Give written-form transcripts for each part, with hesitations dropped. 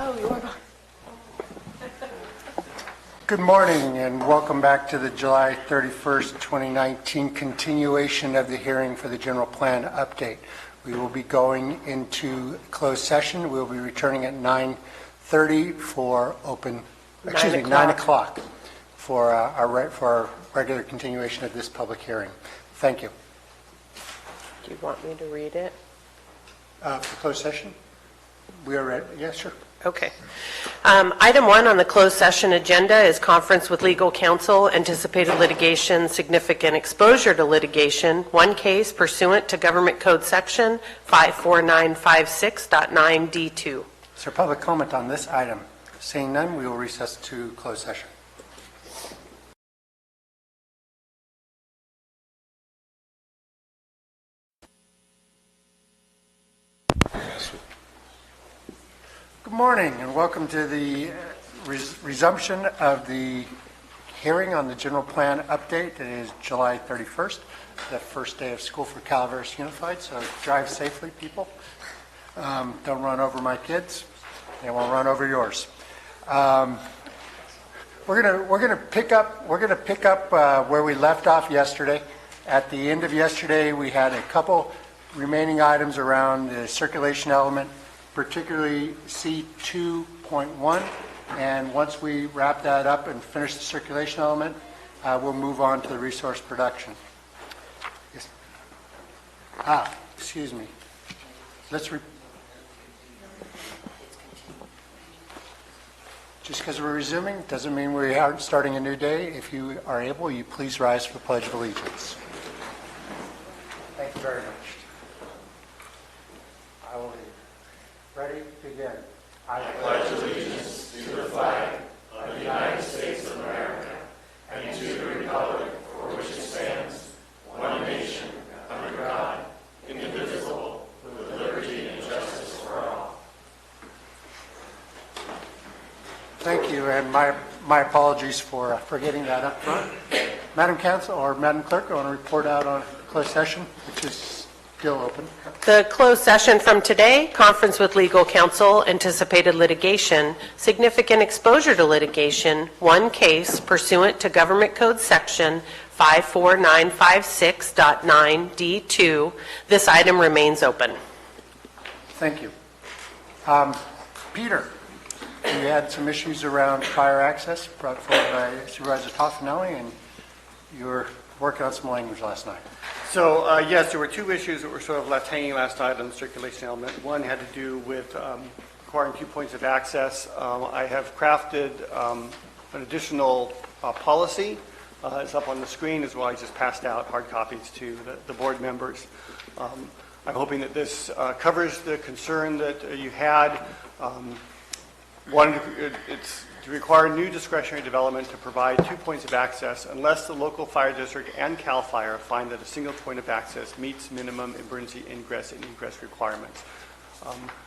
Oh, you are. Good morning and welcome back to the July 31st, 2019 continuation of the hearing for the general plan update. We will be going into closed session. We'll be returning at 9:30 for 9 o'clock for our regular continuation of this public hearing. Thank you. Do you want me to read it? For closed session? We are ready. Yeah, sure. Okay. Item 1 on the closed session agenda is conference with legal counsel, anticipated litigation, significant exposure to litigation, one case pursuant to Government Code Section 54956.9D2. Is there public comment on this item? Seeing none, we will recess to closed session. Good morning and welcome to the resumption of the hearing on the general plan update. It is July 31st, the first day of school for Calaveras Unified, so drive safely, people. Don't run over my kids. They won't run over yours. We're gonna pick up where we left off yesterday. At the end of yesterday, we had a couple remaining items around the circulation element, particularly C2.1, and once we wrap that up and finish the circulation element, we'll move on to the resource production. Yes. Excuse me. Just because we're resuming doesn't mean we aren't starting a new day. If you are able, you please rise for the Pledge of Allegiance. Thank you very much. I will read. Ready? Begin. I pledge allegiance to the flag of the United States of America and to the republic for which it stands, one nation, under God, indivisible, with liberty and justice for all. Thank you, and my apologies for forgetting that up front. Madam Counsel or Madam Clerk, I want to report out on closed session, which is still open. The closed session from today, conference with legal counsel, anticipated litigation, significant exposure to litigation, one case pursuant to Government Code Section 54956.9D2. This item remains open. Thank you. Peter, we had some issues around fire access brought forward by Supervisor Toffanelli, and you were working on some language last night. So, yes, there were two issues that were sort of left hanging last night on the circulation element. One had to do with requiring 2 points of access. I have crafted an additional policy. It's up on the screen as well. I just passed out hard copies to the board members. I'm hoping that this covers the concern that you had. It's to require new discretionary development to provide 2 points of access unless the local fire district and CAL FIRE find that a single point of access meets minimum emergency ingress and egress requirements.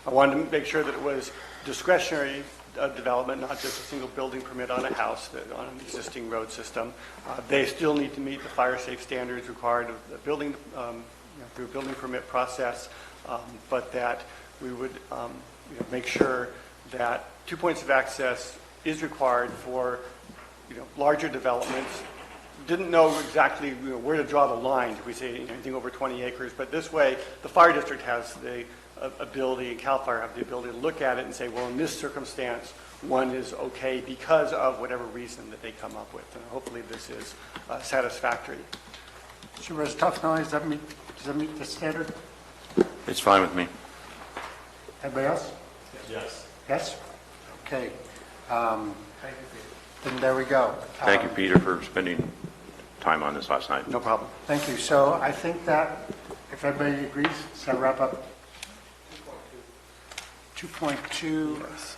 I wanted to make sure that it was discretionary development, not just a single building permit on a house, on an existing road system. They still need to meet the fire safe standards required of the building through a building permit process, but that we would make sure that 2 points of access is required for larger developments. Didn't know exactly where to draw the line if we say anything over 20 acres, but this way the fire district has the ability, and CAL FIRE have the ability to look at it and say, well, in this circumstance, one is okay because of whatever reason that they come up with. And hopefully this is satisfactory. Supervisor Toffanelli, does that meet the standard? It's fine with me. Anybody else? Yes. Yes? Okay. Then there we go. Thank you, Peter, for spending time on this last night. No problem. Thank you. So I think that, if everybody agrees, does that wrap up? 2.2. Yes.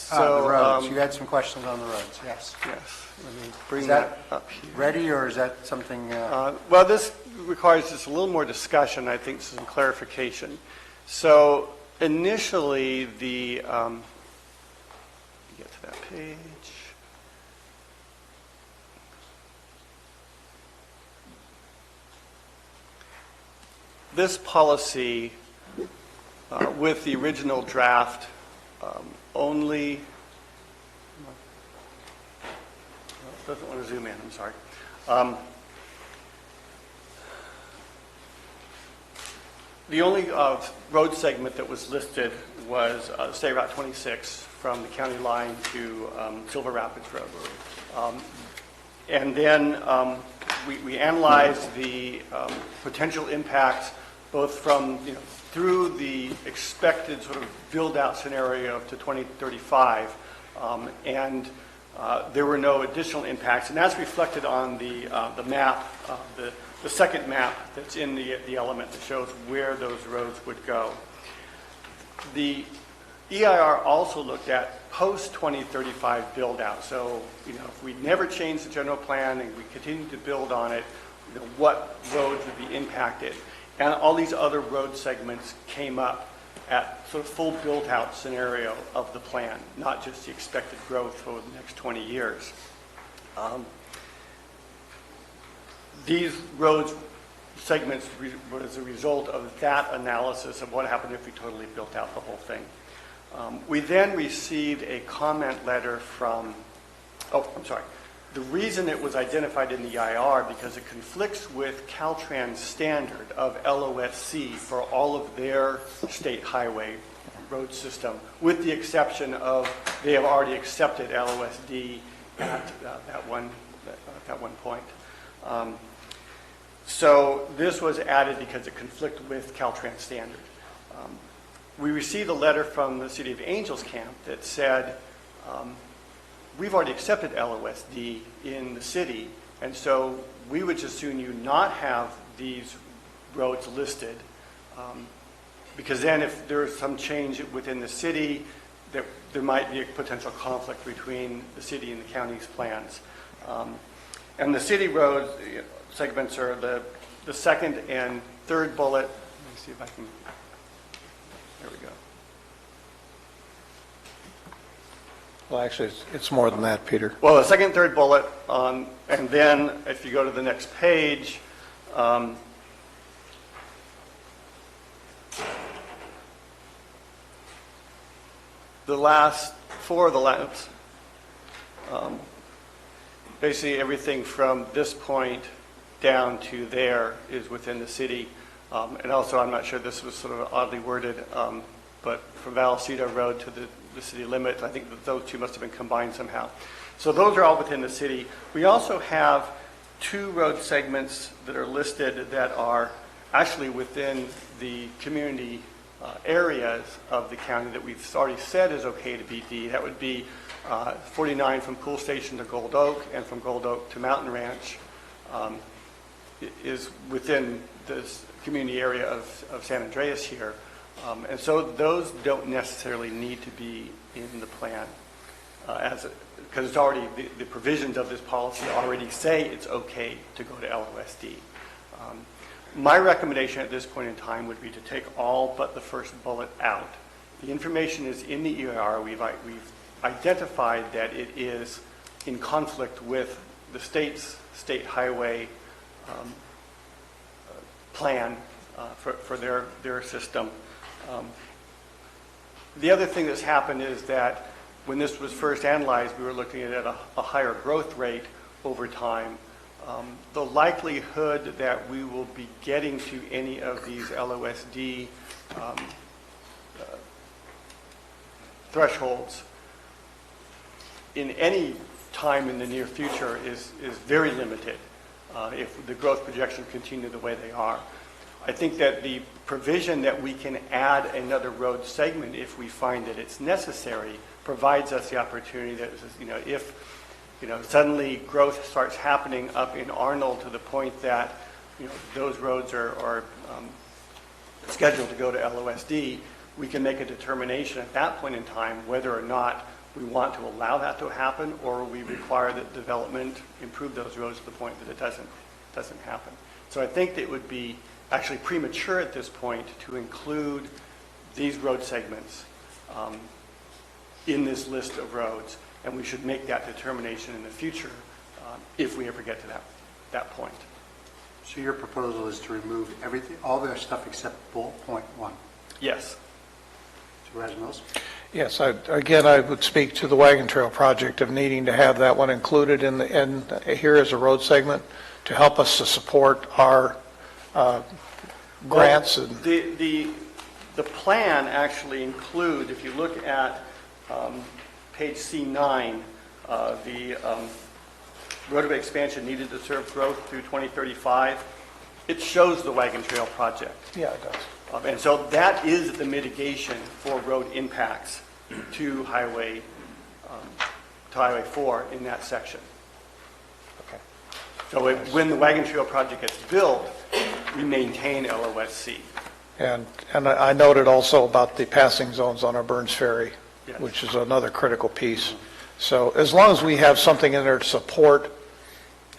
The roads. You had some questions on the roads. Yes. Yes. Let me bring Is that that up here. ready, or is that something? Well, this requires just a little more discussion, I think, some clarification. So initially, get to that page. This policy, with the original draft only, doesn't want to zoom in, I'm sorry. The only road segment that was listed was State Route 26 from the county line to Silver Rapids Road. And then we analyzed the potential impacts both from, through the expected sort of build-out scenario to 2035, and there were no additional impacts. And that's reflected on the map, the second map that's in the element that shows where those roads would go. The EIR also looked at post-2035 build-out. So, if we never change the general plan and we continue to build on it, what roads would be impacted? And all these other road segments came up at sort of full built-out scenario of the plan, not just the expected growth over the next 20 years. These road segments were as a result of that analysis of what happened if we totally built out the whole thing. We then received a comment letter from, the reason it was identified in the EIR because it conflicts with Caltrans standard of LOSC for all of their state highway road system, with the exception of they have already accepted LOSD at that one point. So this was added because it conflicted with Caltrans standard. We received a letter from the City of Angels Camp that said, we've already accepted LOSD in the city, and so we would just soon you not have these roads listed, because then if there is some change within the city, there might be a potential conflict between the city and the county's plans. And the city roads segments are the second and third bullet. Let me see if I can, there we go. Well, actually, it's more than that, Peter. Well, the second and third bullet, and then if you go to the next page, the last four of the lines, basically everything from this point down to there is within the city. And also, I'm not sure this was sort of oddly worded, but from Vallecito Road to the city limit, I think that those two must have been combined somehow. So those are all within the city. We also have two road segments that are listed that are actually within the community areas of the county that we've already said is okay to be D. That would be 49 from Pool Station to Gold Oak, and from Gold Oak to Mountain Ranch is within this community area of San Andreas here. And so those don't necessarily need to be in the plan because it's already, the provisions of this policy already say it's okay to go to LOSD. My recommendation at this point in time would be to take all but the first bullet out. The information is in the EIR. We've identified that it is in conflict with the state's state highway plan for their system. The other thing that's happened is that when this was first analyzed, we were looking at a higher growth rate over time. The likelihood that we will be getting to any of these LOSD thresholds in any time in the near future is very limited if the growth projections continue the way they are. I think that the provision that we can add another road segment if we find that it's necessary provides us the opportunity that, if suddenly growth starts happening up in Arnold to the point that those roads are scheduled to go to LOSD, we can make a determination at that point in time whether or not we want to allow that to happen, or we require that development improve those roads to the point that it doesn't happen. So I think that it would be actually premature at this point to include these road segments in this list of roads, and we should make that determination in the future if we ever get to that point. So your proposal is to remove everything, all their stuff except bullet point 1? Yes. Supervisor Mills? Yes, I would speak to the wagon trail project of needing to have that one included in here as a road segment to help us to support our grants. Well, the plan actually include, if you look at page C9, the roadway expansion needed to serve growth through 2035, it shows the wagon trail project. Yeah, it does. And so that is the mitigation for road impacts to Highway 4 in that section. Okay. So when the wagon trail project gets built, we maintain LOSC. And I noted also about the passing zones on our Burns Ferry, Yes. which is another critical piece. So as long as we have something in there to support,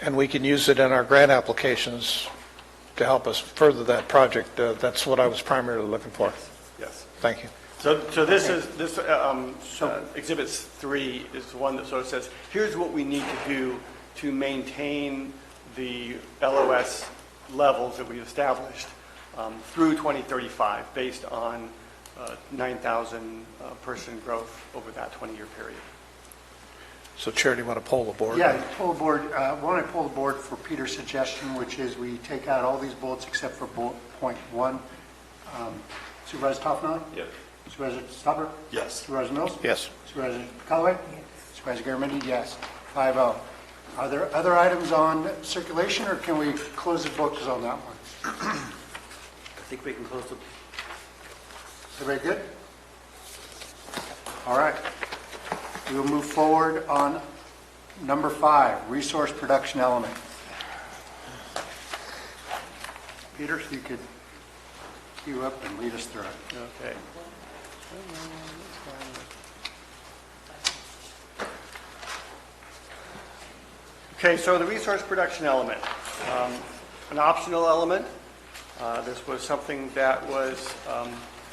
and we can use it in our grant applications to help us further that project, that's what I was primarily looking for. Yes. Thank you. So this Exhibit 3 is the one that sort of says, here's what we need to do to maintain the LOS levels that we established through 2035, based on 9,000 person growth over that 20-year period. So Chair, do you want to poll the board? Yeah, poll the board. Why don't I poll the board for Peter's suggestion, which is we take out all these bullets except for bullet point 1. Supervisor Toffenali? Yes. Supervisor Stopper? Yes. Supervisor Mills? Yes. Supervisor Callaway? Yes. Supervisor Garamendi, yes. 5-0. Are there other items on circulation, or can we close the books on that one? I think we can close the... Everybody good? All right. We will move forward on number 5, resource production element. Peter, if you could queue up and lead us through it. Okay. Okay, so the resource production element, an optional element. This was something that was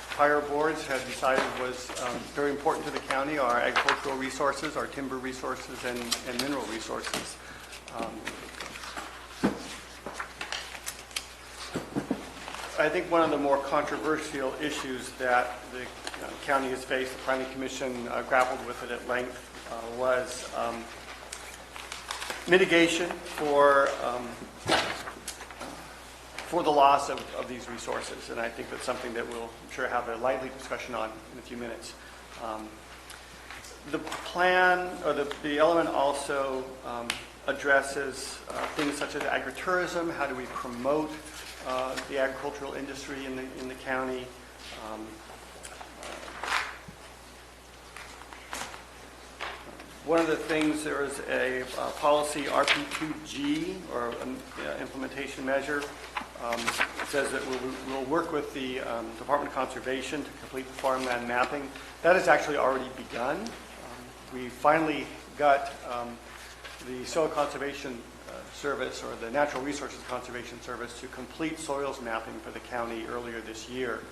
prior boards had decided was very important to the county, our agricultural resources, our timber resources, and mineral resources. I think one of the more controversial issues that the county has faced, the Planning Commission grappled with it at length, was mitigation for the loss of these resources. And I think that's something that we'll, I'm sure, have a lively discussion on in a few minutes. The plan, or the element also addresses things such as agritourism. How do we promote the agricultural industry in the county? One of the things, there is a policy RP2G, or an implementation measure. It says that we'll work with the Department of Conservation to complete the farmland mapping. That has actually already begun. We finally got the Soil Conservation Service, or the Natural Resources Conservation Service, to complete soils mapping for the county earlier this year.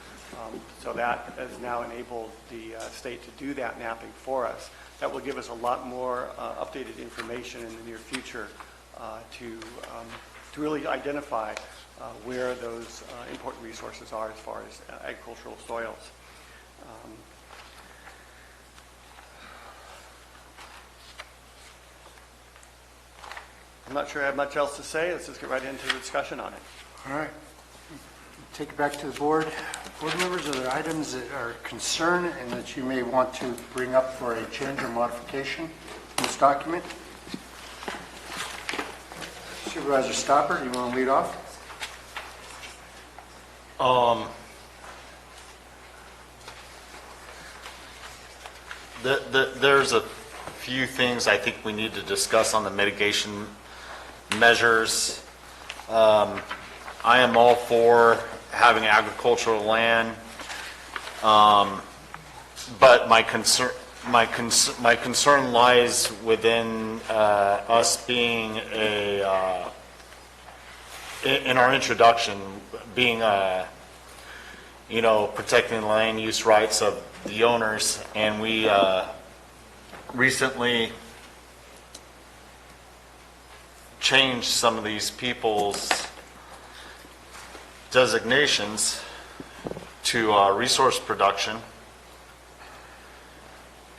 So that has now enabled the state to do that mapping for us. That will give us a lot more updated information in the near future to really identify where those important resources are as far as agricultural soils. I'm not sure I have much else to say. Let's just get right into the discussion on it. All right. Take it back to the board. Board members, are there items that are concern and that you may want to bring up for a change or modification in this document? Supervisor Stopper, do you want to lead off? There's a few things I think we need to discuss on the mitigation measures. I am all for having agricultural land, but my concern lies within us being in our introduction, being protecting the land use rights of the owners, and we recently changed some of these people's designations to resource production.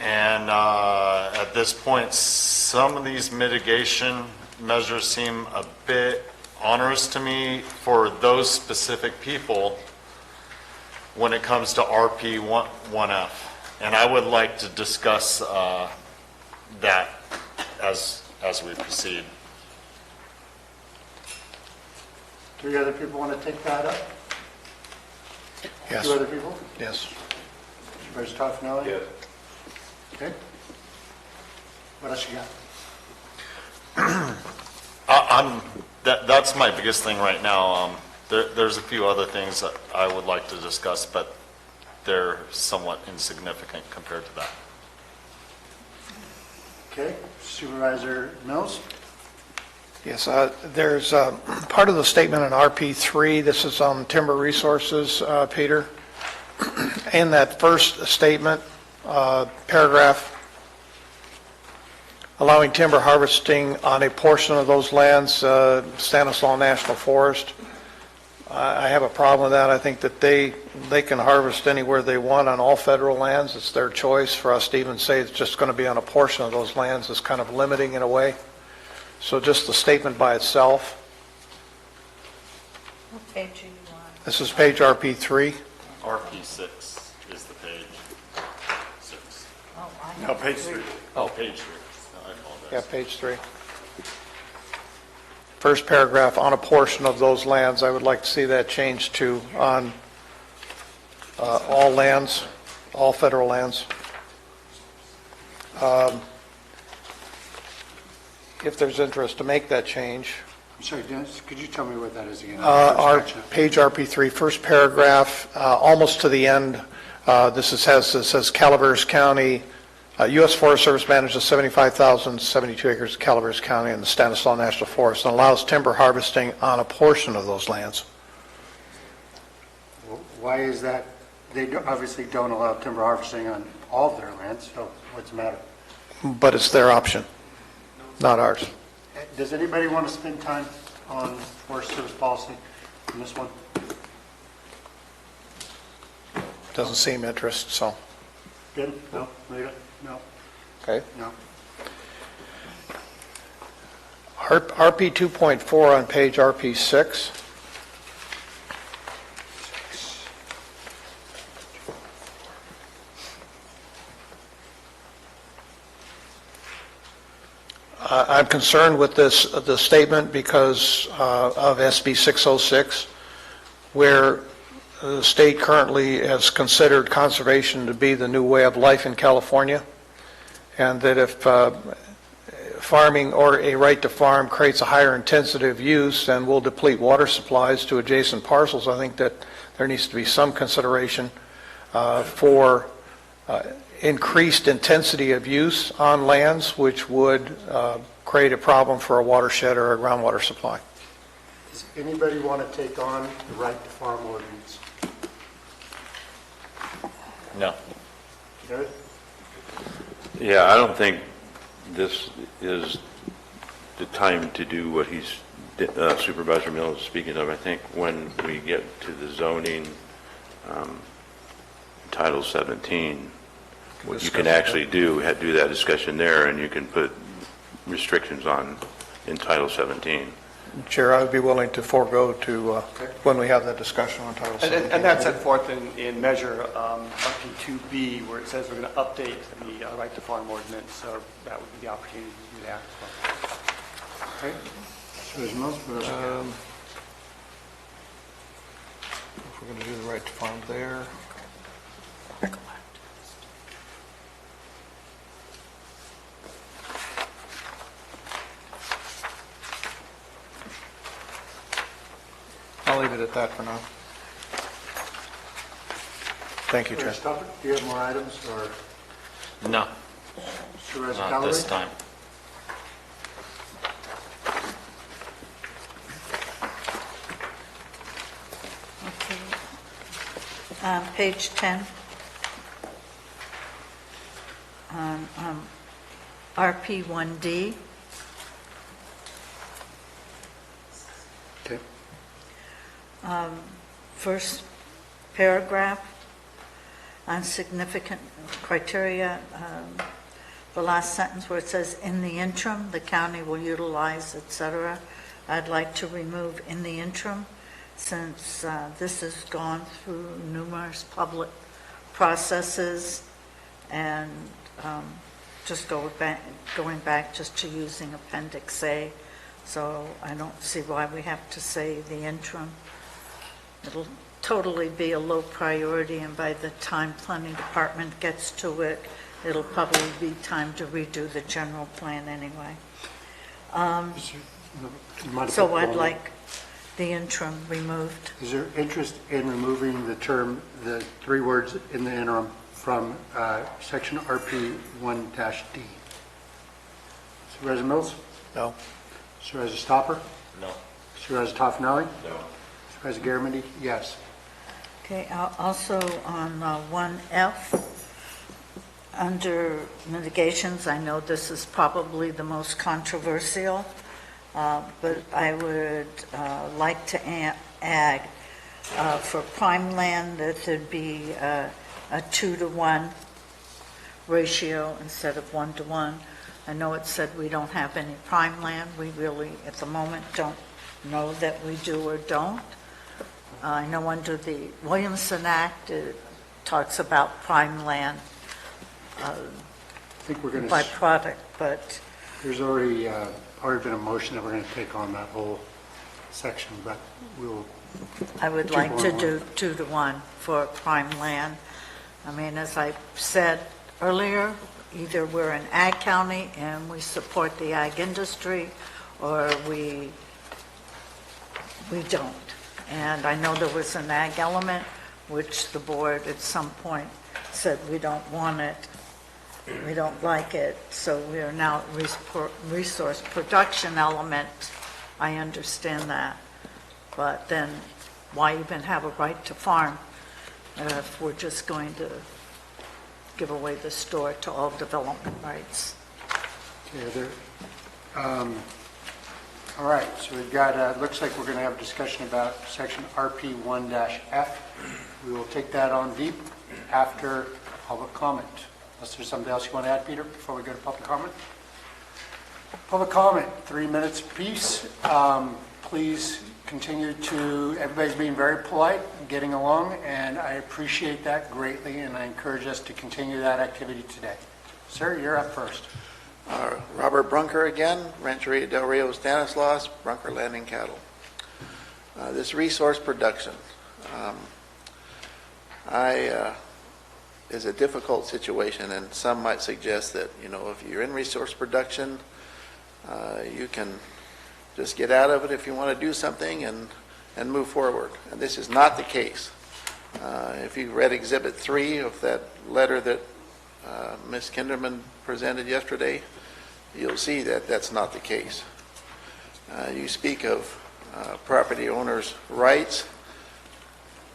And at this point, some of these mitigation measures seem a bit onerous to me for those specific people when it comes to RP 1F. And I would like to discuss that as we proceed. 3 other people want to take that up? Yes. 2 other people? Yes. Supervisor Toffenelli? Yes. Okay. What else you got? That's my biggest thing right now. There's a few other things that I would like to discuss, but they're somewhat insignificant compared to that. Okay. Supervisor Mills? Yes, there's part of the statement in RP3, this is on timber resources, Peter. In that first statement, paragraph, allowing timber harvesting on a portion of those lands, Stanislaus National Forest. I have a problem with that. I think that they can harvest anywhere they want on all federal lands. It's their choice. For us to even say it's just going to be on a portion of those lands is kind of limiting in a way. So just the statement by itself. What page are you on? This is page RP3. RP6 is the page. 6. Oh, I No, have page 3. Oh, page 3. I apologize. Yeah, page 3. First paragraph, on a portion of those lands, I would like to see that changed to on all lands, all federal lands. If there's interest to make that change. I'm sorry, Dennis, could you tell me what that is again? Our page RP3, first paragraph, almost to the end, this says Calaveras County, U.S. Forest Service manages 75,072 acres of Calaveras County and the Stanislaus National Forest and allows timber harvesting on a portion of those lands. Why is that? They obviously don't allow timber harvesting on all of their lands, so what's the matter? But it's their option, not ours. Does anybody want to spend time on Forest Service policy on this one? Doesn't seem interest, so, Good? No? Leave it? No? okay. No? RP 2.4 on page RP6. I'm concerned with this statement because of SB 606, where the state currently has considered conservation to be the new way of life in California, and that if farming or a right to farm creates a higher intensity of use and will deplete water supplies to adjacent parcels, I think that there needs to be some consideration for increased intensity of use on lands, which would create a problem for a watershed or a groundwater supply. Does anybody want to take on the right to farm ordinance? No. Good? Yeah, I don't think this is the time to do what Supervisor Mills is speaking of. I think when we get to the zoning, Title 17, what you can actually do that discussion there, and you can put restrictions on in Title 17. Chair, I would be willing to forego to, when we have that discussion on Title 17. And that's set forth in measure RP2B, where it says we're going to update the right to farm ordinance, so that would be the opportunity to do that as well. Okay. Supervisor Mills, what else you got? If we're going to do the right to farm there. I'll leave it at that for now. Thank you, Chair. Supervisor Stoffer, do you have more items, or No, Supervisor not Callaway? this time. Okay. Page 10. RP1D. Okay. First paragraph, on significant criteria, the last sentence where it says, "In the interim, the county will utilize," et cetera. I'd like to remove "in the interim," since this has gone through numerous public processes, and just going back just to using Appendix A. So I don't see why we have to say the interim. It'll totally be a low priority, and by the time planning department gets to it, it'll probably be time to redo the general plan anyway. So I'd like the interim removed. Is there interest in removing the term, the 3 words "in the interim" from section RP 1-D? Supervisor Mills? No. Supervisor Stopper? No. Supervisor Toffenelli? No. Supervisor Garamendi? Yes. Okay, also on 1F, under mitigations, I know this is probably the most controversial, but I would like to add for prime land that there'd be a 2-to-1 ratio instead of 1-to-1. I know it said we don't have any prime land. We really, at the moment, don't know that we do or don't. I know under the Williamson Act, it talks about prime land I think we're going by to, product, but there's already been a motion that we're going to take on that whole section, but we'll, I would like to do 2-to-1 for prime land. I mean, as I said earlier, either we're an ag county and we support the ag industry, or we don't. And I know there was an ag element, which the board at some point said we don't want it, we don't like it, so we are now resource production element. I understand that. But then why even have a right to farm if we're just going to give away the store to all development rights? okay, all right, so we've got, looks like we're going to have a discussion about section RP 1-F. We will take that on deep after public comment. Unless there's something else you want to add, Peter, before we go to public comment? Public comment, 3 minutes apiece. Please continue to, everybody's being very polite, getting along, and I appreciate that greatly, and I encourage us to continue that activity today. Sir, you're up first. Robert Brunker again, Rancheria Del Rio Stanislaus, Brunker Landing Cattle. This resource production is a difficult situation, and some might suggest that, if you're in resource production, you can just get out of it if you want to do something and move forward. And this is not the case. If you read Exhibit 3 of that letter that Ms. Kinderman presented yesterday, you'll see that that's not the case. You speak of property owners' rights,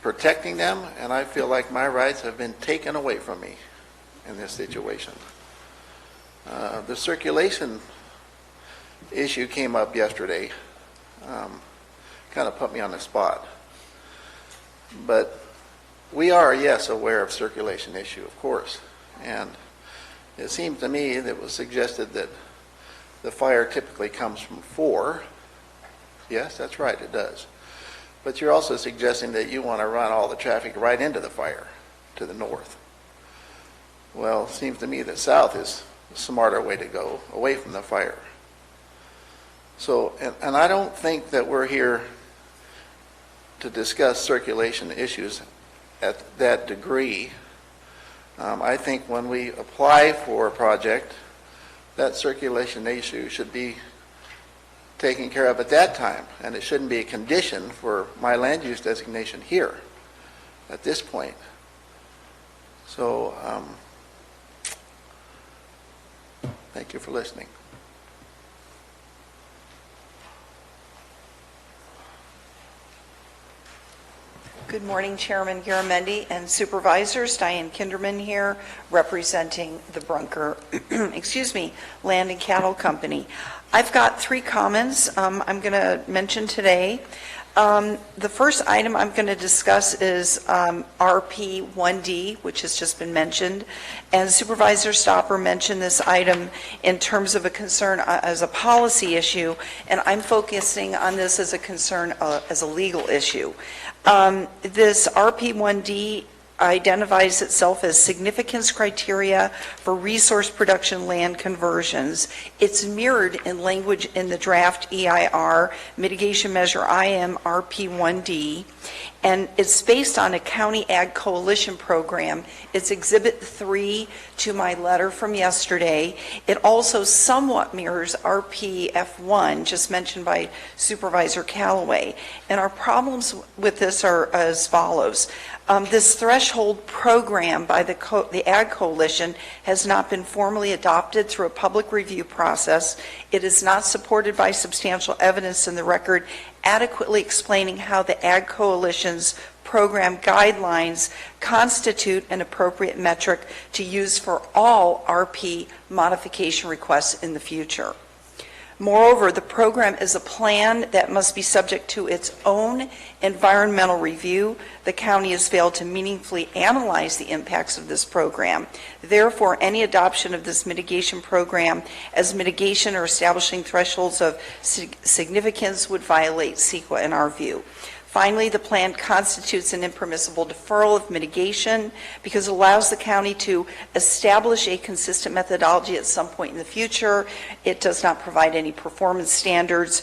protecting them, and I feel like my rights have been taken away from me in this situation. The circulation issue came up yesterday, kind of put me on the spot. But we are, yes, aware of circulation issue, of course. And it seems to me that it was suggested that the fire typically comes from 4. Yes, that's right, it does. But you're also suggesting that you want to run all the traffic right into the fire to the north. Well, it seems to me that south is a smarter way to go, away from the fire. So, and I don't think that we're here to discuss circulation issues at that degree. I think when we apply for a project, that circulation issue should be taken care of at that time, and it shouldn't be a condition for my land use designation here at this point. So, thank you for listening. Good morning, Chairman Garamendi and Supervisors. Diane Kinderman here, representing the Brunker, Land and Cattle Company. I've got 3 comments I'm going to mention today. The first item I'm going to discuss is RP 1D, which has just been mentioned. And Supervisor Stopper mentioned this item in terms of a concern as a policy issue, and I'm focusing on this as a concern as a legal issue. This RP 1D identifies itself as significance criteria for resource production land conversions. It's mirrored in language in the draft EIR mitigation measure IM RP1D, and it's based on a county ag coalition program. It's exhibit 3 to my letter from yesterday. It also somewhat mirrors RPF1 just mentioned by Supervisor Callaway, and our problems with this are as follows. This threshold program by the Ag Coalition has not been formally adopted through a public review process. It is not supported by substantial evidence in the record adequately explaining how the Ag Coalition's program guidelines constitute an appropriate metric to use for all RP modification requests in the future. Moreover, the program is a plan that must be subject to its own environmental review. The county has failed to meaningfully analyze the impacts of this program. Therefore, any adoption of this mitigation program as mitigation or establishing thresholds of significance would violate CEQA in our view. Finally, the plan constitutes an impermissible deferral of mitigation because it allows the county to establish a consistent methodology at some point in the future. It does not provide any performance standards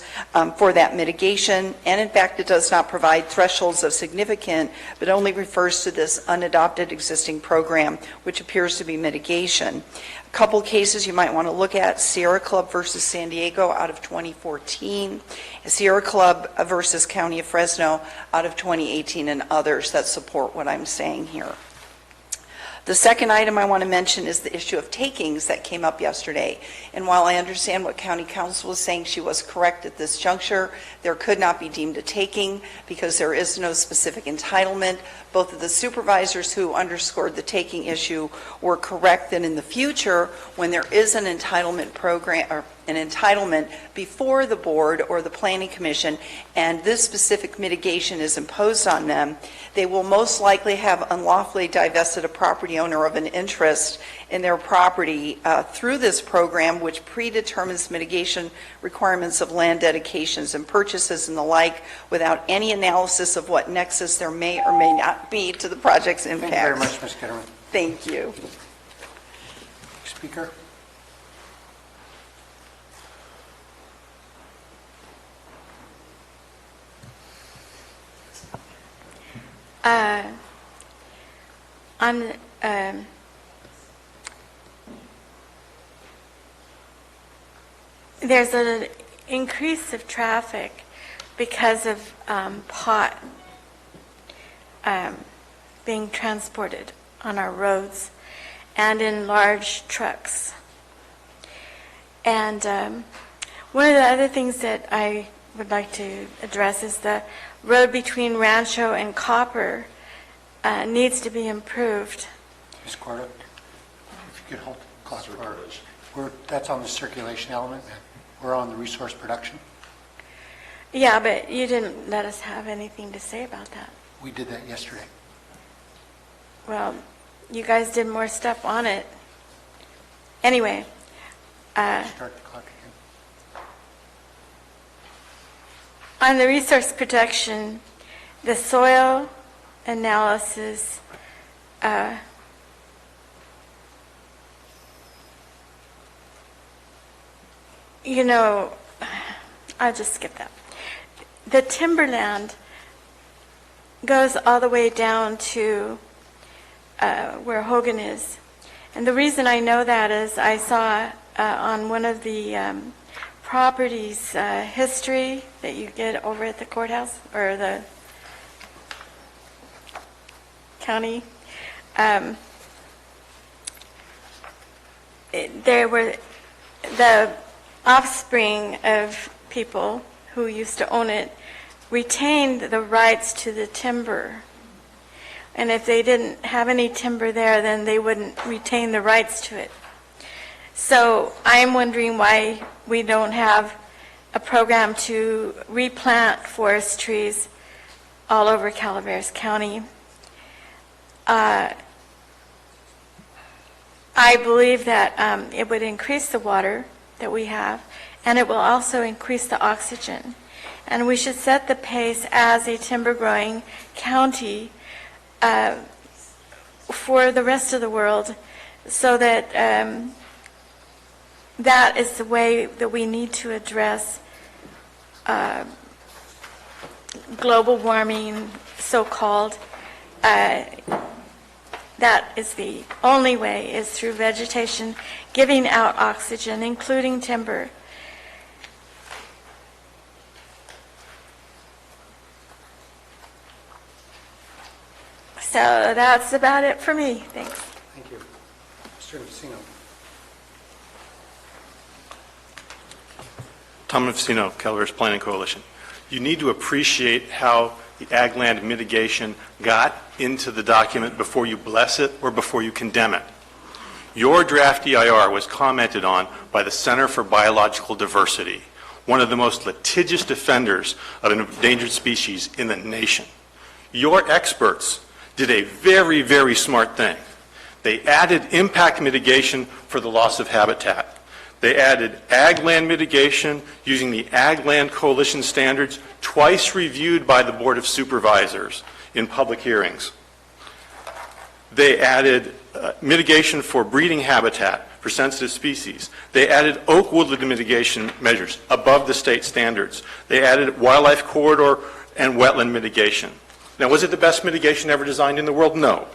for that mitigation, and in fact, it does not provide thresholds of significant, but only refers to this unadopted existing program, which appears to be mitigation. A couple cases you might want to look at: Sierra Club versus San Diego out of 2014, Sierra Club versus County of Fresno out of 2018, and others that support what I'm saying here. The second item I want to mention is the issue of takings that came up yesterday. And while I understand what County Council was saying, she was correct at this juncture. There could not be deemed a taking because there is no specific entitlement. Both of the supervisors who underscored the taking issue were correct that in the future, when there is an entitlement program or an entitlement before the board or the planning commission, and this specific mitigation is imposed on them, they will most likely have unlawfully divested a property owner of an interest in their property through this program, which predetermines mitigation requirements of land dedications and purchases and the like, without any analysis of what nexus there may or may not be to the project's impact. Thank you very much, Ms. Kitterman. Thank you. Speaker? There's an increase of traffic because of pot being transported on our roads and in large trucks. And one of the other things that I would like to address is the road between Rancho and Copper needs to be improved. Ms. Corda, if you could hold the clock for that's on the circulation element. We're on the resource production. Yeah, but you didn't let us have anything to say about that. We did that yesterday. Well, you guys did more stuff on it. Anyway. Start the clock again. On the resource protection, the soil analysis, you know, I'll just skip that. The timberland goes all the way down to where Hogan is. And the reason I know that is I saw on one of the properties history that you get over at the courthouse or the county, there were the offspring of people who used to own it retained the rights to the timber. And if they didn't have any timber there, then they wouldn't retain the rights to it. So I'm wondering why we don't have a program to replant forest trees all over Calaveras County. I believe that it would increase the water that we have, and it will also increase the oxygen. And we should set the pace as a timber-growing county for the rest of the world, so that that is the way that we need to address global warming, so-called. That is the only way, is through vegetation giving out oxygen, including timber. So that's about it for me. Thanks. Thank you. Mr. Messino. Tom Messino, Calaveras Planning Coalition. You need to appreciate how the ag land mitigation got into the document before you bless it or before you condemn it. Your draft EIR was commented on by the Center for Biological Diversity, one of the most litigious defenders of an endangered species in the nation. Your experts did a very, very smart thing. They added impact mitigation for the loss of habitat. They added ag land mitigation using the Ag Land Coalition standards, twice reviewed by the Board of Supervisors in public hearings. They added mitigation for breeding habitat for sensitive species. They added oak woodland mitigation measures above the state standards. They added wildlife corridor and wetland mitigation. Now, was it the best mitigation ever designed in the world? No.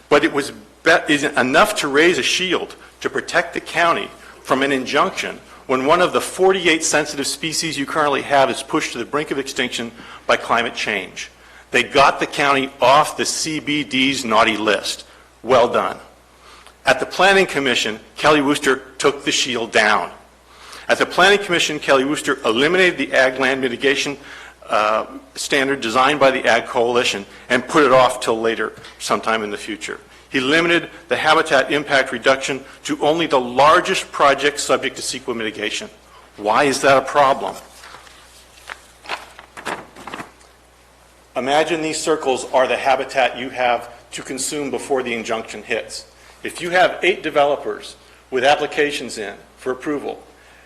But it was enough to raise a shield to protect the county from an injunction when one of the 48 sensitive species you currently have is pushed to the brink of extinction by climate change. They got the county off the CBD's naughty list. Well done. At the Planning Commission, Kelly Wooster took the shield down. At the Planning Commission, Kelly Wooster eliminated the ag land mitigation standard designed by the Ag Coalition and put it off till later, sometime in the future. He limited the habitat impact reduction to only the largest projects subject to CEQA mitigation. Why is that a problem? Imagine these circles are the habitat you have to consume before the injunction hits. If you have 8 developers with applications in for approval,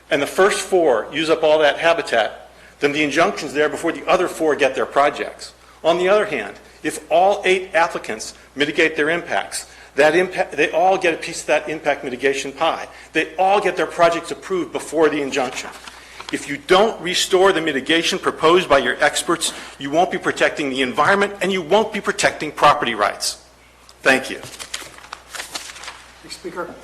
and the first 4 use up all that habitat, then the injunction's there before the other 4 get their projects. On the other hand, if all 8 applicants mitigate their impacts, they all get a piece of that impact mitigation pie. They all get their projects approved before the injunction. If you don't restore the mitigation proposed by your experts, you won't be protecting the environment and you won't be protecting property rights. Thank you. Next speaker.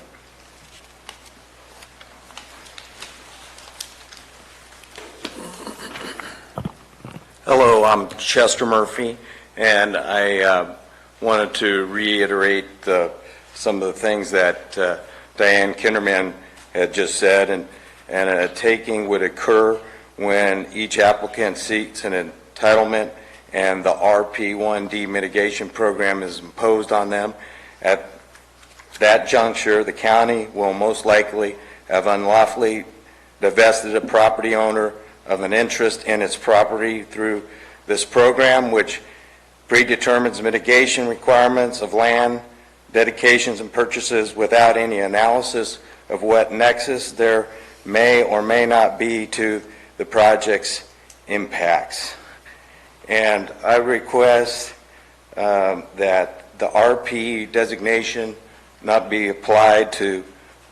Hello, I'm Chester Murphy, and I wanted to reiterate some of the things that Diane Kinderman had just said, and a taking would occur when each applicant seeks an entitlement and the RP1D mitigation program is imposed on them. At that juncture, the county will most likely have unlawfully divested a property owner of an interest in its property through this program, which predetermines mitigation requirements of land, dedications, and purchases without any analysis of what nexus there may or may not be to the project's impacts. And I request that the RP designation not be applied to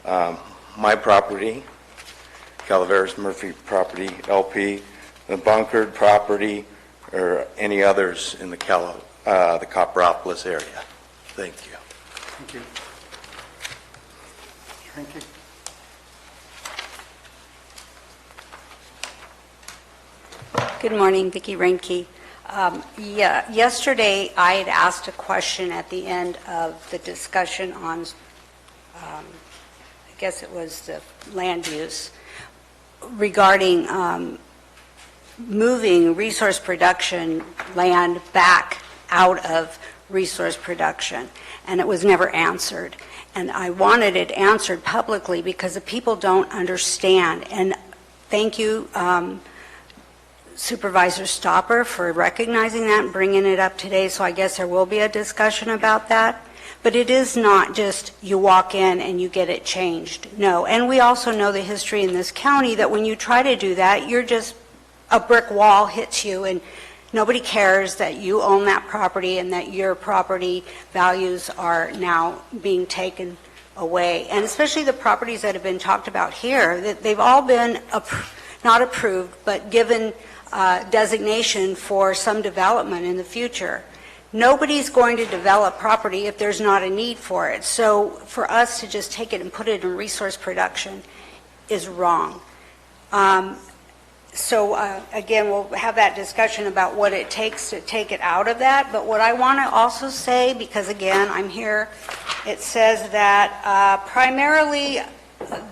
my property, Calaveras Murphy property, LP, the bunkered property, or any others in the Copperopolis area. Thank you. Thank you. Thank you. Good morning, Vicki Reinke. Yesterday I had asked a question at the end of the discussion on, I guess it was the land use, regarding moving resource production land back out of resource production, and it was never answered. And I wanted it answered publicly because the people don't understand. And thank you, Supervisor Stopper, for recognizing that and bringing it up today, so I guess there will be a discussion about that. But it is not just you walk in and you get it changed. No, and we also know the history in this county that when you try to do that, you're just, a brick wall hits you and nobody cares that you own that property and that your property values are now being taken away. And especially the properties that have been talked about here, that they've all been not approved, but given designation for some development in the future. Nobody's going to develop property if there's not a need for it. So for us to just take it and put it in resource production is wrong. So again, we'll have that discussion about what it takes to take it out of that. But what I want to also say, because again, I'm here, it says that primarily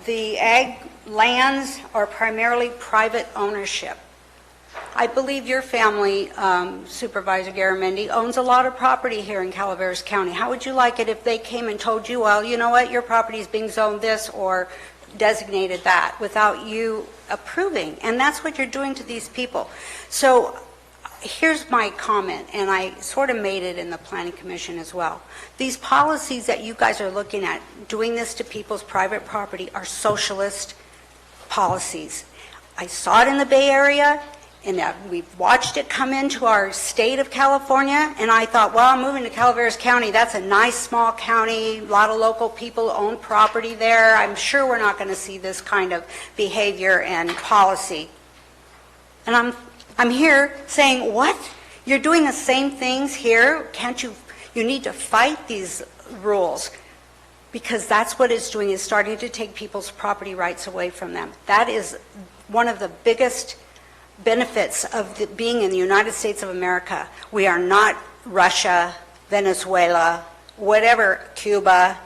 the ag lands are primarily private ownership. I believe your family, Supervisor Garamendi, owns a lot of property here in Calaveras County. How would you like it if they came and told you, well, you know what, your property is being zoned this or designated that without you approving? And that's what you're doing to these people. So here's my comment, and I sort of made it in the Planning Commission as well. These policies that you guys are looking at, doing this to people's private property, are socialist policies. I saw it in the Bay Area, and we've watched it come into our state of California, and I thought, well, I'm moving to Calaveras County. That's a nice small county. A lot of local people own property there. I'm sure we're not going to see this kind of behavior and policy. And I'm here saying, what? You're doing the same things here? Can't you need to fight these rules, because that's what it's doing, is starting to take people's property rights away from them. That is one of the biggest benefits of being in the United States of America. We are not Russia, Venezuela, whatever, Cuba.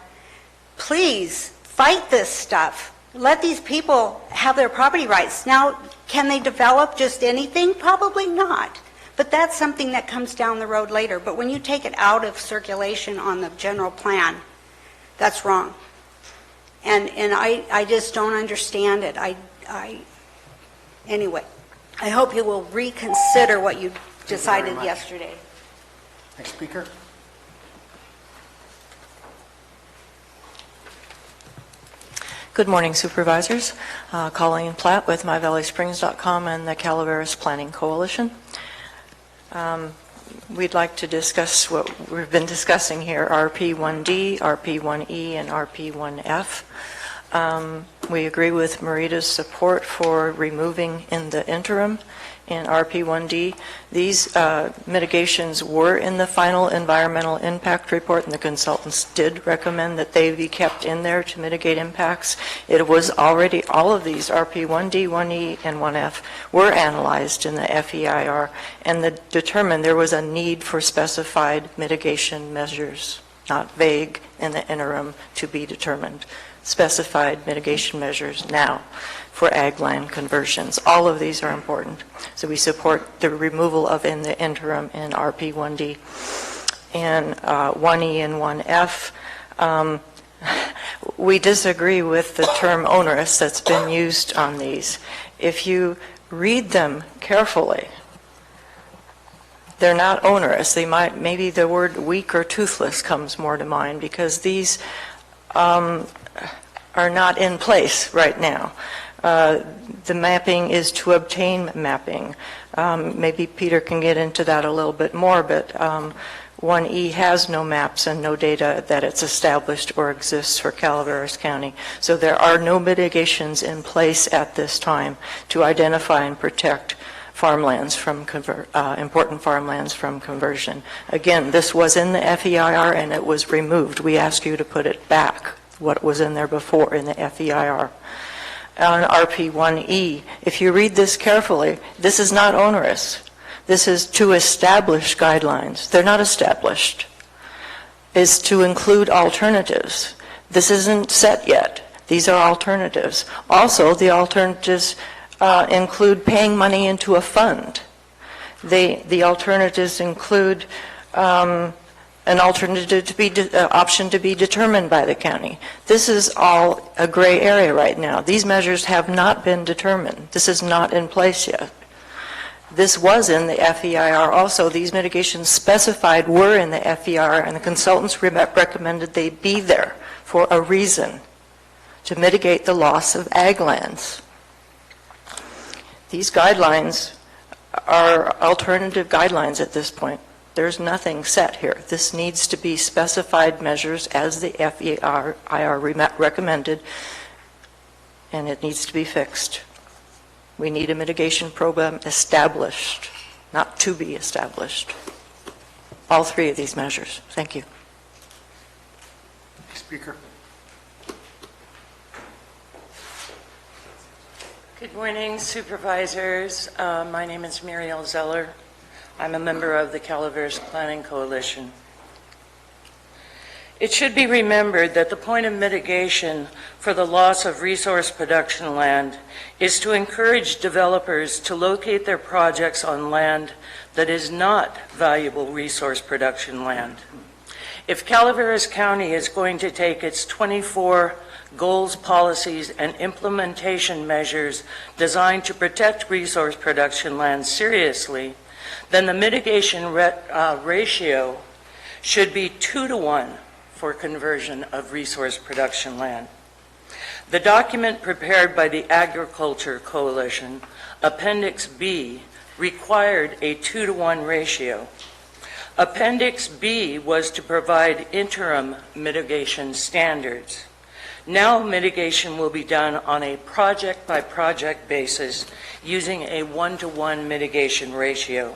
Please fight this stuff. Let these people have their property rights. Now, can they develop just anything? Probably not. But that's something that comes down the road later. But when you take it out of circulation on the general plan, that's wrong. And I just don't understand it. Anyway. I hope you will reconsider what you decided yesterday. Next speaker. Good morning, Supervisors. Colleen Platt with MyValleySprings.com and the Calaveras Planning Coalition. We'd like to discuss what we've been discussing here, RP1D, RP1E, and RP1F. We agree with Marita's support for removing in the interim in RP1D. These mitigations were in the final environmental impact report, and the consultants did recommend that they be kept in there to mitigate impacts. It was already, all of these, RP1D, 1E, and 1F, were analyzed in the FEIR, and determined there was a need for specified mitigation measures, not vague in the interim, to be determined. Specified mitigation measures now for ag land conversions. All of these are important. So we support the removal of in the interim in RP1D. And 1E and 1F, we disagree with the term onerous that's been used on these. If you read them carefully, they're not onerous. They might, maybe the word weak or toothless comes more to mind, because these are not in place right now. The mapping is to obtain mapping. Maybe Peter can get into that a little bit more, but 1E has no maps and no data that it's established or exists for Calaveras County. So there are no mitigations in place at this time to identify and protect farmlands from important farmlands from conversion. Again, this was in the FEIR and it was removed. We ask you to put it back, what was in there before in the FEIR. On RP1E, if you read this carefully, this is not onerous. This is to establish guidelines. They're not established. It's to include alternatives. This isn't set yet. These are alternatives. Also, the alternatives include paying money into a fund. The alternatives include an alternative to be, option to be determined by the county. This is all a gray area right now. These measures have not been determined. This is not in place yet. This was in the FEIR also. These mitigations specified were in the FEIR, and the consultants recommended they be there for a reason, to mitigate the loss of ag lands. These guidelines are alternative guidelines at this point. There's nothing set here. This needs to be specified measures as the FEIR recommended, and it needs to be fixed. We need a mitigation program established, not to be established. All three of these measures. Thank you. Speaker. Good morning, Supervisors. My name is Muriel Zeller. I'm a member of the Calaveras Planning Coalition. It should be remembered that the point of mitigation for the loss of resource production land is to encourage developers to locate their projects on land that is not valuable resource production land. If Calaveras County is going to take its 24 goals, policies, and implementation measures designed to protect resource production land seriously, then the mitigation ratio should be 2-to-1 for conversion of resource production land. The document prepared by the Agriculture Coalition, Appendix B, required a 2-to-1 ratio. Appendix B was to provide interim mitigation standards. Now mitigation will be done on a project-by-project basis using a 1-to-1 mitigation ratio.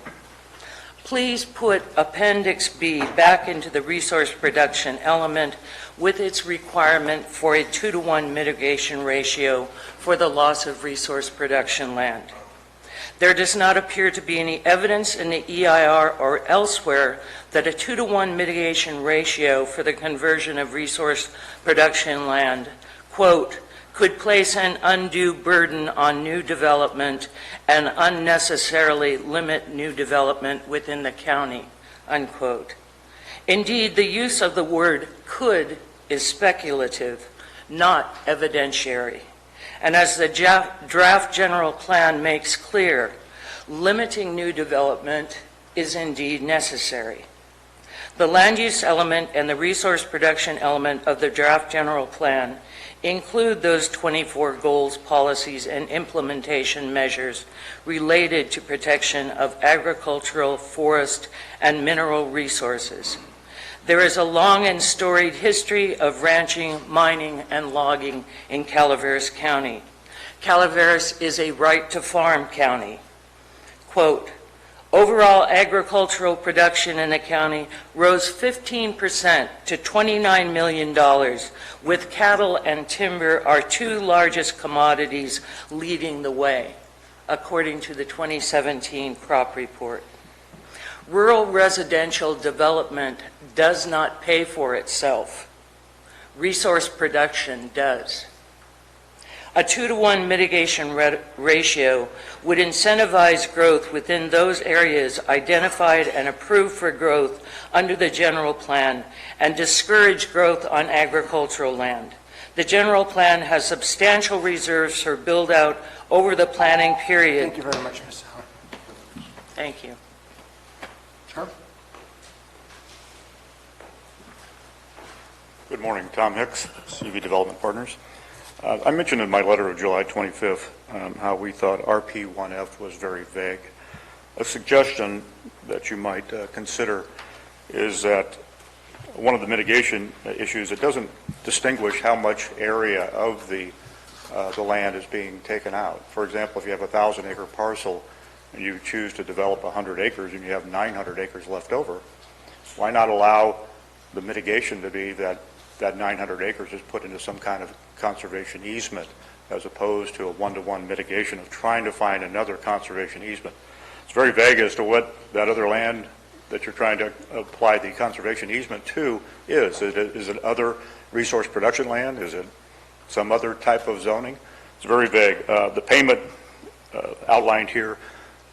Please put Appendix B back into the resource production element with its requirement for a 2-to-1 mitigation ratio for the loss of resource production land. There does not appear to be any evidence in the EIR or elsewhere that a 2-to-1 mitigation ratio for the conversion of resource production land, quote, could place an undue burden on new development and unnecessarily limit new development within the county, unquote. Indeed, the use of the word could is speculative, not evidentiary. And as the draft general plan makes clear, limiting new development is indeed necessary. The land use element and the resource production element of the draft general plan include those 24 goals, policies, and implementation measures related to protection of agricultural, forest, and mineral resources. There is a long and storied history of ranching, mining, and logging in Calaveras County. Calaveras is a right-to-farm county. Quote, overall agricultural production in the county rose 15% to $29 million, with cattle and timber our two largest commodities leading the way, according to the 2017 crop report. Rural residential development does not pay for itself. Resource production does. A 2-to-1 mitigation ratio would incentivize growth within those areas identified and approved for growth under the general plan and discourage growth on agricultural land. The general plan has substantial reserves for build-out over the planning period. Thank you very much, Ms. Allen. Thank you. Sure. Good morning, Tom Hicks, CV Development Partners. I mentioned in my letter of July 25th how we thought RP1F was very vague. A suggestion that you might consider is that one of the mitigation issues, it doesn't distinguish how much area of the land is being taken out. For example, if you have a 1,000-acre parcel and you choose to develop 100 acres and you have 900 acres left over, why not allow the mitigation to be that 900 acres is put into some kind of conservation easement as opposed to a 1-to-1 mitigation of trying to find another conservation easement. It's very vague as to what that other land that you're trying to apply the conservation easement to is. Is it other resource production land? Is it some other type of zoning? It's very vague. The payment outlined here,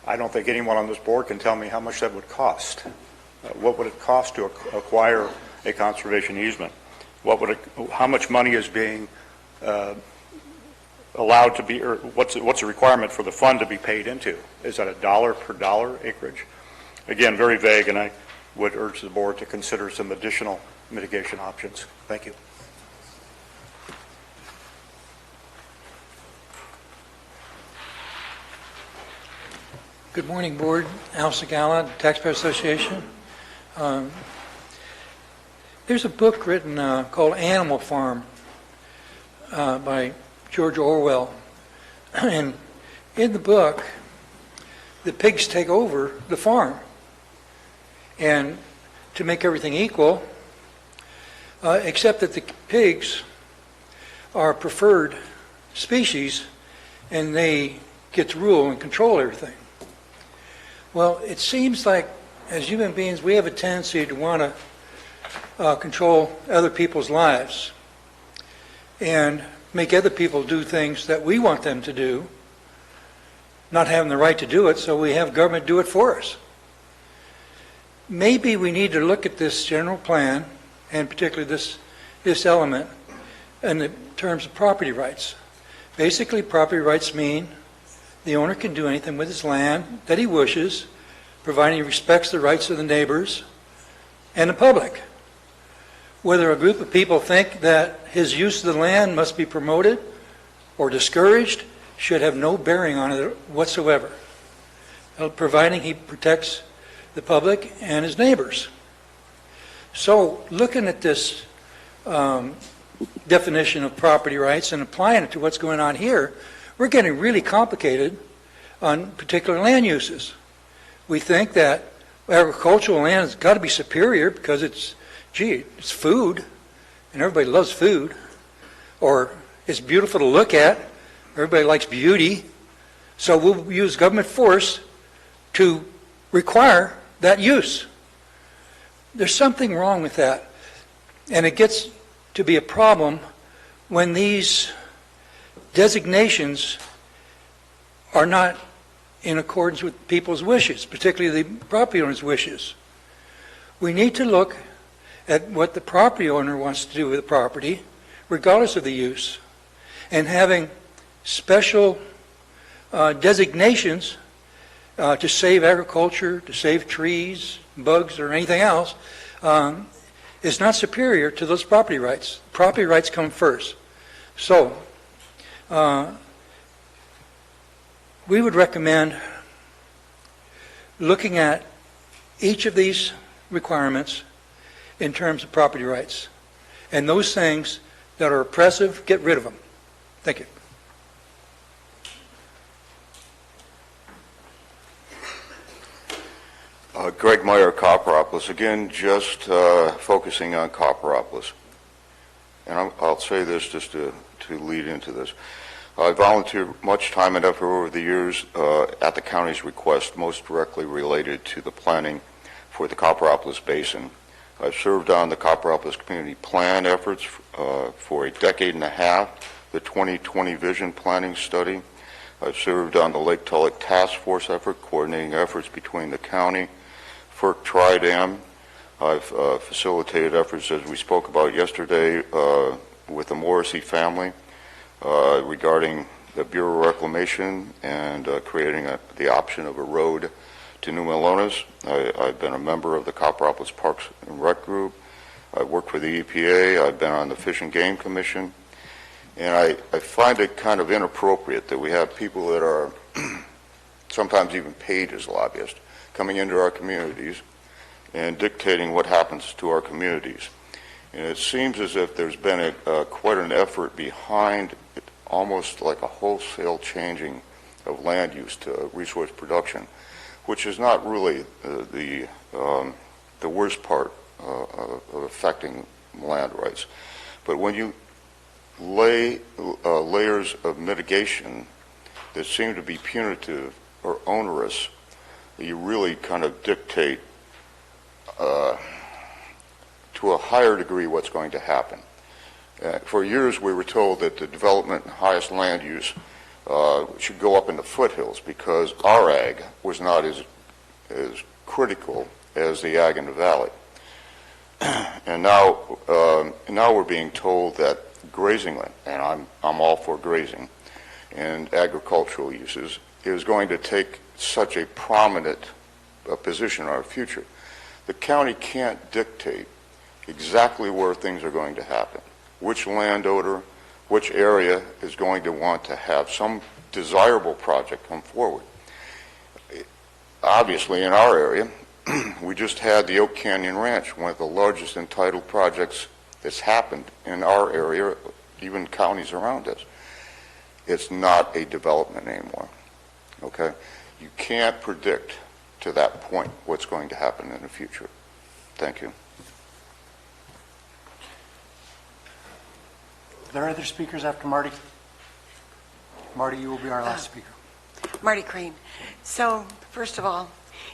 I don't think anyone on this board can tell me how much that would cost. What would it cost to acquire a conservation easement? How much money is being allowed to be, or what's the requirement for the fund to be paid into? Is that $1 per dollar acreage? Again, very vague, and I would urge the board to consider some additional mitigation options. Thank you. Good morning, Board. Al Segala, Taxpayer Association. There's a book written called Animal Farm by George Orwell. And in the book, the pigs take over the farm. And to make everything equal, except that the pigs are preferred species and they get to rule and control everything. Well, it seems like as human beings, we have a tendency to want to control other people's lives and make other people do things that we want them to do, not having the right to do it, so we have government do it for us. Maybe we need to look at this general plan, and particularly this element, in the terms of property rights. Basically, property rights mean the owner can do anything with his land that he wishes, providing he respects the rights of the neighbors and the public. Whether a group of people think that his use of the land must be promoted or discouraged should have no bearing on it whatsoever, providing he protects the public and his neighbors. So, looking at this definition of property rights and applying it to what's going on here, we're getting really complicated on particular land uses. We think that agricultural land has got to be superior because it's food, and everybody loves food, or it's beautiful to look at. Everybody likes beauty. So we'll use government force to require that use. There's something wrong with that. And it gets to be a problem when these designations are not in accordance with people's wishes, particularly the property owner's wishes. We need to look at what the property owner wants to do with the property, regardless of the use, and having special designations to save agriculture, to save trees, bugs, or anything else, is not superior to those property rights. Property rights come first. So, we would recommend looking at each of these requirements in terms of property rights. And those things that are oppressive, get rid of them. Thank you. Greg Meyer, Copperopolis. Again, just focusing on Copperopolis. And I'll say this just to lead into this. I volunteered much time and effort over the years at the county's request, most directly related to the planning for the Copperopolis Basin. I've served on the Copperopolis Community Plan efforts for a decade and a half, the 2020 Vision Planning Study. I've served on the Lake Tulloch Task Force effort, coordinating efforts between the county, FERC Tri-Dam. I've facilitated efforts, as we spoke about yesterday, with the Morrissey family regarding the Bureau of Reclamation and creating the option of a road to New Melones. I've been a member of the Copperopolis Parks and Rec Group. I've worked for the EPA. I've been on the Fish and Game Commission. And I find it kind of inappropriate that we have people that are sometimes even paid as lobbyists coming into our communities and dictating what happens to our communities. And it seems as if there's been quite an effort behind it, almost like a wholesale changing of land use to resource production, which is not really the worst part of affecting land rights. But when you lay layers of mitigation that seem to be punitive or onerous, you really kind of dictate to a higher degree what's going to happen. For years we were told that the development and highest land use should go up in the foothills because our ag was not as critical as the ag in the valley. And now we're being told that grazing land, and I'm all for grazing and agricultural uses, is going to take such a prominent position in our future. The county can't dictate exactly where things are going to happen, which landowner, which area is going to want to have some desirable project come forward. Obviously, in our area, we just had the Oak Canyon Ranch, one of the largest entitled projects that's happened in our area, even counties around us. It's not a development anymore, okay? You can't predict to that point what's going to happen in the future. Thank you. Are there other speakers after Marty? Marty, you will be our last speaker. Marty Crane. So, first of all,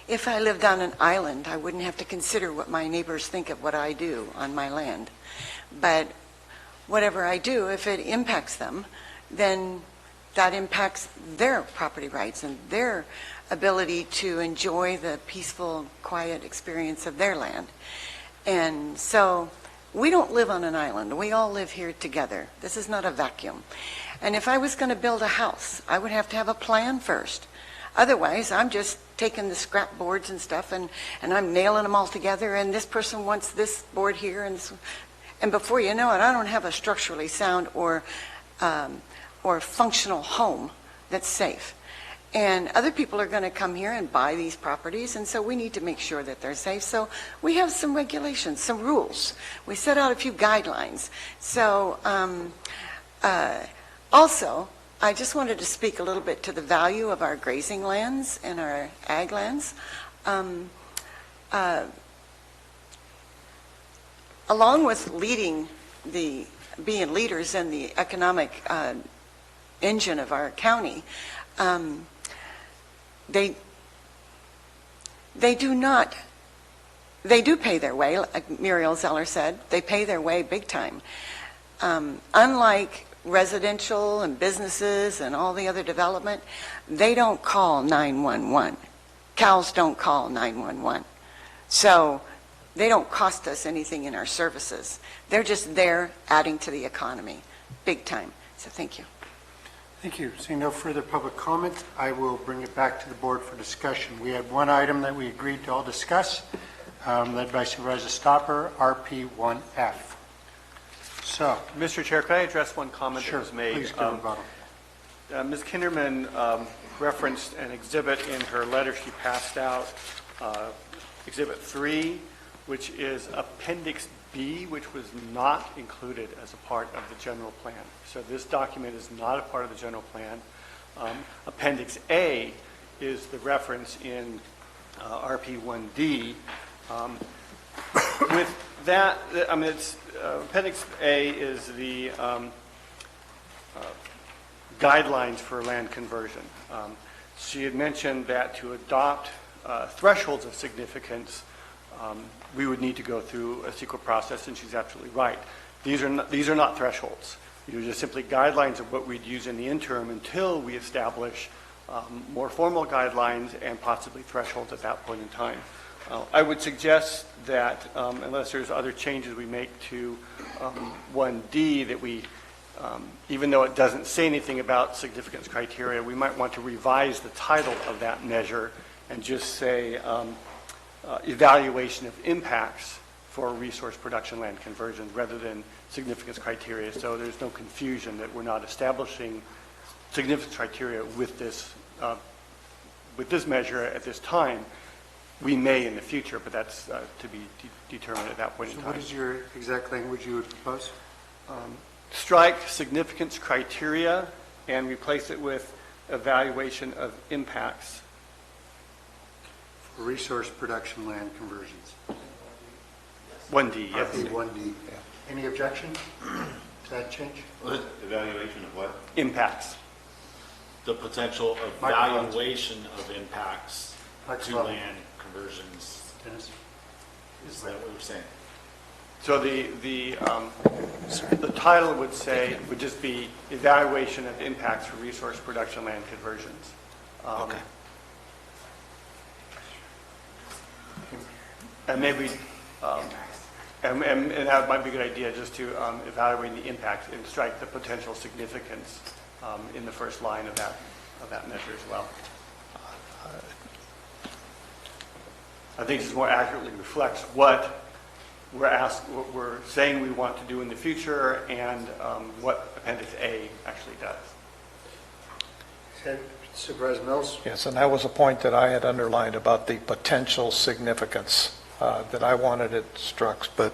if I lived on an island, I wouldn't have to consider what my neighbors think of what I do on my land. But whatever I do, if it impacts them, then that impacts their property rights and their ability to enjoy the peaceful, quiet experience of their land. And so we don't live on an island. We all live here together. This is not a vacuum. And if I was going to build a house, I would have to have a plan first. Otherwise, I'm just taking the scrap boards and stuff and I'm nailing them all together, and this person wants this board here, and before you know it, I don't have a structurally sound or functional home that's safe. And other people are going to come here and buy these properties, and so we need to make sure that they're safe. So we have some regulations, some rules. We set out a few guidelines. So also, I just wanted to speak a little bit to the value of our grazing lands and our ag lands. Along with being leaders in the economic engine of our county, they do pay their way, like Muriel Zeller said. They pay their way big time. Unlike residential and businesses and all the other development, they don't call 911. Cows don't call 911. So they don't cost us anything in our services. They're just there adding to the economy big time. So thank you. Thank you. Seeing no further public comment, I will bring it back to the board for discussion. We had one item that we agreed to all discuss, led by Supervisor Stopper, RP1F. So, Mr. Chair, could I address one comment sure, that was made? Please go rebuttal. Ms. Kinderman referenced an exhibit in her letter she passed out, Exhibit 3, which is Appendix B, which was not included as a part of the general plan. So this document is not a part of the general plan. Appendix A is the reference in RP1D. With that, I mean, Appendix A is the guidelines for land conversion. She had mentioned that to adopt thresholds of significance, we would need to go through a secret process, and she's absolutely right. These are not thresholds. These are just simply guidelines of what we'd use in the interim until we establish more formal guidelines and possibly thresholds at that point in time. I would suggest that unless there's other changes we make to 1D, that we, even though it doesn't say anything about significance criteria, we might want to revise the title of that measure and just say evaluation of impacts for resource production land conversions rather than significance criteria. So there's no confusion that we're not establishing significance criteria with this measure at this time. We may in the future, but that's to be determined at that point in time. What is your exact language you would propose? Strike significance criteria and replace it with evaluation of impacts. For resource production land conversions. 1D, yes. RP1D. Any objection to that change? Evaluation of what? Impacts. The potential evaluation of impacts to land conversions. Dennis? Is that what you're saying? So the title would just be evaluation of impacts for resource production land conversions. Okay. And maybe, and that might be a good idea, just to evaluate the impact and strike the potential significance in the first line of that measure as well. I think this more accurately reflects what what we're saying we want to do in the future, and what Appendix A actually does. Okay, Supervisor Mills? Yes, and that was a point that I had underlined about the potential significance, that I wanted it struck, but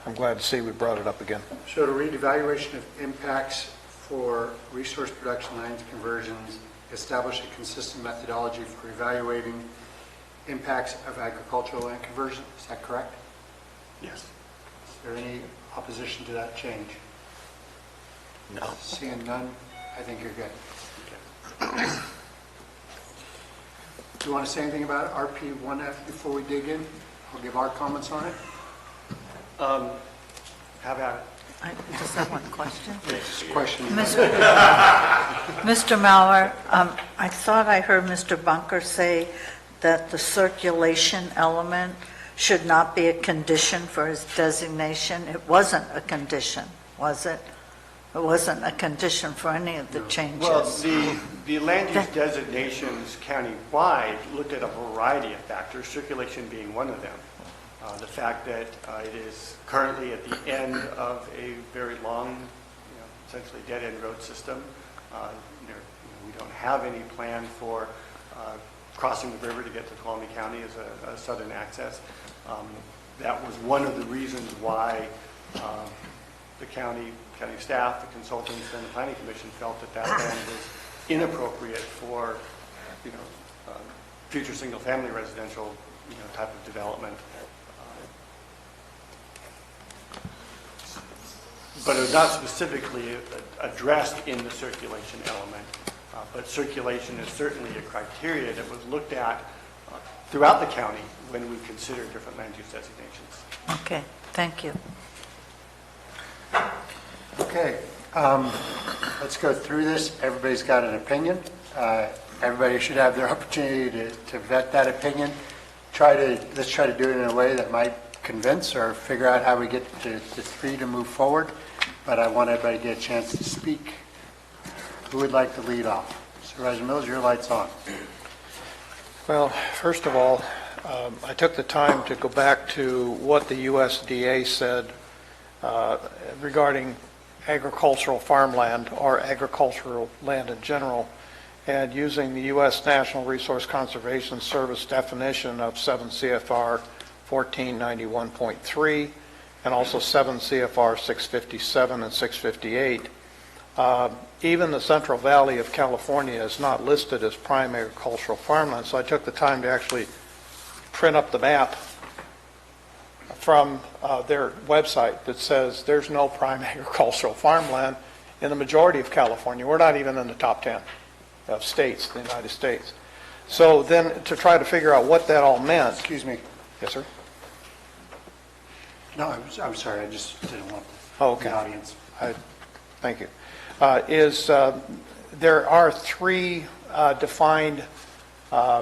I'm glad to see we brought it up again. So to read, evaluation of impacts for resource production lines conversions, establish a consistent methodology for evaluating impacts of agricultural land conversion. Is that correct? Yes. Is there any opposition to that change? No. Seeing none, I think you're good. Do you want to say anything about RP1F before we dig in? I'll give our comments on it. How about it? I just have one question. Yes, question. Mr. Mauer, I thought I heard Mr. Bunker say that the circulation element should not be a condition for his designation. It wasn't a condition, was it? It wasn't a condition for any of the changes. Well, the land use designations countywide looked at a variety of factors, circulation being one of them. The fact that it is currently at the end of a very long, essentially dead-end road system. We don't have any plan for crossing the river to get to Tuolumne County as a southern access. That was one of the reasons why the county staff, the consultants, and the planning commission felt that land was inappropriate for, future single-family residential, type of development. But it was not specifically addressed in the circulation element. But circulation is certainly a criteria that was looked at throughout the county when we consider different land use designations. Okay, thank you. Okay, let's go through this. Everybody's got an opinion. Everybody should have their opportunity to vet that opinion. Let's try to do it in a way that might convince or figure out how we get to three to move forward. But I want everybody to get a chance to speak. Who would like to lead off? Supervisor Mills, your light's on. Well, first of all, I took the time to go back to what the USDA said regarding agricultural farmland or agricultural land in general, and using the U.S. National Resource Conservation Service definition of 7 CFR 1491.3 and also 7 CFR 657 and 658. Even the Central Valley of California is not listed as prime agricultural farmland, so I took the time to actually print up the map from their website that says there's no prime agricultural farmland in the majority of California. We're not even in the top 10 of states in the United States. So then to try to figure out what that all meant. Excuse me. Yes, sir? No, I'm sorry. I just didn't want the audience. Thank you. There are three defined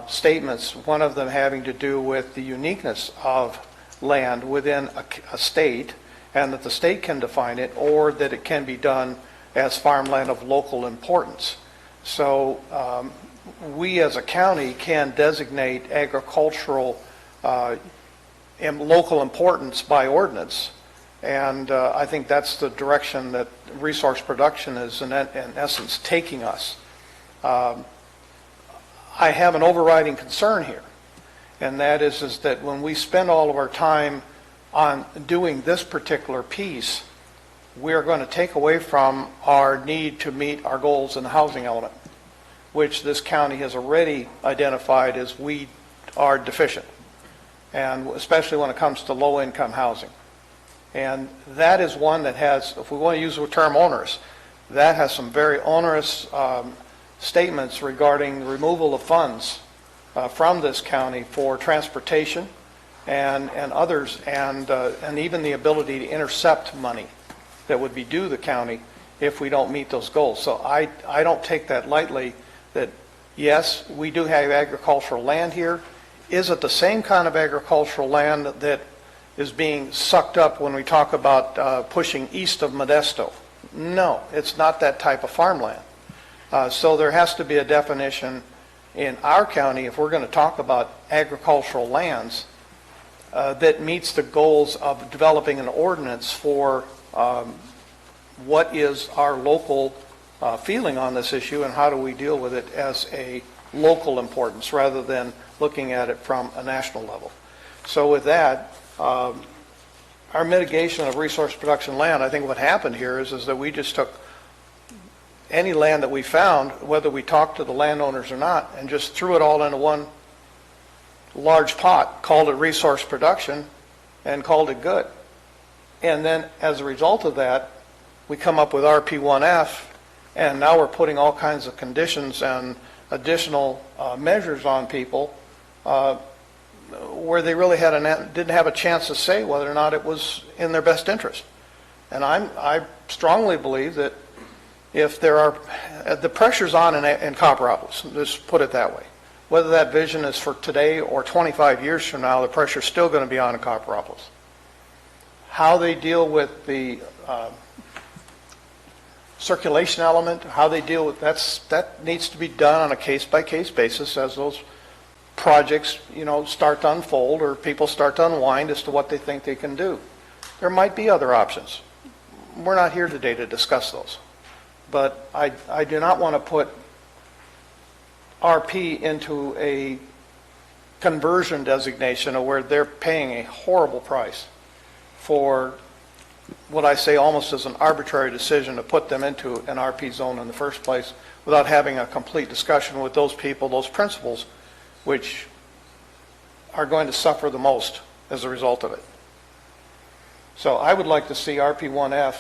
statements, one of them having to do with the uniqueness of land within a state, and that the state can define it, or that it can be done as farmland of local importance. So we as a county can designate agricultural local importance by ordinance. And I think that's the direction that resource production is in essence taking us. I have an overriding concern here, and that is that when we spend all of our time on doing this particular piece, we're going to take away from our need to meet our goals in the housing element, which this county has already identified as we are deficient, and especially when it comes to low-income housing. And that is one that has, if we want to use the term onerous, that has some very onerous statements regarding the removal of funds from this county for transportation and others, and even the ability to intercept money that would be due the county if we don't meet those goals. So I don't take that lightly, that yes, we do have agricultural land here. is it the same kind of agricultural land that is being sucked up when we talk about pushing east of Modesto? No, it's not that type of farmland. So there has to be a definition in our county, if we're going to talk about agricultural lands, that meets the goals of developing an ordinance for what is our local feeling on this issue and how do we deal with it as a local importance rather than looking at it from a national level. So with that, our mitigation of resource production land, I think what happened here is that we just took any land that we found, whether we talked to the landowners or not, and just threw it all into one large pot, called it resource production, and called it good. And then as a result of that, we come up with RP1F, and now we're putting all kinds of conditions and additional measures on people where they really didn't have a chance to say whether or not it was in their best interest. And I strongly believe that if there are, the pressure's on in Copperopolis, just put it that way. Whether that vision is for today or 25 years from now, the pressure's still going to be on in Copperopolis. How they deal with the circulation element, how they deal with that needs to be done on a case-by-case basis as those projects, start to unfold or people start to unwind as to what they think they can do. There might be other options. We're not here today to discuss those. But I do not want to put RP into a conversion designation where they're paying a horrible price for what I say almost as an arbitrary decision to put them into an RP zone in the first place without having a complete discussion with those people, those principals, which are going to suffer the most as a result of it. So I would like to see RP1F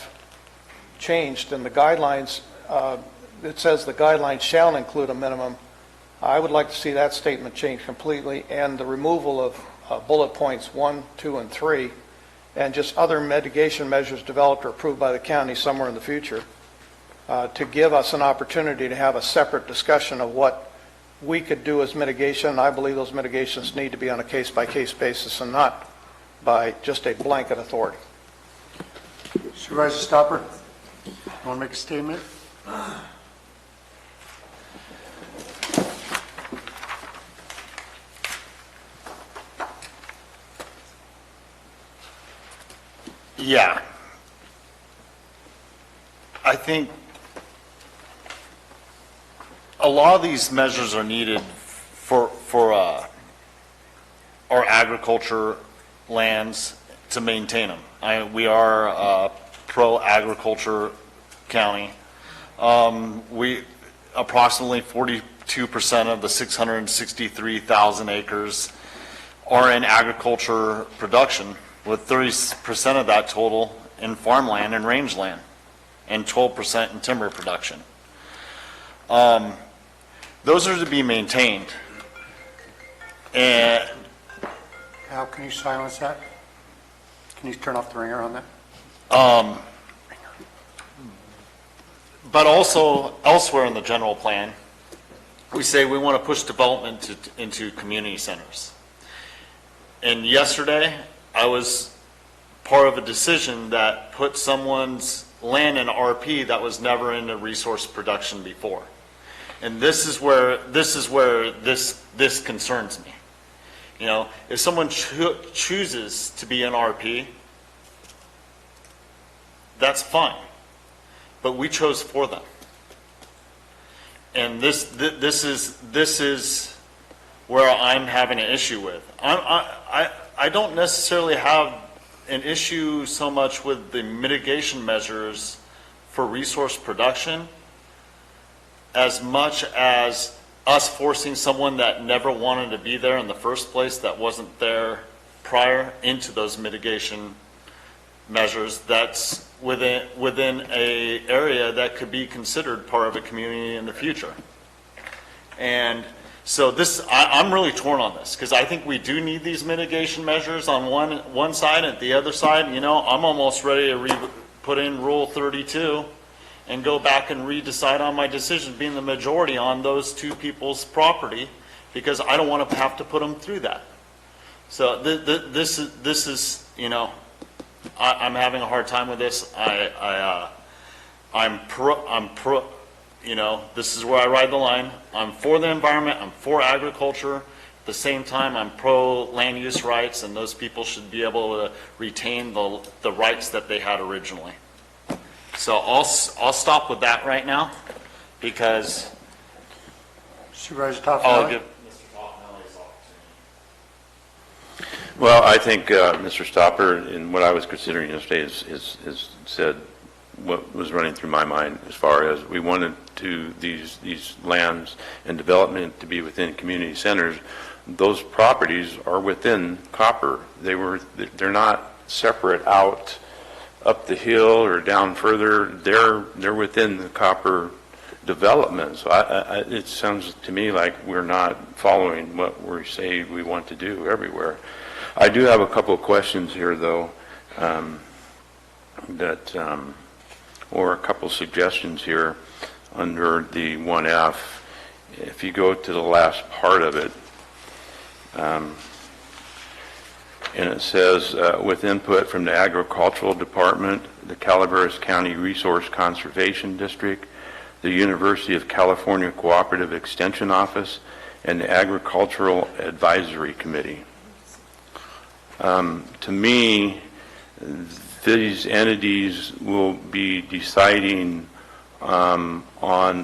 changed and the guidelines, it says the guidelines shall include a minimum. I would like to see that statement changed completely and the removal of bullet points 1, 2, and 3 and just other mitigation measures developed or approved by the county somewhere in the future to give us an opportunity to have a separate discussion of what we could do as mitigation. I believe those mitigations need to be on a case-by-case basis and not by just a blanket authority. Supervisor Stopper, you want to make a statement? Yeah. I think a lot of these measures are needed for our agriculture lands to maintain them. We are a pro-agriculture county. We approximately 42% of the 663,000 acres are in agriculture production, with 30% of that total in farmland and rangeland, and 12% in timber production. Those are to be maintained. And Al, can you silence that? Can you turn off the ringer on that? But also elsewhere in the general plan, we say we want to push development into community centers. And yesterday, I was part of a decision that put someone's land in RP that was never in a resource production before. And this is where this concerns me. You know, if someone chooses to be in RP, that's fine. But we chose for them. And this is where I'm having an issue with. I don't necessarily have an issue so much with the mitigation measures for resource production as much as us forcing someone that never wanted to be there in the first place, that wasn't there prior, into those mitigation measures that's within a area that could be considered part of a community in the future. And so I'm really torn on this, because I think we do need these mitigation measures on one side, and the other side, I'm almost ready to put in Rule 32 and go back and redecide on my decision, being the majority on those two people's property, because I don't want to have to put them through that. So this is, you know, I'm having a hard time with this. I'm pro, you know, this is where I ride the line. I'm for the environment, I'm for agriculture. At the same time, I'm pro land use rights, and those people should be able to retain the rights that they had originally. So I'll stop with that right now, because Supervisor I'll Toffenelli? give Mr. Toffenelli his opportunity. Well, I think Mr. Stopper, in what I was considering yesterday, has said what was running through my mind as far as we wanted to these lands and development to be within community centers. Those properties are within Copper. They're not separate out up the hill or down further. They're within the Copper development. So it sounds to me like we're not following what we say we want to do everywhere. I do have a couple of questions here, though, or a couple of suggestions here under the 1F. If you go to the last part of it, and it says, with input from the Agricultural Department, the Calaveras County Resource Conservation District, the University of California Cooperative Extension Office, and the Agricultural Advisory Committee. To me, these entities will be deciding on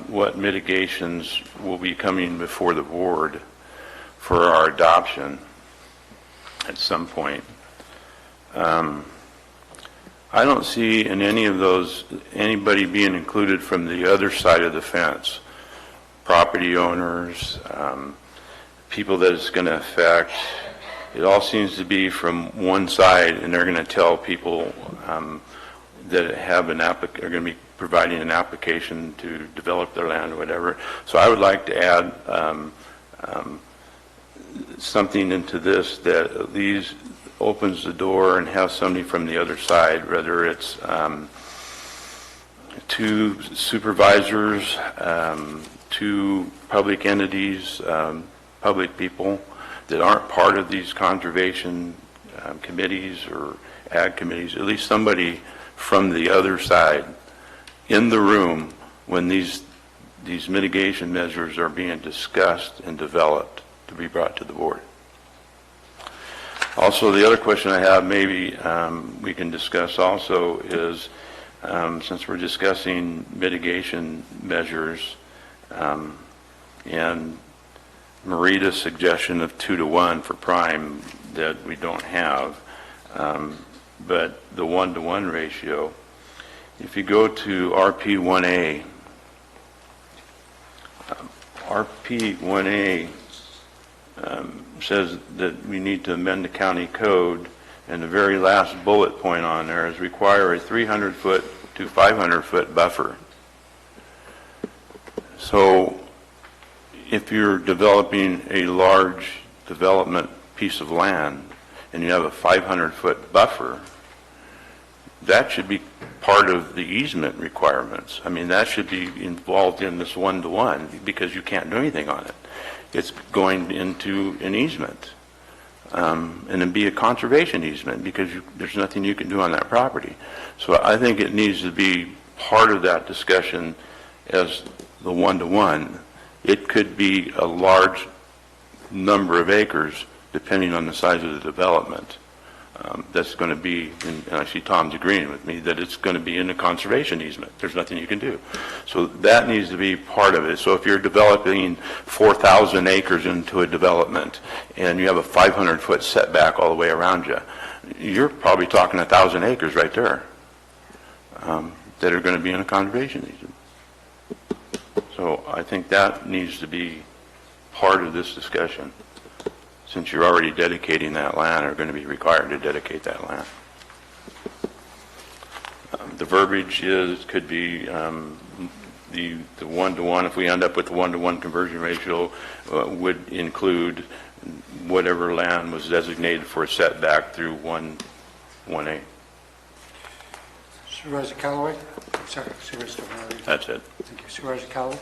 what mitigations will be coming before the board for our adoption at some point. I don't see in any of those anybody being included from the other side of the fence. Property owners, people that it's going to affect. It all seems to be from one side, and they're going to tell people that have are going to be providing an application to develop their land or whatever. So I would like to add something into this that at least opens the door and has somebody from the other side, whether it's two supervisors, two public entities, public people that aren't part of these conservation committees or ag committees, at least somebody from the other side in the room when these mitigation measures are being discussed and developed to be brought to the board. Also, the other question I have, maybe we can discuss also, is since we're discussing mitigation measures and Marita's suggestion of 2-to-1 for prime that we don't have, but the 1-to-1 ratio, if you go to RP1A, RP1A says that we need to amend the county code, and the very last bullet point on there is require a 300-foot to 500-foot buffer. So if you're developing a large development piece of land and you have a 500-foot buffer, that should be part of the easement requirements. I mean, that should be involved in this 1-to-1 because you can't do anything on it. It's going into an easement, and then be a conservation easement because there's nothing you can do on that property. So I think it needs to be part of that discussion as the 1-to-1. It could be a large number of acres depending on the size of the development. That's going to be, and I see Tom's agreeing with me, that it's going to be in a conservation easement. There's nothing you can do. So that needs to be part of it. So if you're developing 4,000 acres into a development and you have a 500-foot setback all the way around you, you're probably talking 1,000 acres right there that are going to be in a conservation easement. So I think that needs to be part of this discussion, since you're already dedicating that land or going to be required to dedicate that land. The verbiage could be the 1-to-1. If we end up with the 1-to-1 conversion ratio, would include whatever land was designated for a setback through 1A. Supervisor Callaway? Sorry, Supervisor Toffenelli. That's it. Thank you. Supervisor Callaway?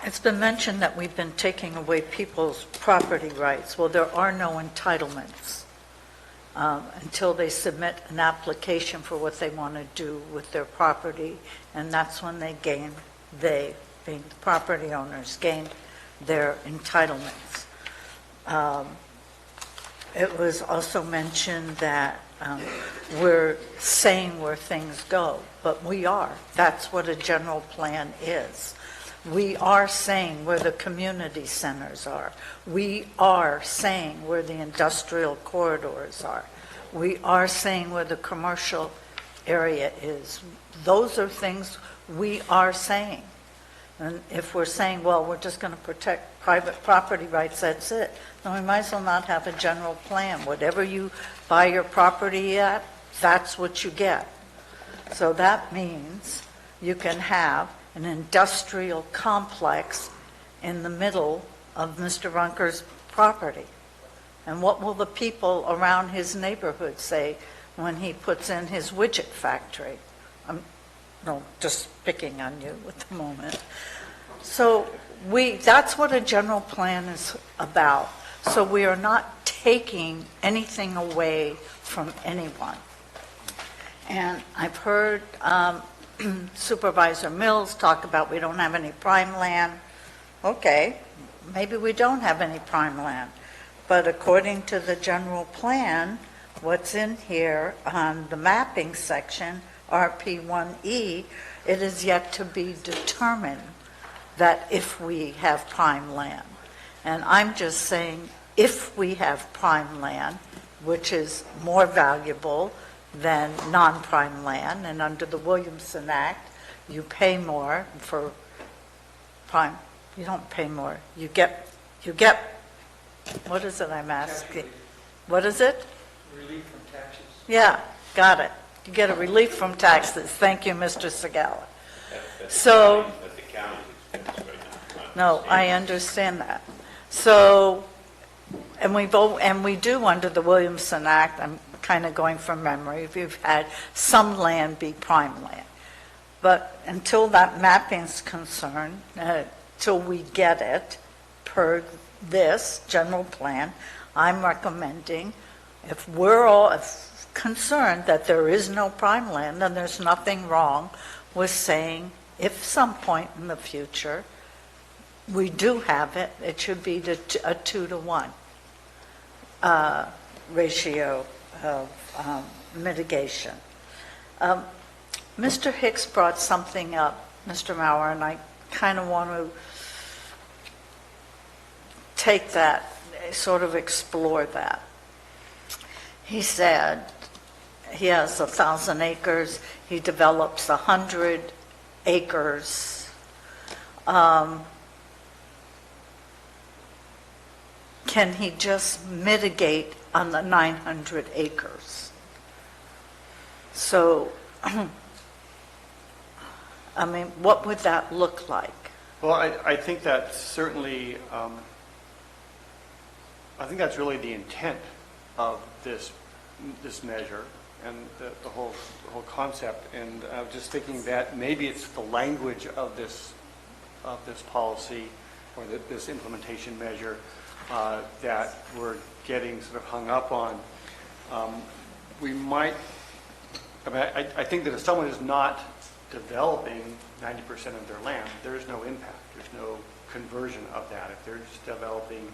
It's been mentioned that we've been taking away people's property rights. Well, there are no entitlements until they submit an application for what they want to do with their property, and that's when they, being the property owners, gain their entitlements. It was also mentioned that we're saying where things go, but we are. That's what a general plan is. We are saying where the community centers are. We are saying where the industrial corridors are. We are saying where the commercial area is. Those are things we are saying. And if we're saying, well, we're just going to protect private property rights, that's it, then we might as well not have a general plan. Whatever you buy your property at, that's what you get. So that means you can have an industrial complex in the middle of Mr. Runker's property. And what will the people around his neighborhood say when he puts in his widget factory? I'm just picking on you at the moment. So that's what a general plan is about. So we are not taking anything away from anyone. And I've heard Supervisor Mills talk about we don't have any prime land. Okay, maybe we don't have any prime land. But according to the general plan, what's in here on the mapping section, RP1E, it is yet to be determined that if we have prime land. And I'm just saying, if we have prime land, which is more valuable than non-prime land, and under the Williamson Act, you pay more for prime. You don't pay more. You get, what is it I'm asking? What is it? Relief from taxes. Yeah, got it. You get a relief from taxes. Thank you, Mr. Segala. So, no, I understand that. So, and we do under the Williamson Act, I'm kind of going from memory, we've had some land be prime land. But until that mapping's concerned, till we get it per this general plan, I'm recommending if we're all concerned that there is no prime land, then there's nothing wrong with saying if some point in the future we do have it, it should be a 2-to-1 ratio of mitigation. Mr. Hicks brought something up, Mr. Maurer, and I kind of want to take that, sort of explore that. He said he has 1,000 acres, he develops 100 acres. Can he just mitigate on the 900 acres? So, I mean, what would that look like? Well, I think that certainly, I think that's really the intent of this measure and the whole concept. And I was just thinking that maybe it's the language of this policy or this implementation measure that we're getting sort of hung up on. We might, I think that if someone is not developing 90% of their land, there is no impact. There's no conversion of that. If they're just developing,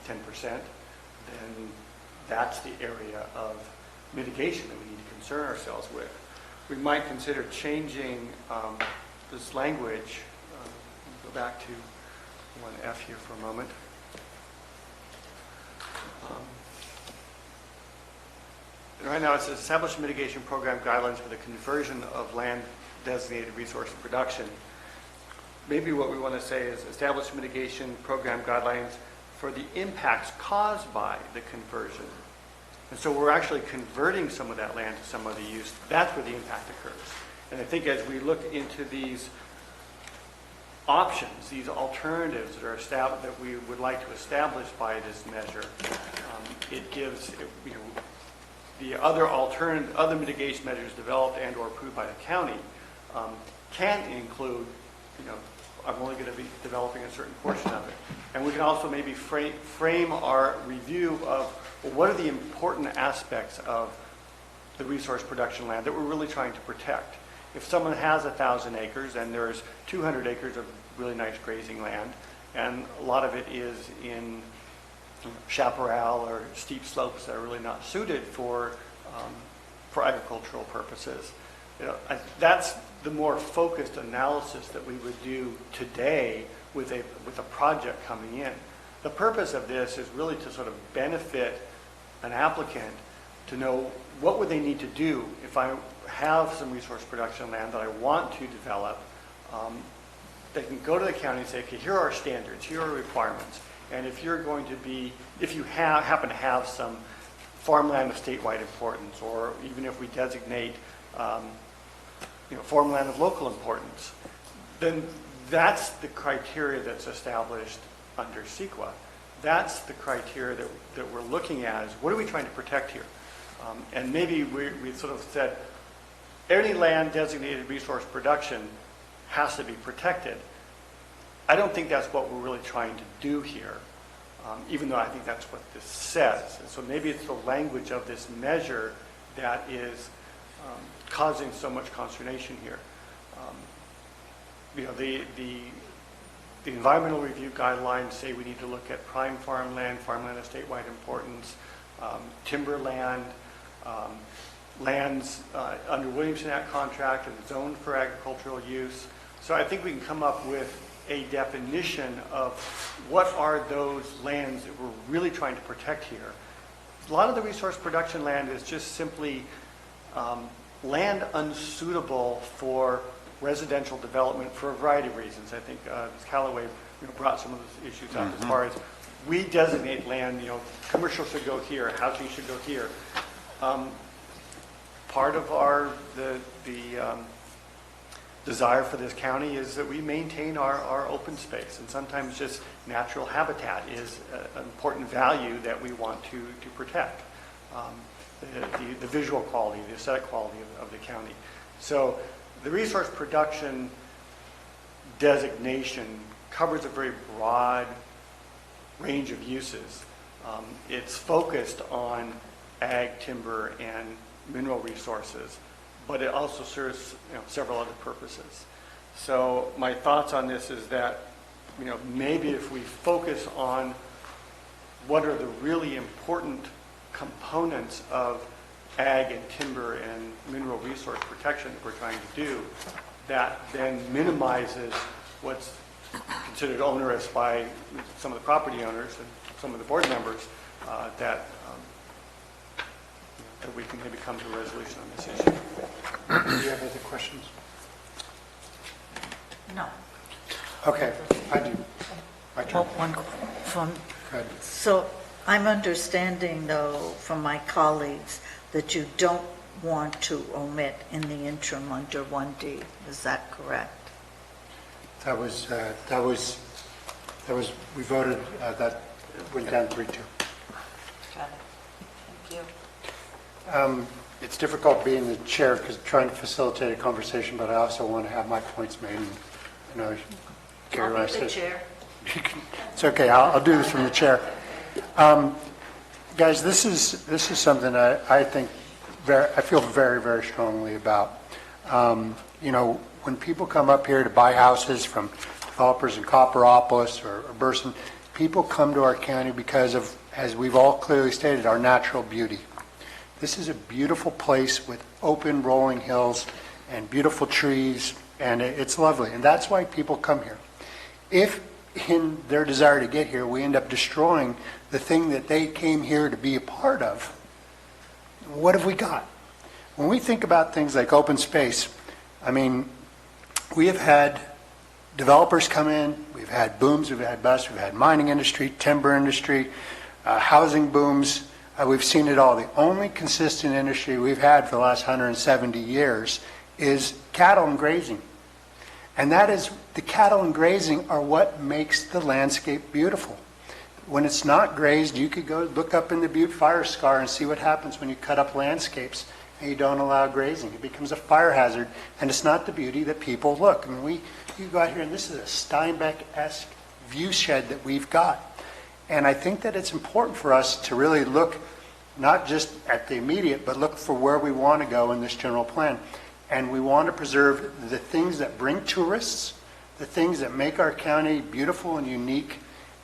10%, then that's the area of mitigation that we need to concern ourselves with. We might consider changing this language. Go back to 1F here for a moment. Right now it says establish mitigation program guidelines for the conversion of land designated resource production. Maybe what we want to say is establish mitigation program guidelines for the impacts caused by the conversion. And so we're actually converting some of that land to some other use. That's where the impact occurs. And I think as we look into these options, these alternatives that are established, that we would like to establish by this measure, it gives, the other mitigation measures developed and or approved by the county can include, I'm only going to be developing a certain portion of it. And we can also maybe frame our review of, well, what are the important aspects of the resource production land that we're really trying to protect. If someone has 1,000 acres and there's 200 acres of really nice grazing land, and a lot of it is in chaparral or steep slopes that are really not suited for agricultural purposes, that's the more focused analysis that we would do today with a project coming in. The purpose of this is really to sort of benefit an applicant to know what would they need to do if I have some resource production land that I want to develop. They can go to the county and say, okay, here are our standards, here are our requirements. And if you're going to be, if you happen to have some farmland of statewide importance, or even if we designate farmland of local importance, then that's the criteria that's established under CEQA. That's the criteria that we're looking at, is what are we trying to protect here? And maybe we sort of said, any land designated resource production has to be protected. I don't think that's what we're really trying to do here, even though I think that's what this says. And so maybe it's the language of this measure that is causing so much consternation here. The environmental review guidelines say we need to look at prime farmland of statewide importance, timberland, lands under Williamson Act contract and zoned for agricultural use. So I think we can come up with a definition of what are those lands that we're really trying to protect here. A lot of the resource production land is just simply land unsuitable for residential development for a variety of reasons. I think Callaway brought some of those issues up as far as we designate land, commercial should go here, housing should go here. Part of the desire for this county is that we maintain our open space, and sometimes just natural habitat is an important value that we want to protect. The visual quality, the aesthetic quality of the county. So the resource production designation covers a very broad range of uses. It's focused on ag, timber, and mineral resources, but it also serves several other purposes. So my thoughts on this is that maybe if we focus on what are the really important components of ag and timber and mineral resource protection that we're trying to do, that then minimizes what's considered onerous by some of the property owners and some of the board members, that we can maybe come to a resolution on this issue. Do you have other questions? No. Okay, I do. My turn. One from, Go ahead. so I'm understanding, though, from my colleagues, that you don't want to omit in the interim under 1D. Is that correct? That was, we voted, that went down 3-2. Got it. Thank you. It's difficult being the chair because trying to facilitate a conversation, but I also want to have my points made. And, Gary, I'll be the chair. It's okay. I'll do this from the chair. Guys, this is something I think I feel very, very strongly about. When people come up here to buy houses from developers in Copperopolis or Burson, people come to our county because of, as we've all clearly stated, our natural beauty. This is a beautiful place with open rolling hills and beautiful trees, and it's lovely. And that's why people come here. If in their desire to get here, we end up destroying the thing that they came here to be a part of, what have we got? When we think about things like open space, I mean, we have had developers come in, we've had booms, we've had busts, we've had mining industry, timber industry, housing booms. We've seen it all. The only consistent industry we've had for the last 170 years is cattle and grazing. And that is, the cattle and grazing are what makes the landscape beautiful. When it's not grazed, you could go look up in the Butte Fire Scar and see what happens when you cut up landscapes and you don't allow grazing. It becomes a fire hazard, and it's not the beauty that people look. I mean, you go out here, and this is a Steinbeck-esque view shed that we've got. And I think that it's important for us to really look not just at the immediate, but look for where we want to go in this general plan. And we want to preserve the things that bring tourists, the things that make our county beautiful and unique,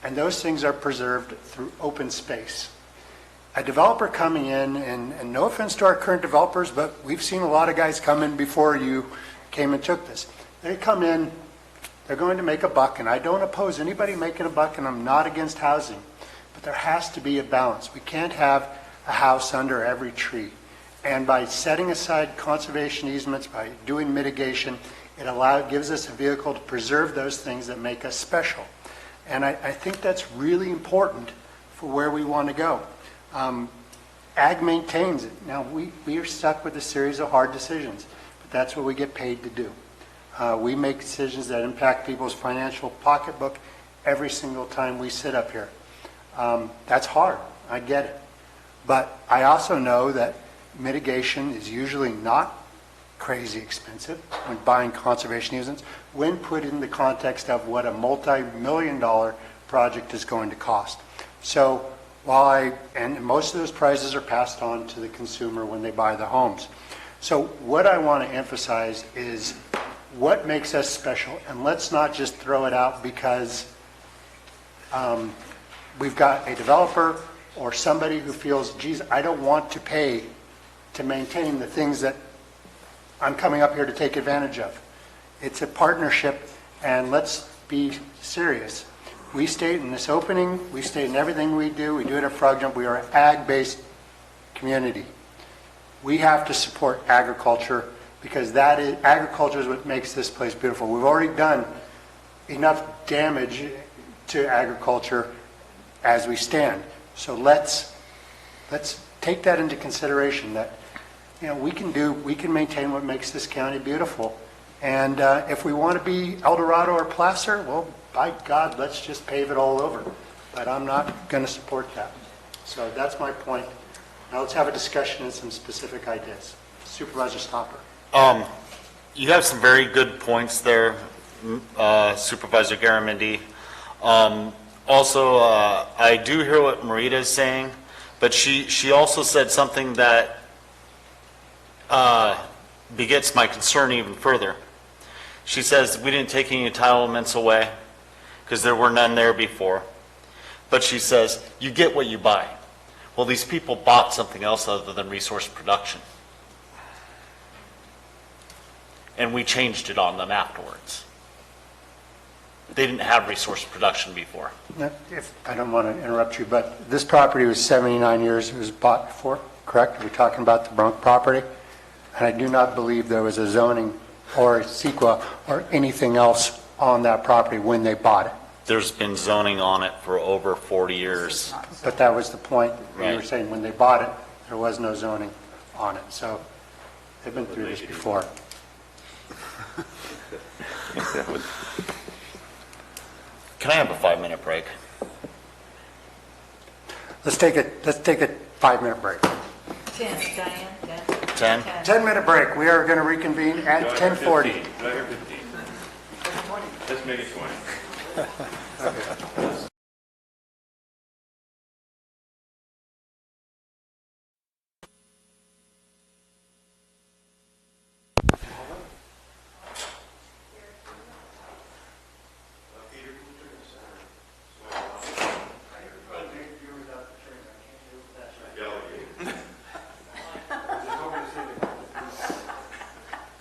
and those things are preserved through open space. A developer coming in, and no offense to our current developers, but we've seen a lot of guys come in before you came and took this. They come in, they're going to make a buck, and I don't oppose anybody making a buck, and I'm not against housing, but there has to be a balance. We can't have a house under every tree. And by setting aside conservation easements, by doing mitigation, it gives us a vehicle to preserve those things that make us special. And I think that's really important for where we want to go. Ag maintains it. Now, we are stuck with a series of hard decisions, but that's what we get paid to do. We make decisions that impact people's financial pocketbook every single time we sit up here. That's hard. I get it. But I also know that mitigation is usually not crazy expensive when buying conservation easements, when put in the context of what a multi-million-dollar project is going to cost. So and most of those prices are passed on to the consumer when they buy the homes. So what I want to emphasize is what makes us special, and let's not just throw it out because we've got a developer or somebody who feels, geez, I don't want to pay to maintain the things that I'm coming up here to take advantage of. It's a partnership, and let's be serious. We state in this opening, we state in everything we do it at Frog Jump, we are an ag-based community. We have to support agriculture because agriculture is what makes this place beautiful. We've already done enough damage to agriculture as we stand. So let's take that into consideration that we can maintain what makes this county beautiful. And if we want to be El Dorado or Placer, well, by God, let's just pave it all over. But I'm not going to support that. So that's my point. Now let's have a discussion and some specific ideas. Supervisor Stopper. You have some very good points there, Supervisor Garamendi. Also, I do hear what Marita is saying, but she also said something that begets my concern even further. She says we didn't take any entitlements away because there were none there before. But she says, you get what you buy. Well, these people bought something else other than resource production. And we changed it on them afterwards. They didn't have resource production before. I don't want to interrupt you, but this property was 79 years. It was bought before, correct? Are we talking about the Brunk property? And I do not believe there was a zoning or a CEQA or anything else on that property when they bought it. There's been zoning on it for over 40 years. But that was the point. Right. You were saying when they bought it, there was no zoning on it. So they've been through this before. Can I have a 5-minute break? Let's take a 5-minute break. 10, Diane, 10? 10-minute break. We are going to reconvene at 10:40. Let's make it 20.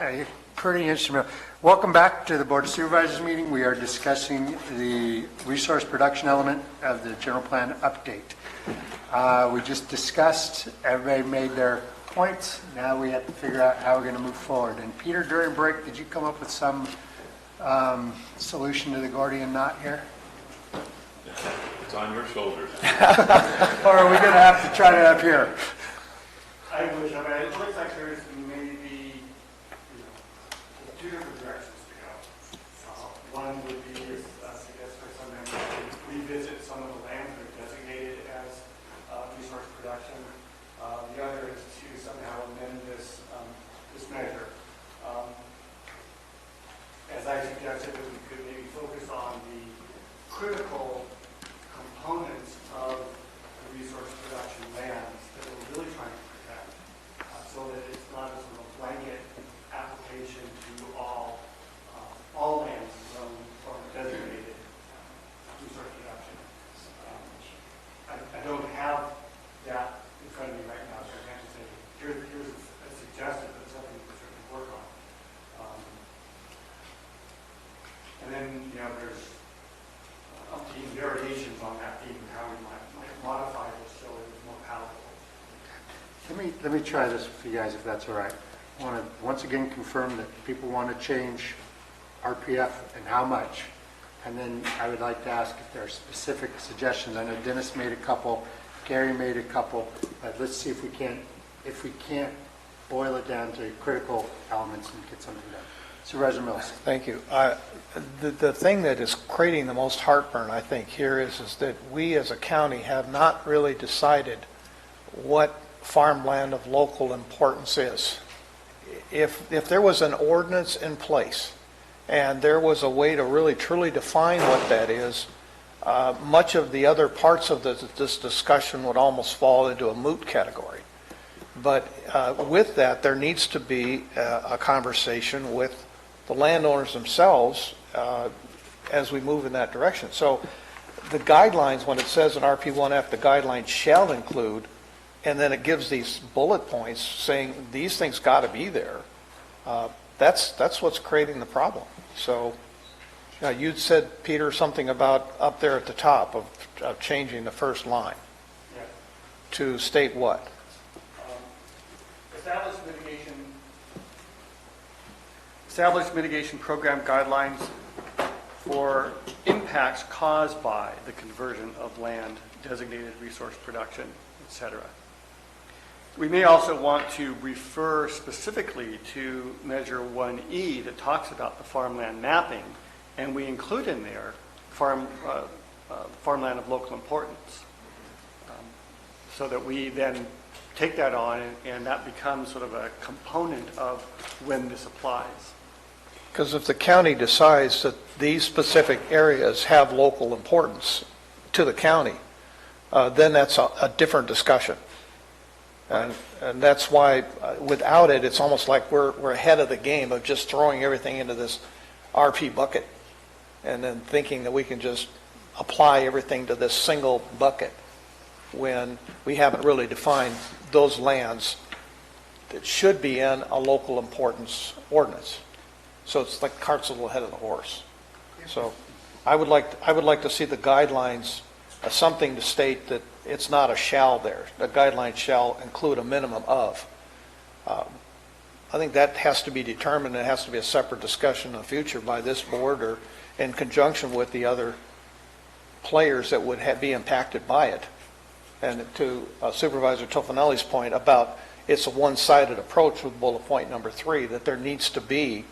Okay. Pretty instrumental. Welcome back to the Board of Supervisors meeting. We are discussing the resource production element of the general plan update. We just discussed, everybody made their points. Now we have to figure out how we're going to move forward. And Peter, during break, did you come up with some solution to the Gordian knot here? It's on your shoulders. Or are we going to have to try it up here? I wish, I mean, it looks like there's maybe, two different directions to go. One would be, I guess, for some members, to revisit some of the lands that are designated as resource production. The other is to somehow amend this I suggested that we could maybe focus on the critical components of the resource production lands that we're really trying to protect, so that it's not a sort of blanket application to all lands zoned or designated resource production. I don't have that in front of me right now, so I can't just say, here's a suggestion, but it's something we can certainly work on. And then, there's umpteen variations on that theme, how we might modify this so it's more palatable. Let me try this for you guys, if that's all right. I want to once again confirm that people want to change RPF and how much. And then I would like to ask if there are specific suggestions. I know Dennis made a couple, Gary made a couple, but let's see if we can't boil it down to critical elements and get something done. Supervisor Mills. Thank you. The thing that is creating the most heartburn, I think, here is that we as a county have not really decided what farmland of local importance is. If there was an ordinance in place and there was a way to really truly define what that is, much of the other parts of this discussion would almost fall into a moot category. But with that, there needs to be a conversation with the landowners themselves as we move in that direction. So the guidelines, when it says in RP1F, the guidelines shall include, and then it gives these bullet points saying these things got to be there, that's what's creating the problem. So you'd said, Peter, something about up there at the top of changing the first line. Yeah. To state what? Establish mitigation program guidelines for impacts caused by the conversion of land, designated resource production, etc. We may also want to refer specifically to Measure 1E that talks about the farmland mapping, and we include in there farmland of local importance, so that we then take that on and that becomes sort of a component of when this applies. Because if the county decides that these specific areas have local importance to the county, then that's a different discussion. And that's why without it, it's almost like we're ahead of the game of just throwing everything into this RP bucket and then thinking that we can just apply everything to this single bucket when we haven't really defined those lands that should be in a local importance ordinance. So it's like cart's a little ahead of the horse. So I would like to see the guidelines, something to state that it's not a shall there. The guidelines shall include a minimum of. I think that has to be determined. It has to be a separate discussion in the future by this board or in conjunction with the other players that would be impacted by it. And to Supervisor Tofanelli's point about it's a one-sided approach with bullet point number 3, that there needs to be,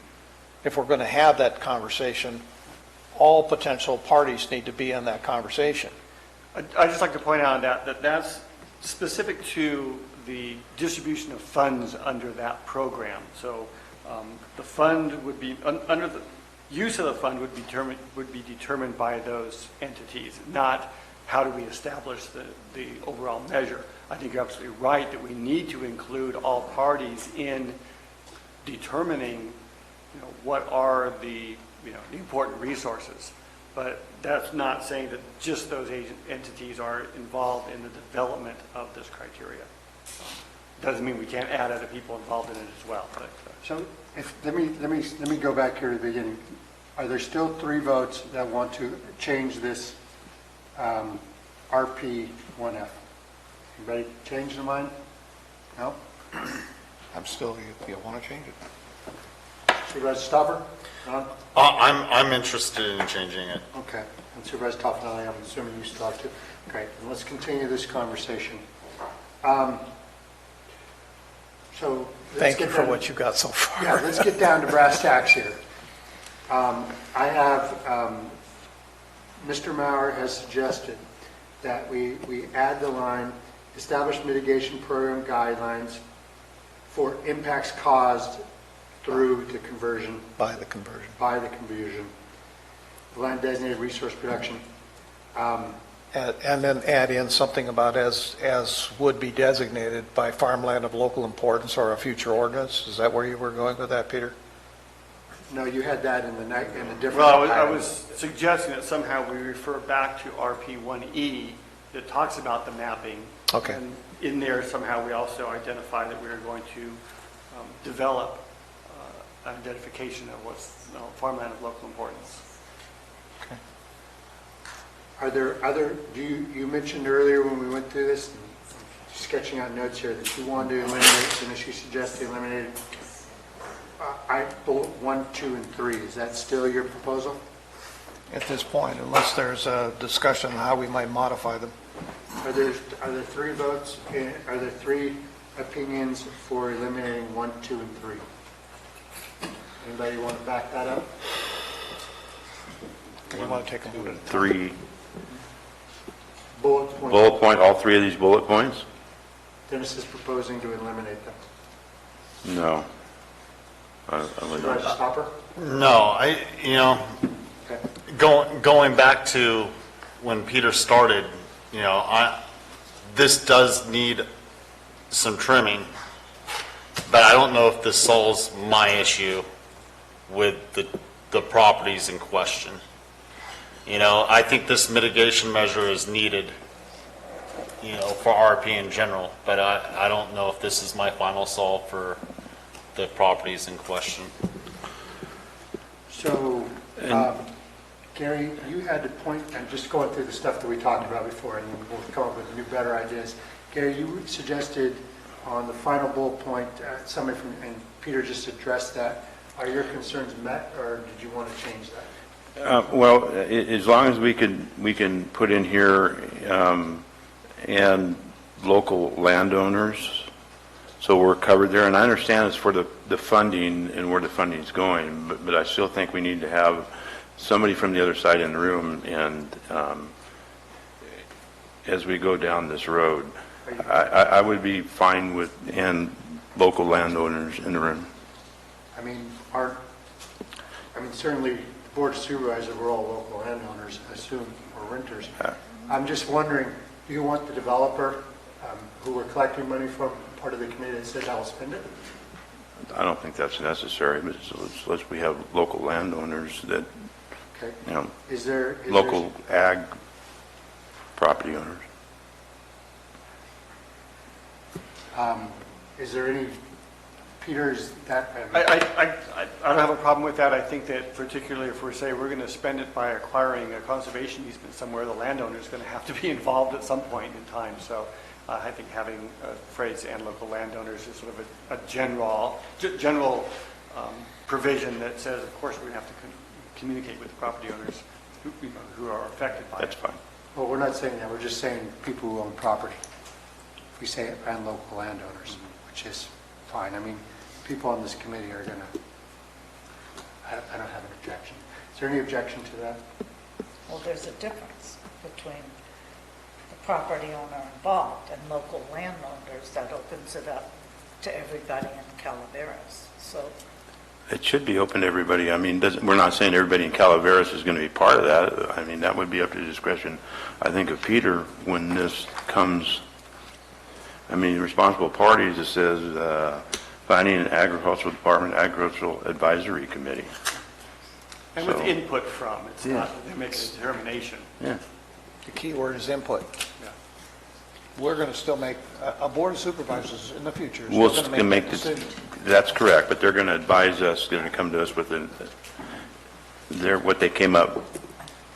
if we're going to have that conversation, all potential parties need to be in that conversation. I'd just like to point out that's specific to the distribution of funds under that program. So the fund would be, under the use of the fund would be determined by those entities, not how do we establish the overall measure. I think you're absolutely right that we need to include all parties in determining what are the important resources. But that's not saying that just those entities are involved in the development of this criteria. Doesn't mean we can't add other people involved in it as well. But, So let me go back here to the beginning. Are there still 3 votes that want to change this RP1F? Anybody change their mind? No? I'm still, you want to change it? Supervisor Stopper? No? I'm interested in changing it. Okay. And Supervisor Toffenelli, I'm assuming you still have to. Great. And let's continue this conversation. So thank you for what you got so far. Yeah, let's get down to brass tacks here. I have, Mr. Maurer has suggested that we add the line, establish mitigation program guidelines for impacts caused through the conversion, by the conversion. land designated resource production. And then add in something about as would be designated by farmland of local importance or a future ordinance. Is that where you were going with that, Peter? No, you had that in the different. Well, I was suggesting that somehow we refer back to RP1E that talks about the mapping. Okay. And in there somehow we also identify that we are going to develop identification of what's farmland of local importance. Okay. Are there other, you mentioned earlier when we went through this, sketching out notes here, that you wanted to eliminate, and as you suggested, eliminated bullet 1, 2, and 3. Is that still your proposal? At this point, unless there's a discussion on how we might modify them. Are there 3 votes, are there 3 opinions for eliminating 1, 2, and 3? Anybody want to back that up? You want to take a vote? 3 Bullet point. bullet point, all 3 of these bullet points? Dennis is proposing to eliminate them. No. I would Supervisor not. Stopper? No, Okay. going back to when Peter started, this does need some trimming, but I don't know if this solves my issue with the properties in question. I think this mitigation measure is needed, for RP in general, but I don't know if this is my final solve for the properties in question. So, Gary, you had to point, and just going through the stuff that we talked about before, and we'll come up with new, better ideas. Gary, you suggested on the final bullet point, somebody from, and Peter just addressed that. Are your concerns met, or did you want to change that? Well, as long as we can put in here, and local landowners, so we're covered there. And I understand it's for the funding and where the funding's going, but I still think we need to have somebody from the other side in the room, and as we go down this road, I would be fine with, and local landowners in the room. I mean, certainly, the Board of Supervisors, we're all local landowners, I assume, or renters. I'm just wondering, do you want the developer who we're collecting money from, part of the committee that says I'll spend it? I don't think that's necessary, but unless we have local landowners that, Okay. Is local ag property owners. Is there any, Peter, is that? I don't have a problem with that. I think that particularly if we're we're going to spend it by acquiring a conservation easement somewhere, the landowner is going to have to be involved at some point in time. So I think having a phrase "and local landowners" is sort of a general provision that says, of course, we have to communicate with the property owners who are affected by it. That's fine. Well, we're not saying that. We're just saying people who own property. We say and local landowners, which is fine. I mean, people on this committee are going to, I don't have an objection. Is there any objection to that? Well, there's a difference between the property owner involved and local landowners that opens it up to everybody in Calaveras. So It should be open to everybody. I mean, we're not saying everybody in Calaveras is going to be part of that. I mean, that would be up to discretion, I think, of Peter when this comes. I mean, responsible parties, it says, finding an agricultural department, agricultural advisory committee. And with input from, it's not that they make a determination. Yeah. The key word is input. Yeah. We're going to still make, a board of supervisors in the future is We'll still going to make the that decision. That's correct, but they're going to advise us, going to come to us with what they came up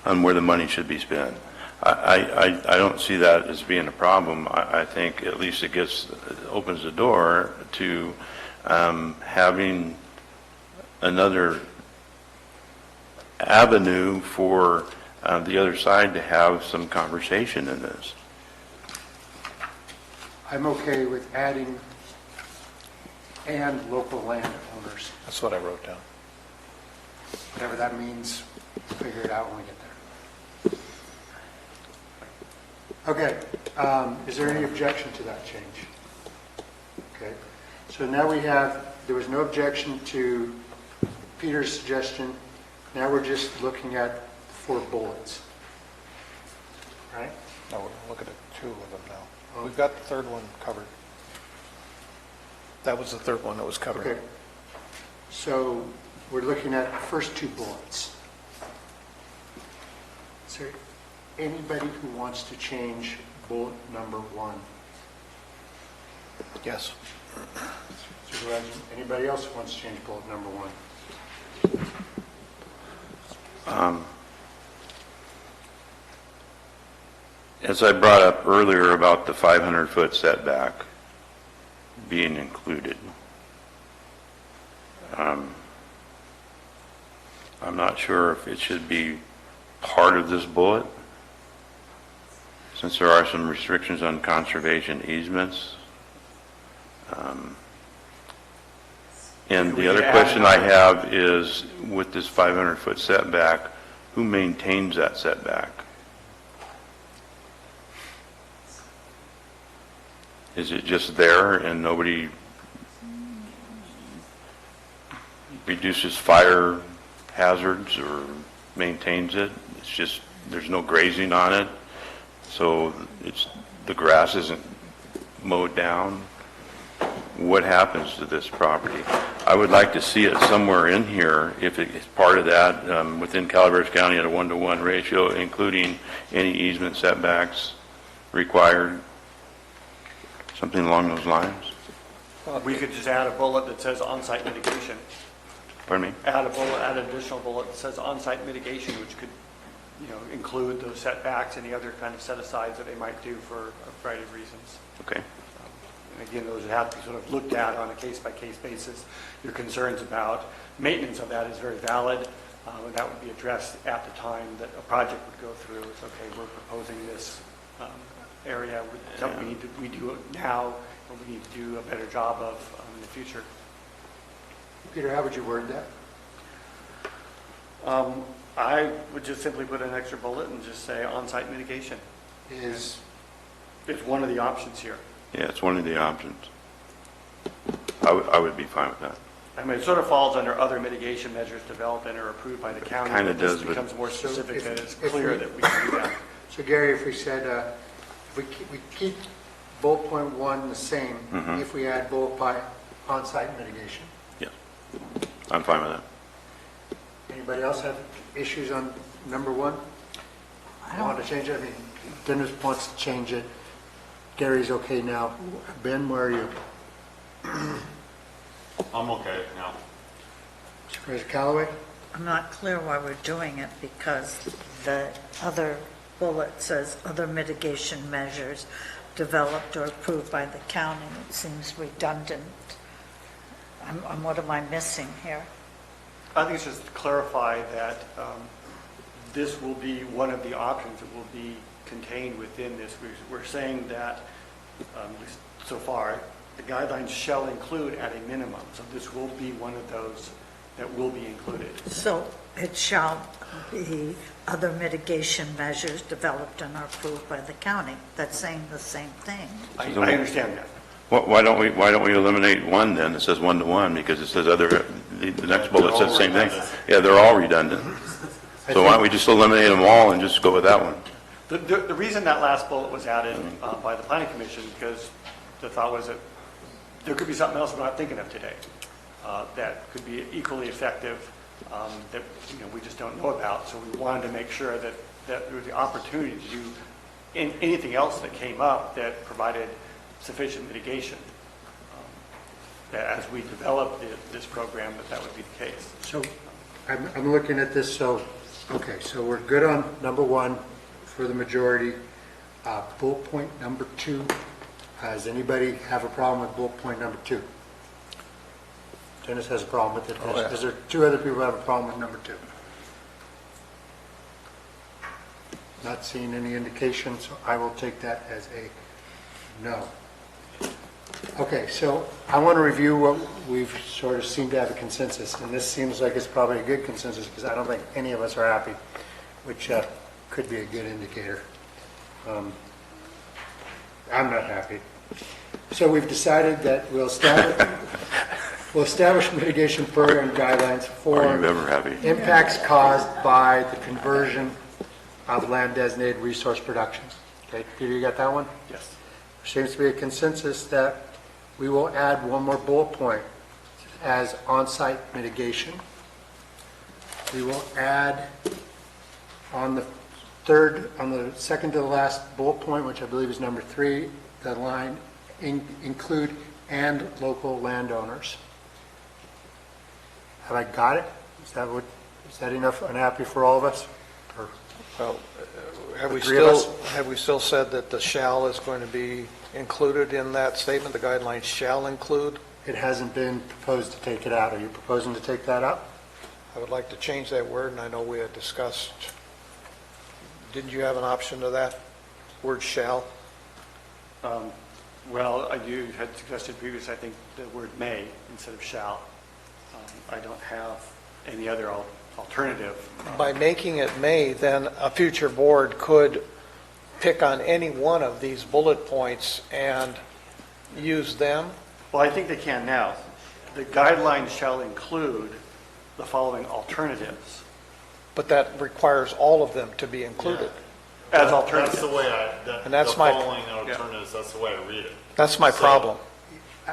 on where the money should be spent. I don't see that as being a problem. I think at least it opens the door to having another avenue for the other side to have some conversation in this. I'm okay with adding and local landowners. That's what I wrote down. Whatever that means, we'll figure it out when we get there. Okay, is there any objection to that change? Okay, so So now there was no objection to Peter's suggestion. Now we're just looking at 4 bullets. Right? No, we're looking at 2 of them now. We've got the third one covered. That was the third one that was covered. Okay. So we're looking at the first 2 bullets. Is there anybody who wants to change bullet number 1? Yes. Supervisor, anybody else who wants to change bullet number 1? As I brought up earlier about the 500-foot setback being included, I'm not sure if it should be part of this bullet, since there are some restrictions on conservation easements. And the other question I have is, with this 500-foot setback, who maintains that setback? Is it just there and nobody reduces fire hazards or maintains it? It's just, there's no grazing on it, so the grass isn't mowed down. What happens to this property? I would like to see it somewhere in here, if it's part of that, within Calaveras County at a 1-to-1 ratio, including any easement setbacks required, something along those lines. We could just add a bullet that says on-site mitigation. Pardon me? Add an additional bullet that says on-site mitigation, which could, include those setbacks, any other kind of set-asides that they might do for a variety of reasons. Okay. And again, those would have to be sort of looked at on a case-by-case basis. Your concerns about maintenance of that is very valid, and that would be addressed at the time that a project would go through. It's okay, we're proposing this area, something we do it now, and we need to do a better job of in the future. Peter, how would you word that? I would just simply put an extra bullet and just say on-site mitigation. Is one of the options here. Yeah, it's one of the options. I would be fine with that. I mean, it sort of falls under other mitigation measures developed and are approved by the county. Kinda but this does, but- becomes more specific, So and it's clear that we can do that. So Gary, if we said, if we keep bullet point 1 the same, if we add bullet by on-site mitigation. Yes, I'm fine with that. Anybody else have issues on number 1? I want to change it. I mean, Dennis wants to change it. Gary's okay now. Ben, where are you? I'm okay now. Supervisor Callaway? I'm not clear why we're doing it because the other bullet says other mitigation measures developed or approved by the county. It seems redundant. What am I missing here? I think it's just to clarify that this will be one of the options that will be contained within this. We're saying that, at least so far, the guidelines shall include at a minimum. So this will be one of those that will be included. So it shall be other mitigation measures developed and are approved by the county. That's saying the same thing. I understand that. Why don't we eliminate 1 then? It says 1-to-1 because it says other, the next bullet says the same thing. Yeah, they're all redundant. So why don't we just eliminate them all and just go with that one? The reason that last bullet was added by the planning commission, because the thought was that there could be something else we're not thinking of today that could be equally effective that we just don't know about. So we wanted to make sure that there was the opportunity to do anything else that came up that provided sufficient mitigation. That as we develop this program, that would be the case. So I'm looking at this, so we're good on number 1 for the majority. Bullet point number 2, does anybody have a problem with bullet point number 2? Dennis has a problem with it. Oh, yeah. Is there 2 other people who have a problem with number 2? Not seeing any indication, so I will take that as a no. Okay, so I want to review what we've sort of seemed to have a consensus, and this seems like it's probably a good consensus because I don't think any of us are happy, which could be a good indicator. I'm not happy. So we've decided that we'll establish mitigation program guidelines for Are you ever happy? impacts caused by the conversion of land designated resource production. Okay, Peter, you got that one? Yes. There seems to be a consensus that we will add one more bullet point as on-site mitigation. We will add on the second to the last bullet point, which I believe is number 3, the line include and local landowners. Have I got it? Is that enough unhappy for all of us? Or Well, have we three of still said that the shall is going to be included in that statement? The guidelines shall include? it hasn't been proposed to take it out. Are you proposing to take that out? I would like to change that word, and I know we had discussed, didn't you have an option to that? Word shall? Well, you had suggested previously, I think, the word may instead of shall. I don't have any other alternative. By making it may, then a future board could pick on any one of these bullet points and use them? Well, I think they can now. The guidelines shall include the following alternatives. But that requires all of them to be included. As alternatives. That's the way And that's the my- following alternatives, that's the way I read it. That's my problem.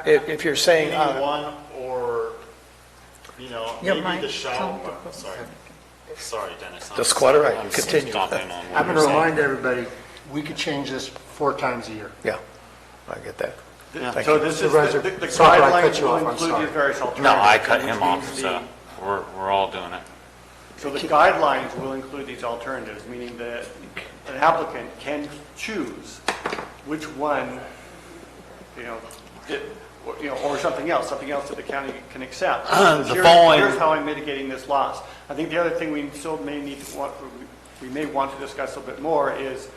If you're saying, Any one or, Your maybe mic, the shall, Tom. sorry, Dennis. That's quite all right. I'm Continue. stopping on what I'm going you're to saying. remind everybody, we could change this 4 times a year. yeah, I get that. Thank So you. this is, Supervisor, the sorry, I cut guidelines you will off, I'm include sorry. these various alternatives. No, I cut which him means off, the- so we're all doing it. So the guidelines will include these alternatives, meaning that an applicant can choose which one, or something else that the county can accept. Here's how I'm mitigating this loss. I think the other thing we still may want to discuss a little bit more is,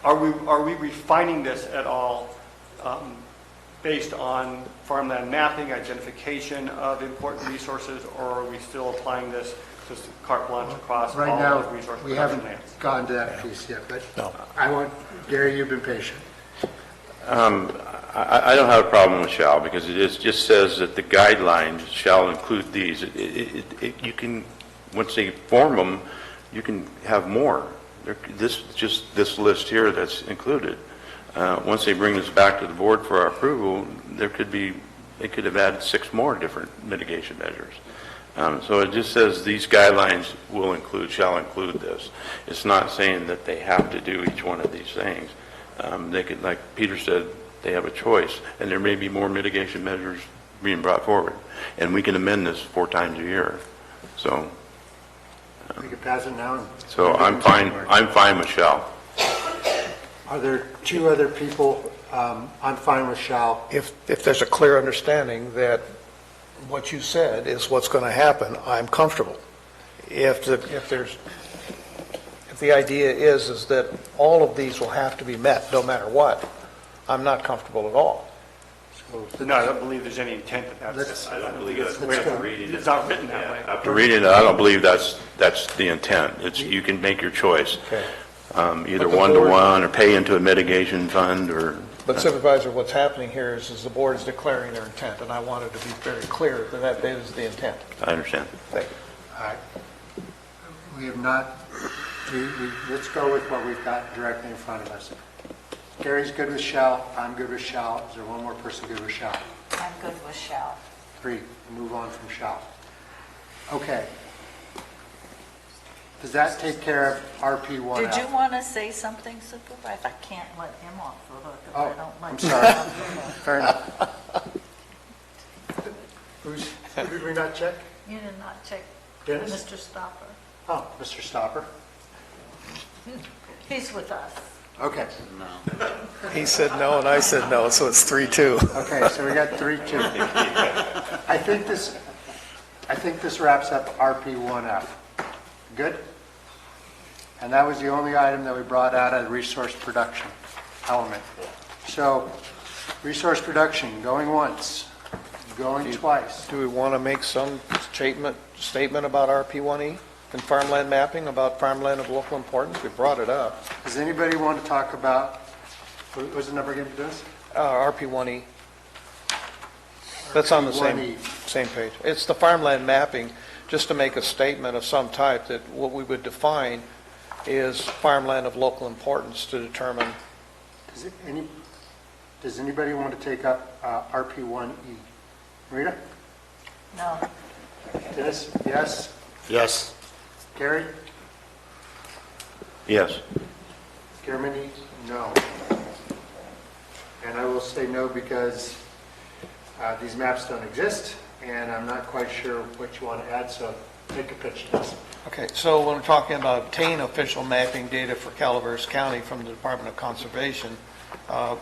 are we refining this at all based on farmland mapping, identification of important resources, or are we still applying this just carte blanche across all Right now, of resource we production haven't lands? gotten to that piece yet, but No. Gary, you've been patient. I don't have a problem with shall, because it just says that the guidelines shall include these. You can, once they form them, you can have more. Just this list here that's included. Once they bring this back to the board for our approval, they could have added 6 more different mitigation measures. So it just says these guidelines shall include this. It's not saying that they have to do each one of these things. They could, like Peter said, they have a choice, and there may be more mitigation measures being brought forward. And we can amend this 4 times a year. So We could pass it now. I'm fine with shall. Are there 2 other people, I'm fine with shall. If there's a clear understanding that what you said is what's going to happen, I'm comfortable. If the idea is that all of these will have to be met, no matter what, I'm not comfortable at all. No, I don't believe there's any intent that Let's- I don't believe that's Let's go. after reading it. It's not written that way. After reading it, I don't believe that's the intent. You can make your choice. Okay. Either But the one-to-one, or pay into a mitigation fund, or... But Supervisor, what's happening here is the board is declaring their intent, and I wanted to be very clear that that is the intent. I understand. Thank you. All right. We have not, let's go with what we've got directly in front of us. Gary's good with shall, I'm good with shall. Is there one more person good with shall? I'm good with shall. 3, move on from shall. Okay. Does that take care of RP1F? Did you want to say something, Supervisor? I can't let him off the hook if I don't like I'm him sorry. off the hook. Fair enough. Who did we not check? You did not check Dennis? Mr. Stopper. Oh, Mr. Stopper. He's with us. Okay. He said no, and I said no, so it's 3-2. Okay, so we got 3-2. I think this wraps up RP1F. Good? And that was the only item that we brought out of the resource production element. So, resource production, going once, going twice. Do we want to make some statement about RP1E and farmland mapping, about farmland of local importance? We brought it up. Does anybody want to talk about, what was the number again for this? RP1E. That's on the same page. It's the farmland mapping, just to make a statement of some type that what we would define is farmland of local importance to determine. Does anybody want to take up RP1E? Rita? No. Dennis? Yes? Yes. Gary? Yes. Germany? No. And I will say no because these maps don't exist, and I'm not quite sure what you want to add, so take a pitch, Dennis. Okay, so when we're talking about obtain official mapping data for Calaveras County from the Department of Conservation,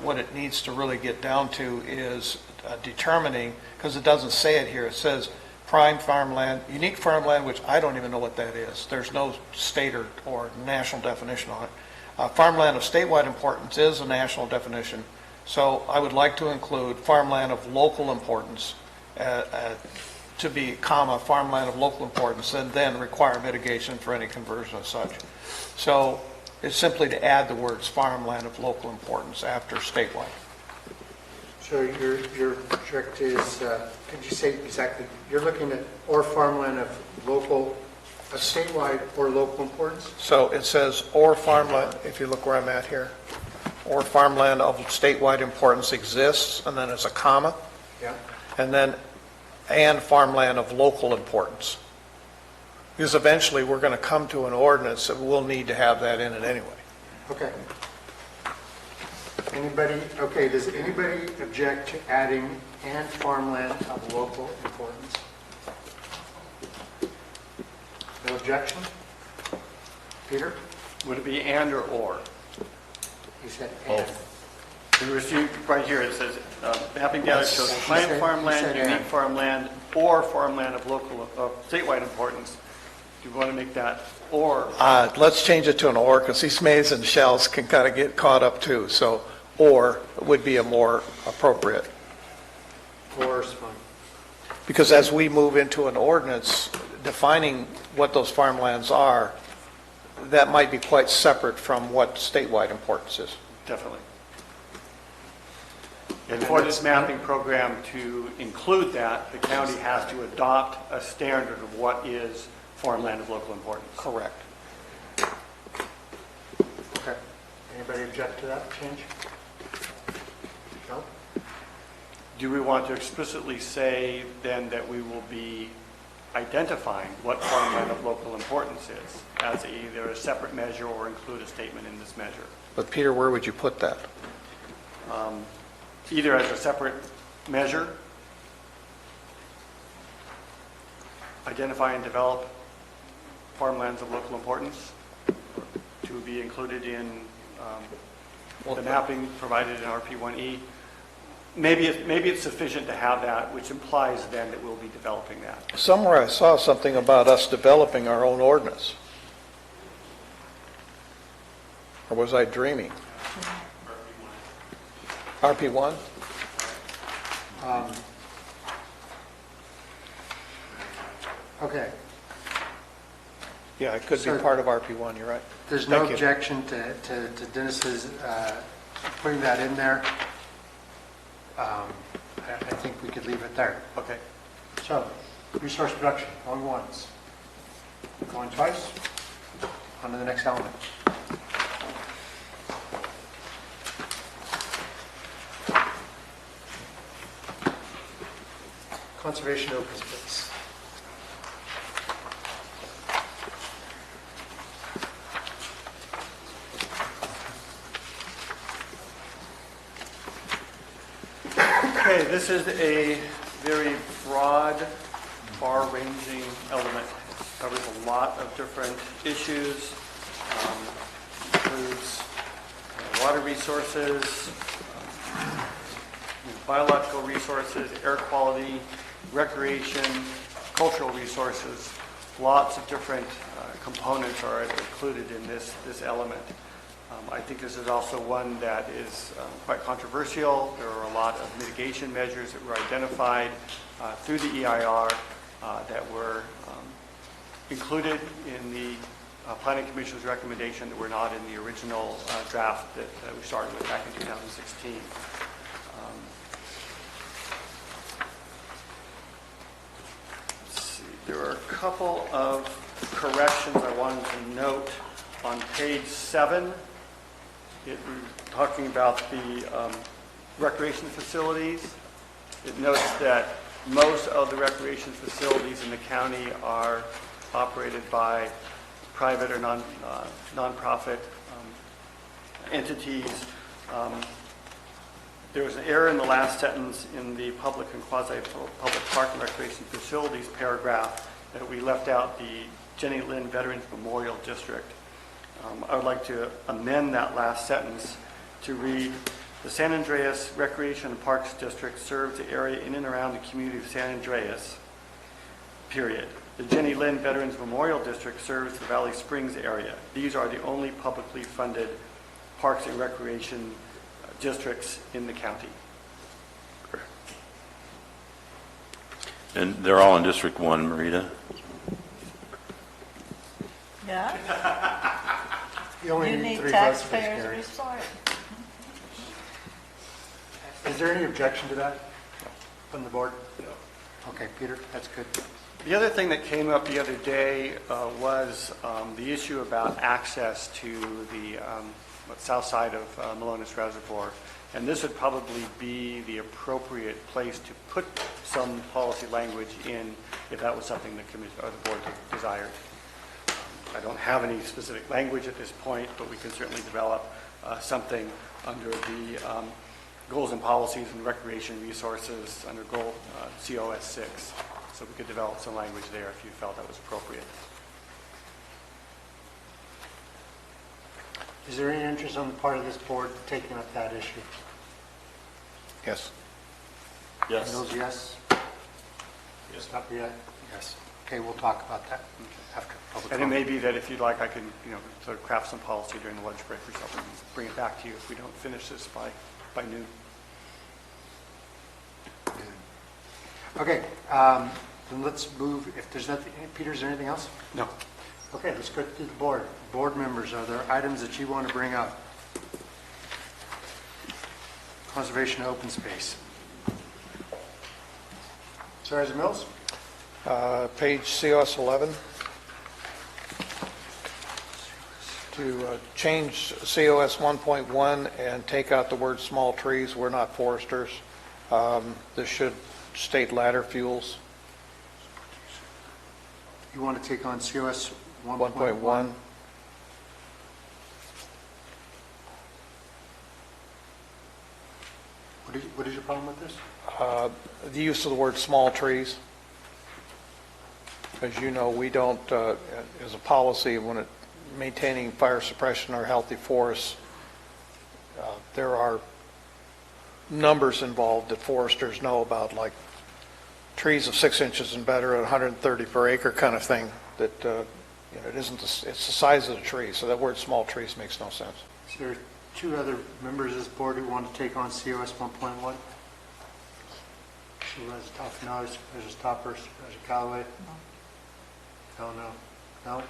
what it needs to really get down to is determining, because it doesn't say it here, it says prime farmland, unique farmland, which I don't even know what that is. There's no state or national definition on it. Farmland of statewide importance is a national definition. So I would like to include farmland of local importance to be, comma, farmland of local importance, and then require mitigation for any conversion of such. So it's simply to add the words farmland of local importance after statewide. So your object is, could you say exactly, you're looking at or farmland of local, statewide or local importance? So it says or farmland, if you look where I'm at here, or farmland of statewide importance exists, and then it's a comma. Yeah. And then, and farmland of local importance. Because eventually we're going to come to an ordinance that we'll need to have that in it anyway. Okay. Okay, does anybody object to adding and farmland of local importance? No objection? Peter? Would it be and or or? He said and. Right here, it says, mapping data shows planned farmland, unique farmland, or farmland of local, statewide importance. Do you want to make that or? Let's change it to an or, because these mays and shells can kind of get caught up too. So or would be a more appropriate. Or is fine. Because as we move into an ordinance defining what those farmlands are, that might be quite separate from what statewide importance is. Definitely. And for this mapping program to include that, the county has to adopt a standard of what is farmland of local importance. Correct. Okay. Anybody object to that change? No? Do we want to explicitly say then that we will be identifying what farmland of local importance is as either a separate measure or include a statement in this measure? But Peter, where would you put that? Either as a separate measure, identify and develop farmlands of local importance to be included in the mapping provided in RP1E. Maybe it's sufficient to have that, which implies then that we'll be developing that. Somewhere I saw something about us developing our own ordinance. Or was I dreaming? RP1? Okay. Yeah, it could be part of RP1, you're right. There's no objection to Dennis's putting that in there. I think we could leave it there. Okay. So, resource production, going once. Going twice. On to the next element. Conservation open space. Okay, this is a very broad, far-ranging element. Covers a lot of different issues, includes water resources, biological resources, air quality, recreation, cultural resources. Lots of different components are included in this element. I think this is also one that is quite controversial. There are a lot of mitigation measures that were identified through the EIR that were included in the Planning Commission's recommendation that were not in the original draft that we started with back in 2016. couple of corrections I wanted to note. On page 7, talking about the recreation facilities, it notes that most of the recreation facilities in the county are operated by private or nonprofit entities. There was an error in the last sentence in the public and quasi-public park and recreation facilities paragraph that we left out the Jenny Lind Veterans Memorial District. I would like to amend that last sentence to read, the San Andreas Recreation and Parks District serves the area in and around the community of San Andreas, period. The Jenny Lind Veterans Memorial District serves the Valley Springs area. These are the only publicly funded parks and recreation districts in the county. And they're all in District 1, Marita? Yeah? You only You need need 3 votes for this, taxpayers' Gary. report. Is there any objection to that from the board? No. Okay, Peter, that's good. The other thing that came up the other day was the issue about access to the south side of Malonis Reservoir. And this would probably be the appropriate place to put some policy language in if that was something the commission or the board desired. I don't have any specific language at this point, but we can certainly develop something under the goals and policies and recreation resources under goal COS 6. So we could develop some language there if you felt that was appropriate. Is there any interest on the part of this board taking up that issue? Yes. Yes. Mills, yes? Yes. Stop yet? Yes. Okay, we'll talk about that after public And it comment. may be that if you'd like, I can, sort of craft some policy during the lunch break or something, and bring it back to you if we don't finish this by noon. Okay, then let's move, if there's nothing, Peter, is there anything else? No. Okay, let's go to the board. Board members, are there items that you want to bring up? Conservation of open space. Supervisor Mills? Page COS 11. To change COS 1.1 and take out the word small trees, we're not foresters. This should state ladder fuels. You want to take on COS 1.1. What is your problem with this? The use of the word small trees. As you know, we don't, as a policy, when maintaining fire suppression or healthy forests, there are numbers involved that foresters know about, like trees of 6 inches and better at 130 per acre kind of thing, that it isn't, it's the size of the tree, so that word small trees makes no sense. Is there 2 other members of this board who want to take on COS 1.1? Supervisor Toffenali, Supervisor Topper, Supervisor Callaway? No, no, no?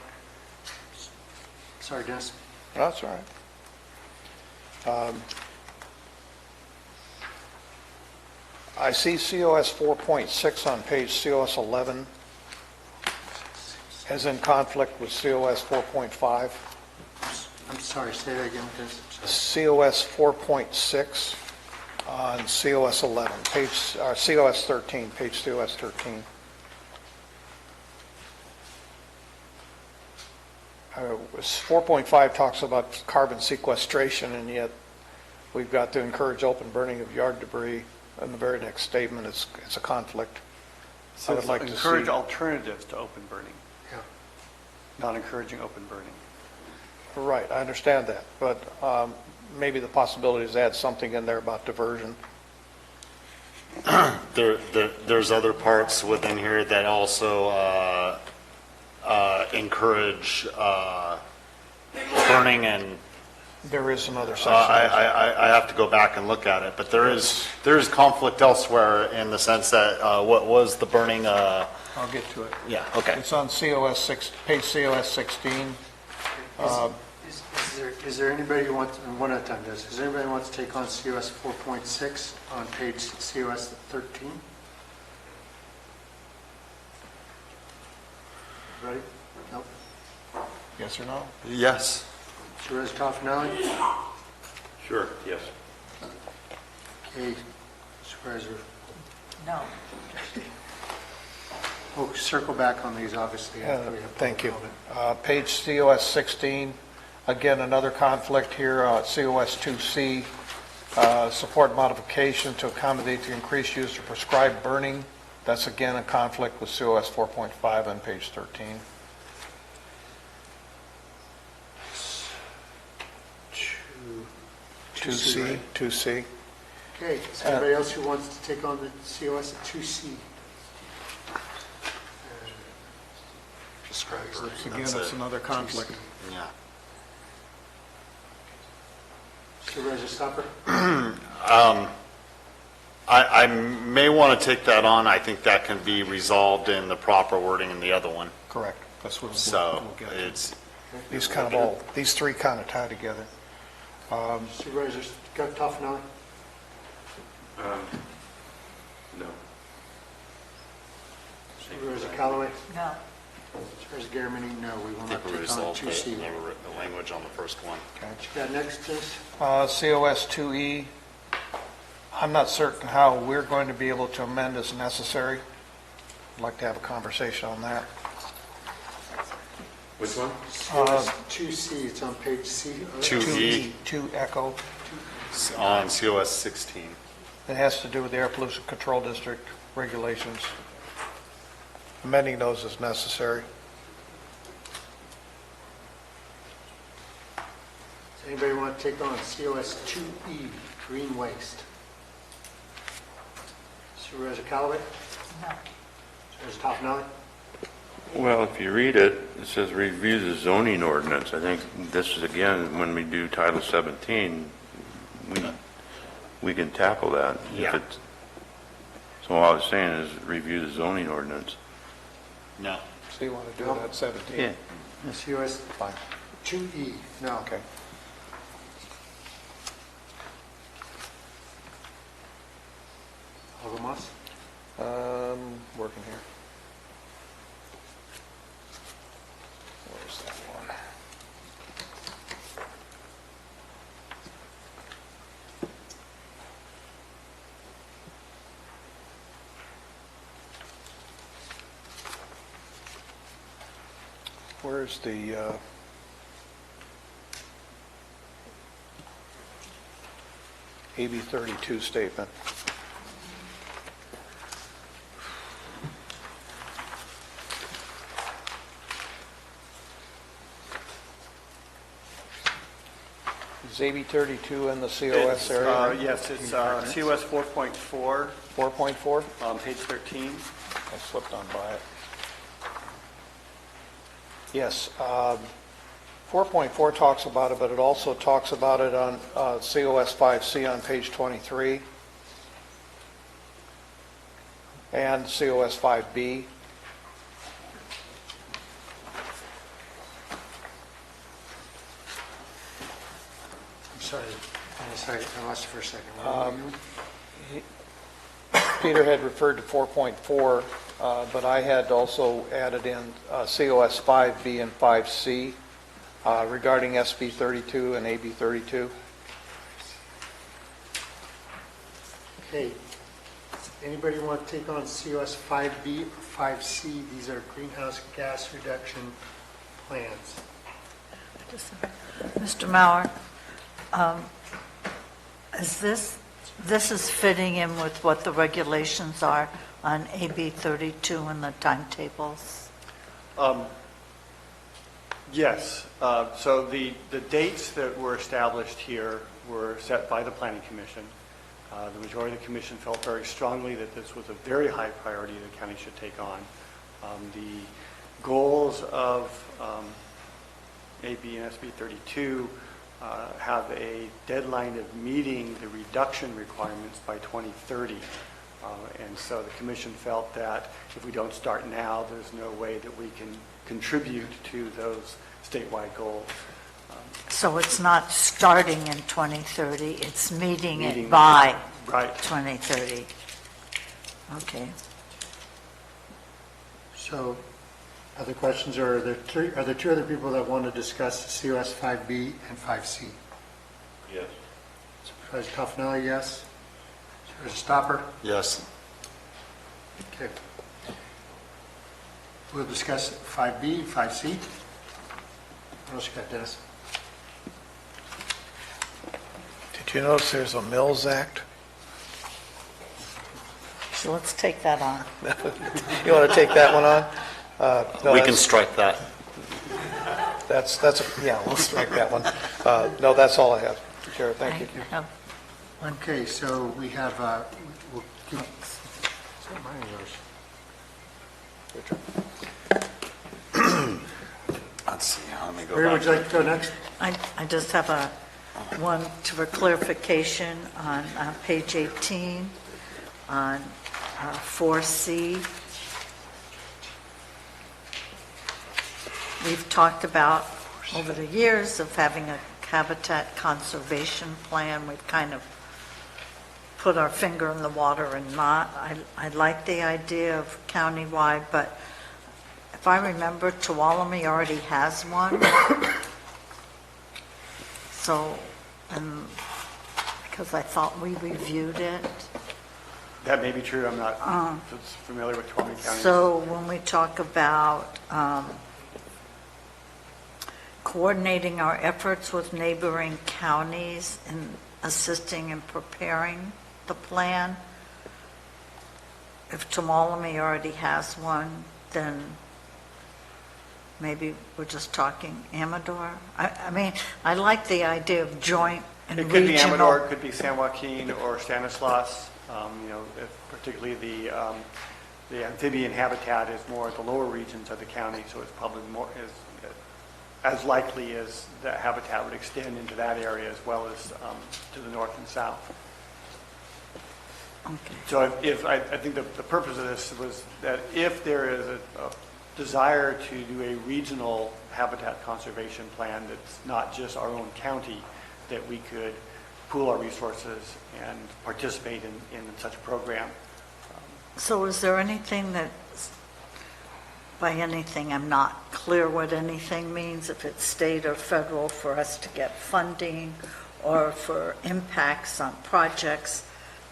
Sorry, Dennis. That's all right. I see COS 4.6 on page COS 11 as in conflict with COS 4.5. I'm sorry, say that again, Dennis. COS 4.6 on COS 11, COS 13, page COS 13. 4.5 talks about carbon sequestration, and yet we've got to encourage open burning of yard debris. In the very next statement, it's a conflict. So I would like to encourage see alternatives to open burning, Yeah. not encouraging open burning. Right, I understand that, but maybe the possibility is to add something in there about diversion. There's other parts within here that also encourage burning and. There is another section. I have to go back and look at it, but there is conflict elsewhere in the sense that what was the burning? I'll get to it. Yeah. Okay. It's on COS 6, page COS 16. Is there anybody who wants, and one at a time, Dennis, is there anybody who wants to take on COS 4.6 on page COS 13? Ready? Nope. Yes or no? Yes. Supervisor Toffenali? Sure, yes. Okay, Supervisor, No. we'll circle back on these, obviously, after we have Thank you. public comment. Page COS 16, again, another conflict here, COS 2C, support modification to accommodate the increased use of prescribed burning. That's again a conflict with COS 4.5 on page 13. Two- 2C, right? 2C. Okay, is there anybody else who wants to take on the COS at 2C? Again, it's another conflict. Yeah. Supervisor Stopper? I may want to take that on. I think that can be resolved in the proper wording in the other one. Correct. That's what So we'll get to. it's, These three kind of tie together. Supervisor Toffenali? No. Supervisor Callaway? No. Supervisor Garamendi, no, we will I not think we take on resolved 2C. the language on the first one. What you got next, Chris? COS 2E, I'm not certain how we're going to be able to amend as necessary. I'd like to have a conversation on that. Which one? COS 2C, it's on page C. 2E. 2 Echo. On COS 16. It has to do with the Air Pollution Control District regulations. Amending those is necessary. Does anybody want to take on COS 2E, green waste? Supervisor Callaway? No. Supervisor Toffenali? Well, if you read it, it says review the zoning ordinance. I think this is, again, when we do Title 17, we can tackle that. Yeah. So all I was saying is review the zoning ordinance. No. So you want to do it at 17? Yeah. COS Fine. 2E, no. Okay. Aldermoss? Working here. Where's that one? Where's the, AB 32 statement? Is AB 32 in the COS area? Yes, it's COS 4.4 4.4? on page 13. I slipped on by it. Yes, 4.4 talks about it, but it also talks about it on COS 5C on page 23 and COS 5B. I'm sorry, I lost you for a second. Where were you? Peter had referred to 4.4, but I had also added in COS 5B and 5C regarding SB 32 and AB 32. Okay. Anybody want to take on COS 5B or 5C? These are greenhouse gas reduction plans. Mr. Mauer, is this is fitting in with what the regulations are on AB 32 and the timetables? Yes. So the dates that were established here were set by the Planning Commission. The majority of the commission felt very strongly that this was a very high priority the county should take on. The goals of AB and SB 32 have a deadline of meeting the reduction requirements by 2030. And so the commission felt that if we don't start now, there's no way that we can contribute to those statewide goals. So it's not starting in 2030, it's meeting it by Right. 2030. Okay. So Other questions, or are there two other people that want to discuss COS 5B and 5C? Yes. Supervisor Toffenelli, yes. Supervisor Stopper? Yes. Okay. We'll discuss 5B, 5C. What else you got, Dennis? Did you notice there's a Mills Act? So let's take that on. You want to take that one on? No, We can that's- strike that. yeah, we'll strike that one. No, that's all I have. Chair, thank you. I have one. Okay, so we have, we'll give, is that mine or yours? Let's see, let me go Maria, back. would you like to go next? I just have one for clarification on page 18, on 4C. We've talked about over the years of having a habitat conservation plan. We've kind of put our finger in the water and not. I like the idea of countywide, but if I remember, Tuolumne already has one. So, because I thought we reviewed it. That may be true, I'm not familiar with Tuolumne County. So when we talk about coordinating our efforts with neighboring counties and assisting in preparing the plan, if Tuolumne already has one, then maybe we're just talking Amador. I mean, I like the idea of joint and It could be regional. Amador, it could be San Joaquin or Stanislaus. Particularly the amphibian habitat is more at the lower regions of the county, so it's probably more as likely as that habitat would extend into that area as well as to the north and south. Okay. So I think the purpose of this was that if there is a desire to do a regional habitat conservation plan that's not just our own county, that we could pool our resources and participate in such a program. So is there anything that, by anything, I'm not clear what anything means, if it's state or federal, for us to get funding or for impacts on projects,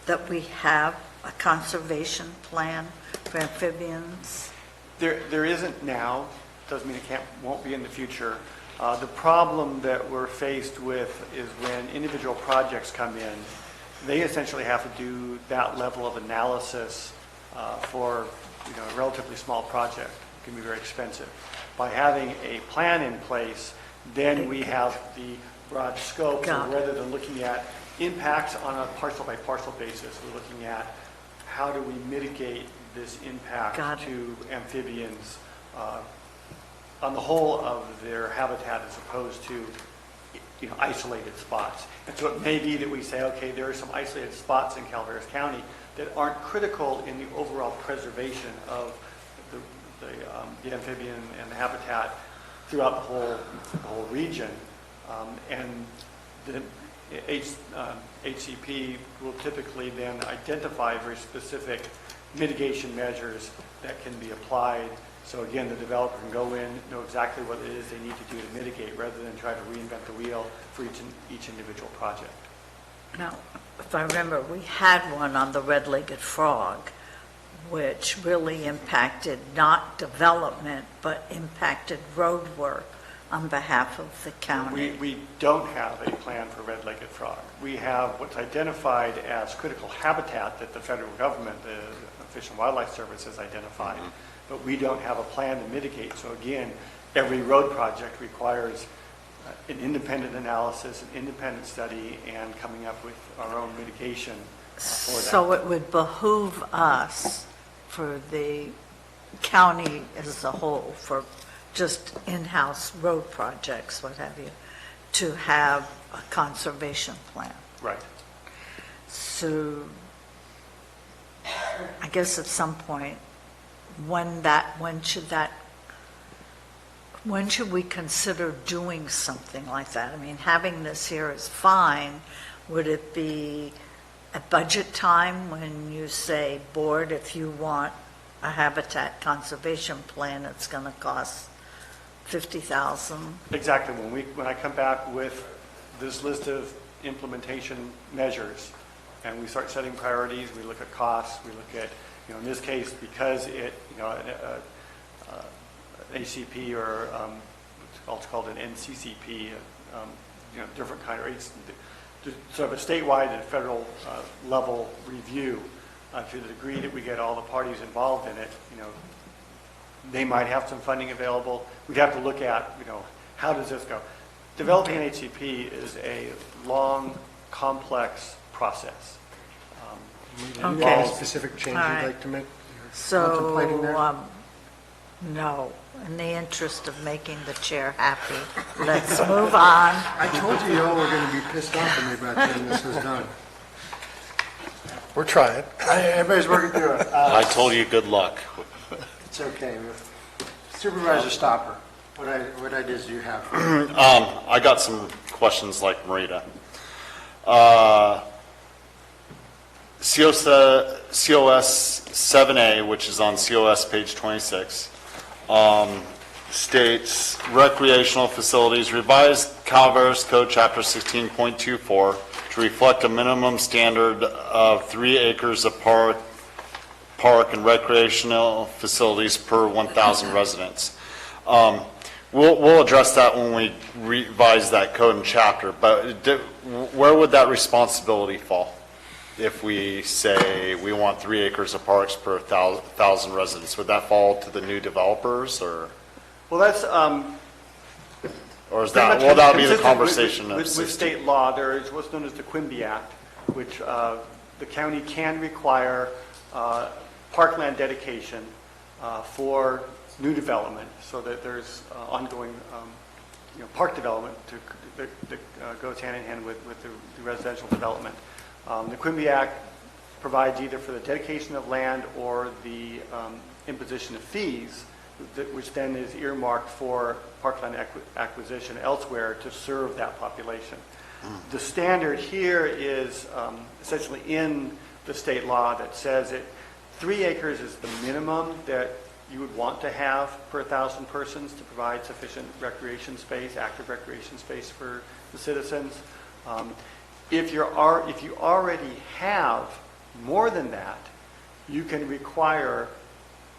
that we have a conservation plan for amphibians? There isn't now, doesn't mean it won't be in the future. The problem that we're faced with is when individual projects come in, they essentially have to do that level of analysis for a relatively small project. It can be very expensive. By having a plan in place, then we have the broad scope. So rather than looking at impacts on a parcel by parcel basis, we're looking at how do we mitigate this impact to amphibians on the whole of their habitat as opposed to isolated spots. And so it may be that we say, okay, there are some isolated spots in Calaveras County that aren't critical in the overall preservation of the amphibian and the habitat throughout the whole region. And the HCP will typically then identify very specific mitigation measures that can be applied. So again, the developer can go in, know exactly what it is they need to do to mitigate rather than try to reinvent the wheel for each individual project. Now, if I remember, we had one on the red-legged frog, which really impacted not development, but impacted road work on behalf of the county. We don't have a plan for red-legged frog. We have what's identified as critical habitat that the federal government, the Fish and Wildlife Service, has identified, but we don't have a plan to mitigate. So again, every road project requires an independent analysis, an independent study, and coming up with our own mitigation for that. So it would behoove us, for the county as a whole, for just in-house road projects, what have you, to have a conservation plan. Right. So I guess at some point, when should we consider doing something like that? I mean, having this here is fine. Would it be at budget time when you say, board, if you want a habitat conservation plan, it's going to cost $50,000. Exactly. When I come back with this list of implementation measures, and we start setting priorities, we look at costs, we look at, in this case, because it, an ACP or what's also called an NCCP, different kind of sort of a statewide and federal level review. To the degree that we get all the parties involved in it, they might have some funding available. We'd have to look at, how does this go? Developing an HCP is a long, complex process. Any specific change you'd like to make? Contemplating there? So, no, in the interest of making the chair happy, let's move on. I told you y'all were going to be pissed off at me by the time this was done. We're trying. Everybody's working through it. I told you good luck. It's okay. Supervisor Stopper, what ideas do you have? I got some questions like Marita. COS 7A, which is on COS page 26, states recreational facilities revised Calaveras Code Chapter 16.24 to reflect a minimum standard of 3 acres of park and recreational facilities per 1,000 residents. We'll address that when we revise that code and chapter, but where would that responsibility fall? If we say we want 3 acres of parks per 1,000 residents, would that fall to the new developers, or? Well, that's, or is that, will that be the conversation of with 60? state law, there is what's known as the Quimby Act, which the county can require parkland dedication for new development, so that there's ongoing park development that goes hand in hand with the residential development. The Quimby Act provides either for the dedication of land or the imposition of fees, which then is earmarked for parkland acquisition elsewhere to serve that population. The standard here is essentially in the state law that says that 3 acres is the minimum that you would want to have per 1,000 persons to provide sufficient recreation space, active recreation space for the citizens. If you already have more than that, you can require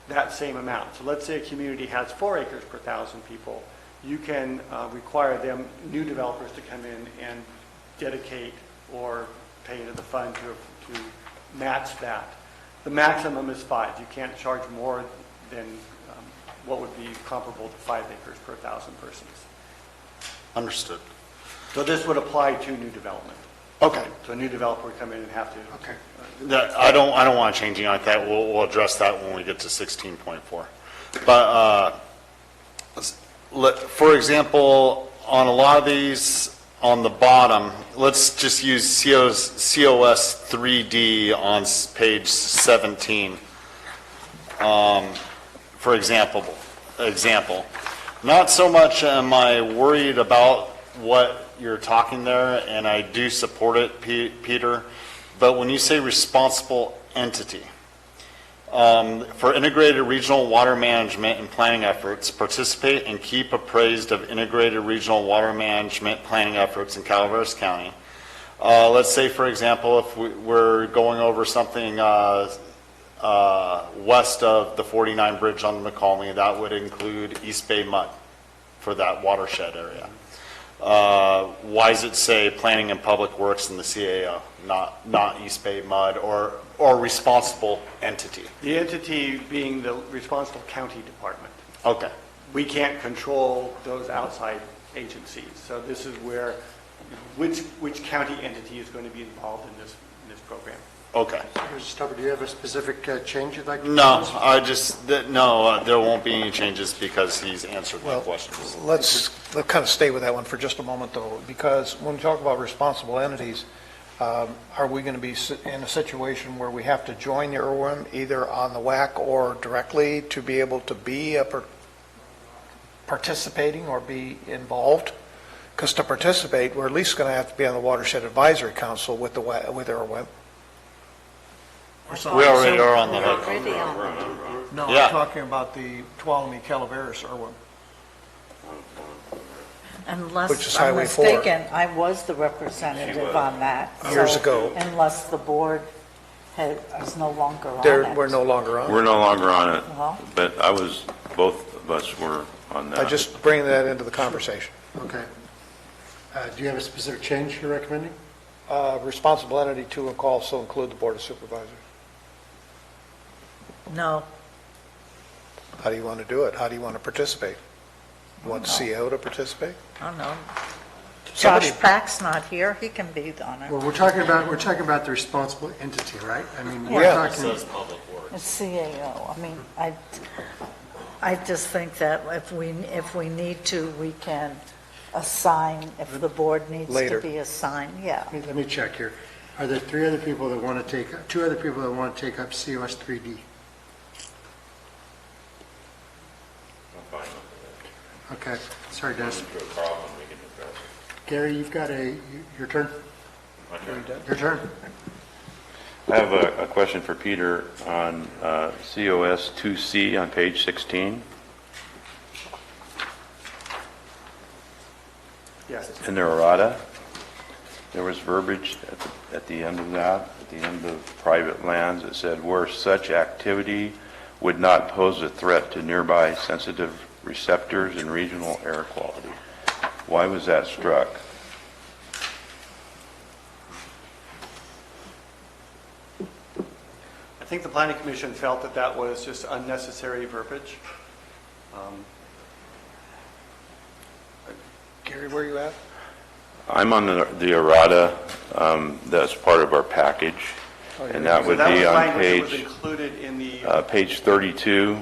that same amount. So let's say a community has 4 acres per 1,000 people. You can require them, new developers, to come in and dedicate or pay into the fund to match that. The maximum is 5. You can't charge more than what would be comparable to 5 acres per 1,000 persons. Understood. So this would apply to new development. Okay. So a new developer would come in and have to. Okay. I don't want to change anything like that. We'll address that when we get to 16.4. But for example, on a lot of these on the bottom, let's just use COS 3D on page 17. For example, not so much am I worried about what you're talking there, and I do support it, Peter, but when you say responsible entity, for integrated regional water management and planning efforts, participate and keep appraised of integrated regional water management planning efforts in Calaveras County. Let's say, for example, if we're going over something west of the 49 Bridge on the McCalmey, that would include East Bay Mud for that watershed area. Why does it say planning and public works in the CAO, not East Bay Mud or responsible entity? The entity being the responsible county department. Okay. We can't control those outside agencies. So this is where, which county entity is going to be involved in this program. Okay. Mr. Stopper, do you have a specific change you'd like to No, propose? there won't be any changes because he's answered my questions. Let's kind of stay with that one for just a moment, though, because when we talk about responsible entities, are we going to be in a situation where we have to join the IRWIM either on the WAC or directly to be able to be participating or be involved? Because to participate, we're at least going to have to be on the Watershed Advisory Council with IRWIM. We already are on the hook. Already on. No, Yeah. I'm talking about the Tuolumne Calaveras or one. Which is Unless I'm Highway 4. mistaken, I was the representative on that. Years so ago. Unless the board is no longer on it. We're no longer on. We're no longer on it, Well- but both of us were on that. I just bring that into the conversation. Okay. Do you have a specific change you're recommending? Responsible entity to and call also include the Board of Supervisors. No. How do you want to do it? How do you want to participate? You want CO to participate? I don't know. Somebody- Josh Pack's not here, he can be on it. Well, we're talking about the responsible entity, right? I mean, we're Yeah. talking. It's CAO. I mean, I just think that if we need to, we can assign, if the board needs to Later. be assigned, yeah. Let me check here. Are there two other people that want to take up COS 3D? Okay, sorry, Dennis. Gary, you've got your turn? Your turn. I have a question for Peter on COS 2C on page 16. Yes. In the errata, there was verbiage at the end of that, at the end of private lands, it said, where such activity would not pose a threat to nearby sensitive receptors and regional air quality. Why was that struck? I think the planning commission felt that that was just unnecessary verbiage. Gary, where are you at? I'm on the errata, that's part of our package, and that would be on That was page, included in the, page 32.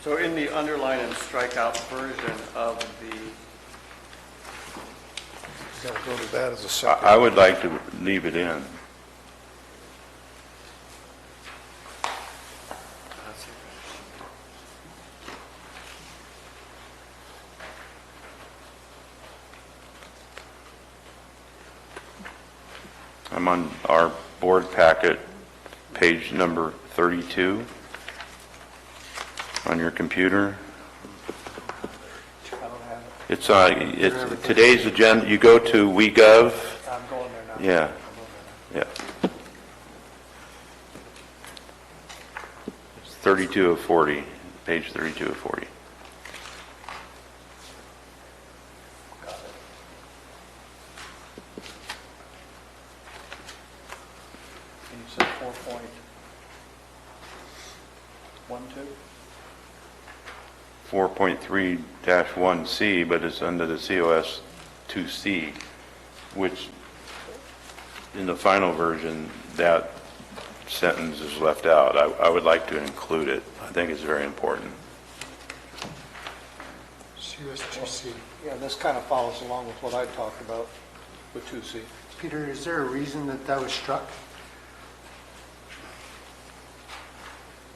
so in the underline and strikeout version of the, Got to go to that as a separate. I would like to leave it in. I'm on our board packet, page number 32, on your computer. I don't have it. It's today's agenda, you go to WeGov. I'm going there now. Yeah, yeah. It's 32 of 40, page 32 of 40. And you said 4.12? 4.3-1C, but it's under the COS 2C, which in the final version, that sentence is left out. I would like to include it. I think it's very important. COS 2C. Yeah, this kind of follows along with what I talked about with 2C. Peter, is there a reason that was struck?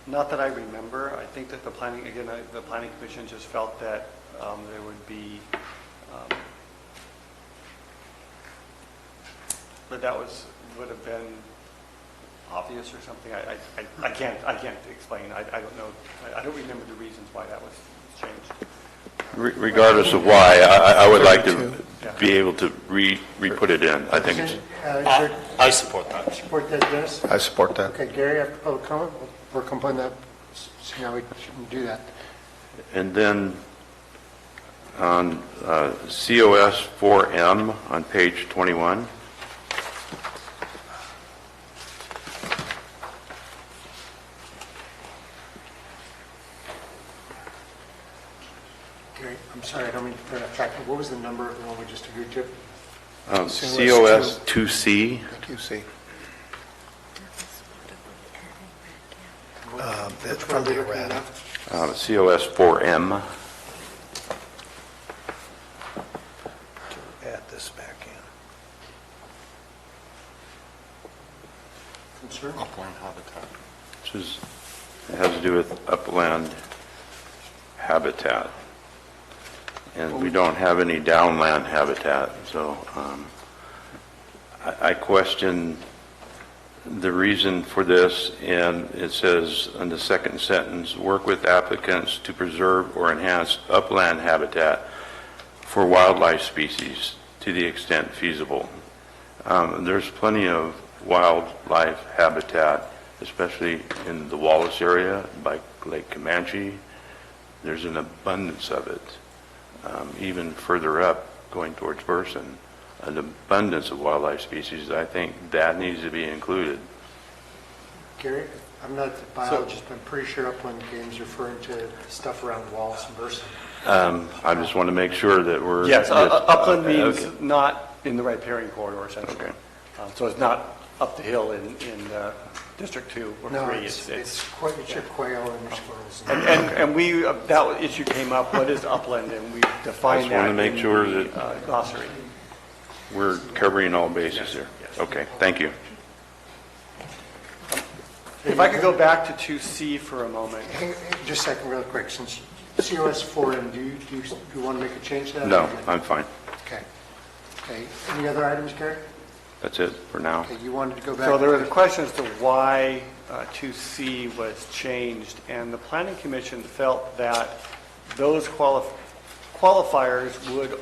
not that I remember. I think that the planning commission just felt that there would be, that would have been obvious or something. I can't explain. I don't know. I don't remember the reasons why that was changed. Regardless of why, I would like to be able to re-put it in. I think it's... I support that. Support that, Dennis? I support that. Okay, Gary, after public comment, we'll work on that, see how we can do that. And then on COS 4M on page 21. Gary, I'm sorry, I don't mean to put off track, but what was the number of the one we just agreed to? COS 2C. 2C. From the errata. COS 4M. Add this back in. Concern? Upland habitat. It has to do with upland habitat. and we don't have any downland habitat, so I question the reason for this, and it says in the second sentence, work with applicants to preserve or enhance upland habitat for wildlife species to the extent feasible. There's plenty of wildlife habitat, especially in the Wallace area by Lake Comanche. There's an abundance of it. Even further up, going towards Burson, an abundance of wildlife species. I think that needs to be included. Gary, I'm not a biologist, but I'm pretty sure upland game's referring to stuff around Wallace and Burson. I just want to make sure that we're... Yes, upland means okay. not in the riparian corridor, essentially. Okay. So it's not up the hill in District 2 or 3. No, it's your quail and your squirrels. And we, that issue came up, what is upland, and we defined that in make sure the that glossary. we're covering all bases here. Okay, thank you. If I could go back to 2C for a moment. Just a second, real quick, since COS 4M, do you want to make a change to that? No, I'm fine. Okay. Okay, any other items, Gary? That's it for now. Okay, you wanted to go back. So there was a question as to why 2C was changed, and the Planning Commission felt that those qualifiers would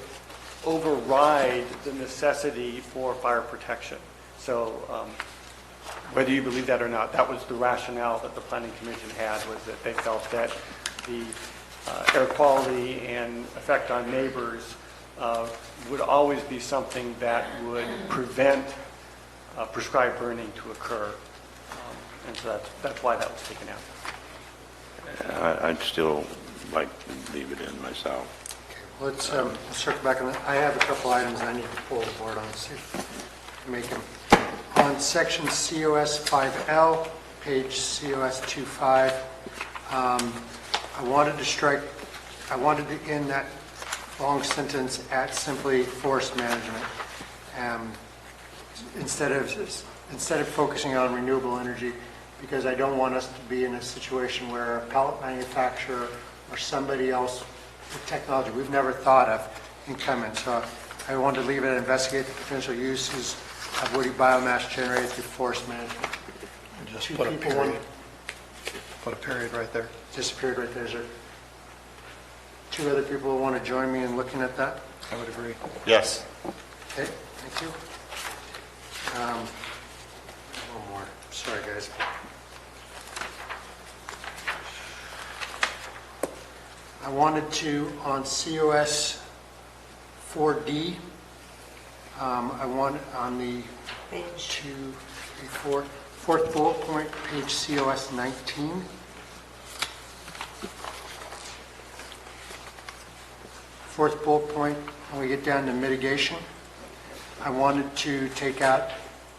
override the necessity for fire protection. So whether you believe that or not, that was the rationale that the Planning Commission had, was that they felt that the air quality and effect on neighbors would always be something that would prevent prescribed burning to occur. And so that's why that was taken out. I'd still like to leave it in myself. Okay, well, let's circle back on that. I have a couple items I need to pull the board on, see if we make them. On section COS 5L, page COS 25, I wanted to end that long sentence at simply forest management. Instead of focusing on renewable energy, because I don't want us to be in a situation where a pellet manufacturer or somebody else with technology we've never thought of can come in. So I wanted to leave it and investigate the potential uses of woody biomass generated through forest management. Just Two put a people period. Put a period right there. Just a period right there. Is there two other people who want to join me in looking at that? I would agree. Yes. Okay, thank you. One more. Sorry, guys. I wanted to, on COS 4D, I want on the page 2, 3, 4, fourth bullet point, page COS 19. Fourth bullet point, when we get down to mitigation, I wanted to take out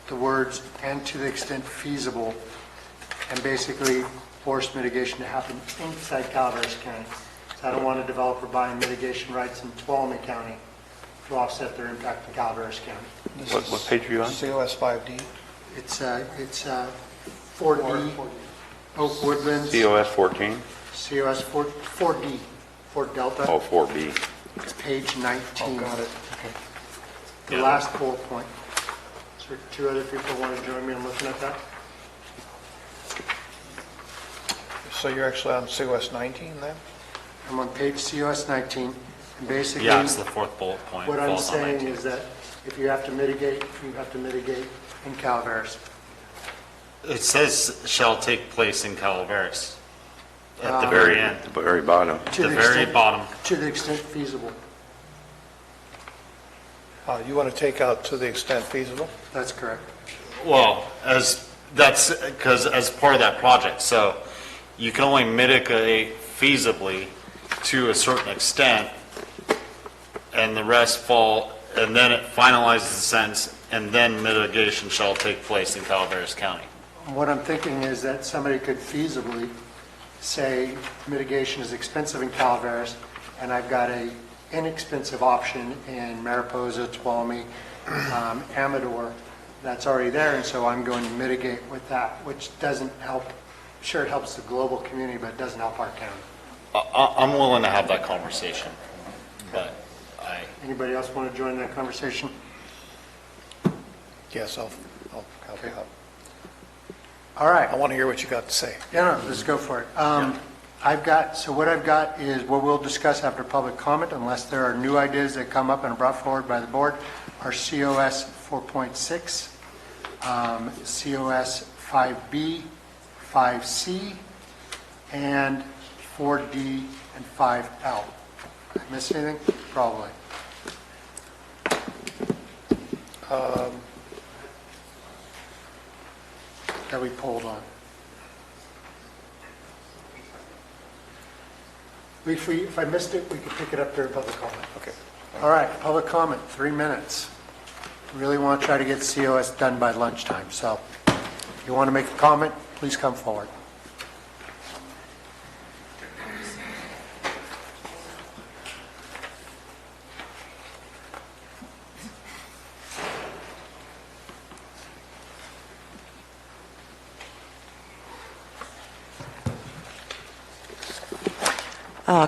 the words "and to the extent feasible" and basically force mitigation to happen inside Calaveras County. So I don't want a developer buying mitigation rights in Tuolumne County to offset their impact in Calaveras County. What page are you on? COS 5D. It's 4D, Oak Woodlands. COS 14? COS 4D, Fort Delta. Oh, 4B. It's page 19. Oh, got it. Okay. The last bullet point. Is there two other people want to join me in looking at that? So you're actually on COS 19 then? I'm on page COS 19, and basically... Yeah, it's the fourth bullet point. What I'm falls on saying 19. is that if you have to mitigate, you have to mitigate in Calaveras. It says shall take place in Calaveras at the very end. At the very bottom. To The very extent- bottom. To the extent feasible. You want to take out "to the extent feasible"? That's correct. Well, that's because as part of that project, so you can only mitigate feasibly to a certain extent, and the rest fall, and then it finalizes the sentence, and then mitigation shall take place in Calaveras County. What I'm thinking is that somebody could feasibly say mitigation is expensive in Calaveras, and I've got a inexpensive option in Mariposa, Tuolumne, Amador, that's already there, and so I'm going to mitigate with that, which doesn't help. Sure, it helps the global community, but it doesn't help our county. I'm willing to have that conversation. but Anybody else want to join that conversation? Yes, I'll help you out. All right. I want to hear what you got to say. Yeah, no, let's go for it. What I've got is what we'll discuss after public comment, unless there are new ideas that come up and are brought forward by the board, are COS 4.6, COS 5B, 5C, and 4D and 5L. Did I miss anything? Probably. That we pulled on. If I missed it, we could pick it up during public comment. Okay. All right, public comment, 3 minutes. Really want to try to get COS done by lunchtime, so if you want to make a comment, please come forward.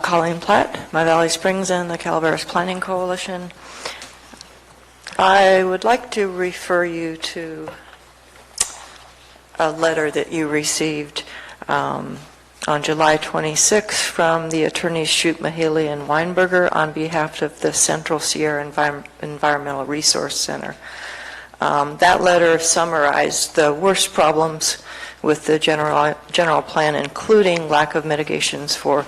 Colleen Platt, My Valley Springs and the Calaveras Planning Coalition. I would like to refer you to a letter that you received on July 26 from the attorneys Shute, Mahaley, and Weinberger on behalf of the Central Sierra Environmental Resource Center. That letter summarized the worst problems with the general plan, including lack of mitigations for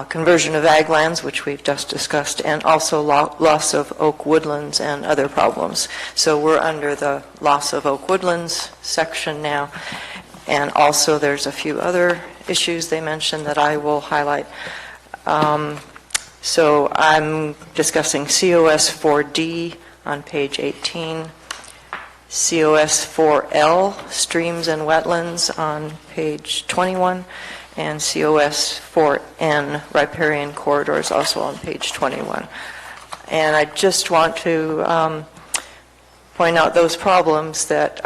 conversion of ag lands, which we've just discussed, and also loss of oak woodlands and other problems. So we're under the loss of oak woodlands section now, and also there's a few other issues they mentioned that I will highlight. So I'm discussing COS 4D on page 18, COS 4L, streams and wetlands, on page 21, and COS 4N, riparian corridors, also on page 21. And I just want to point out those problems that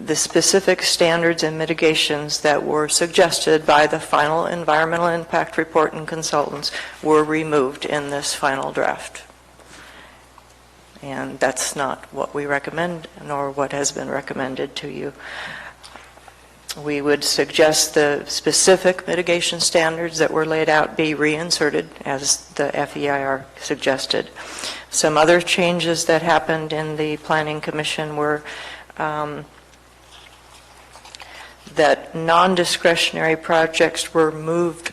the specific standards and mitigations that were suggested by the final environmental impact report and consultants were removed in this final draft. And that's not what we recommend, nor what has been recommended to you. We would suggest the specific mitigation standards that were laid out be reinserted, as the FEIR suggested. Some other changes that happened in the Planning Commission were that non-discretionary projects were removed,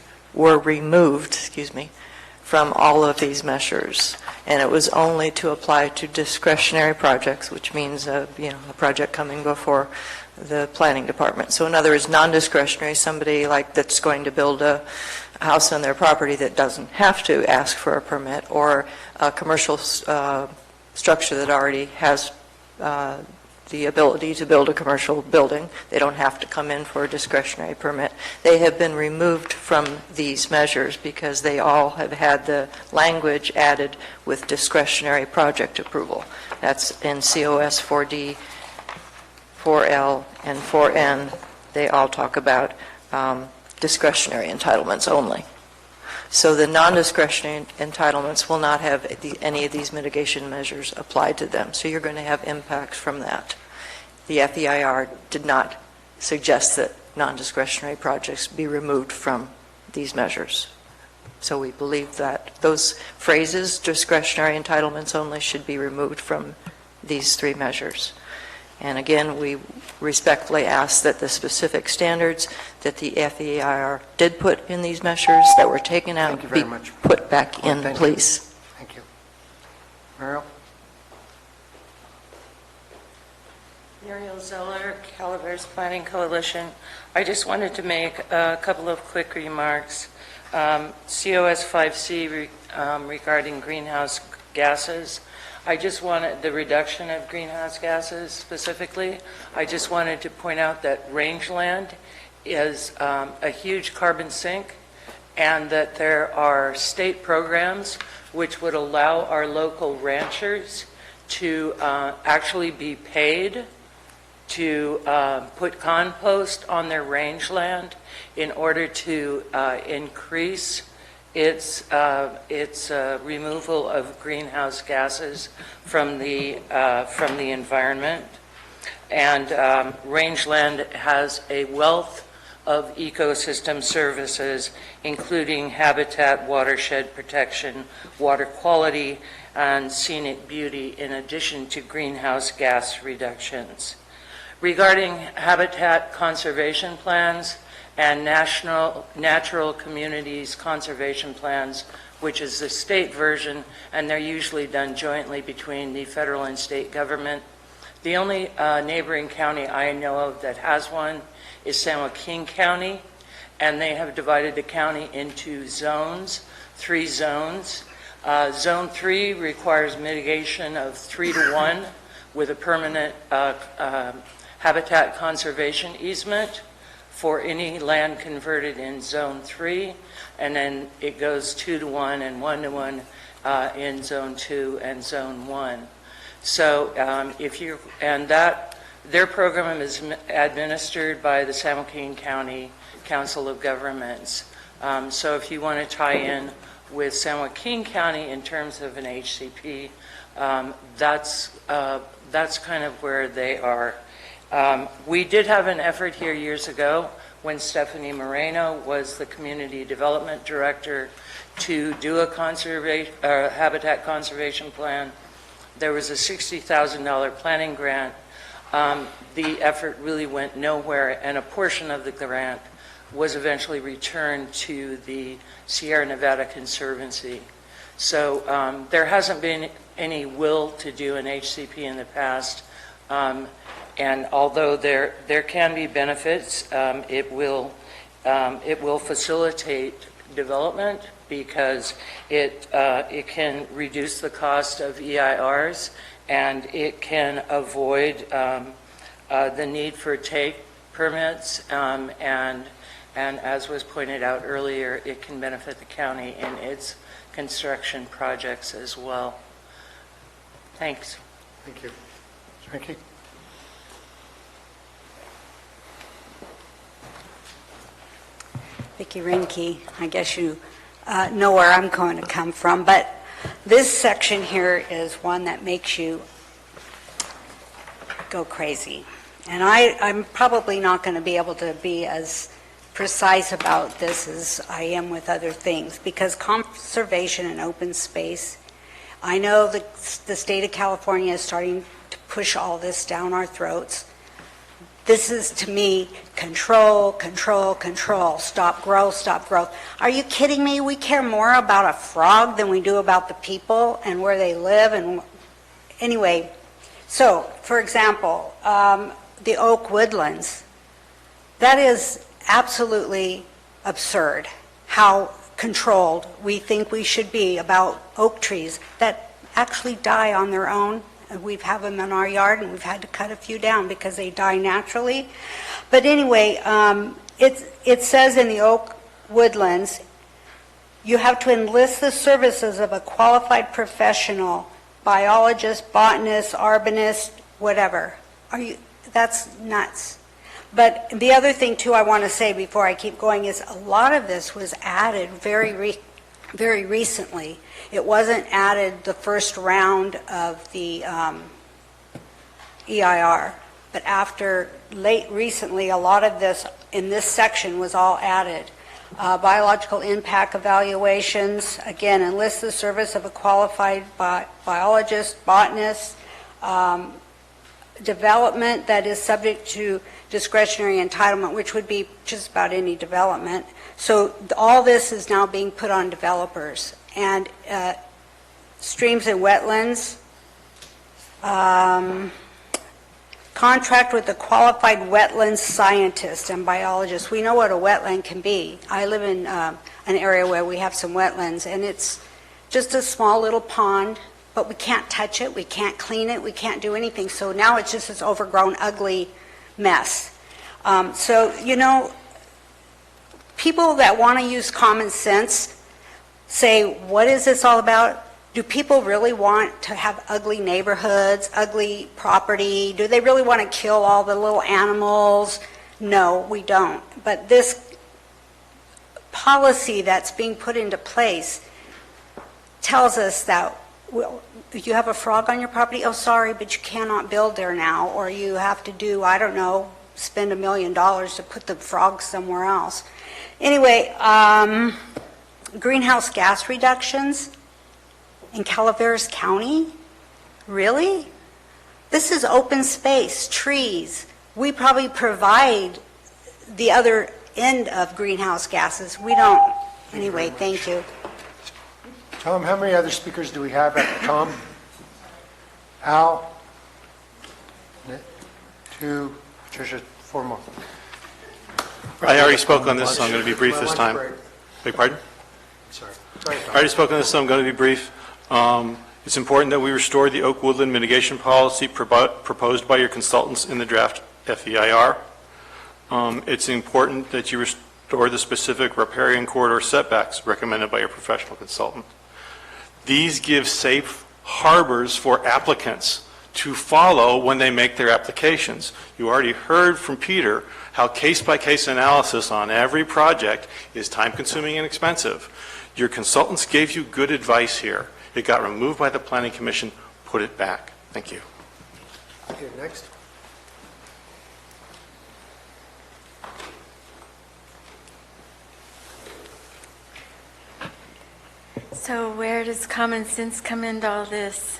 from all of these measures, and it was only to apply to discretionary projects, which means a project coming before the planning department. So in other words, non-discretionary, somebody like that's going to build a house on their property that doesn't have to ask for a permit, or a commercial structure that already has the ability to build a commercial building. They don't have to come in for a discretionary permit. They have been removed from these measures because they all have had the language added with discretionary project approval. That's in COS 4D, 4L, and 4N. They all talk about discretionary entitlements only. So the non-discretionary entitlements will not have any of these mitigation measures applied to them. So you're going to have impacts from that. The FEIR did not suggest that non-discretionary projects be removed from these measures. So we believe that those phrases, discretionary entitlements only, should be removed from these three measures. And again, we respectfully ask that the specific standards that the FEIR did put in these measures that were taken out be put back in, please. Thank you. Muriel? Muriel Zeller, Calaveras Planning Coalition. I just wanted to make a couple of quick remarks. COS 5C regarding greenhouse gases. I just wanted the reduction of greenhouse gases specifically. I just wanted to point out that rangeland is a huge carbon sink, and that there are state programs which would allow our local ranchers to actually be paid to put compost on their rangeland in order to increase It's removal of greenhouse gases from the environment. And rangeland has a wealth of ecosystem services, including habitat, watershed protection, water quality, and scenic beauty, in addition to greenhouse gas reductions. Regarding habitat conservation plans and natural communities conservation plans, which is the state version, and they're usually done jointly between the federal and state government. The only neighboring county I know of that has one is San Joaquin County, and they have divided the county into zones, 3 zones. Zone 3 requires mitigation of 3 to 1 with a permanent habitat conservation easement for any land converted in Zone 3, and then it goes 2 to 1 and 1 to 1 in Zone 2 and Zone 1. So their program is administered by the San Joaquin County Council of Governments. So if you want to tie in with San Joaquin County in terms of an HCP, that's kind of where they are. We did have an effort here years ago when Stephanie Moreno was the Community Development Director to do a habitat conservation plan. There was a $60,000 planning grant. The effort really went nowhere, and a portion of the grant was eventually returned to the Sierra Nevada Conservancy. So there hasn't been any will to do an HCP in the past, and although there can be benefits, it will facilitate development because it can reduce the cost of EIRs, and it can avoid the need for take permits, and as was pointed out earlier, it can benefit the county in its construction projects as well. Thanks. Thank you. Ricky? Vicki Rinke, I guess you know where I'm going to come from, but this section here is one that makes you go crazy. And I'm probably not going to be able to be as precise about this as I am with other things, because conservation and open space, I know the state of California is starting to push all this down our throats. This is, to me, control, control, control. Stop growth, stop growth. Are you kidding me? We care more about a frog than we do about the people and where they live. And anyway, so, for example, the oak woodlands, that is absolutely absurd how controlled we think we should be about oak trees that actually die on their own. We have them in our yard, and we've had to cut a few down because they die naturally. But anyway, it says in the oak woodlands, you have to enlist the services of a qualified professional, biologist, botanist, arborist, whatever. That's nuts. But the other thing, too, I want to say before I keep going is a lot of this was added very recently. It wasn't added the first round of the EIR, but recently, a lot of this in this section was all added. Biological impact evaluations, again, enlist the service of a qualified biologist, botanist, development that is subject to discretionary entitlement, which would be just about any development. So all this is now being put on developers. And streams and wetlands, contract with a qualified wetlands scientist and biologist. We know what a wetland can be. I live in an area where we have some wetlands, and it's just a small little pond, but we can't touch it, we can't clean it, we can't do anything. So now it's just this overgrown, ugly mess. So, people that want to use common sense say, what is this all about? Do people really want to have ugly neighborhoods, ugly property? Do they really want to kill all the little animals? No, we don't. But this policy that's being put into place tells us that, well, if you have a frog on your property, oh, sorry, but you cannot build there now, or you have to do, I don't know, spend $1 million to put the frog somewhere else. Anyway, greenhouse gas reductions in Calaveras County? Really? This is open space, trees. We probably provide the other end of greenhouse gases. We don't. Anyway, thank you. Tom, how many other speakers do we have after Tom? Al? 2, Patricia, 4 more. I already spoke on this, so I'm going to be brief this time. Beg pardon? Sorry. I already spoke on this, so I'm going to be brief. It's important that we restore the oak woodland mitigation policy proposed by your consultants in the draft FEIR. It's important that you restore the specific riparian corridor setbacks recommended by your professional consultant. These give safe harbors for applicants to follow when they make their applications. You already heard from Peter how case-by-case analysis on every project is time-consuming and expensive. Your consultants gave you good advice here. It got removed by the Planning Commission. Put it back. Thank you. Okay, next. So where does common sense come into all this?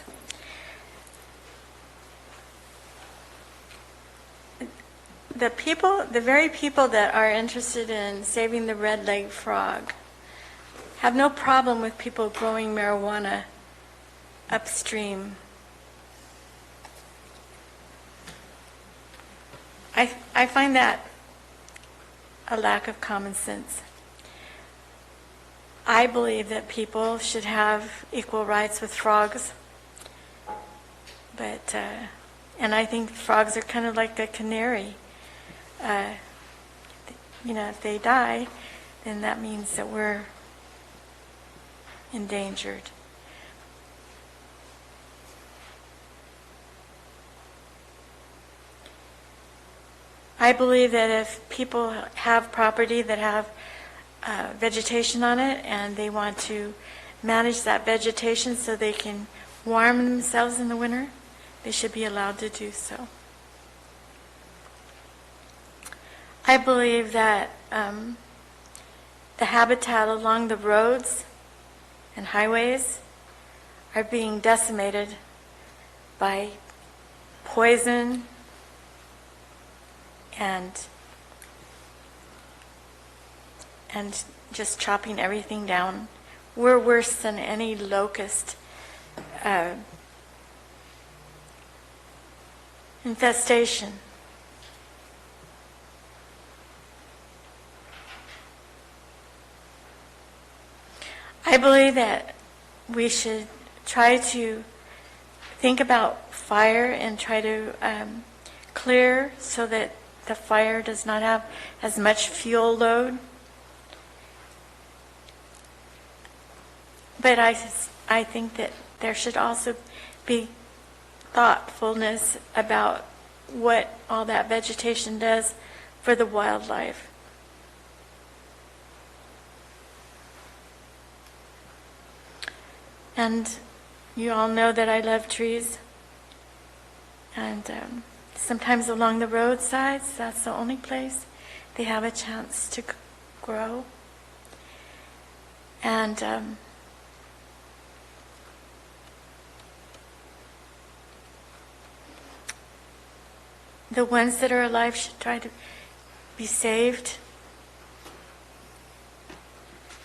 The very people that are interested in saving the red-legged frog have no problem with people growing marijuana upstream. I find that a lack of common sense. I believe that people should have equal rights with frogs, but and I think frogs are kind of like a canary. If they die, then that means that we're endangered. I believe that if people have property that have vegetation on it and they want to manage that vegetation so they can warm themselves in the winter, they should be allowed to do so. I believe that the habitat along the roads and highways are being decimated by poison and just chopping everything down. We're worse than any locust infestation. I believe that we should try to think about fire and try to clear so that the fire does not have as much fuel load. But I think that there should also be thoughtfulness about what all that vegetation does for the wildlife. And you all know that I love trees. And sometimes along the roadsides, that's the only place they have a chance to grow. And the ones that are alive should try to be saved,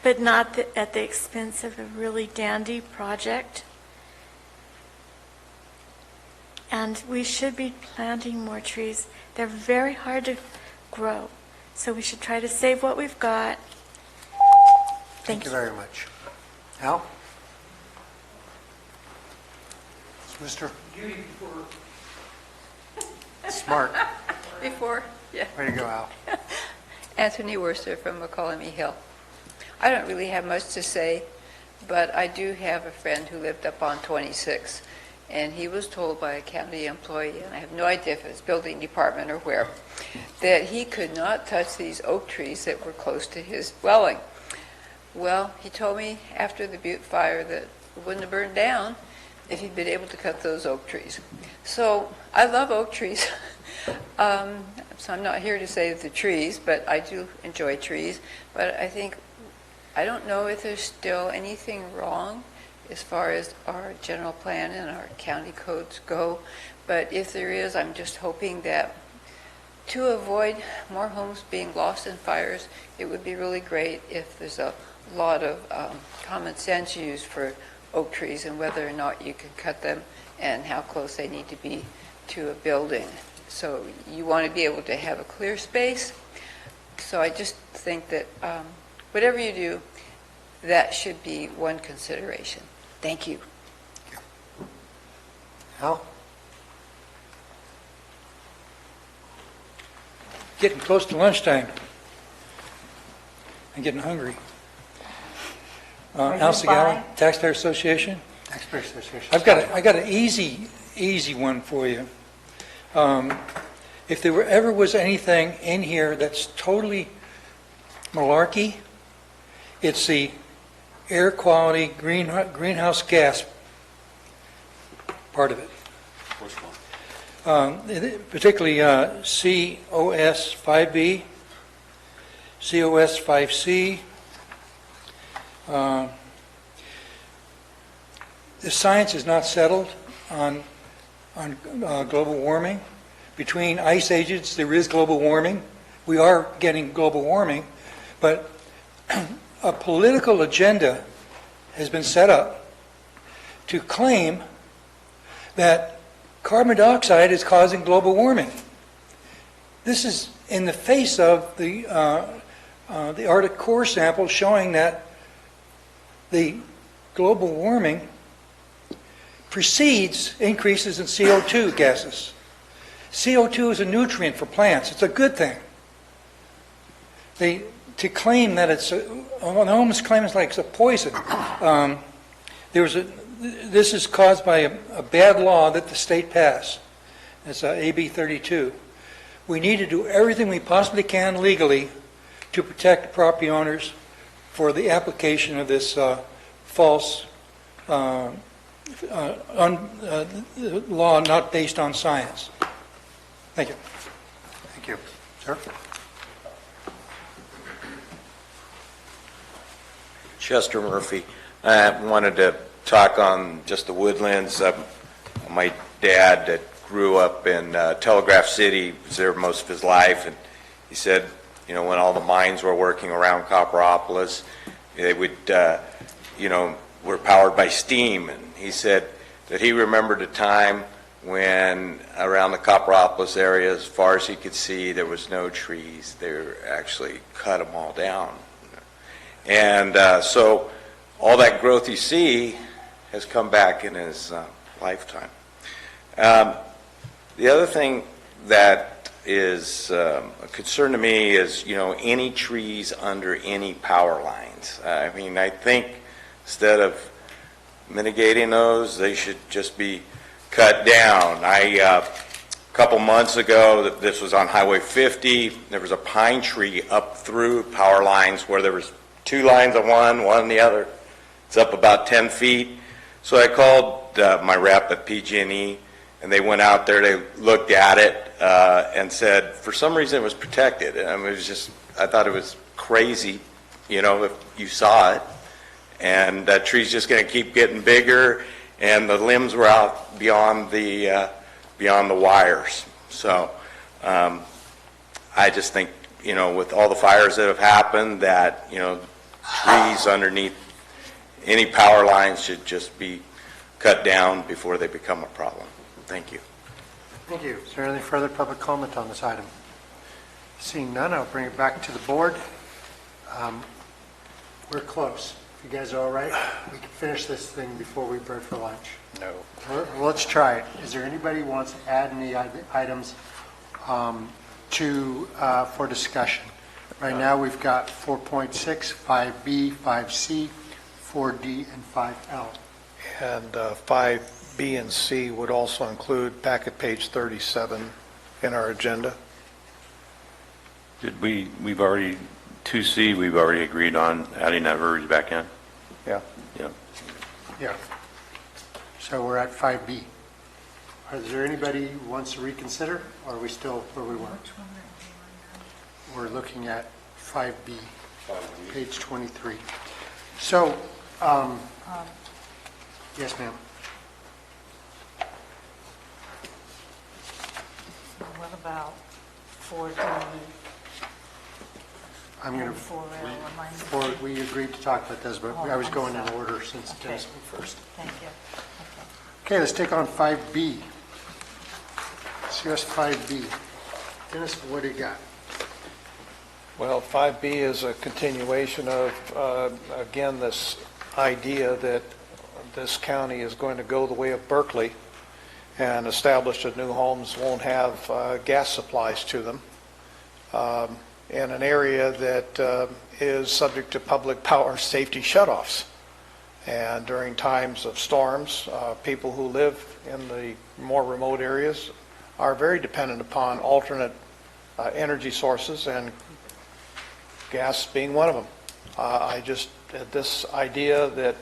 but not at the expense of a really dandy project. And we should be planting more trees. They're very hard to grow, so we should try to save what we've got. Thank you very much. Al? Mr. Smart. Before, yeah. Way to go, Al. Anthony Worcester from McCollum Hill. I don't really have much to say, but I do have a friend who lived up on 26, and he was told by a county employee, and I have no idea if it's building department or where, that he could not touch these oak trees that were close to his dwelling. Well, he told me after the Butte fire that it wouldn't have burned down if he'd been able to cut those oak trees. So I love oak trees. So I'm not here to save the trees, but I do enjoy trees. But I don't know if there's still anything wrong as far as our general plan and our county codes go. But if there is, I'm just hoping that to avoid more homes being lost in fires, it would be really great if there's a lot of common sense used for oak trees and whether or not you can cut them and how close they need to be to a building. So you want to be able to have a clear space. So I just think that whatever you do, that should be one consideration. Thank you. Al? Getting close to lunchtime. I'm getting hungry. Al Segala, Taxpayer Association. Taxpayer Association. I got an easy one for you. If there ever was anything in here that's totally malarkey, it's the air quality greenhouse gas part of it. Which one? Particularly COS 5B, COS 5C. The science is not settled on global warming. Between ice ages, there is global warming. We are getting global warming, but a political agenda has been set up to claim that carbon dioxide is causing global warming. This is in the face of the Arctic core sample showing that the global warming precedes increases in CO2 gases. CO2 is a nutrient for plants. It's a good thing. To claim that it's almost claim it's like it's a poison. This is caused by a bad law that the state passed. It's AB 32. We need to do everything we possibly can legally to protect property owners for the application of this false law not based on science. Thank you. Thank you. Sir? Chester Murphy. I wanted to talk on just the woodlands. My dad that grew up in Telegraph City was there most of his life, and he said, when all the mines were working around Copperopolis, they would, were powered by steam. And he said that he remembered a time when around the Copperopolis area, as far as he could see, there was no trees. They actually cut them all down. And so all that growth you see has come back in his lifetime. The other thing that is a concern to me is, any trees under any power lines. I think instead of mitigating those, they should just be cut down. A couple months ago, this was on Highway 50, there was a pine tree up through power lines where there was 2 lines on one on the other. It's up about 10 feet. So I called my rep at PG&E, and they went out there, they looked at it, and said, for some reason it was protected. And I thought it was crazy, if you saw it. And that tree's just going to keep getting bigger, and the limbs were out beyond the wires. So I just think, with all the fires that have happened, that, trees underneath any power lines should just be cut down before they become a problem. Thank you. Thank you. Is there any further public comment on this item? Seeing none, I'll bring it back to the board. We're close. If you guys are all right, we can finish this thing before we break for lunch. No. Well, let's try it. Is there anybody who wants to add any items for discussion? Right now, we've got 4.6, 5B, 5C, 4D, and 5L. And 5B and C would also include packet page 37 in our agenda. We've already 2C, we've already agreed on adding that verbiage back in. Yeah. Yeah. Yeah. So we're at 5B. Is there anybody who wants to reconsider, or are we still where we were? We're looking at 5B, page 23. So, yes, ma'am. What about 4D? I'm going to, we agreed to talk about those, but I was going in order since Dennis went first. Thank you. Okay, let's take on 5B. CS 5B. Dennis, what do you got? Well, 5B is a continuation of, again, this idea that this county is going to go the way of Berkeley and establish that new homes won't have gas supplies to them in an area that is subject to public power safety shutoffs. And during times of storms, people who live in the more remote areas are very dependent upon alternate energy sources, and gas being one of them. This idea that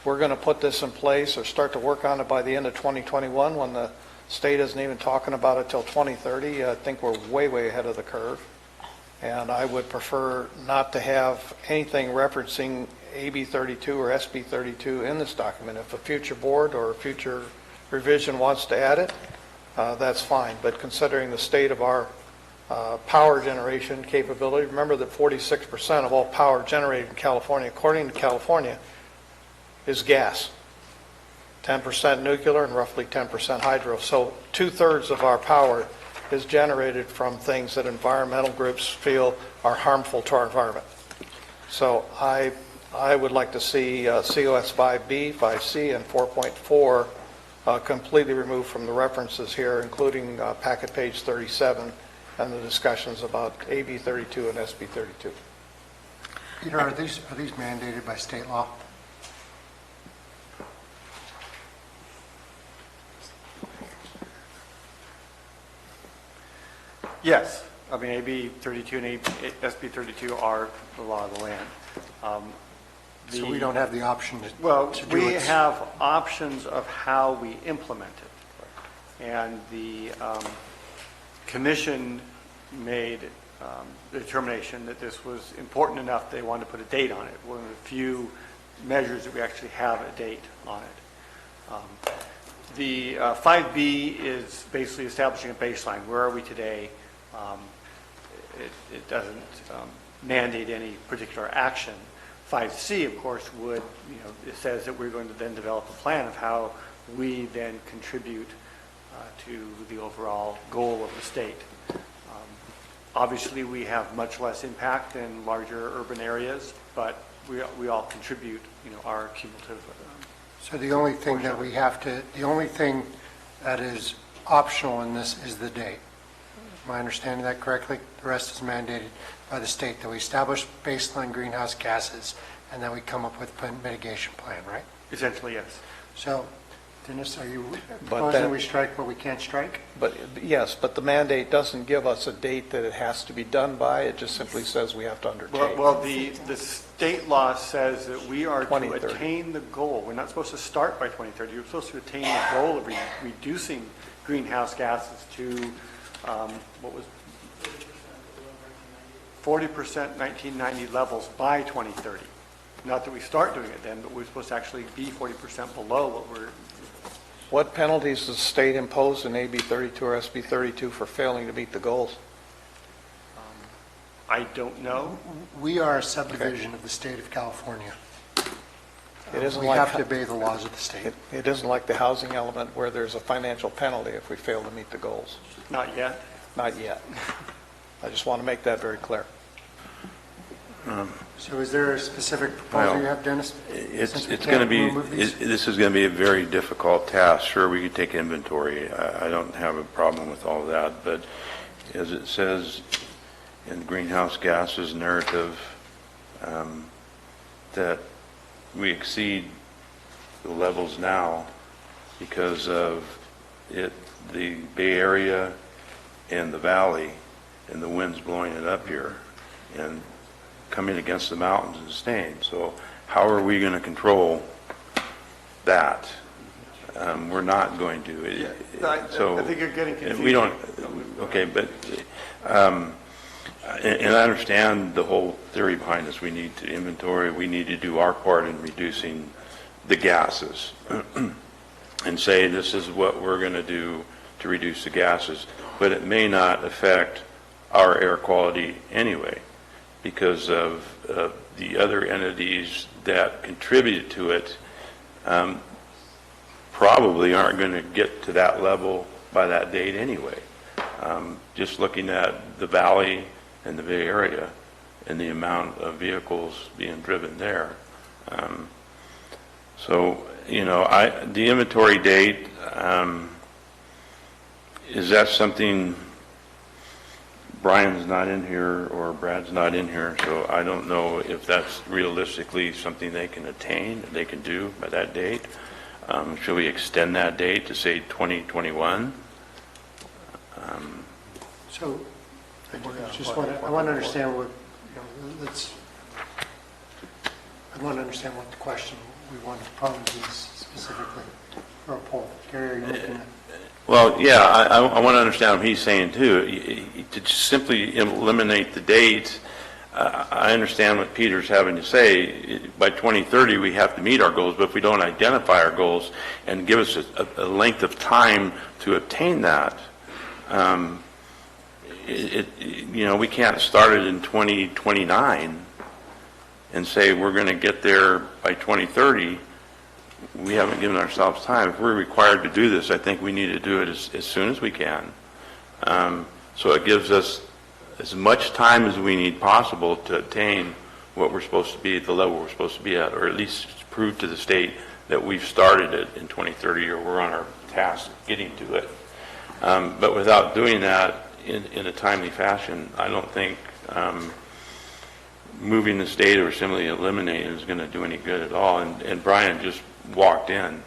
we're going to put this in place or start to work on it by the end of 2021 when the state isn't even talking about it till 2030, I think we're way, way ahead of the curve. And I would prefer not to have anything referencing AB 32 or SB 32 in this document. If a future board or a future revision wants to add it, that's fine. But considering the state of our power generation capability, remember that 46% of all power generated in California, according to California, is gas. 10% nuclear and roughly 10% hydro. So 2/3 of our power is generated from things that environmental groups feel are harmful to our environment. So I would like to see COS 5B, 5C, and 4.4 completely removed from the references here, including packet page 37 and the discussions about AB 32 and SB 32. Peter, are these mandated by state law? Yes. I mean, AB 32 and SB 32 are the law of the land. So we don't have the option to do it? Well, we have options of how we implement it. And the commission made the determination that this was important enough they wanted to put a date on it. One of the few measures that we actually have a date on it. The 5B is basically establishing a baseline. Where are we today? It doesn't mandate any particular action. 5C, of course, would, it says that we're going to then develop a plan of how we then contribute to the overall goal of the state. Obviously, we have much less impact than larger urban areas, but we all contribute, our cumulative. So the only thing that the only thing that is optional in this is the date. Am I understanding that correctly? The rest is mandated by the state, that we establish baseline greenhouse gases and then we come up with a mitigation plan, right? Essentially, yes. So, Dennis, are you proposing we strike what we can't strike? But yes, but the mandate doesn't give us a date that it has to be done by. It just simply says we have to undertake. Well, the state law says that we are to attain the goal. We're not supposed to start by 2030. You're supposed to attain the goal of reducing greenhouse gases to, what was 40% 1990 levels by 2030. Not that we start doing it then, but we're supposed to actually be 40% below what we're... What penalties does the state impose in AB 32 or SB 32 for failing to meet the goals? I don't know. We are a subdivision of the state of California. It isn't we like, have to obey the laws of the state. It isn't like the housing element where there's a financial penalty if we fail to meet the goals. Not yet. Not yet. I just want to make that very clear. So is there a specific proposal you have, Dennis? It's going to be, this is going to be a very difficult task. Sure, we could take inventory. I don't have a problem with all that, but as it says in the greenhouse gases narrative, that we exceed the levels now because of the Bay Area and the valley and the winds blowing it up here. And coming against the mountains and staying. So how are we going to control that? We're not going to. So I think you're getting confused. we don't. Okay, but and I understand the whole theory behind this. We need to inventory. We need to do our part in reducing the gases, and say this is what we're going to do to reduce the gases. But it may not affect our air quality anyway, because of the other entities that contribute to it. Probably aren't going to get to that level by that date anyway. Just looking at the valley and the Bay Area and the amount of vehicles being driven there. So, the inventory date, is that something, Brian's not in here or Brad's not in here, so I don't know if that's realistically something they can attain, they can do by that date. Should we extend that date to say 2021? So, I want to understand what, I want to understand what the question we want to pose is specifically for a poll. Gary, are you looking at? Well, yeah, I want to understand what he's saying too. To simply eliminate the date, I understand what Peter's having to say. By 2030, we have to meet our goals, but if we don't identify our goals and give us a length of time to obtain that, we can't start it in 2029 and say we're going to get there by 2030. We haven't given ourselves time. If we're required to do this, I think we need to do it as soon as we can. So it gives us as much time as we need possible to attain what we're supposed to be at the level we're supposed to be at, or at least prove to the state that we've started it in 2030 or we're on our task getting to it. But without doing that in a timely fashion, I don't think moving this date or simply eliminating it is going to do any good at all. And Brian just walked in.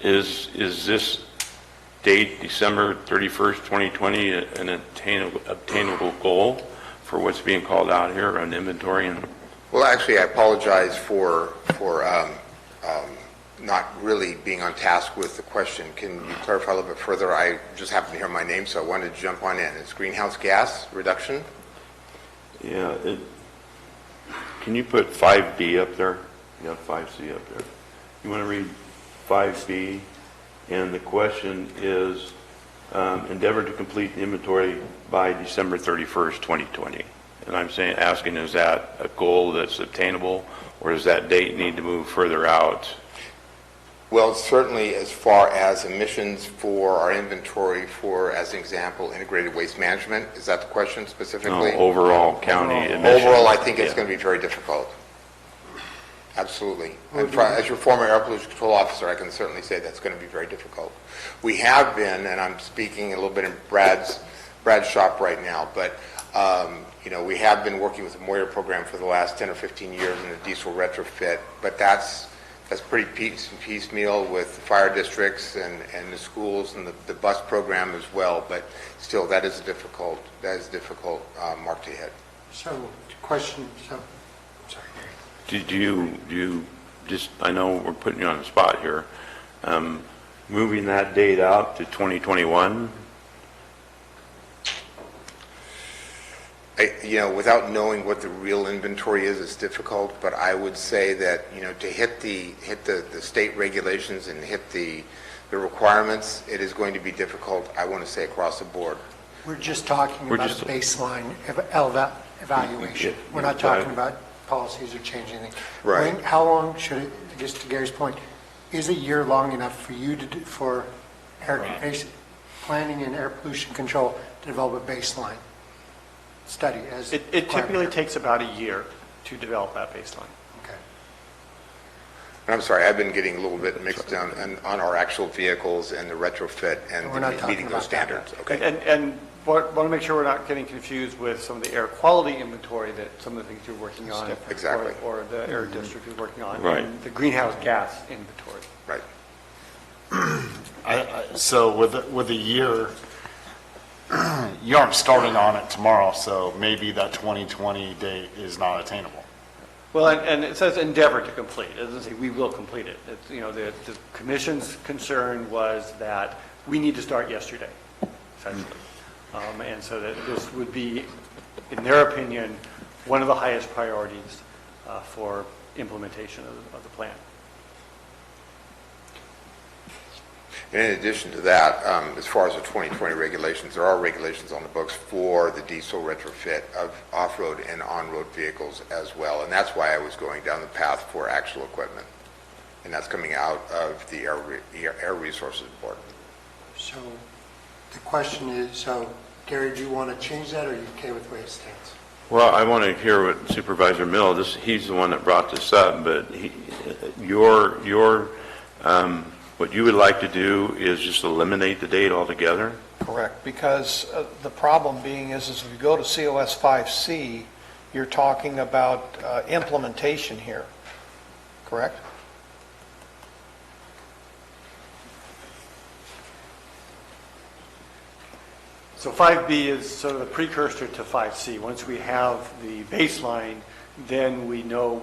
Is this date, December 31st, 2020, an obtainable goal for what's being called out here on inventory? And well, actually, I apologize for not really being on task with the question. Can you clarify a little bit further? I just happened to hear my name, so I wanted to jump on in. It's greenhouse gas reduction? Yeah. Can you put 5B up there? You got 5C up there. You want to read 5B? And the question is, endeavor to complete the inventory by December 31st, 2020. And I'm asking, is that a goal that's obtainable, or does that date need to move further out? Well, certainly as far as emissions for our inventory for, as an example, integrated waste management, is that the question specifically? No, overall county emissions. Overall, I think it's going to be very difficult. Absolutely. And as your former air pollution control officer, I can certainly say that's going to be very difficult. We have been, and I'm speaking a little bit in Brad's shop right now, but we have been working with the Moyer program for the last 10 or 15 years in a diesel retrofit, but that's pretty piecemeal with the fire districts and the schools and the bus program as well, but still that is a difficult mark to hit. So, question, sorry. Do you just, I know we're putting you on the spot here, moving that date out to 2021? Without knowing what the real inventory is, it's difficult, but I would say that, to hit the state regulations and hit the requirements, it is going to be difficult, I want to say, across the board. We're just talking about a baseline evaluation. We're not talking about policies or changing things. Right. How long should it, I guess to Gary's point, is a year long enough for you to do, for planning and air pollution control to develop a baseline study? It typically takes about a year to develop that baseline. Okay. And I'm sorry, I've been getting a little bit mixed down on our actual vehicles and the retrofit and meeting those standards. Okay. And want to make sure we're not getting confused with some of the air quality inventory that some of the things you're working on. Exactly. Or the air district is working on. Right. And the greenhouse gas inventory. Right. So with a year, you aren't starting on it tomorrow, so maybe that 2020 date is not attainable. Well, and it says endeavor to complete. It doesn't say we will complete it. It's, the commission's concern was that we need to start yesterday, essentially. And so that this would be, in their opinion, one of the highest priorities for implementation of the plan. And in addition to that, as far as the 2020 regulations, there are regulations on the books for the diesel retrofit of off-road and on-road vehicles as well. And that's why I was going down the path for actual equipment. And that's coming out of the Air Resources Board. So the question is, so Gary, do you want to change that, or are you okay with the way it stands? Well, I want to hear what Supervisor Mill, he's the one that brought this up, but what you would like to do is just eliminate the date altogether? Correct, because the problem being is if you go to COS 5C, you're talking about implementation here, correct? So 5B is sort of the precursor to 5C. Once we have the baseline, then we know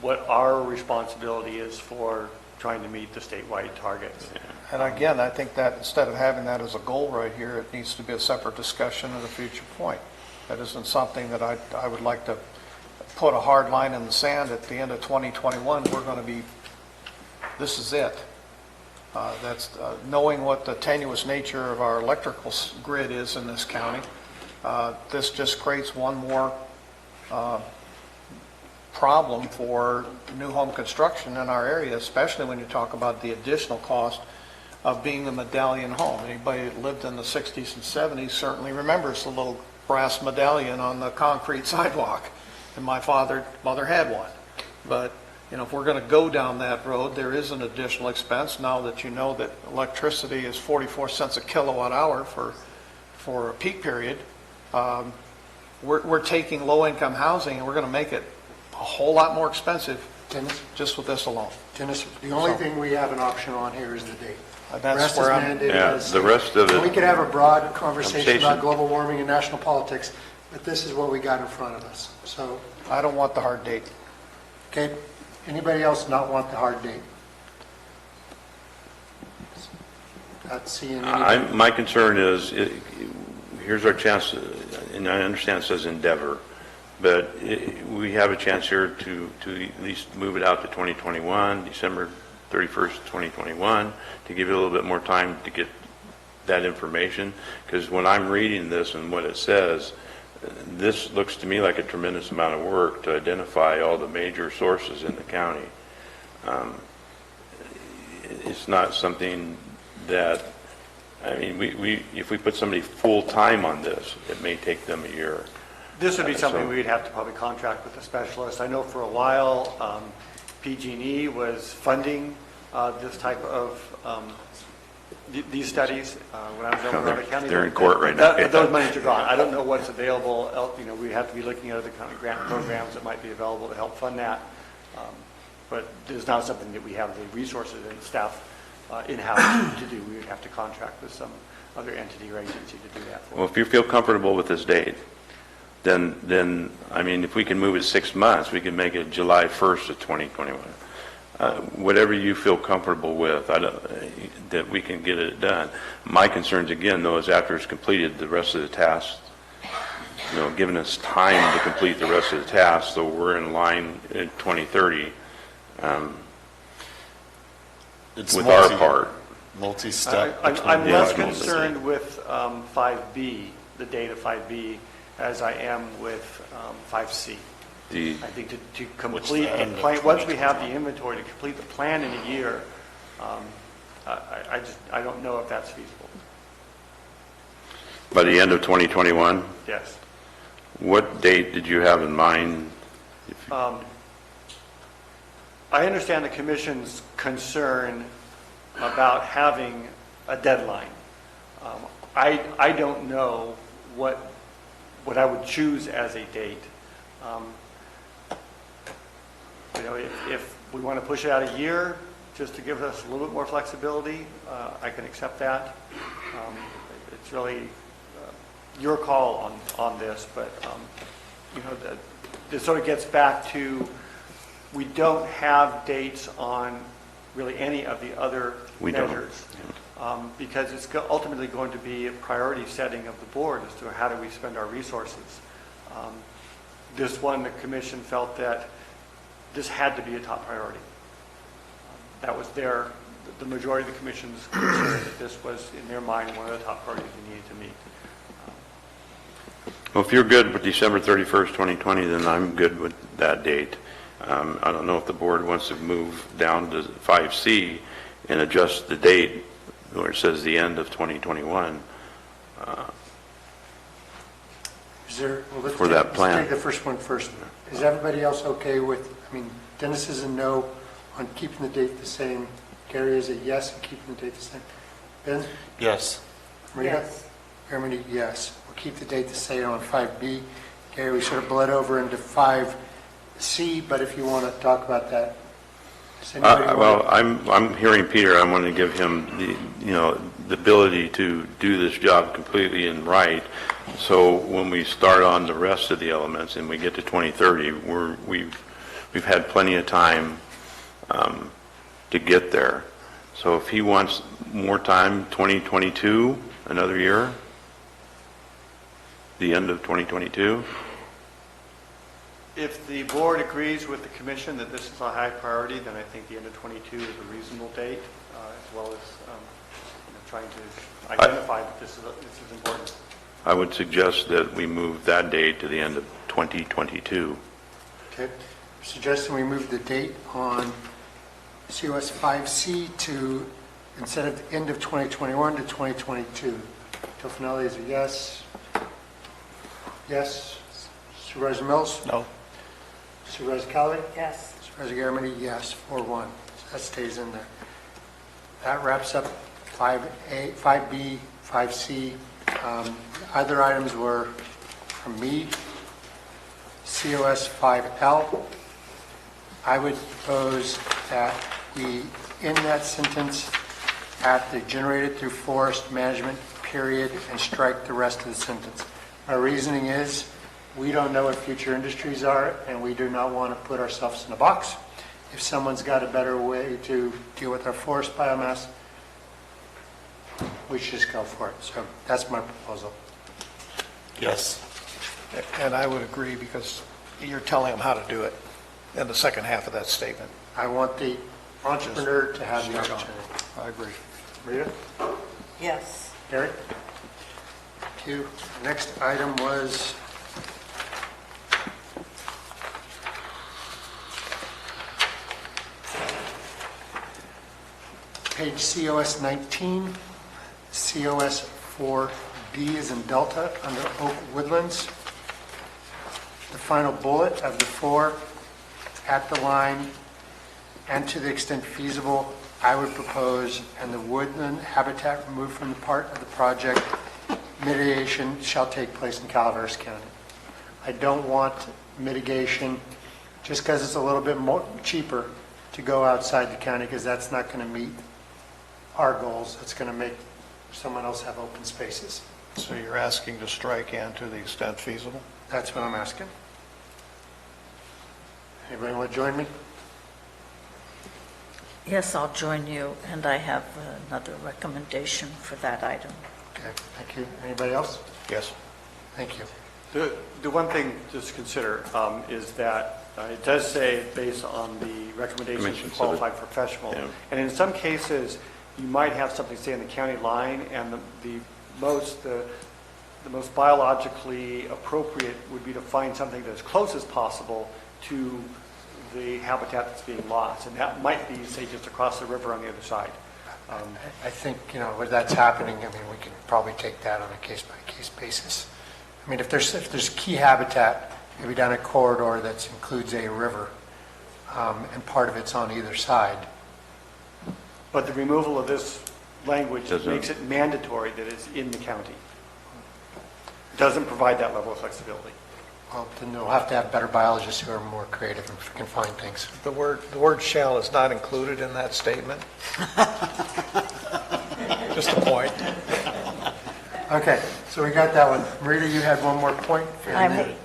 what our responsibility is for trying to meet the statewide targets. And again, I think that instead of having that as a goal right here, it needs to be a separate discussion at a future point. That isn't something that I would like to put a hard line in the sand at the end of 2021. We're going to be, this is it. That's knowing what the tenuous nature of our electrical grid is in this county. This just creates one more problem for new home construction in our area, especially when you talk about the additional cost of being a medallion home. Anybody that lived in the 60s and 70s certainly remembers the little brass medallion on the concrete sidewalk, and my mother had one. But if we're going to go down that road, there is an additional expense now that you know that electricity is 44 cents a kilowatt hour for a peak period. We're taking low-income housing and we're going to make it a whole lot more expensive, Dennis, just with this alone. Dennis, the only thing we have an option on here is the date. That's where I'm. The rest of it. We could have a broad conversation about global warming and national politics, but this is what we got in front of us. So I don't want the hard date. Okay. Anybody else not want the hard date? Not seeing any. My concern is, here's our chance, and I understand it says endeavor, but we have a chance here to at least move it out to 2021, December 31st, 2021, to give you a little bit more time to get that information. Because when I'm reading this and what it says, this looks to me like a tremendous amount of work to identify all the major sources in the county. It's not something that, if we put somebody full-time on this, it may take them a year. This would be something we'd have to probably contract with a specialist. I know for a while, PG&E was funding this type of these studies. When I was over in the county, they're in court right now. Those monies are gone. I don't know what's available. We have to be looking at other kind of grant programs that might be available to help fund that. But there's not something that we have the resources and staff in-house to do. We would have to contract with some other entity or agency to do that for us. Well, if you feel comfortable with this date, then if we can move it 6 months, we can make it July 1st of 2021. Whatever you feel comfortable with, that we can get it done. My concerns, again, though, is after it's completed, the rest of the tasks, giving us time to complete the rest of the tasks, so we're in line in 2030 with our part. Multi-step. I'm less concerned with 5B, the date of 5B, as I am with 5C. I think to complete the plan, once we have the inventory, to complete the plan in a year, I don't know if that's feasible. By the end of 2021? Yes. What date did you have in mind? I understand the Commission's concern about having a deadline. I don't know what I would choose as a date. If we want to push it out a year, just to give us a little bit more flexibility, I can accept that. It's really your call on this, but, this sort of gets back to, we don't have dates on really any of the other We don't. measures. Because it's ultimately going to be a priority setting of the board as to how do we spend our resources. This one, the commission felt that this had to be a top priority. That was the majority of the commission's concern that this was, in their mind, one of the top priorities we needed to meet. Well, if you're good with December 31st, 2020, then I'm good with that date. I don't know if the board wants to move down to 5C and adjust the date where it says the end of 2021 for that plan. Let's take the first one first. Is everybody else okay with, Dennis is a no on keeping the date the same. Gary is a yes on keeping the date the same. Ben? Yes. Rita? Germany, yes. We'll keep the date the same on 5B. Gary, we sort of bled over into 5C, but if you want to talk about that. Does anybody want Well, I'm hearing Peter. I want to give him the ability to do this job completely and right. So when we start on the rest of the elements and we get to 2030, we've had plenty of time to get there. So if he wants more time, 2022, another year, the end of 2022. If the board agrees with the commission that this is a high priority, then I think the end of 22 is a reasonable date, as well as trying to identify that this is important. I would suggest that we move that date to the end of 2022. Okay. I'm suggesting we move the date on COS 5C to, instead of the end of 2021, to 2022. Tofinelli is a yes. Yes. Supervisor Mills? No. Supervisor Callaway? Yes. Supervisor Garamendi, yes, 4-1. So that stays in there. That wraps up 5A, 5B, 5C. Other items were from me. COS 5L. I would propose that we end that sentence at the generated through forest management period and strike the rest of the sentence. My reasoning is, we don't know what future industries are, and we do not want to put ourselves in a box. If someone's got a better way to deal with our forest biomass, we should just go for it. So that's my proposal. Yes. And I would agree, because you're telling them how to do it in the second half of that statement. I want the entrepreneur to have the Start on. opportunity. I agree. Rita? Yes. Gary? Thank you. Next item was page COS 19, COS 4D is in Delta under Oak Woodlands. The final bullet of the 4, at the line, and to the extent feasible, I would propose, and the woodland habitat removed from the part of the project, mitigation shall take place in Calaveras County. I don't want mitigation, just because it's a little bit more cheaper, to go outside the county, because that's not going to meet our goals. It's going to make someone else have open spaces. So you're asking to strike and to the extent feasible? That's what I'm asking. Anybody want to join me? Yes, I'll join you, and I have another recommendation for that item. Okay, thank you. Anybody else? Yes. Thank you. The one thing just to consider is that it does say based on the recommendations of qualified professional. Yeah. And in some cases, you might have something say in the county line, and the most biologically appropriate would be to find something that's as close as possible to the habitat that's being lost. And that might be, say, just across the river on the other side. I think, where that's happening, we can probably take that on a case-by-case basis. If there's key habitat, maybe down a corridor that includes a river, and part of it's on either side. But the removal of this language Doesn't- makes it mandatory that it's in the county. Doesn't provide that level of flexibility. Well, then they'll have to have better biologists who are more creative and can find things. The word shall is not included in that statement? Just a point. Okay, so we got that one. Marita, you had one more point? I'm-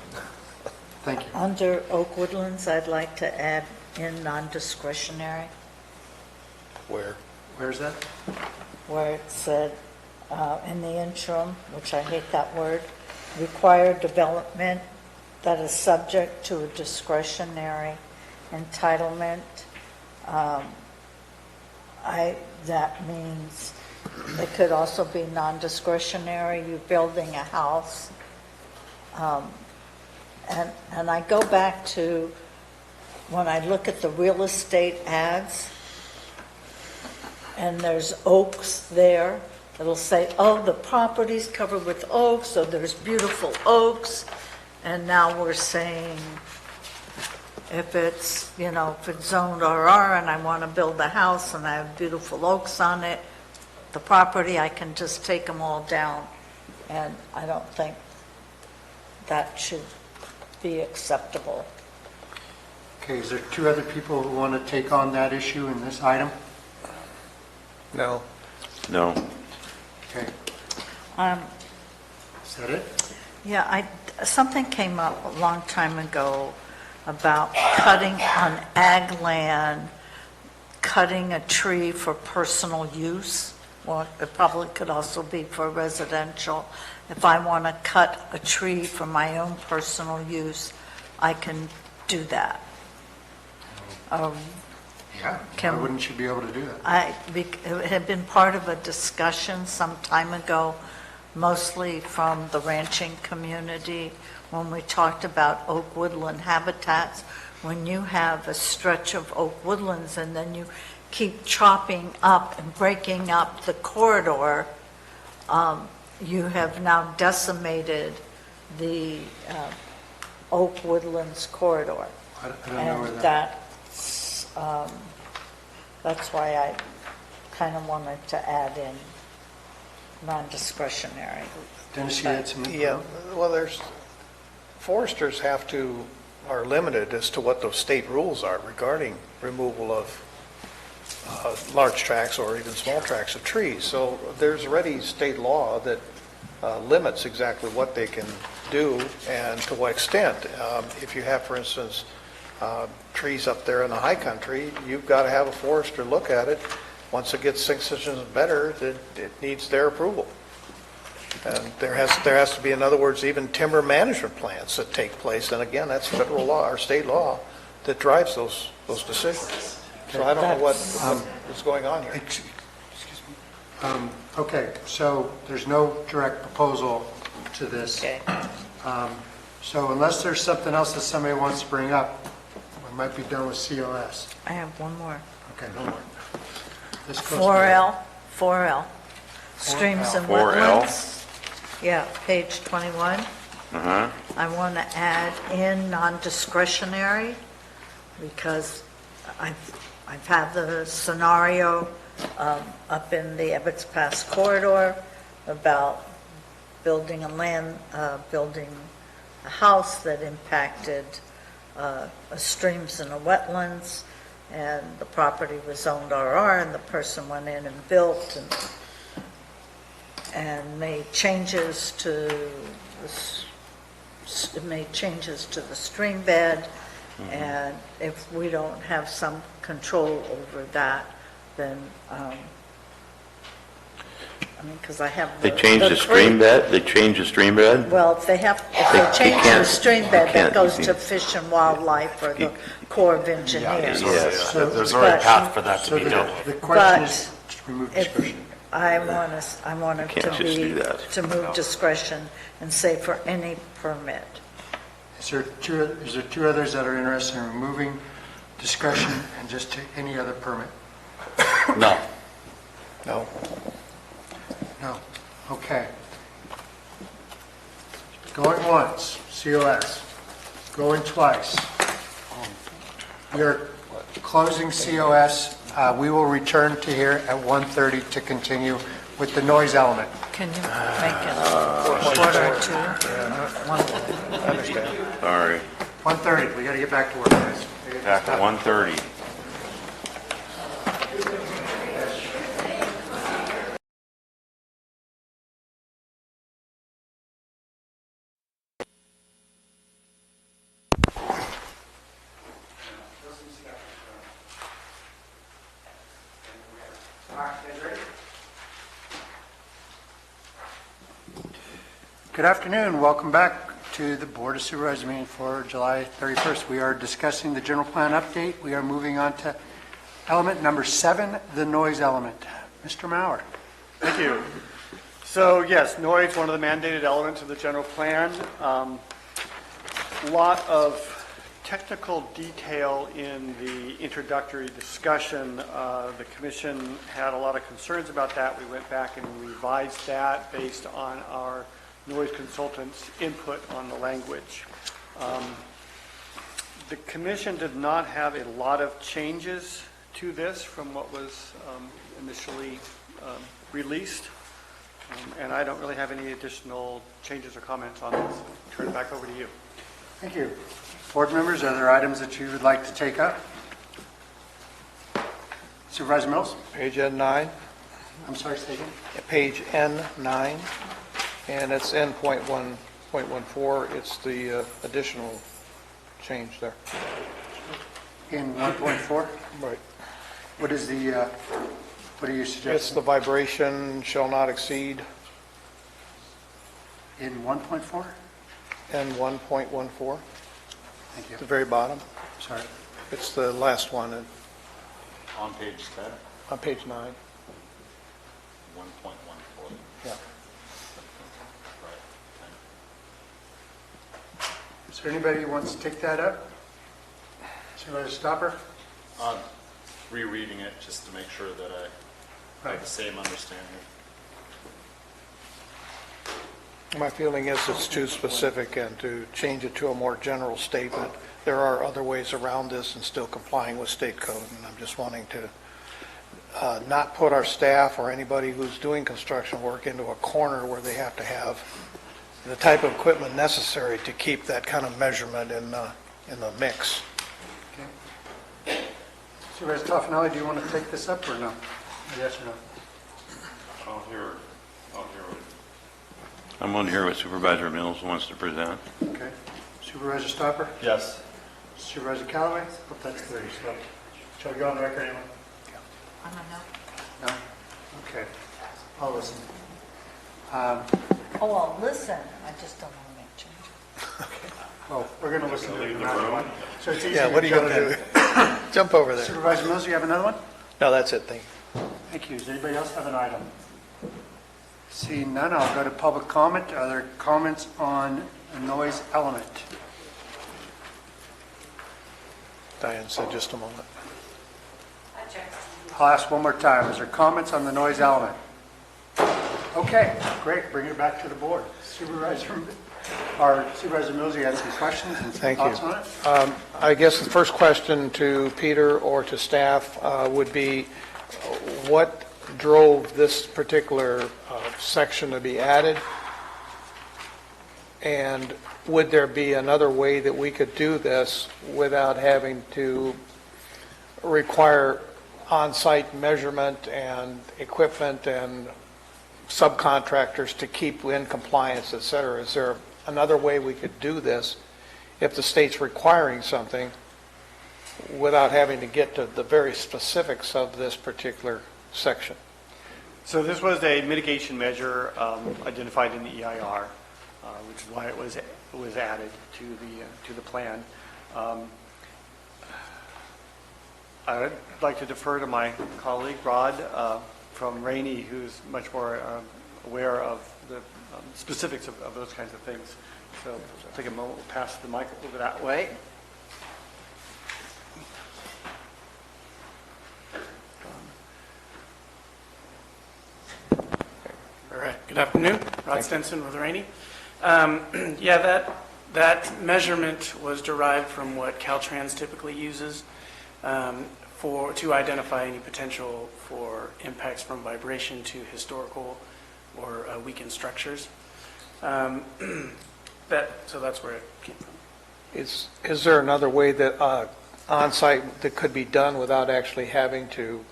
Thank you. Under Oak Woodlands, I'd like to add in non-discretionary, Where? Where's that? where it said, in the interim, which I hate that word, required development that is subject to a discretionary entitlement. That means it could also be non-discretionary, you're building a house. And I go back to when I look at the real estate ads, and there's oaks there, it'll say, oh, the property's covered with oaks, so there's beautiful oaks. And now we're saying, if it's, if it's zoned RR and I want to build a house and I have beautiful oaks on it, the property, I can just take them all down. And I don't think that should be acceptable. Okay, is there two other people who want to take on that issue in this item? No. No. Okay, is that it? Yeah, something came up a long time ago about cutting on ag land, cutting a tree for personal use. Well, it probably could also be for residential. If I want to cut a tree for my own personal use, I can do that. Yeah, why wouldn't you be able to do that? It had been part of a discussion some time ago, mostly from the ranching community, when we talked about oak woodland habitats. When you have a stretch of oak woodlands and then you keep chopping up and breaking up the corridor, you have now decimated the oak woodlands corridor. I don't know where And that. that's why I kind of wanted to add in non-discretionary. Dennis, you had some? Yeah, well, foresters are limited as to what those state rules are regarding removal of large tracts or even small tracts of trees. So there's already state law that limits exactly what they can do and to what extent. If you have, for instance, trees up there in the high country, you've got to have a forester look at it. Once it gets 6 inches and better, it needs their approval. And there has to be, in other words, even timber management plans that take place. And again, that's federal law or state law that drives those decisions. So I don't know what is going on here. Excuse me. Okay, so there's no direct proposal to this. Okay. So unless there's something else that somebody wants to bring up, we might be done with COS. I have one more. Okay, no more. This goes to- 4L, streams and 4L. wetlands. Yeah, page 21. Uh-huh. I want to add in non-discretionary because I've had the scenario up in the Ebbets Pass corridor about building a house that impacted streams and the wetlands, and the property was zoned RR, and the person went in and built and made changes to the stream bed. And if we don't have some control over that, then, because I have They changed the stream bed? They changed the stream bed? Well, if they change the can't- stream you bed, that can't- goes you to can't- Fish and Wildlife or the Corps of Engineers. Yes. There's already a But- path for that to So be dealt with. the question But is to remove if discretion. I want it can't to just be, do that. to move discretion and say for any permit. Is there two others that are interested in removing discretion and just take any other permit? No. No. No. Okay. Going once, COS. Going twice. We are closing COS. We will return to here at 1:30 to continue with the noise element. Can you make it a quarter or two? I understand. Sorry. 1:30, we got to get back to work, guys. Back at 1:30. Good afternoon. Welcome back to the Board of Supervisors meeting for July 31st. We are discussing the general plan update. We are moving on to element number 7, the noise element. Mr. Mauer. Thank you. So yes, noise, one of the mandated elements of the general plan. A lot of technical detail in the introductory discussion. The commission had a lot of concerns about that. We went back and revised that based on our noise consultant's input on the language. The commission did not have a lot of changes to this from what was initially released, and I don't really have any additional changes or comments on this. Turn it back over to you. Thank you. Board members, are there items that you would like to take up? Supervisor Mills? Page N9. I'm sorry, say again? Page N9, and it's N.1.14. It's the additional change there. In 1.4? Right. What is the, what are you It's suggesting? the vibration shall not exceed In 1.4? N1.14, Thank you. at the very bottom. Sorry. It's the last one On page 10, on page 9. 1.14. Yeah. Is there anybody who wants to take that up? Supervisor Stopper? Rereading it just to make sure that I have the same understanding. My feeling is it's too specific, and to change it to a more general statement. There are other ways around this and still complying with state code, and I'm just wanting to not put our staff or anybody who's doing construction work into a corner where they have to have the type of equipment necessary to keep that kind of measurement in the mix. Supervisor Toffenelli, do you want to take this up or no? Yes or no? I'll hear it. I'm going to hear what Supervisor Mills wants to present. Okay. Supervisor Stopper? Yes. Supervisor Callaway? Hope that's 30, so shall we go on the record anyway? I don't know. No? Okay. I'll listen. Oh, well, listen, I just don't want to make changes. Well, we're going to listen to you no matter what. So it's easy Yeah, what are you to going go to do? Jump over there. Supervisor Mills, you have another one? No, that's it, thank you. Thank you. Does anybody else have an item? Seeing none, I'll go to public comment. Are there comments on the noise element? Diane said just a moment. I'll ask one more time. Is there comments on the noise element? Okay, great. Bring it back to the board. Supervisor Mills, you had some questions and some Thank you. thoughts on it? I guess the first question to Peter or to staff would be, what drove this particular section to be added? And would there be another way that we could do this without having to require on-site measurement and equipment and subcontractors to keep in compliance, et cetera? Is there another way we could do this if the state's requiring something without having to get to the very specifics of this particular section? So this was a mitigation measure identified in the EIR, which is why it was added to the plan. I would like to defer to my colleague Rod from Rainey, who's much more aware of the specifics of those kinds of things. So I'll take a moment, we'll pass the mic over that way. All right, good afternoon. Rod Stenson with Rainey. Yeah, that measurement was derived from what Caltrans typically uses to identify any potential for impacts from vibration to historical or weakened structures. So that's where it came from. Is there another way that on-site that could be done without actually having to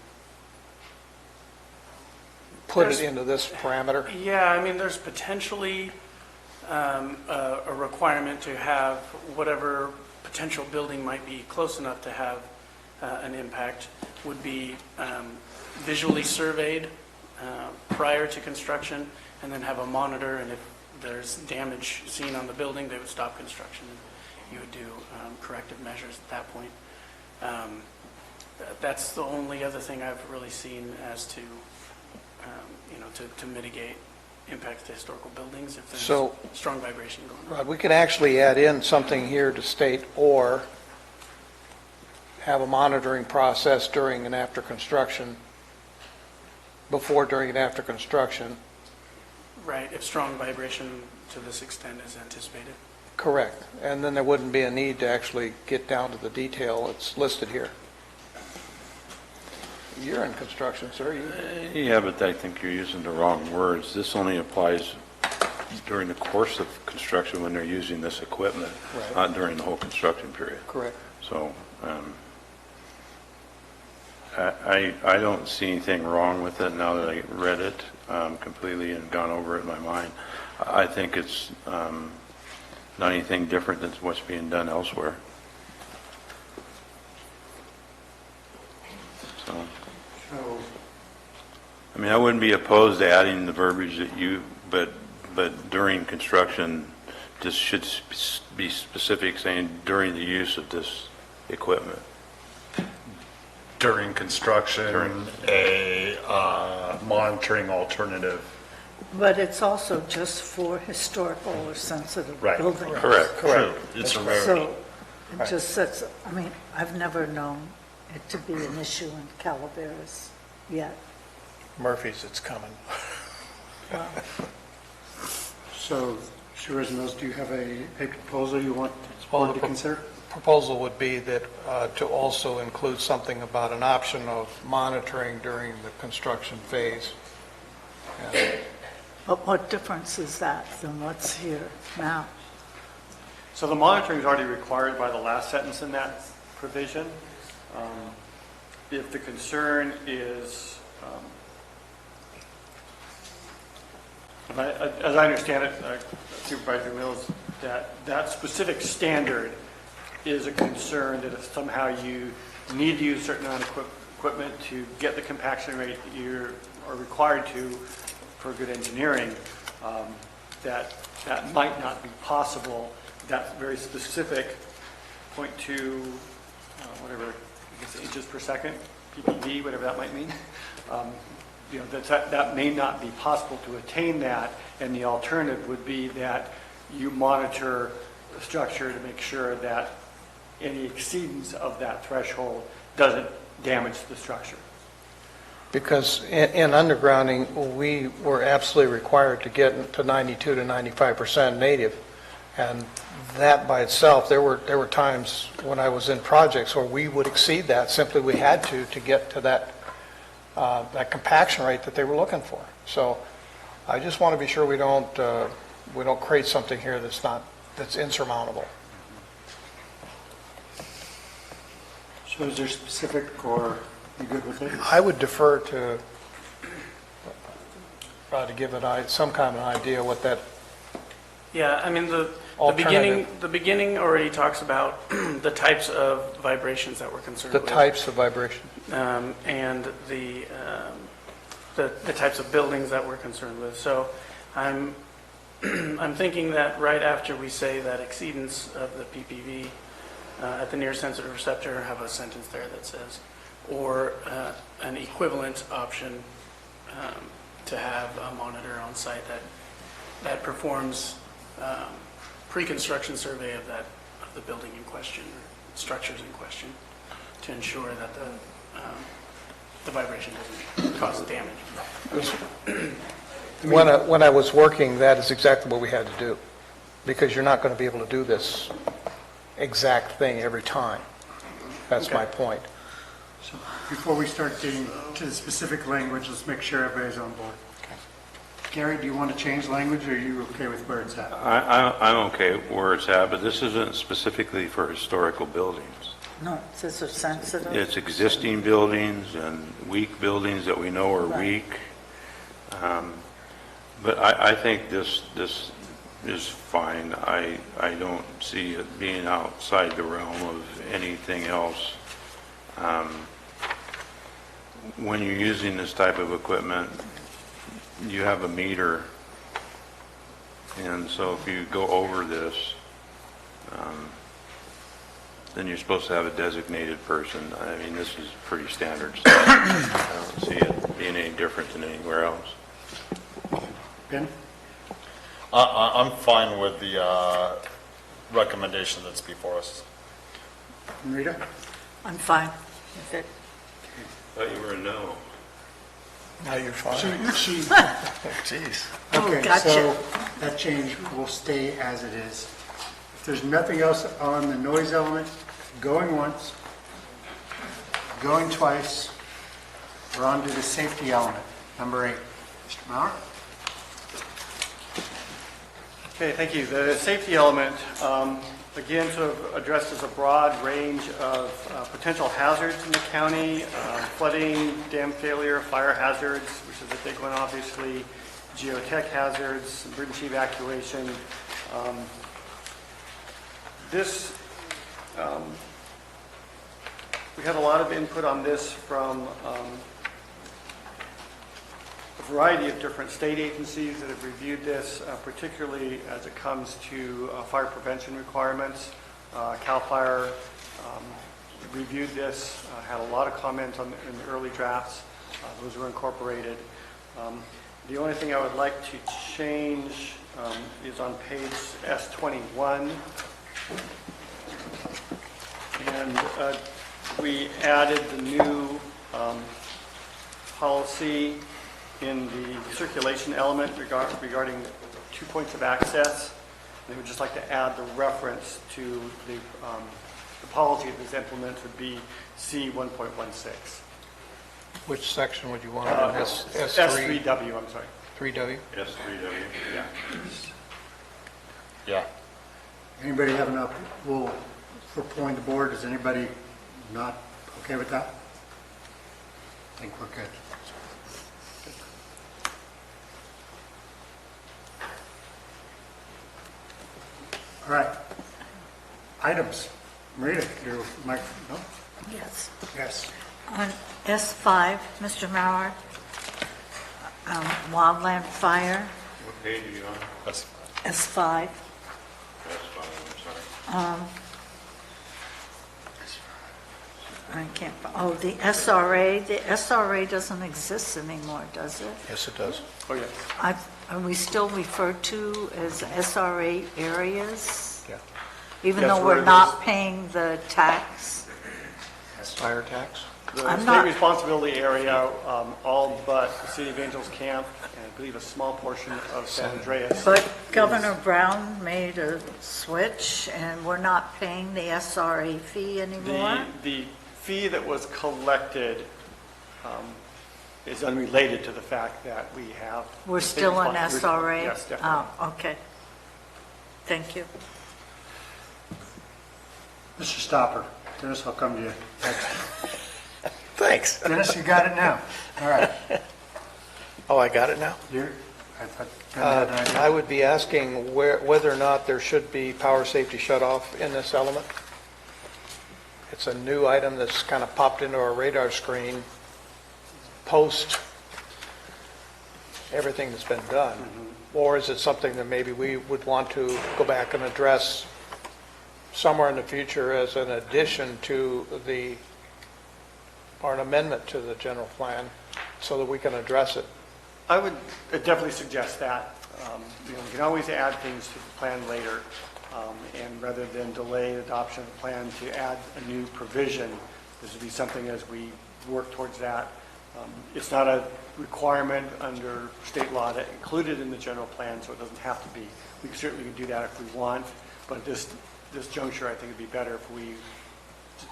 put it into this parameter? Yeah, I mean, there's potentially a requirement to have whatever potential building might be close enough to have an impact. would be visually surveyed prior to construction, and then have a monitor, and if there's damage seen on the building, they would stop construction, and you would do corrective measures at that point. That's the only other thing I've really seen as to, to mitigate impacts to historical buildings if there's So- strong vibration going on. Rod, we could actually add in something here to state, or have a monitoring process during and after construction, before, during, and after construction. Right, if strong vibration to this extent is anticipated. Correct. And then there wouldn't be a need to actually get down to the detail. It's listed here. You're in construction, sir. Yeah, but I think you're using the wrong words. This only applies during the course of construction when they're using this equipment, Right. not during the whole construction period. Correct. So I don't see anything wrong with it now that I read it completely and gone over it in my mind. I think it's not anything different than what's being done elsewhere. So, I mean, I wouldn't be opposed to adding the verbiage that but during construction, this should be specific, saying during the use of this equipment. During construction, a monitoring alternative. But it's also just for historical or sensitive Right. buildings. Correct. True. It's a rarity. So it just sets, I mean, I've never known it to be an issue in Calaveras yet. Murphy's, it's coming. Wow. So, Supervisor Mills, do you have a proposal you want the board to consider? Proposal would be that to also include something about an option of monitoring during the construction phase. And But what difference is that than what's here now? So the monitoring is already required by the last sentence in that provision. If the concern is, as I understand it, Supervisor Mills, that specific standard is a concern that if somehow you need to use a certain amount of equipment to get the compaction rate that you are required to for good engineering, that might not be possible. That very specific 0.2, whatever, I guess inches per second, ppb, whatever that might mean. That may not be possible to attain that, and the alternative would be that you monitor the structure to make sure that any exceedance of that threshold doesn't damage the structure. because in undergrounding, we were absolutely required to get to 92 to 95% native. And that by itself, there were times when I was in projects where we would exceed that. Simply we had to get to that compaction rate that they were looking for. So I just want to be sure we don't create something here that's insurmountable. So is there specific, or you good with it? I would defer to try to give it some kind of idea what that. Yeah, I mean, the beginning already talks about the types of vibrations that we're concerned with. The types of vibration. And the types of buildings that we're concerned with. So I'm thinking that right after we say that exceedance of the PPV at the near sensitive receptor, have a sentence there that says, or an equivalent option to have a monitor on site that performs pre-construction survey of the building in question, or structures in question, to ensure that the vibration doesn't cause damage. When I was working, that is exactly what we had to do, because you're not going to be able to do this exact thing every time. That's my point. So before we start getting to the specific language, let's make sure everybody's on board. Gary, do you want to change language, or are you okay with where it's at? I'm okay where it's at, but this isn't specifically for historical buildings. No, it says they're sensitive. It's existing buildings and weak buildings that we know are weak. But I think this is fine. I don't see it being outside the realm of anything else. when you're using this type of equipment, you have a meter, and so if you go over this, then you're supposed to have a designated person. I mean, this is pretty standard stuff. I don't see it being any different than anywhere else. Ben? I'm fine with the recommendation that's before us. Rita? I'm fine with it. Thought you were a no. Now you're fine. Jeez. Oh, Okay, gotcha. so that change will stay as it is. If there's nothing else on the noise element, going once, going twice, we're on to the safety element, number 8. Mr. Maurer? Okay, thank you. The safety element, again, sort of addresses a broad range of potential hazards in the county, flooding, dam failure, fire hazards, which is a big one, obviously, geotech hazards, emergency evacuation. We had a lot of input on this from a variety of different state agencies that have reviewed this, particularly as it comes to fire prevention requirements. CAL FIRE reviewed this, had a lot of comments in the early drafts. Those were incorporated. The only thing I would like to change is on page S21. And we added the new policy in the circulation element regarding 2 points of access. And I would just like to add the reference to the policy that is implemented would be C 1.16. Which section would you want it in? S3W, I'm sorry. 3W? S3W. Yeah. Yeah. Anybody have enough, for point of board, is anybody not okay with that? I think we're good. All right. Items. Marita, your microphone, no? Yes. Yes. On S5, Mr. Maurer, wildland fire, What page are you on? That's S5. That's fine, I'm sorry. I can't, the SRA doesn't exist anymore, does it? Yes, it does. Oh, yeah. Are we still referred to as SRA areas? Yeah. Even Yes, though we're we're in not paying the tax? Fire tax? The I'm state not- responsibility area, all but the City of Angels Camp, and I believe a small portion of San Andreas. But Governor Brown made a switch, and we're not paying the SRA fee anymore? The fee that was collected is unrelated to the fact that we have. We're the state still in responsibility. SRA? Yes, definitely. Oh, okay. Thank you. Mr. Stopper, Dennis, I'll come to you next. Thanks. Dennis, you got it now. All right. Oh, I got it now? I thought Ben had an idea. I would be asking whether or not there should be power safety shutoff in this element. It's a new item that's kind of popped into our radar screen post everything that's been done. Or is it something that maybe we would want to go back and address somewhere in the future as an addition to or an amendment to the general plan so that we can address it? I would definitely suggest that. We can always add things to the plan later, and rather than delay adoption of the plan to add a new provision, this would be something as we work towards that. It's not a requirement under state law to include it in the general plan, so it doesn't have to be. We certainly can do that if we want, but at this juncture, I think it'd be better if we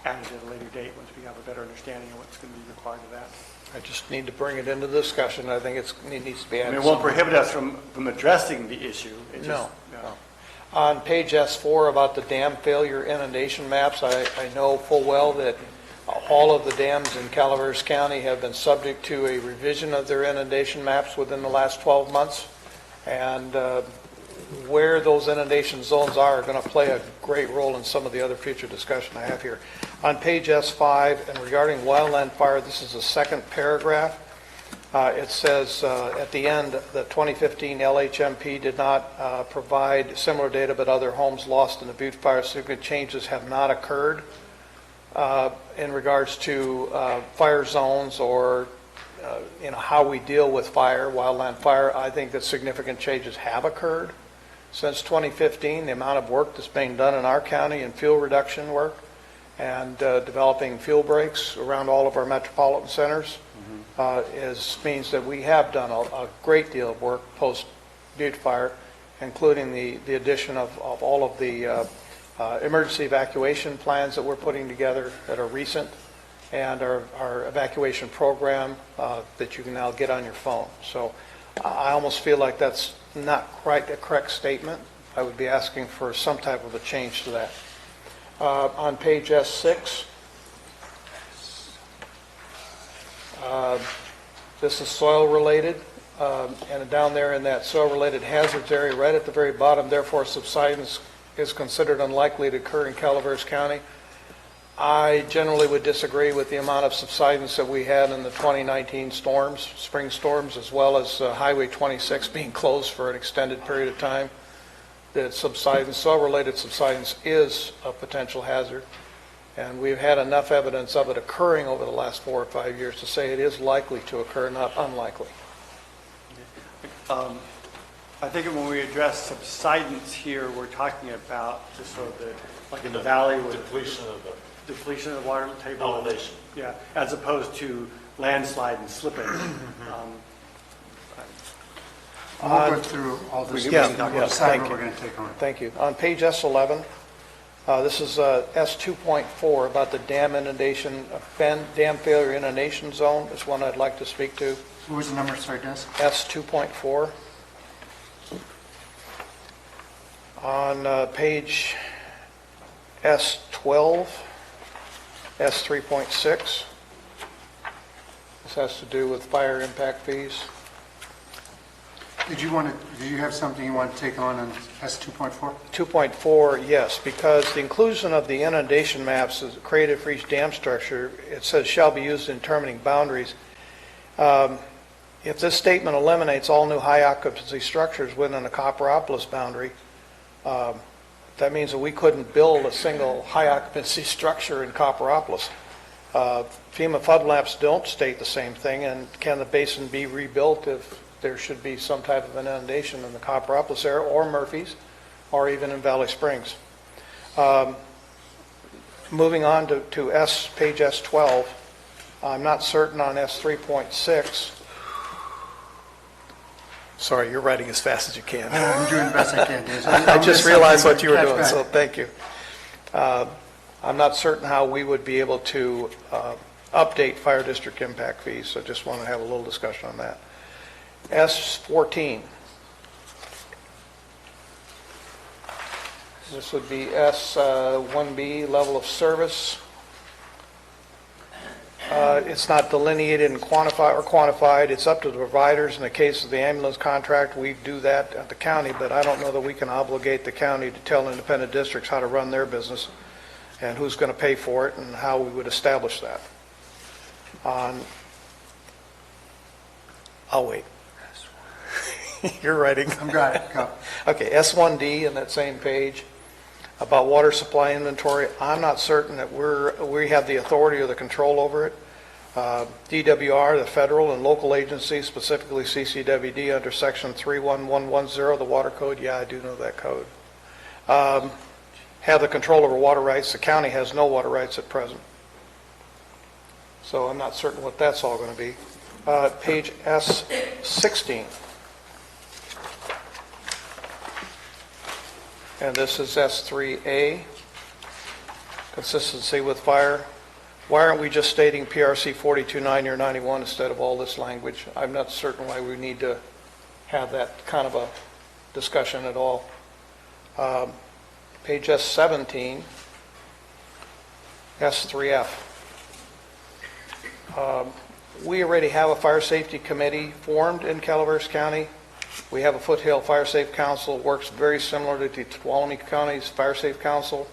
add it at a later date once we have a better understanding of what's going to be required of that. I just need to bring it into discussion. I think it needs to be I added. mean, it won't prohibit us from addressing the issue. It No, just, no. On page S4 about the dam failure inundation maps, I know full well that all of the dams in Calaveras County have been subject to a revision of their inundation maps within the last 12 months. And where those inundation zones are going to play a great role in some of the other future discussion I have here. On page S5, and regarding wildland fire, this is the second paragraph. It says at the end that 2015 LHMP did not provide similar data, but other homes lost in the Butte fire. Significant changes have not occurred in regards to fire zones or how we deal with fire, wildland fire. I think that significant changes have occurred since 2015. The amount of work that's being done in our county in fuel reduction work and developing fuel breaks around all of our metropolitan centers means that we have done a great deal of work post Butte fire, including the addition of all of the emergency evacuation plans that we're putting together that are recent, and our evacuation program that you can now get on your phone. So I almost feel like that's not quite a correct statement. I would be asking for some type of a change to that. On page S6, this is soil related, and down there in that soil related hazards area right at the very bottom, therefore subsidence is considered unlikely to occur in Calaveras County. I generally would disagree with the amount of subsidence that we had in the 2019 storms, spring storms, as well as Highway 26 being closed for an extended period of time. That subsidence, soil-related subsidence, is a potential hazard, and we've had enough evidence of it occurring over the last 4 or 5 years to say it is likely to occur, not unlikely. I think when we address subsidence here, we're talking about just sort of the, like in the valley with depletion of the water table elevation. Yeah, as opposed to landslide and slipping. We'll go through all this. We'll decide what we're going to take on. Thank you. On page S11, this is S2.4 about the dam inundation, dam failure inundation zone. Is one I'd like to speak to. What was the number, sorry, Des? S2.4. On page S12, S3.6. This has to do with fire impact fees. Did you have something you want to take on S2.4? 2.4, yes, because the inclusion of the inundation maps is created for each dam structure. It says shall be used in determining boundaries. If this statement eliminates all new high occupancy structures within the Copperopolis boundary, that means that we couldn't build a single high occupancy structure in Copperopolis. FEMA flood maps don't state the same thing, and can the basin be rebuilt if there should be some type of an inundation in the Copperopolis area or Murphy's or even in Valley Springs. Moving on to page S12, I'm not certain on S3.6. Sorry, you're writing as fast as you can. I'm doing the best I can, Dave. I just realized what you were doing, so thank you. I'm not certain how we would be able to update fire district impact fees, so just want to have a little discussion on that. S14. This would be S1B, level of service. It's not delineated and quantified. It's up to the providers. In the case of the ambulance contract, we do that at the county, but I don't know that we can obligate the county to tell independent districts how to run their business and who's going to pay for it and how we would establish that. I'll wait. You're writing. I'm got it. Go. Okay, S1D in that same page about water supply inventory. I'm not certain that we have the authority or the control over it. DWR, the federal and local agencies, specifically CCWD under section 31110 of the water code. Yeah, I do know that code. Have the control over water rights. The county has no water rights at present. So I'm not certain what that's all going to be. Page S16. And this is S3A, consistency with fire. Why aren't we just stating PRC 4290 or 91 instead of all this language? I'm not certain why we need to have that kind of a discussion at all. Page S17, S3F. We already have a fire safety committee formed in Calaveras County. We have a Foothill Fire Safe Council, works very similar to the Tuolumne County's Fire Safe Council.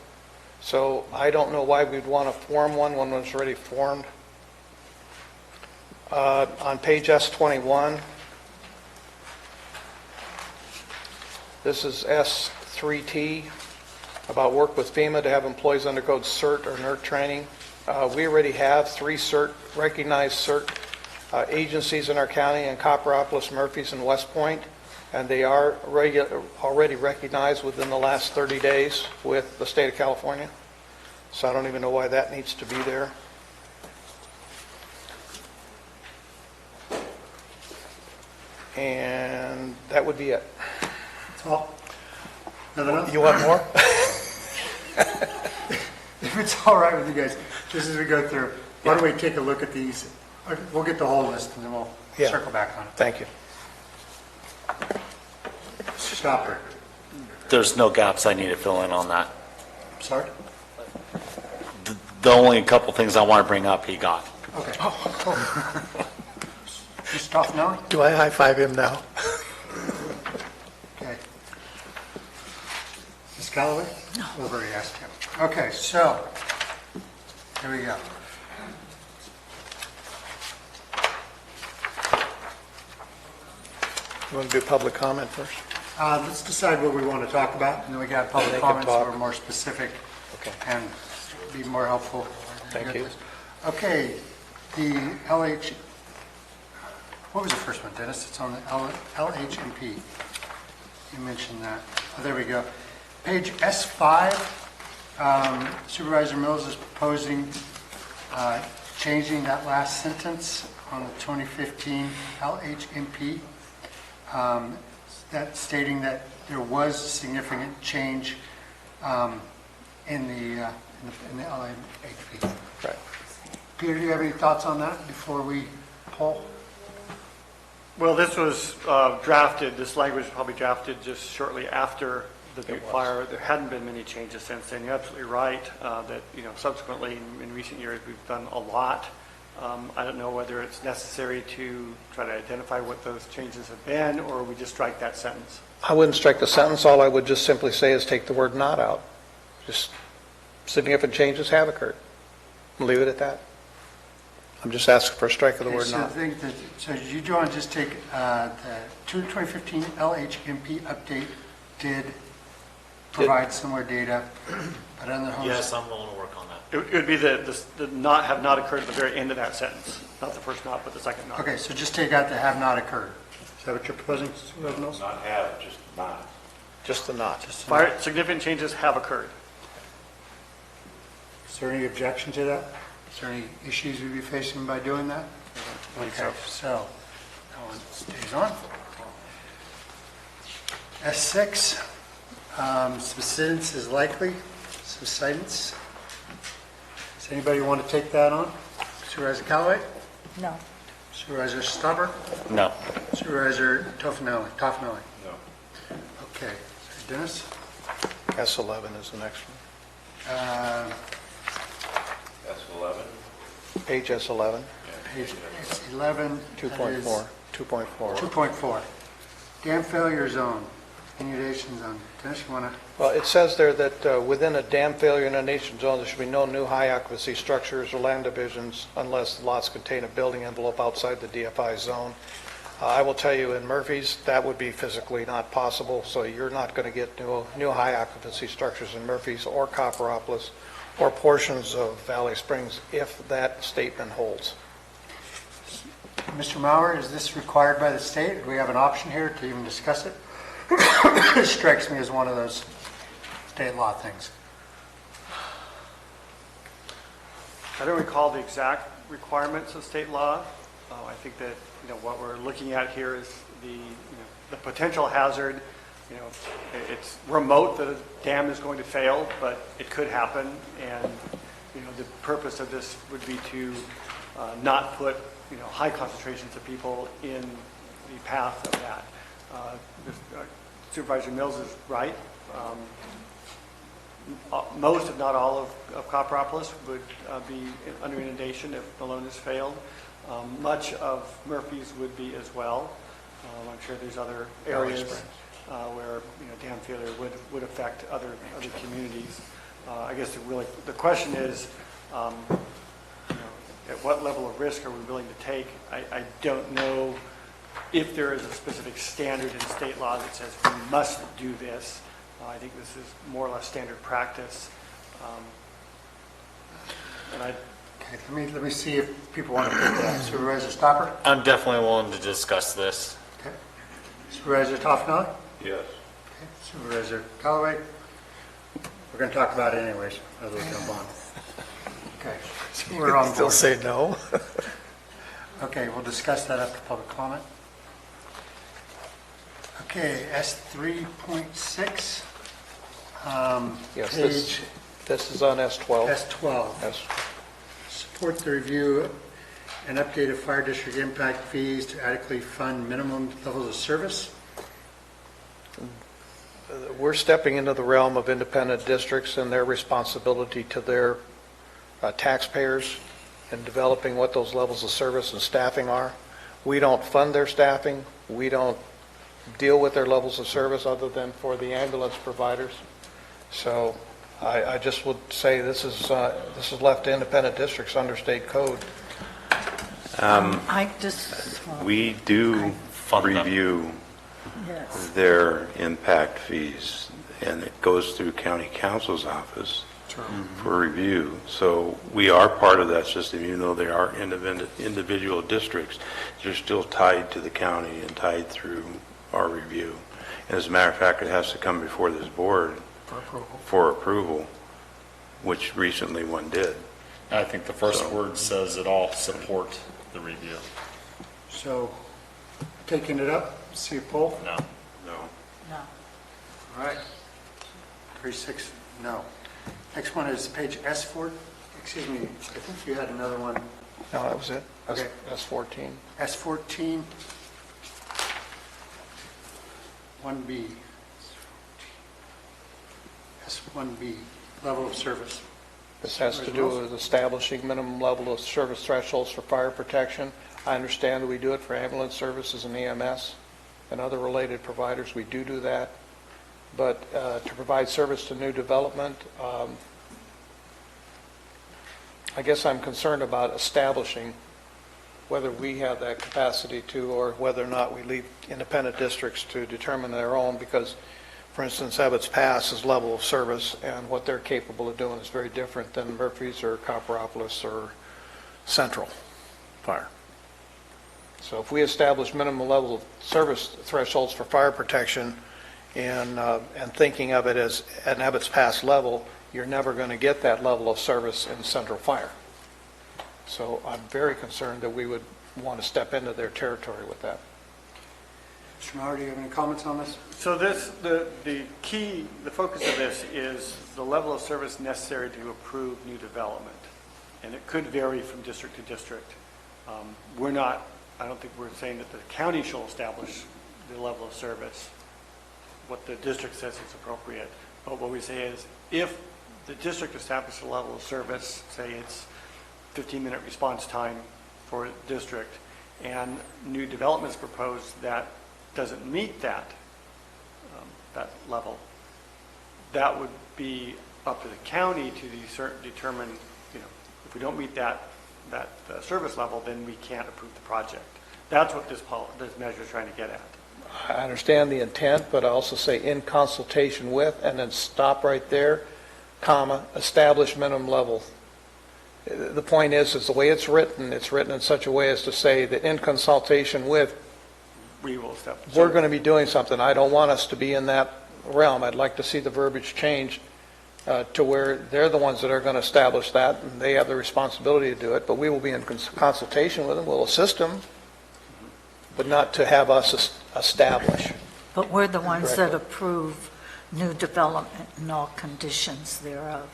So I don't know why we'd want to form one when it's already formed. On page S21, this is S3T, about work with FEMA to have employees undergo CERT or NERT training. We already have 3 recognized CERT agencies in our county in Copperopolis, Murphys, and West Point, and they are already recognized within the last 30 days with the state of California. So I don't even know why that needs to be there. And that would be it. That's all? Nothing else? You want more? If it's all right with you guys, just as we go through, why don't we take a look at these? We'll get the whole list and then we'll circle back on it. Thank you. Stopper. There's no gaps I need to fill in on that. Sorry? The only couple things I want to bring up, he got. Okay. Mr. Toffenelli? Do I high-five him now? Okay. Ms. Callaway? No. We've already asked him. Okay, so, here we go. You want to do public comment first? Let's decide what we want to talk about, and then we got public comments that are more specific and be more helpful. Thank you. Okay, the LH, what was the first one, Dennis? It's on the LHMP. You mentioned that. Oh, there we go. Page S5, Supervisor Mills is proposing changing that last sentence on the 2015 LHMP, that stating that there was significant change in the LHMP. Right. Peter, do you have any thoughts on that before we poll? Well, this was drafted, this language was probably drafted just shortly after the Butte fire. There hadn't been many changes since then. You're absolutely right that, subsequently in recent years, we've done a lot. I don't know whether it's necessary to try to identify what those changes have been, or we just strike that sentence. I wouldn't strike the sentence. All I would just simply say is take the word "not" out. Just significant changes have occurred. Leave it at that. I'm just asking for a strike of the word "not." So you, John, just take the 2015 LHMP update did provide similar data, but on the home. Yes, I'm willing to work on that. It would be the not have not occurred at the very end of that sentence. Not the first not, but the second not. Okay, so just take out the have not occurred. Is that what you're proposing, Supervisor Mills? Not have, just not. Just the "not." Significant changes have occurred. Is there any objection to that? Is there any issues we'd be facing by doing that? Okay, so that one stays on. S6, subsidence is likely. Subsidence. Does anybody want to take that on? Supervisor Callaway? No. Supervisor Stauber? No. Supervisor Toffenelli? No. Okay. Dennis? S11 is the next one. S11? Page S11. Page 11. 2.4. 2.4. 2.4. Dam failure zone, inundation zone. Dennis, you want to? Well, it says there that within a dam failure inundation zone, there should be no new high occupancy structures or land divisions unless the lots contain a building envelope outside the DFI zone. I will tell you, in Murphys, that would be physically not possible, so you're not going to get new high occupancy structures in Murphys or Copperopolis or portions of Valley Springs if that statement holds. Mr. Maurer, is this required by the state? Do we have an option here to even discuss it? It strikes me as one of those state law things. I don't recall the exact requirements of state law. I think that what we're looking at here is the potential hazard. It's remote that a dam is going to fail, but it could happen, and the purpose of this would be to not put high concentrations of people in the path of that. Supervisor Mills is right. Most, if not all, of Copperopolis would be under inundation if the loan has failed. Much of Murphys would be as well. I'm sure there's other areas where, dam failure would affect other communities. I guess the question is, at what level of risk are we willing to take? I don't know if there is a specific standard in state law that says we must do this. I think this is more or less standard practice. Okay, let me see if people want to pick that. Supervisor Stopper? I'm definitely willing to discuss this. Okay. Supervisor Toffenali? Yes. Okay. Supervisor Callaway? We're going to talk about it anyways, as we jump on. Okay. We're on board. Still say no? Okay, we'll discuss that after public comment. Okay, S3.6. Yes, Page this is on S12. S12. Yes. Support the review and update of fire district impact fees to adequately fund minimum levels of service. We're stepping into the realm of independent districts and their responsibility to their taxpayers in developing what those levels of service and staffing are. We don't fund their staffing. We don't deal with their levels of service other than for the ambulance providers. So I just would say this is left to independent districts under state code. We do review Yes. their impact fees, and it goes through county council's office for review. So we are part of that system, even though they are individual districts. They're still tied to the county and tied through our review. And as a matter of fact, it has to come before this board for approval, which recently one did. I think the first word says it all, support the review. So, taking it up, see a poll? No. No. No. All right. 3-6, no. Next one is page S4. Excuse me, I think you had another one. No, that was it. Okay. S14. S14. 1B. S1B, level of service. This has to do with establishing minimum level of service thresholds for fire protection. I understand that we do it for ambulance services and EMS and other related providers. We do that. But to provide service to new development, I guess I'm concerned about establishing whether we have that capacity to, or whether or not we leave independent districts to determine their own, because, for instance, Abbott's Pass's level of service and what they're capable of doing is very different than Murphy's or Copperopolis or Central Fire. So if we establish minimum level of service thresholds for fire protection and thinking of it as an Abbott's Pass level, you're never going to get that level of service in Central Fire. So I'm very concerned that we would want to step into their territory with that. Mr. Maurer, do you have any comments on this? So the focus of this is the level of service necessary to approve new development. And it could vary from district to district. I don't think we're saying that the county shall establish the level of service. What the district says is appropriate. But what we say is, if the district establishes a level of service, say it's 15-minute response time for a district, and new developments proposed that doesn't meet that level, that would be up to the county to determine, if we don't meet that service level, then we can't approve the project. That's what this measure is trying to get at. I understand the intent, but I also say in consultation with, and then stop right there, comma, establish minimum level. The point is the way it's written in such a way as to say that in consultation with, we're going to be doing something. I don't want us to be in that realm. I'd like to see the verbiage changed to where they're the ones that are going to establish that, and they have the responsibility to do it, but we will be in consultation with them. We'll assist them, but not to have us establish. But we're the ones that approve new development and all conditions thereof.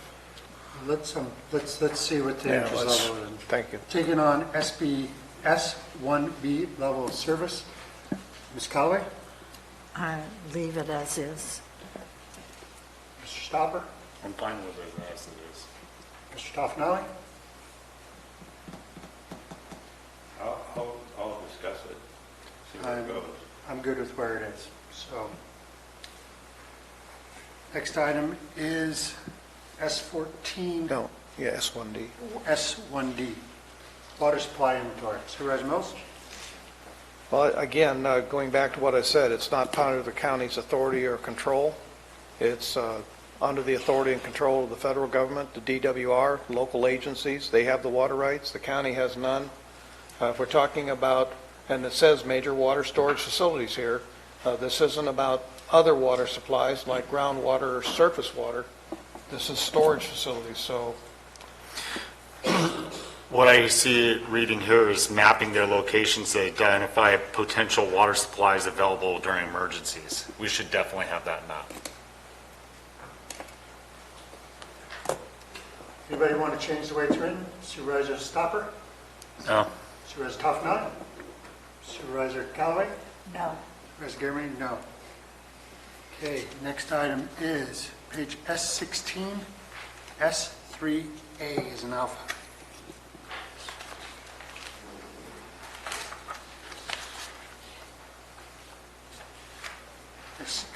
Let's see what the interest level is. Thank you. Taking on S1B level of service. Ms. Callaway? I leave it as is. Mr. Stopper? I'm fine with it as it is. Mr. Toffenali? I'll discuss it, see where it goes. I'm good with where it is, so. Next item is S14. No, yeah, S1D. S1D, water supply inventory. Supervisor Mills? Well, again, going back to what I said, it's not under the county's authority or control. It's under the authority and control of the federal government, the DWR, local agencies. They have the water rights. The county has none. If we're talking about, and it says major water storage facilities here, this isn't about other water supplies like groundwater or surface water. This is storage facilities, so. What I see reading here is mapping their locations to identify potential water supplies available during emergencies. We should definitely have that map. Anybody want to change the way it's written? Supervisor Stopper? No. Supervisor Toffenali? Supervisor Callaway? No. Supervisor Germain? No. Okay, next item is page S16, S3A is an alpha.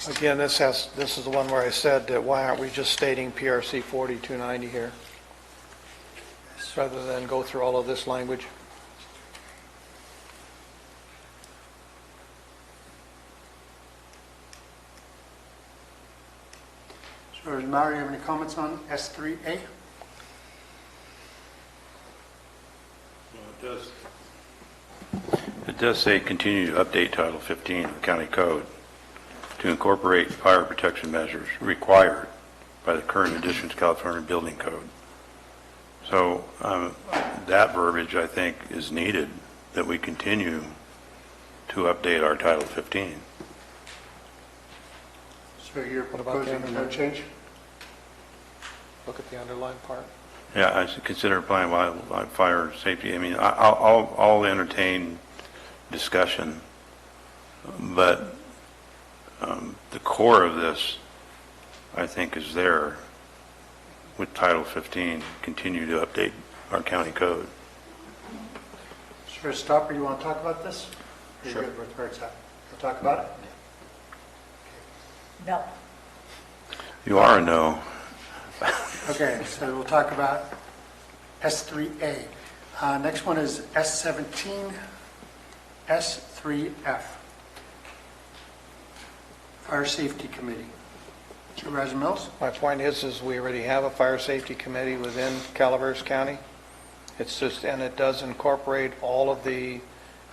Again, this is the one where I said that why aren't we just stating PRC 4290 here? Rather than go through all of this language. Supervisor Maurer, you have any comments on S3A? It does say continue to update Title 15 of the county code to incorporate fire protection measures required by the current editions California Building Code. So that verbiage, I think, is needed, that we continue to update our Title 15. So you're What about the proposing no change? Look at the underlined part. Yeah, I should consider applying wildlife fire safety. I mean, I'll entertain discussion, but the core of this, I think, is there with Title 15, continue to update our county code. Supervisor Stopper, you want to talk about this? Or Sure. you good with where it's at? We'll talk about it? No. You are a no. Okay, so we'll talk about S3A. Next one is S17, S3F. Fire Safety Committee. Supervisor Mills? My point is we already have a fire safety committee within Calaveras County. It's just, and it does incorporate all of the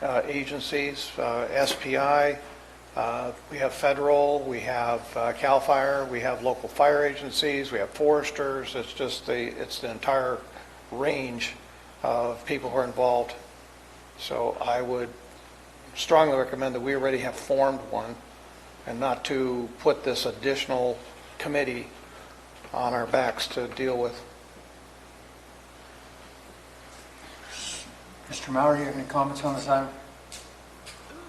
agencies, SPI, we have federal, we have CAL FIRE, we have local fire agencies, we have foresters. It's just it's the entire range of people who are involved. So I would strongly recommend that we already have formed one and not to put this additional committee on our backs to deal with. Mr. Maurer, you have any comments on this item?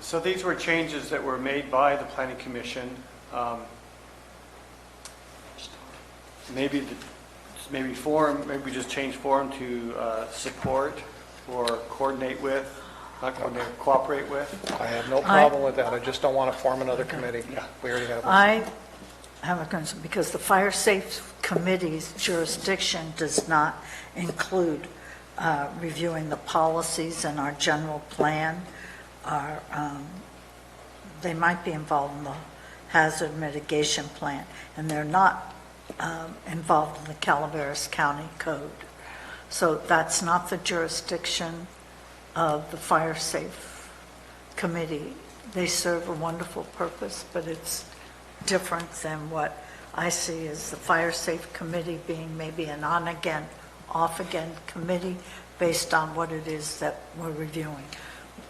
So these were changes that were made by the Planning Commission. Maybe we just change form to support or coordinate with, not coordinate, cooperate with. I have no problem with that. I just don't want to form another committee. We already have one. I have a concern because the Fire Safe Committee's jurisdiction does not include reviewing the policies in our general plan. They might be involved in the hazard mitigation plan, and they're not involved in the Calaveras County Code. So that's not the jurisdiction of the Fire Safe Committee. They serve a wonderful purpose, but it's different than what I see as the Fire Safe Committee being maybe an on-again, off-again committee based on what it is that we're reviewing.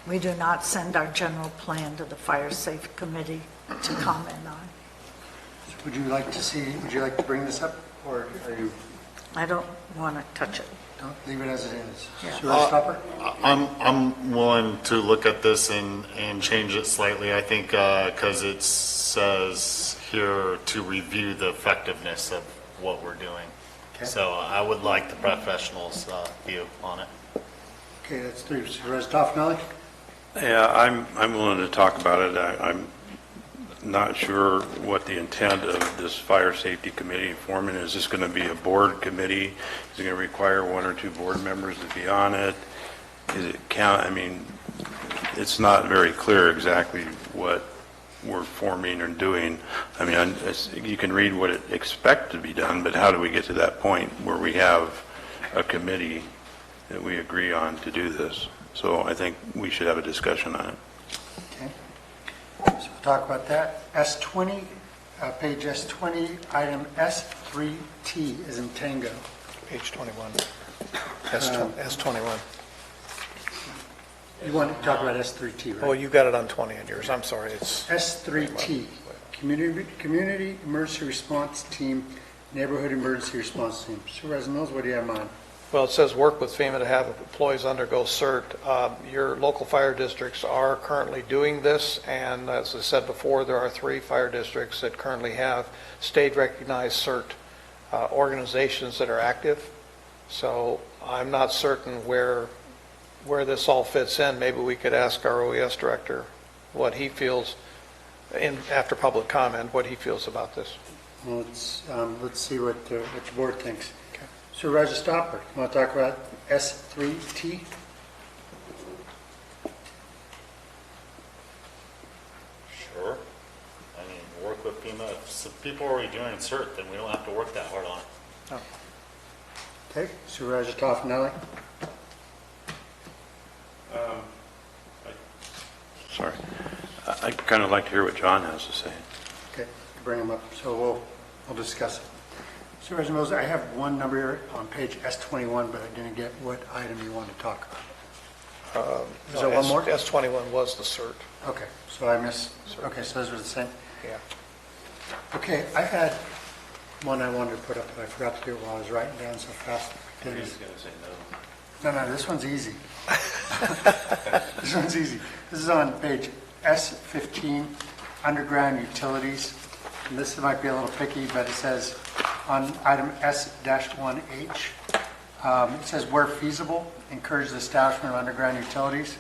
We do not send our general plan to the Fire Safe Committee to comment on. Would you like to bring this up, or are you, I don't want to touch it. don't leave it as it is? Yeah. Supervisor Stopper? I'm willing to look at this and change it slightly. I think because it says here to review the effectiveness of what we're doing. Okay. So I would like the professionals' view on it. Okay, that's three. Supervisor Toffenali? Yeah, I'm willing to talk about it. I'm not sure what the intent of this fire safety committee forming is. Is this going to be a board committee? Is it going to require one or two board members to be on it? Is it count? I mean, it's not very clear exactly what we're forming or doing. I mean, you can read what it expects to be done, but how do we get to that point where we have a committee that we agree on to do this? So I think we should have a discussion on it. Okay. So we'll talk about that. S20, page S20, item S3T is in Tango. Page 21. S21. You want to talk about S3T, right? Oh, you got it on 20 on yours. I'm sorry. It's S3T, Community Emergency Response Team, Neighborhood Emergency Response Team. Supervisor Mills, what do you have in mind? Well, it says work with FEMA to have employees undergo CERT. Your local fire districts are currently doing this, and as I said before, there are 3 fire districts that currently have state-recognized CERT organizations that are active. So I'm not certain where this all fits in. Maybe we could ask our OES director what he feels, after public comment, what he feels about this. Well, let's see what the board thinks. Supervisor Stopper, you want to talk about S3T? Sure. I mean, work with FEMA. If people are already doing CERT, then we don't have to work that hard on it. Oh. Okay, Supervisor Toffenelli? Sorry. I'd kind of like to hear what John has to say. Okay, bring him up, so we'll discuss it. Supervisor Mills, I have one number here on page S21, but I didn't get what item you want to talk about. Is there one more? S21 was the CERT. Okay, so I missed, okay, so those were the same? Yeah. Okay, I had one I wanted to put up, but I forgot to do it while I was writing down so fast. He's going to say no. No, this one's easy. This one's easy. This is on page S15, underground utilities. And this might be a little picky, but it says on item S-1H, it says where feasible, encourage the establishment of underground utilities.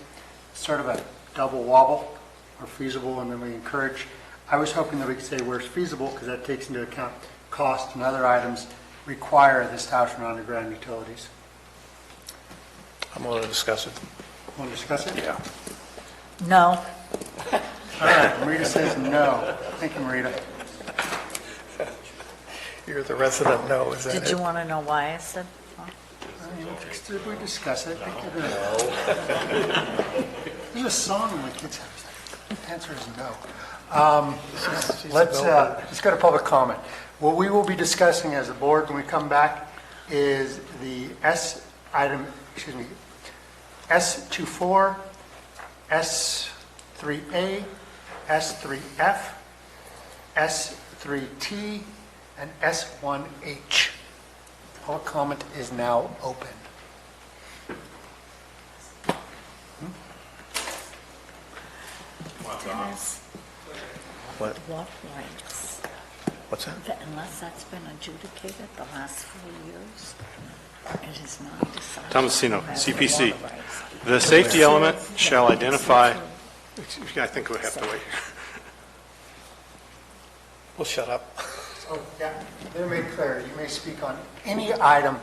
It's sort of a double wobble, where feasible, and then we encourage. I was hoping that we could say where it's feasible, because that takes into account cost and other items require the establishment of underground utilities. I'm willing to discuss it. Want to discuss it? Yeah. No. All right, Marita says no. Thank you, Marita. You're the resident no, is that Did you want to know why I said no? Did we discuss it? There's a song my kids have. The answer is no. Let's go to public comment. What we will be discussing as a board when we come back is the S24, S3A, S3F, S3T, and S1H. Public comment is now open. Dennis, What? what rights? What's that? Unless that's been adjudicated the last 4 years, it is not decided. Thomasino, who has CPC. water rights. The safety element shall identify, I think we have to wait. We'll shut up. Oh, yeah, let me make clear, you may speak on any item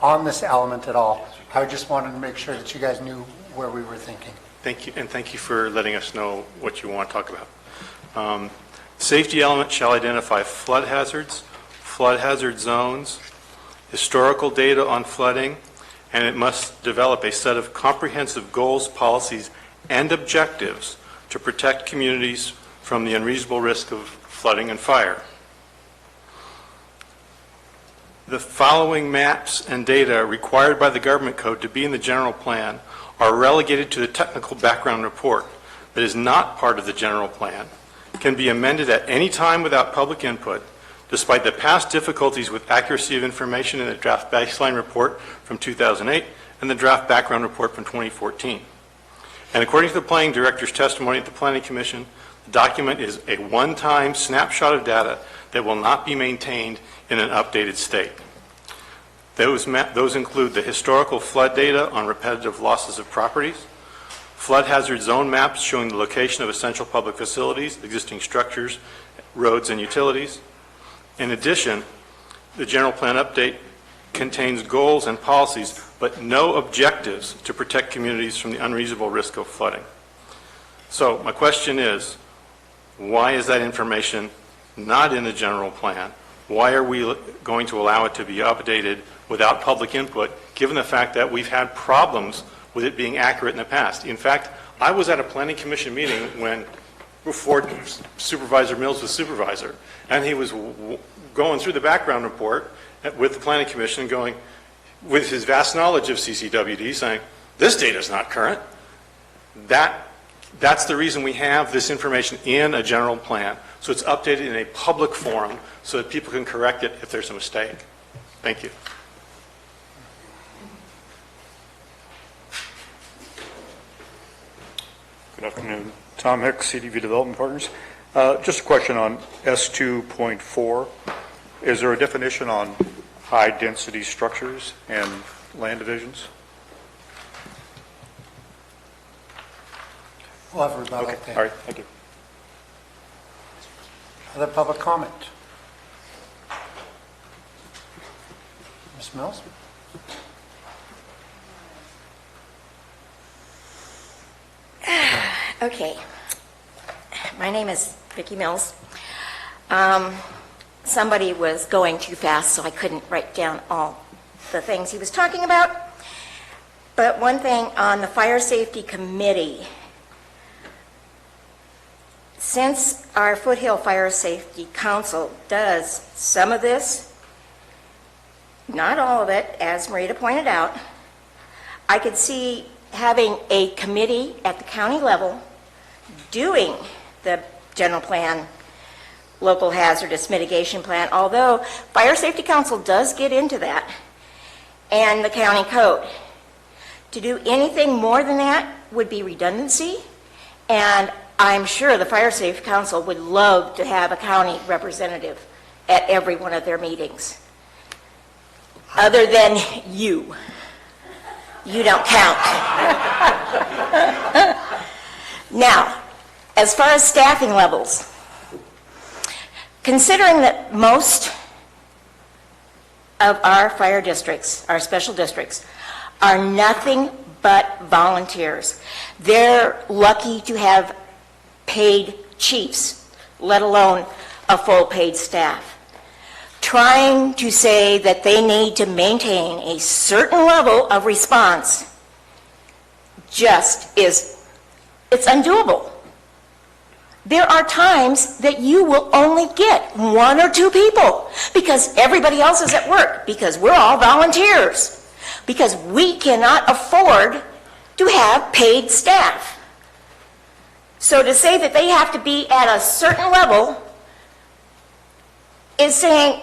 on this element at all. I just wanted to make sure that you guys knew where we were thinking. Thank you, and thank you for letting us know what you want to talk about. Safety element shall identify flood hazard zones, historical data on flooding, and it must develop a set of comprehensive goals, policies, and objectives to protect communities from the unreasonable risk of flooding and fire. The following maps and data required by the government code to be in the general plan are relegated to the technical background report that is not part of the general plan, can be amended at any time without public input, despite the past difficulties with accuracy of information in the draft baseline report from 2008 and the draft background report from 2014. And according to the planning director's testimony at the Planning Commission, the document is a one-time snapshot of data that will not be maintained in an updated state. Those include the historical flood data on repetitive losses of properties, flood hazard zone maps showing the location of essential public facilities, existing structures, roads, and utilities. In addition, the general plan update contains goals and policies, but no objectives to protect communities from the unreasonable risk of flooding. So my question is, why is that information not in the general plan? Why are we going to allow it to be updated without public input, given the fact that we've had problems with it being accurate in the past? In fact, I was at a planning commission meeting before Supervisor Mills was supervisor, and he was going through the background report with the planning commission, going, with his vast knowledge of CCWD, saying, this data is not current. That's the reason we have this information in a general plan, so it's updated in a public forum so that people can correct it if there's a mistake. Thank you. Good afternoon. Tom Hicks, CDV Development Partners. Just a question on S2.4. Is there a definition on high-density structures and land divisions? We'll have rebuttal. Okay, all right, thank you. Other public comment? Ms. Mills? Okay. My name is Vicki Mills. Somebody was going too fast, so I couldn't write down all the things he was talking about. But one thing on the Fire Safety Committee, since our Foothill Fire Safety Council does some of this, not all of it, as Marita pointed out, I could see having a committee at the county level doing the general plan, local hazardous mitigation plan, although Fire Safety Council does get into that, and the county code. To do anything more than that would be redundancy, and I'm sure the Fire Safety Council would love to have a county representative at every one of their meetings. Other than you. You don't count. Now, as far as staffing levels, considering that most of our fire districts, our special districts, are nothing but volunteers, they're lucky to have paid chiefs, let alone a full paid staff. Trying to say that they need to maintain a certain level of response just is, it's undoable. There are times that you will only get 1 or 2 people because everybody else is at work, because we're all volunteers, because we cannot afford to have paid staff. So to say that they have to be at a certain level is saying,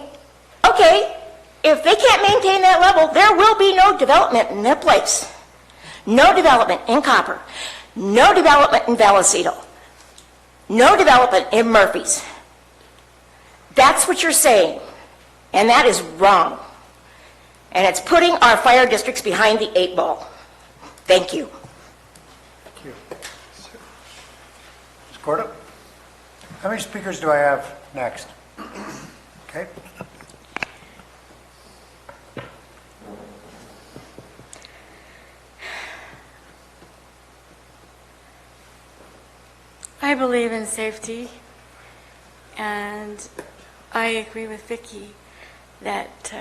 okay, if they can't maintain that level, there will be no development in their place. No development in Copper. No development in Vallecito. No development in Murphy's. That's what you're saying, and that is wrong. And it's putting our fire districts behind the 8 ball. Thank you. Thank you. Ms. Gordo? How many speakers do I have next? Okay. I believe in safety, and I agree with Vicki that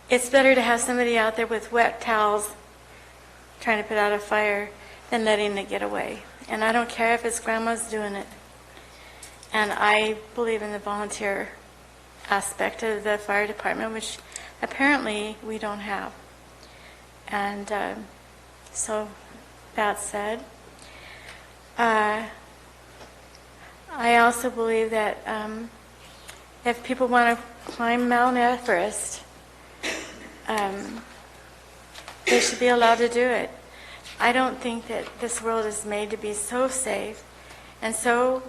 it's better to have somebody out there with wet towels trying to put out a fire than letting it get away. And I don't care if it's grandma's doing it. And I believe in the volunteer aspect of the fire department, which apparently we don't have. And so that said, I also believe that if people want to climb Mount Everest, they should be allowed to do it. I don't think that this world is made to be so safe and so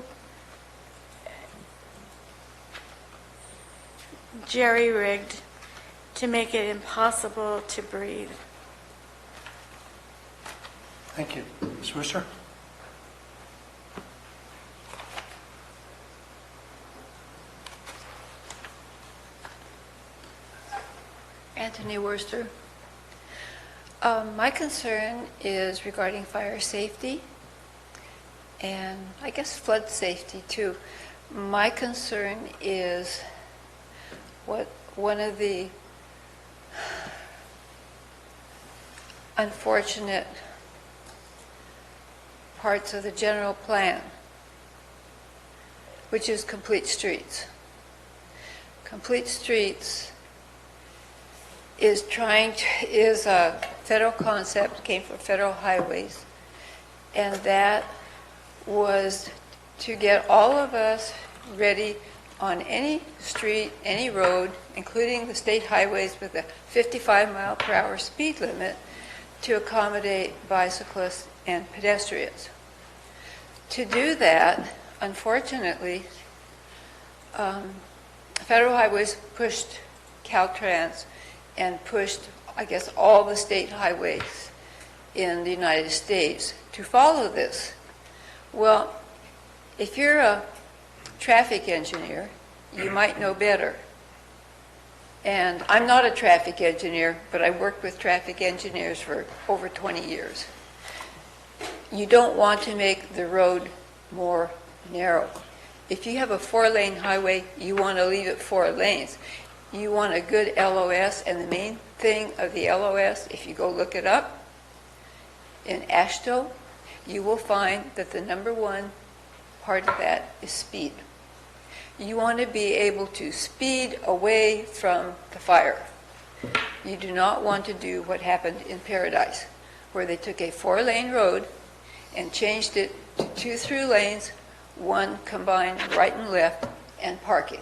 jerry-rigged to make it impossible to breathe. Thank you. Ms. Worcester? Anthony Worcester. My concern is regarding fire safety and I guess flood safety too. My concern is what one of the unfortunate parts of the general plan, which is complete streets. Complete streets is a federal concept, came from federal highways, and that was to get all of us ready on any street, any road, including the state highways with a 55-mile-per-hour speed limit, to accommodate bicyclists and pedestrians. To do that, unfortunately, federal highways pushed Caltrans and pushed, I guess, all the state highways in the United States to follow this. Well, if you're a traffic engineer, you might know better. And I'm not a traffic engineer, but I worked with traffic engineers for over 20 years. You don't want to make the road more narrow. If you have a 4-lane highway, you want to leave it 4 lanes. You want a good LOS, and the main thing of the LOS, if you go look it up, in AASHTO, you will find that the number one part of that is speed. You want to be able to speed away from the fire. You do not want to do what happened in Paradise, where they took a 4-lane road and changed it to 2 through lanes, 1 combined right and left, and parking.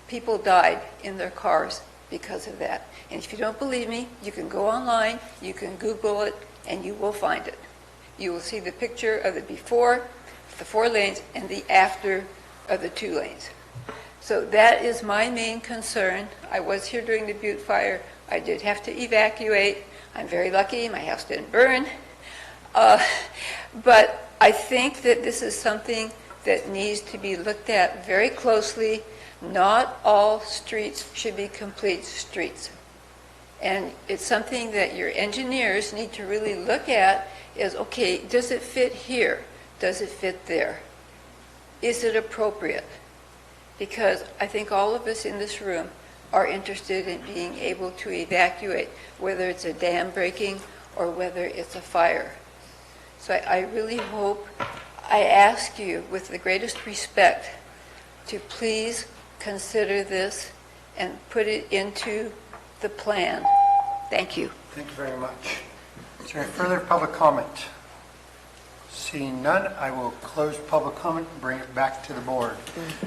People died in their cars because of that. And if you don't believe me, you can go online, you can Google it, and you will find it. You will see the picture of the before, the 4 lanes, and the after of the 2 lanes. So that is my main concern. I was here during the Butte fire. I did have to evacuate. I'm very lucky. My house didn't burn. But I think that this is something that needs to be looked at very closely. Not all streets should be complete streets. And it's something that your engineers need to really look at is, okay, does it fit here? Does it fit there? Is it appropriate? Because I think all of us in this room are interested in being able to evacuate, whether it's a dam breaking or whether it's a fire. So I really hope, I ask you with the greatest respect to please consider this and put it into the plan. Thank you. Thank you very much. Is there any further public comment? Seeing none, I will close public comment and bring it back to the board.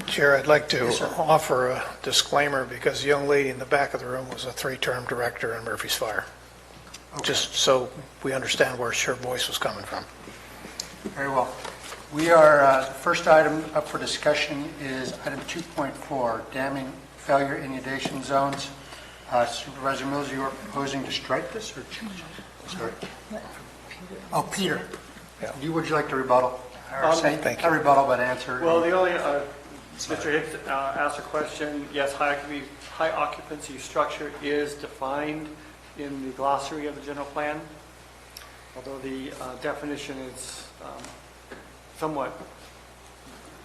Chair, I'd like to Yes, sir. offer a disclaimer because the young lady in the back of the room was a 3-term director in Murphy's Fire. Okay. Just so we understand where her voice was coming from. Very well. We are, the first item up for discussion is item 2.4, damming failure inundation zones. Supervisor Mills, you are proposing to strike this or change it? Sorry. Oh, Peter. Yeah. Would you like to rebuttal? Or say, Thank you. not rebuttal, but answer. Well, the only, Mr. Hicks asked a question. Yes, high occupancy structure is defined in the glossary of the general plan, although the definition is somewhat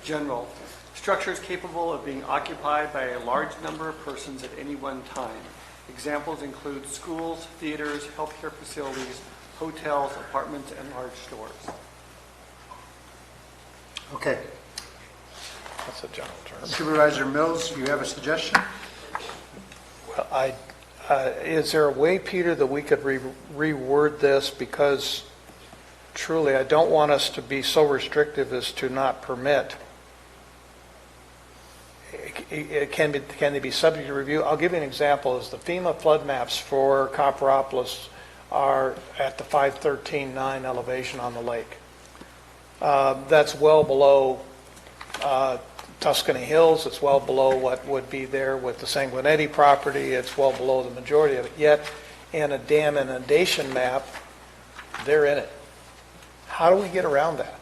general. Structures capable of being occupied by a large number of persons at any one time. Examples include schools, theaters, healthcare facilities, hotels, apartments, and large stores. Okay. That's a general term. Supervisor Mills, you have a suggestion? Well, is there a way, Peter, that we could reword this? Because truly, I don't want us to be so restrictive as to not permit. Can they be subject to review? I'll give you an example. Is the FEMA flood maps for Copperopolis are at the 513.9 elevation on the lake. That's well below Tuscany Hills. It's well below what would be there with the Sanguinetti property. It's well below the majority of it. Yet, in a dam inundation map, they're in it. how do we get around that?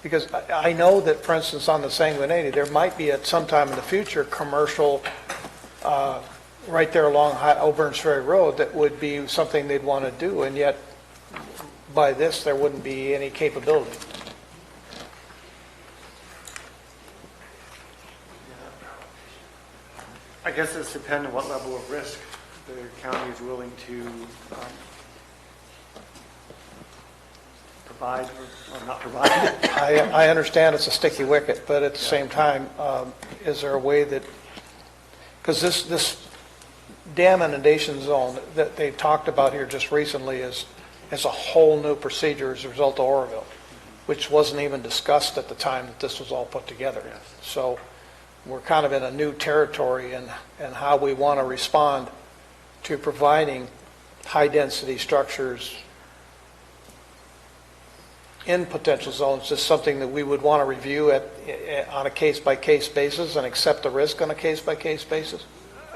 Because I know that, for instance, on the Sanguinetti, there might be at some time in the future, commercial, right there along Burns Ferry Road, that would be something they'd want to do, and yet by this, there wouldn't be any capability. I guess it's dependent on what level of risk the county is willing to provide or not provide. I understand it's a sticky wicket, but at the same time, is there a way that, because this dam inundation zone that they talked about here just recently is a whole new procedure as a result of Oroville, which wasn't even discussed at the time that this was all put together. Yes. So we're kind of in a new territory in how we want to respond to providing high-density structures in potential zones. Is something that we would want to review on a case-by-case basis and accept the risk on a case-by-case basis?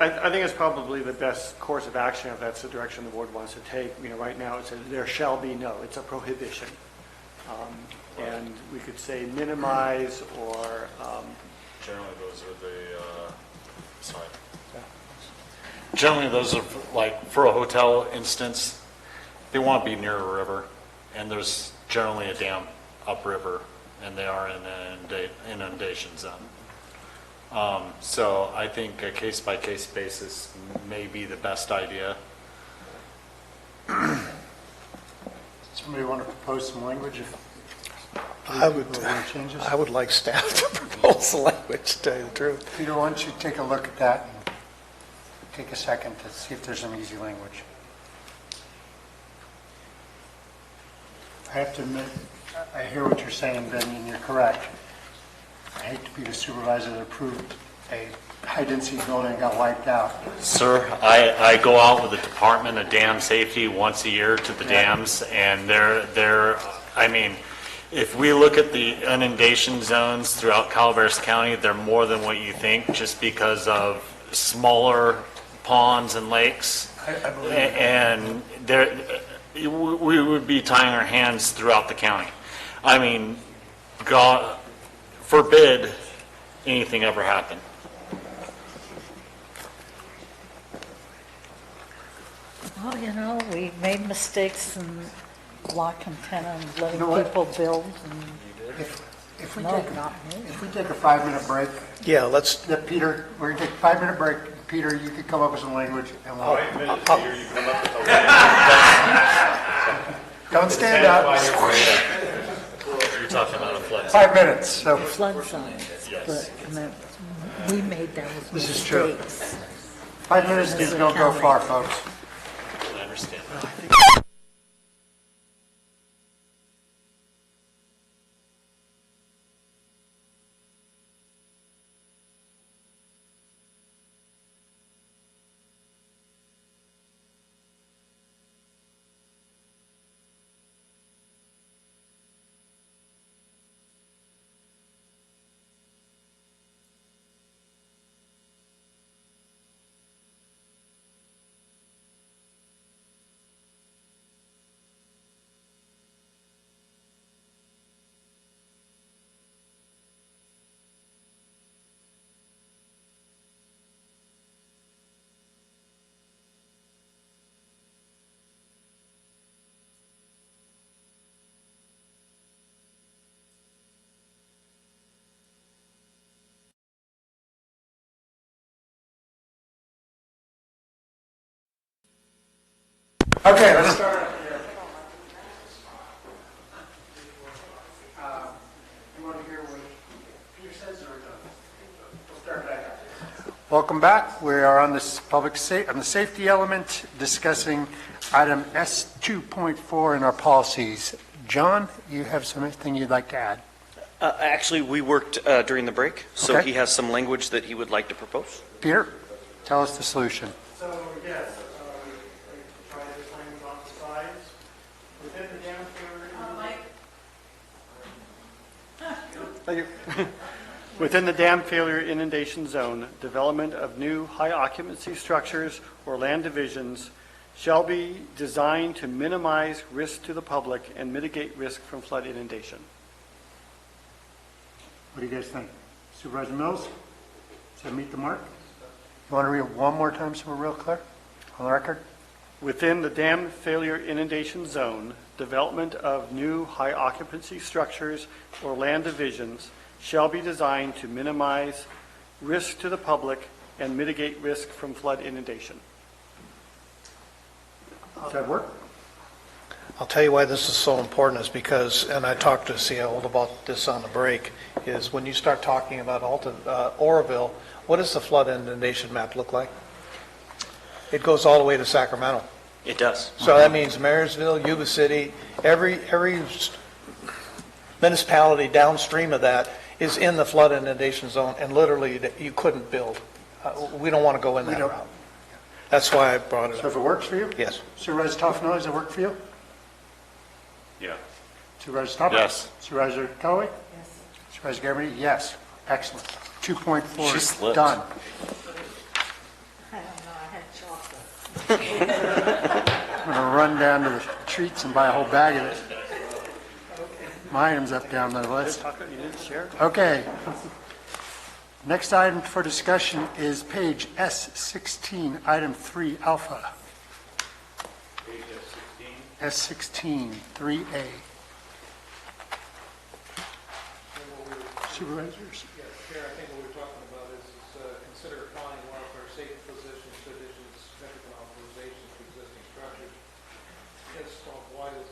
I think it's probably the best course of action if that's the direction the board wants to take. Right now it says there shall be no, it's a prohibition. And we could say minimize or... Generally, those are sorry. Generally, those are like, for a hotel instance, they want to be near a river, and there's generally a dam upriver, and they are in an inundation zone. So I think a case-by-case basis may be the best idea. Somebody want to propose some language? I would like staff to propose the language, to tell you the truth. Peter, why don't you take a look at that and take a second to see if there's some easy language. I have to admit, I hear what you're saying, Ben, and you're correct. I hate to be the supervisor that approved a high-density building and got wiped out. Sir, I go out with the Department of Dam Safety once a year to the dams, and I mean, if we look at the inundation zones throughout Calaveras County, they're more than what you think, just because of smaller ponds and lakes. I believe and we would be tying our hands throughout the county. I mean, God forbid anything ever happen. Well, we made mistakes in block antenna and letting people build. And if we take a 5-minute break. Yeah, let's. Peter, we're going to take a 5-minute break. Peter, you could come up with some language. And we'll, 5 minutes, Peter, you come up with the language. Don't stand up. You're talking about a flood. 5 minutes. So. Flood signs. Yes. But we made those mistakes. This is true. 5 minutes don't go far, folks. I understand. Okay, let's start here. You want to hear what Peter says, or we'll start back up? Welcome back. We are on this on the safety element, discussing item S2.4 in our policies. John, you have something you'd like to add? Actually, we worked during the break, so Okay. he has some language that he would like to propose. Peter, tell us the solution. So, yes, I tried this language on the slides. Within the dam failure... Thank you. Within the dam failure inundation zone, development of new high occupancy structures or land divisions shall be designed to minimize risk to the public and mitigate risk from flood inundation. What do you guys think? Supervisor Mills? Does that meet the mark? You want to read it one more time so we're real clear on the record? Within the dam failure inundation zone, development of new high occupancy structures or land divisions shall be designed to minimize risk to the public and mitigate risk from flood inundation. Does that work? I'll tell you why this is so important is because, and I talked to Seattle about this on the break, is when you start talking about Oroville, what does the flood inundation map look like? It goes all the way to Sacramento. It does. So that means Marysville, Yuba City, every municipality downstream of that is in the flood inundation zone, and literally you couldn't build. We don't want to go in that route. That's why I brought it up. So if it works for you? Yes. Supervisor Toffenali, does it work for you? Yeah. Supervisor Stopper? Yes. Supervisor Callaway? Yes. Supervisor Garabedian? Yes. Excellent. 2.4 She is slipped. done. I don't know, I had chocolate. I'm going to run down to the treats and buy a whole bag of it. My item's up down the list. You didn't share? Okay. Next item for discussion is page S16, item 3 alpha. Page S16. S16, 3A. Supervisors? Yes, Chair, I think what we're talking about is consider applying wildfire safety positions to additions, significant authorizations to existing structures. Yes, Tom, why is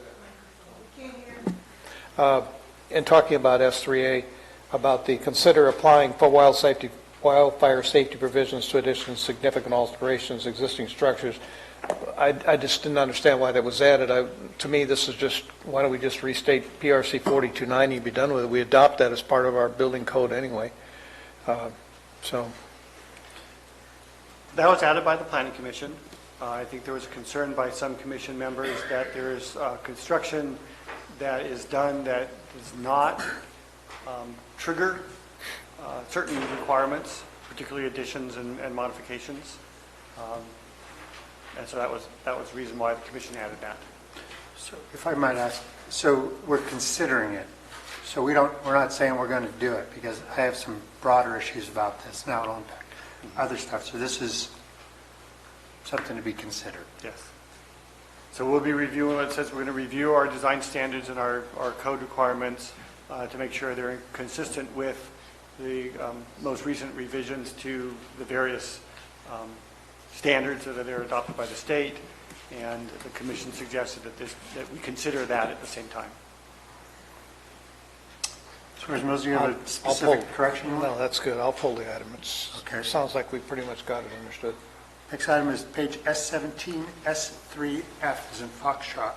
that? In talking about S3A, about the consider applying for wildfire safety provisions to additions, significant alterations, existing structures. I just didn't understand why that was added. To me, this is just, why don't we just restate PRC 4290 and be done with it? We adopt that as part of our building code anyway. So, That was added by the Planning Commission. I think there was a concern by some commission members that there's construction that is done that does not trigger certain requirements, particularly additions and modifications. And so that was the reason why the commission added that. So if I might ask, so we're considering it. So we're not saying we're going to do it because I have some broader issues about this. Now it'll impact other stuff. So this is something to be considered. Yes. So we'll be reviewing, it says we're going to review our design standards and our code requirements to make sure they're consistent with the most recent revisions to the various standards that are adopted by the state, and the commission suggested that we consider that at the same time. Supervisor Mills, do you have a specific correction? no, that's good. I'll pull the item. It Okay. sounds like we pretty much got it understood. Next item is page S17, S3F, as in Foxtrot.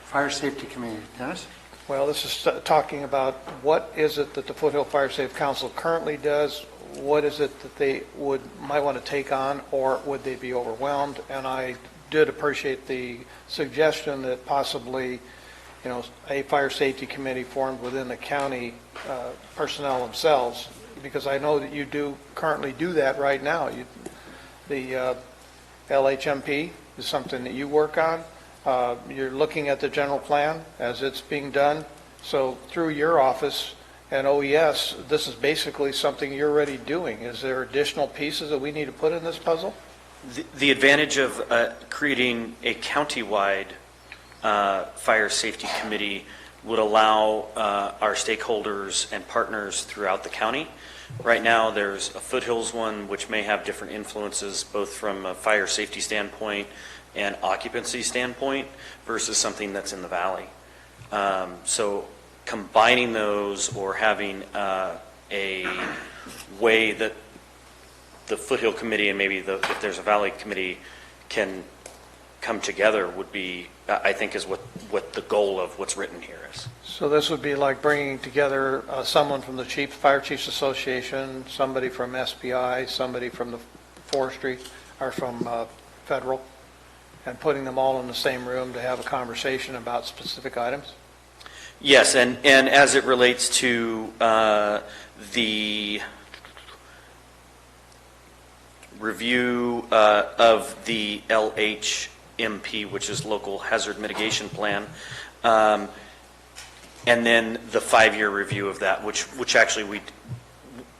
Fire Safety Committee. Dennis? Well, this is talking about what is it that the Foothill Fire Safe Council currently does, what is it that they might want to take on, or would they be overwhelmed? And I did appreciate the suggestion that possibly, a fire safety committee formed within the county personnel themselves, because I know that you do currently do that right now. The LHMP is something that you work on. You're looking at the general plan as it's being done. So through your office and OES, this is basically something you're already doing. Is there additional pieces that we need to put in this puzzle? The advantage of creating a countywide fire safety committee would allow our stakeholders and partners throughout the county. Right now, there's a Foothills one, which may have different influences, both from a fire safety standpoint and occupancy standpoint, versus something that's in the valley. So combining those, or having a way that the Foothill Committee and maybe if there's a Valley Committee can come together would be, I think, is what the goal of what's written here is. So this would be like bringing together someone from the Fire Chiefs Association, somebody from SPI, somebody from the forestry, or from federal, and putting them all in the same room to have a conversation about specific items? Yes, and as it relates to the review of the LHMP, which is Local Hazard Mitigation Plan, and then the 5-year review of that, which actually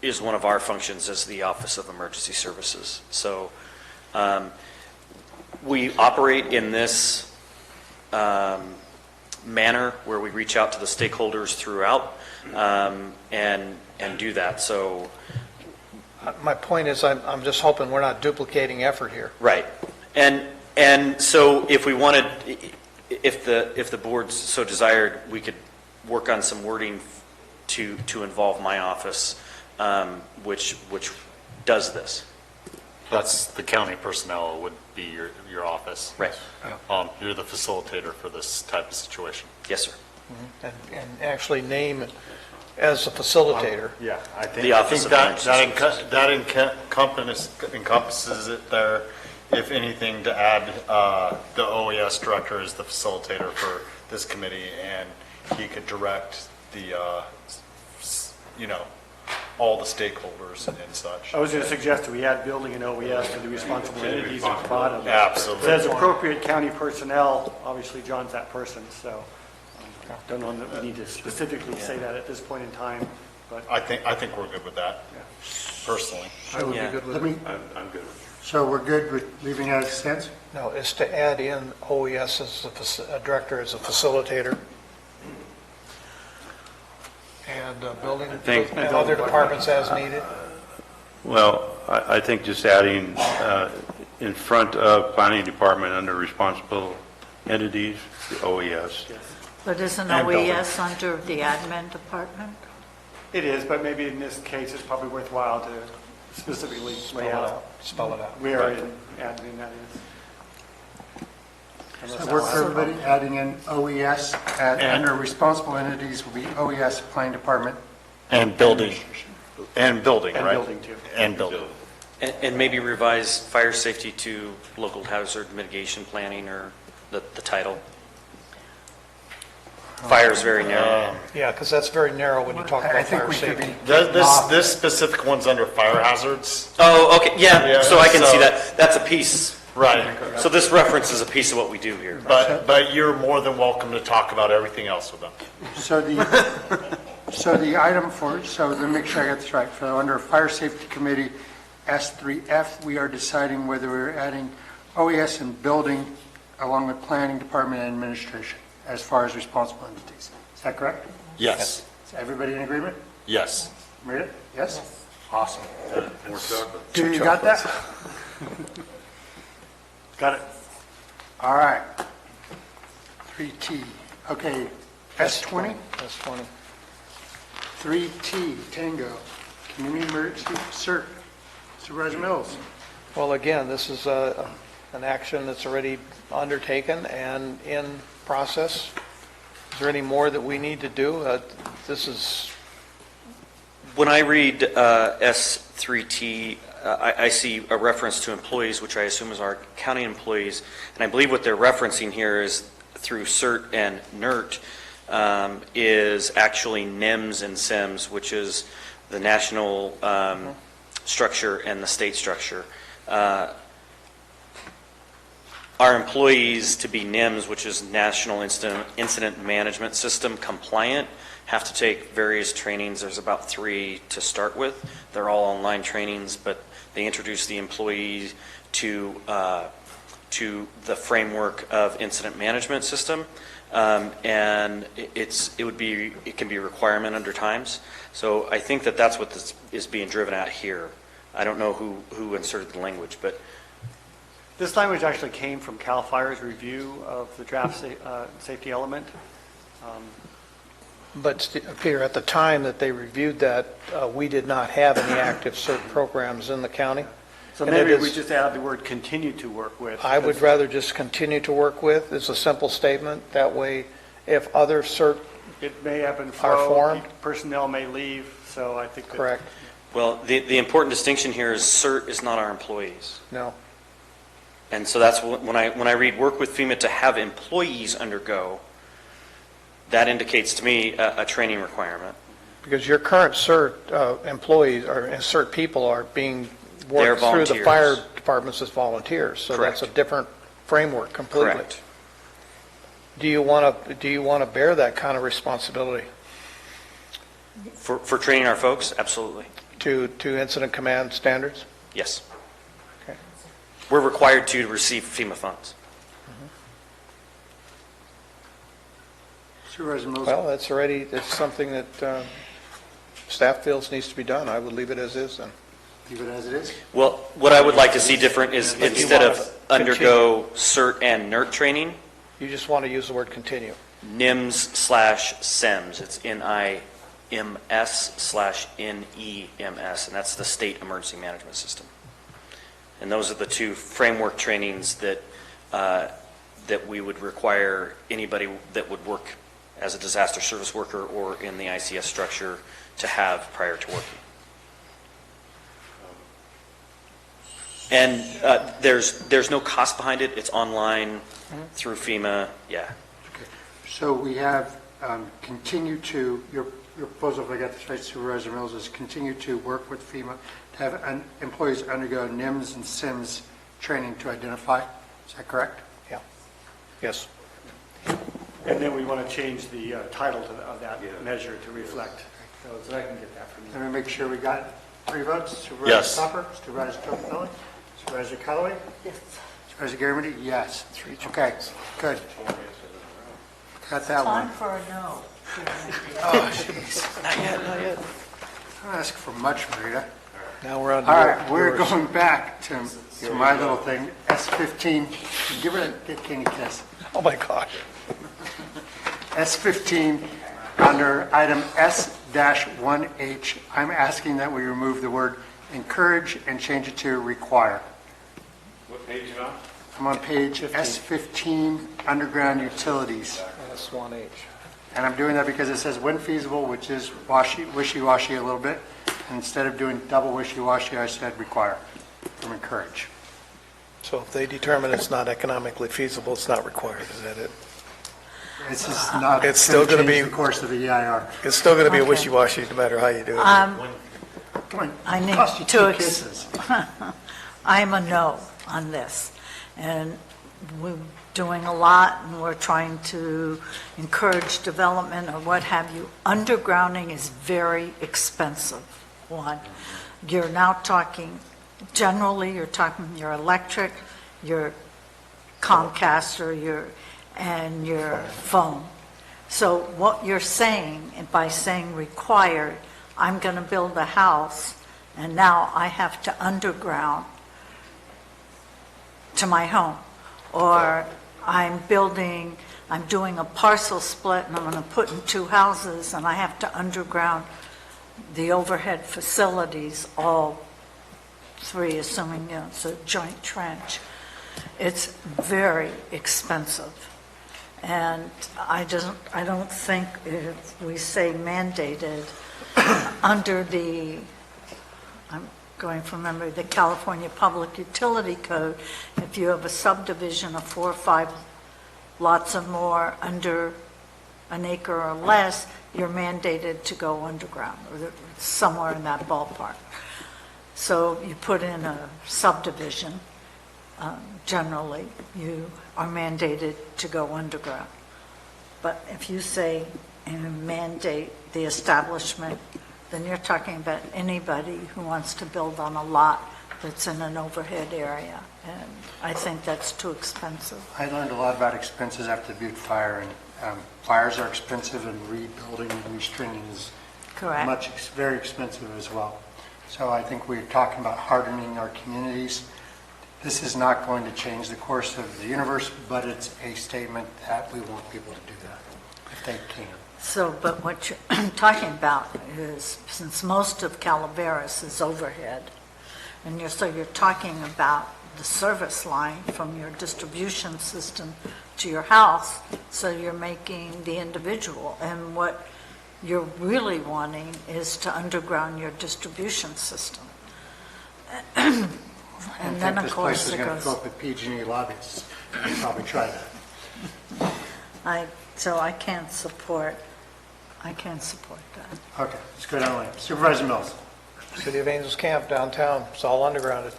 is one of our functions as the Office of Emergency Services. So we operate in this manner where we reach out to the stakeholders throughout and do that. So My point is, I'm just hoping we're not duplicating effort here. right, and so if we wanted, if the board so desired, we could work on some wording to involve my office, which does this. That's the county personnel would be your office. Right. You're the facilitator for this type of situation. Yes, sir. And actually name it as a facilitator. Yeah, I think, The Office of Emergency that encompasses it there. If anything, to add, the OES director is the facilitator for this committee, and he could direct the, all the stakeholders and such. I was going to suggest that we add building and OES to the responsible entities at the bottom. Absolutely. It says appropriate county personnel, obviously John's that person, so don't know that we need to specifically say that at this point in time, but. I think we're good with that, personally. I would be good with it. I'm good with it. So we're good with leaving it as it stands? No, it's to add in OES as a director, as a facilitator. And building, think- and other departments as needed. Well, I think just adding in front of planning department under responsible entities, the OES. But isn't And building. OES under the admin department? It is, but maybe in this case, it's probably worthwhile to specifically lay out Spell it out. where in admin that is. Does that work for everybody? Adding in OES, under responsible entities will be OES, planning department. And building. And building, And right? building, too. And building. And maybe revise fire safety to local hazard mitigation planning, or the title. Fire is very narrow. Yeah, because that's very narrow when you talk I about think fire we could safety. be. This specific one's under fire hazards. Oh, okay, yeah, so I can see so- that. That's a piece. Right. So this reference is a piece of what we do here. But you're more than welcome to talk about everything else with them. So the item for, so let me make sure I got this right. So under Fire Safety Committee, S3F, we are deciding whether we're adding OES and building along with planning department and administration as far as responsible entities. Is that correct? Yes. Is everybody in agreement? Yes. Rita? Yes? Awesome. Do you got that? Got it. All right. 3T. Okay. S20? That's funny. 3T, Tango, Community Emergency CERT. Supervisor Mills. Well, again, this is an action that's already undertaken and in process. Is there any more that we need to do? This is, When I read S3T, I see a reference to employees, which I assume is our county employees, and I believe what they're referencing here is through CERT and NERT is actually NIMS and SIMS, which is the national structure and the state structure. Our employees to be NIMS, which is National Incident Management System compliant, have to take various trainings. There's about 3 to start with. They're all online trainings, but they introduce the employee to the framework of incident management system, and it can be a requirement under times. So I think that's what this is being driven at here. I don't know who inserted the language, but This language actually came from CAL FIRE's review of the draft safety element. but Peter, at the time that they reviewed that, we did not have any active CERT programs in the county. So And maybe it we is- just add the word continue to work with. I would rather just continue to work with. It's a simple statement. That way, if other CERT, It may ebb and Are flow, formed. personnel may leave, so I think that. correct, well, the important distinction here is CERT is not our employees. no. And so that's when I read work with FEMA to have employees undergo, that indicates to me a training requirement. Because your current CERT employees or CERT people are being They're work through the volunteers. fire departments as volunteers, so that's a Correct. different framework completely. Correct. Do you want to bear that kind of responsibility For training our folks, absolutely. to incident command standards? Yes. Okay. We're required to receive FEMA funds. Supervisor Mills? Well, it's something that staff feels needs to be done. I would leave it as is then. Leave it as it is? Well, what I would like to see different is But you instead want of to undergo CERT and NERT training, You just want to use the word continue. NIMS/SEMS. It's NIMS/NEMS, and that's the State Emergency Management System. And those are the two framework trainings that we would require anybody that would work as a disaster service worker or in the ICS structure to have prior to working. And there's no cost behind it. It's online through FEMA. Yeah. So we have continue to, your proposal, if I got this right, Supervisor Mills, is continue to work with FEMA to have employees undergo NIMS and SIMS training to identify. Is that correct? Yeah. Yes. And then we want to change the title of that measure to reflect. So I can get that from you. Let me make sure we got 3 votes. Supervisor Yes. Topper, Supervisor Topelli, Supervisor Callaway? Yes. Supervisor Garamendi? Yes. Okay, good. Got that one. Time for a no. Oh, jeez. Not yet. Don't ask for much, Marita. Now we're on to All right, we're yours. going back to my little thing, S15. Give Kenny a kiss. Oh, my God. S15, under item S-1H, I'm asking that we remove the word encourage and change it to require. What page you on? I'm on page S15, underground utilities. S1H. And I'm doing that because it says when feasible, which is wishy-washy a little bit. And instead of doing double wishy-washy, I said require from encourage. So if they determine it's not economically feasible, it's not required, is that it? This is not It's still going to gonna change be- the course of the EIR. It's still going to be a Okay. wishy-washy no matter how you do it. Come on, I need cost you to, 2 kisses. I'm a no on this. And we're doing a lot, and we're trying to encourage development or what have you. Undergrounding is very expensive, one. You're now talking, generally, you're talking your electric, your Comcast, or your phone. So what you're saying, and by saying required, I'm going to build a house, and now I have to underground to my home. Or I'm doing a parcel split, and I'm going to put in 2 houses, and I have to underground the overhead facilities, all 3, assuming it's a joint trench. It's very expensive. And I don't think if we say mandated under I'm going from memory, the California Public Utility Code, if you have a subdivision of 4 or 5 lots or more under an acre or less, you're mandated to go underground, or somewhere in that ballpark. So you put in a subdivision, generally, you are mandated to go underground. But if you say and mandate the establishment, then you're talking about anybody who wants to build on a lot that's in an overhead area. And I think that's too expensive. I learned a lot about expenses after the Butte fire, and fires are expensive, and rebuilding and restraining is Correct. very expensive as well. So I think we're talking about hardening our communities. This is not going to change the course of the universe, but it's a statement that we want people to do that if they can. So, but what you're talking about is, since most of Calaveras is overhead, and so you're talking about the service line from your distribution system to your house, so you're making the individual. And what you're really wanting is to underground your distribution system. And then, of course, This place is it going to goes. fill up with PG&E lobbyists. I'd probably try that. So I can't support that. Okay, let's go down the line. Supervisor Mills. City of Angels Camp downtown, it's all underground. It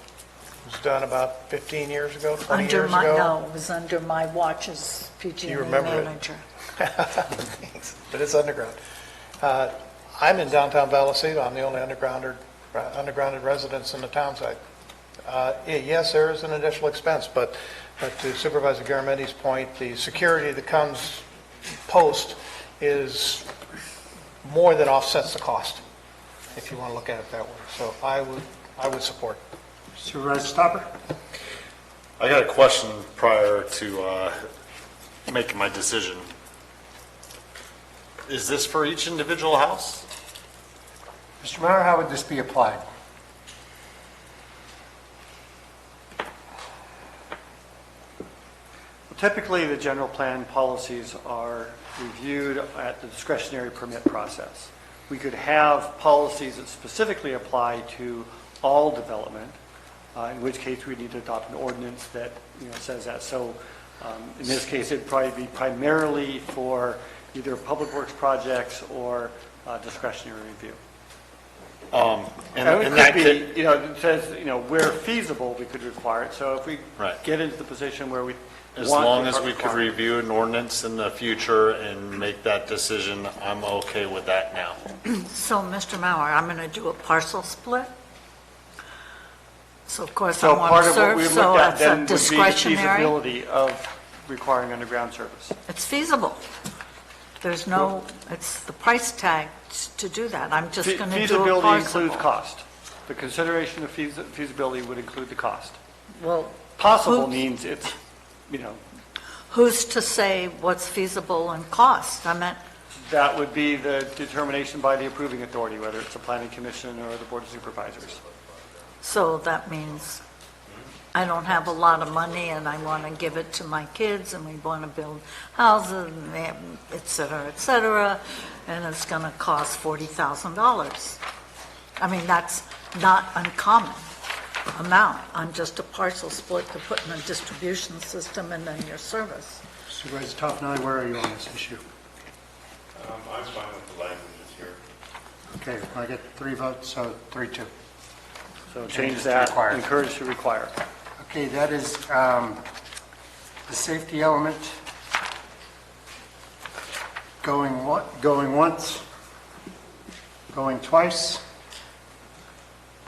was done about 15 years ago, 20 years ago. No, it was under my watch as PG&E manager. But it's underground. I'm in downtown Vallecito. I'm the only undergrounded residence in the town site. Yes, there is an additional expense, but to Supervisor Garametti's point, the security that comes post is more than offsets the cost, if you want to look at it that way. So I would support. Supervisor Stopper? I got a question prior to making my decision. Is this for each individual house? Mr. Mauer, how would this be applied? Typically, the general plan policies are reviewed at the discretionary permit process. We could have policies that specifically apply to all development, in which case we need to adopt an ordinance that says that. So in this case, it'd probably be primarily for either public works projects or discretionary review. And that could be, it says, where feasible, we could require it. So if we get into the position where we as long as we could review an ordinance in the future and make that decision, I'm okay with that now. So, Mr. Mauer, I'm going to do a parcel split. So, of course, So I part want to of what serve, we so looked at it's then a would be the discretionary. feasibility of requiring underground service. It's feasible. There's no, it's the price tag to do that. I'm just going to do a Feasibility parcel. includes cost. The consideration of feasibility would include the cost. Well, Possible who- means it's, Who's to say what's feasible and cost? I meant, that would be the determination by the approving authority, whether it's the planning commission or the board of supervisors. so that means I don't have a lot of money and I want to give it to my kids and we want to build houses, and et cetera, and it's going to cost $40,000. I mean, that's not uncommon amount on just a parcel split to put in a distribution system and then your service. Supervisor Toffenali, where are you on this issue? I'm fine with the languages here. Okay, I get 3 votes, so 3-2. So change that, encourage to require. Okay, that is the safety element going once, going twice.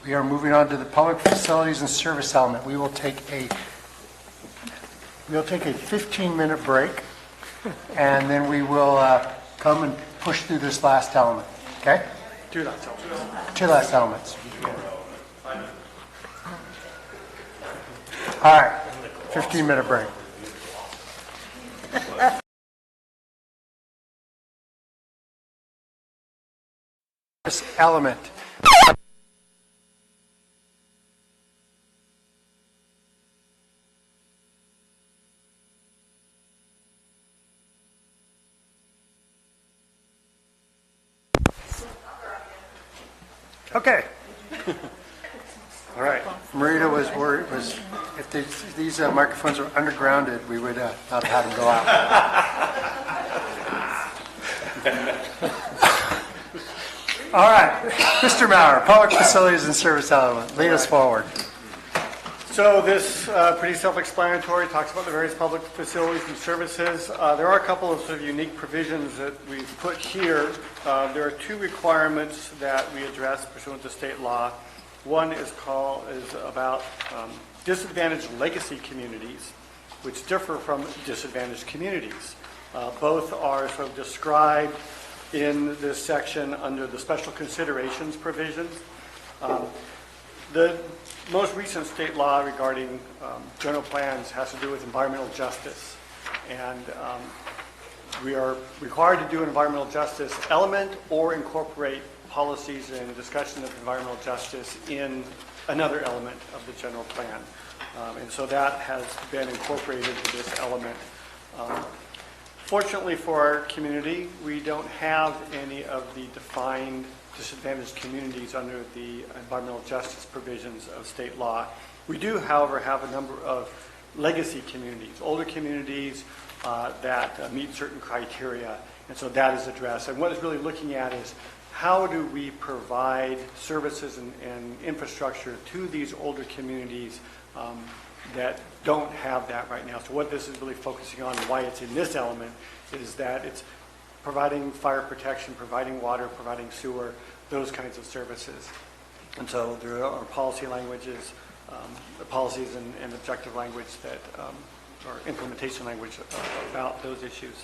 We are moving on to the public facilities and service element. We will take a 15-minute break, and then we will come and push through this last element, okay? Two last elements. All right, 15-minute break. This element. Okay. All right. Marita was worried, if these microphones were undergrounded, we would not have had them go out. All right. Mr. Mauer, public facilities and service element, lead us forward. So this, pretty self-explanatory, talks about the various public facilities and services. There are a couple of sort of unique provisions that we've put here. There are 2 requirements that we address pursuant to state law. One is about disadvantaged legacy communities, which differ from disadvantaged communities. Both are sort of described in this section under the special considerations provisions. The most recent state law regarding general plans has to do with environmental justice. And we are required to do an environmental justice element or incorporate policies and discussion of environmental justice in another element of the general plan. And so that has been incorporated into this element. Fortunately for our community, we don't have any of the defined disadvantaged communities under the environmental justice provisions of state law. We do, however, have a number of legacy communities, older communities that meet certain criteria, and so that is addressed. And what it's really looking at is how do we provide services and infrastructure to these older communities that don't have that right now? So what this is really focusing on, and why it's in this element, is that it's providing fire protection, providing water, providing sewer, those kinds of services. And so there are policy languages, the policies and objective language that, or implementation language about those issues.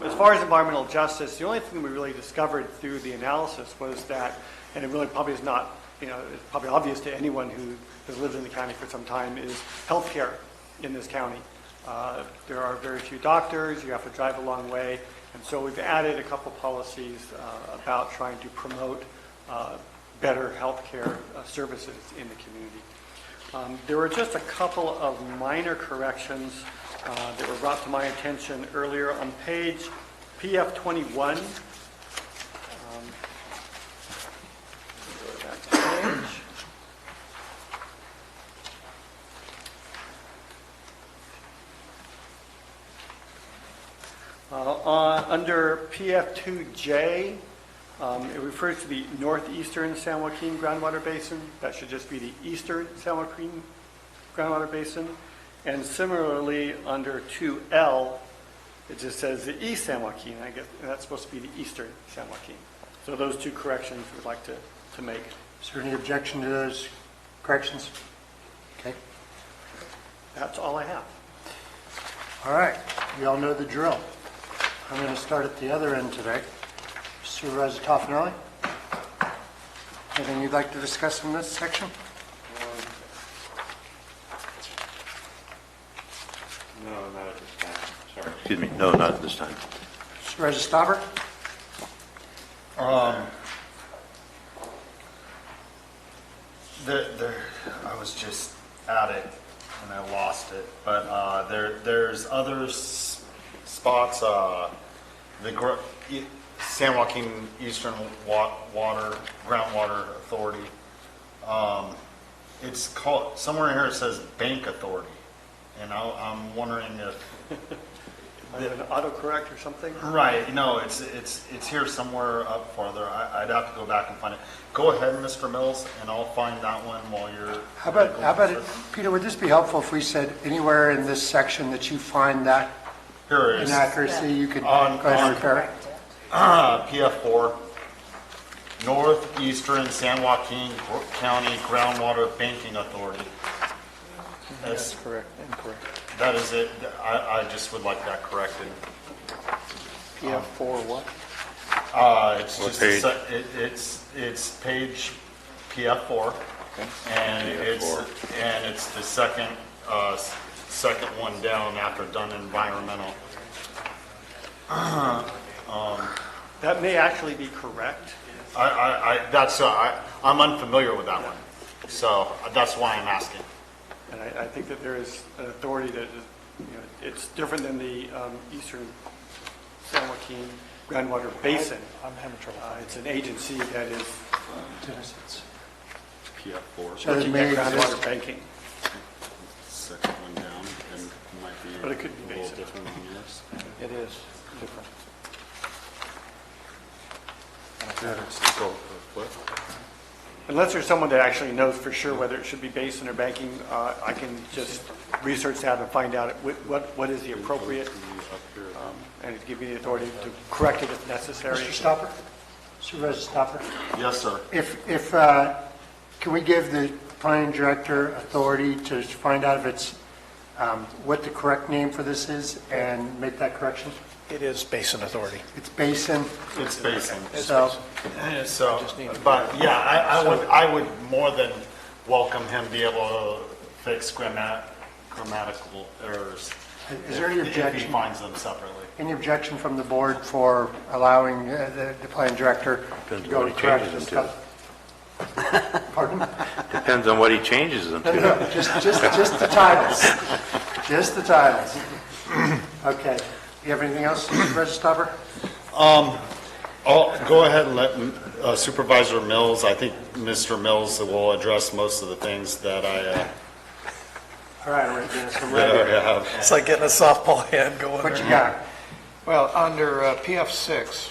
As far as environmental justice, the only thing we really discovered through the analysis was that, and it really probably is not, it's probably obvious to anyone who has lived in the county for some time, is healthcare in this county. There are very few doctors, you have to drive a long way, and so we've added a couple policies about trying to promote better healthcare services in the community. There were just a couple of minor corrections that were brought to my attention earlier on page PF 21. Go back to the page. Under PF2J, it refers to the northeastern San Joaquin groundwater basin. That should just be the eastern San Joaquin groundwater basin. And similarly, under 2L, it just says the east San Joaquin. I guess that's supposed to be the eastern San Joaquin. So those two corrections we'd like to make. Is there any objection to those corrections? Okay. That's all I have. All right. We all know the drill. I'm going to start at the other end today. Supervisor Toffenelli, anything you'd like to discuss in this section? No, not at this time. Sorry. Excuse me. No, not at this time. Supervisor Stauber? I was just at it and I lost it, but there's other spots. San Joaquin Eastern Water Groundwater Authority. It's called somewhere in here. It says Bank Authority, and I'm wondering if an autocorrect or something. Right. No, it's here somewhere up farther. I'd have to go back and find it. Go ahead, Mr. Mills, and I'll find that one while you're. How about it, Peter? Would this be helpful if we said anywhere in this section that you find that here it is. inaccuracy, you could go ahead and repair it? PF4, Northeastern San Joaquin County Groundwater Banking Authority. That's correct. Incorrect. That is it. I just would like that corrected. PF4 what? It's What just page? it's page PF4, and PF4. it's the second one down after done environmental. That may actually be correct. I'm unfamiliar with that one, so that's why I'm asking. And I think that there is an authority that is, it's different than the Eastern San Joaquin Groundwater Basin. I'm having trouble. It's an agency that is PF4. So it looking may at exist. groundwater banking. Second one down, and it might be But it could be a little basic. different on yours. It is different. Unless there's someone that actually knows for sure whether it should be basin or banking, I can just research that and find out what is the appropriate, and give you the authority to correct it if necessary. Mr. Stopper? Supervisor Stopper? Yes, sir. Can we give the planning director authority to find out if it's, what the correct name for this is and make that correction? It is Basin Authority. It's basin. It's basin. So, But yeah, I would more than welcome him be able to fix grammatical errors. Is there any if objection? he finds them separately. Any objection from the board for allowing the planning director to Depends on go what and he correct changes this them stuff? Pardon? Depends on what he changes them to. No, just the titles. Just the titles. Okay. You have anything else, Supervisor Stauber? I'll go ahead and let Supervisor Mills, I think Mr. Mills will address most of the things that I All right, Rick, Dennis, I'm that ready. I have. It's like getting a softball hand going. What you got? Well, under PF6,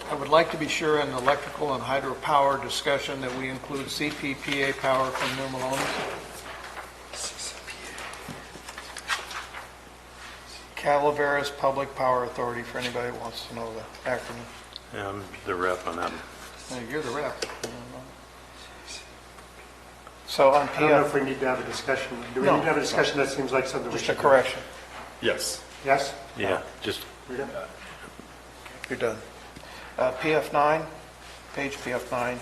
I would like to be sure in the electrical and hydropower discussion that we include CPPA power from New Melones. Calaveras Public Power Authority, for anybody who wants to know the acronym. Yeah, I'm the rep on that. You're the rep. So on I don't know if PF, we need to have a discussion. Do we No. need to have a discussion? That seems like something we just should a do. correction. Yes. Yes? Yeah, just, You're done? You're done. PF9, page PF9.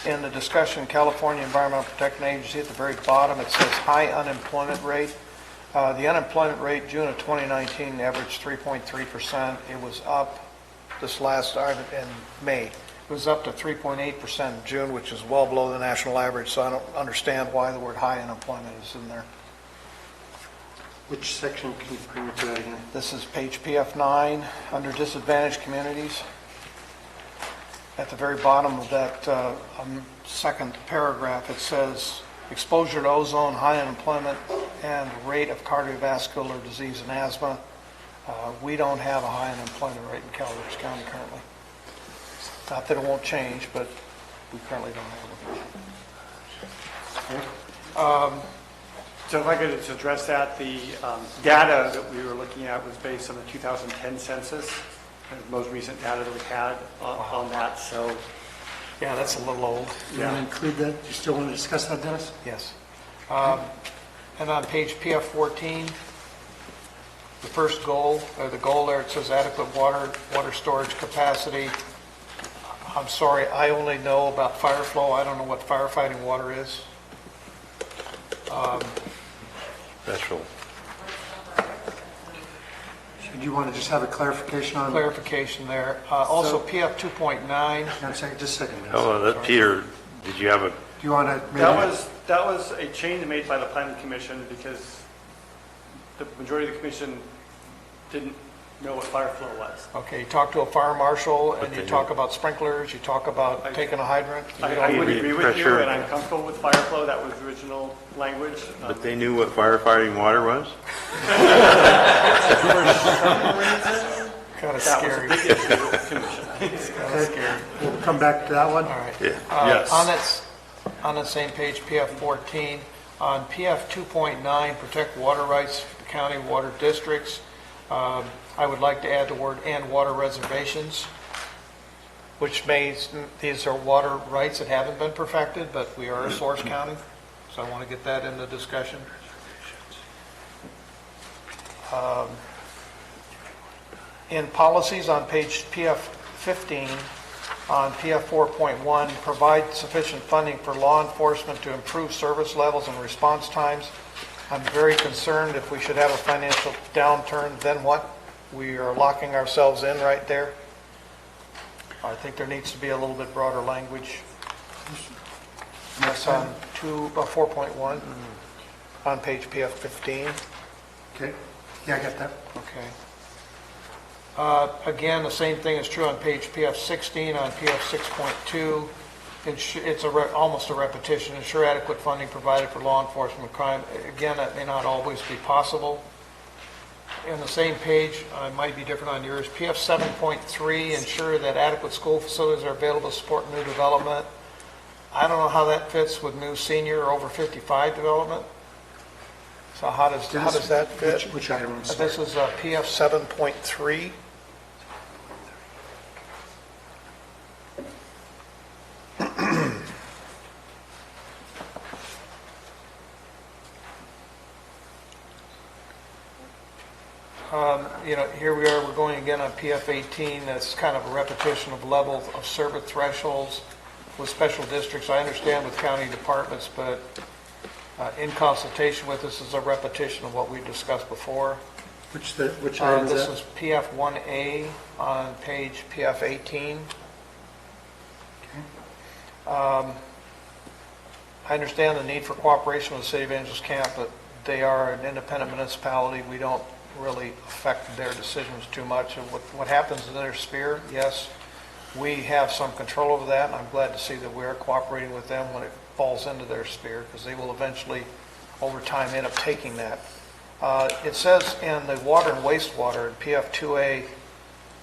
In the discussion, California Environmental Protection Agency, at the very bottom, it says high unemployment rate. The unemployment rate, June of 2019, averaged 3.3%. It was up this last, in May. It was up to 3.8% in June, which is well below the national average, so I don't understand why the word high unemployment is in there. Which section can you bring me to that again? This is page PF9, under disadvantaged communities. At the very bottom of that second paragraph, it says exposure to ozone, high unemployment, and rate of cardiovascular disease and asthma. We don't have a high unemployment rate in Calaveras County currently. Not that it won't change, but we currently don't have it. So if I could just address that, the data that we were looking at was based on the 2010 census, the most recent data that we had on that, so. Yeah, that's a little old. You want to include that? You still want to discuss that, Dennis? Yes. And on page PF14, the first goal, or the goal there, it says adequate water storage capacity. I'm sorry, I only know about fire flow. I don't know what firefighting water is. special. So do you want to just have a clarification on? Clarification there. Also, PF 2.9. Just a second. Oh, that, Peter, did you have a, Do you want to maybe? That was a change made by the planning commission because the majority of the commission didn't know what fire flow was. Okay, you talk to a fire marshal, and they you knew. talk about sprinklers, you talk about taking a hydrant. I would agree with you, pressure. and I'm comfortable with fire flow. That was the original language. but they knew what firefighting water was? Kind of That was a scary. big issue with the commission. Kind of scary. We'll come back to that one. All right. Yeah. Yes. On that same page, PF 14, on PF 2.9, protect water rights for the county water districts, I would like to add the word "and water reservations," which means these are water rights that haven't been perfected, but we are a source county, so I want to get that in the discussion. In policies on page PF 15, on PF 4.1, provide sufficient funding for law enforcement to improve service levels and response times. I'm very concerned if we should have a financial downturn, then what? We are locking ourselves in right there. I think there needs to be a little bit broader language. That's on 4.1, on page PF 15. Okay. Yeah, I got that. Okay. Again, the same thing is true on page PF 16, on PF 6.2. It's almost a repetition. Ensure adequate funding provided for law enforcement crime. Again, that may not always be possible. In the same page, it might be different on yours, PF 7.3, ensure that adequate school facilities are available to support new development. I don't know how that fits with new senior or over 55 development. So how does that fit? Which item? I'm sorry. This is PF 7.3. Here we are, we're going again on PF 18. That's kind of a repetition of level of service thresholds with special districts. I understand with county departments, but in consultation with us is a repetition of what we discussed before. Which item is This that? is PF 1A on page PF 18. I understand the need for cooperation with the City of Angeles Camp, but they are an independent municipality. We don't really affect their decisions too much. And what happens in their sphere, yes, we have some control over that, and I'm glad to see that we are cooperating with them when it falls into their sphere, because they will eventually, over time, end up taking that. It says in the water and wastewater, in PF 2A,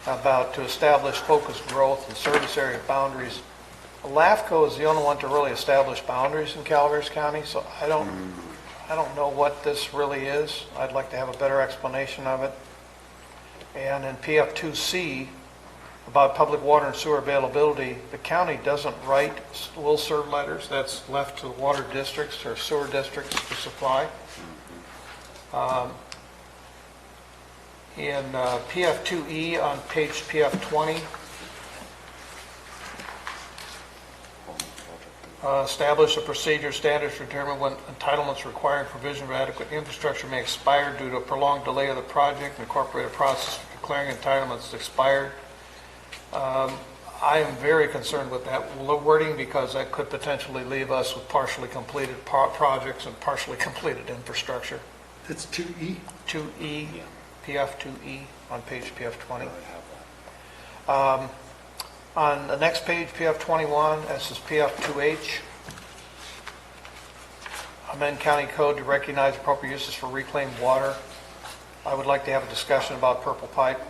about to establish focused growth and service area boundaries. LAFCO is the only one to really establish boundaries in Calaveras County, so I don't know what this really is. I'd like to have a better explanation of it. And in PF2C, about public water and sewer availability, the county doesn't write will serve letters. That's left to the water districts or sewer districts to supply. In PF2E on page PF20, establish a procedure standards to determine when entitlements requiring provision of adequate infrastructure may expire due to a prolonged delay of the project, and incorporate a process for declaring entitlements expired. I am very concerned with that wording because that could potentially leave us with partially completed projects and partially completed infrastructure. That's 2E? 2E, PF2E on page PF20. On the next page, PF21, this is PF2H. Amend county code to recognize appropriate uses for reclaimed water. I would like to have a discussion about purple pipe.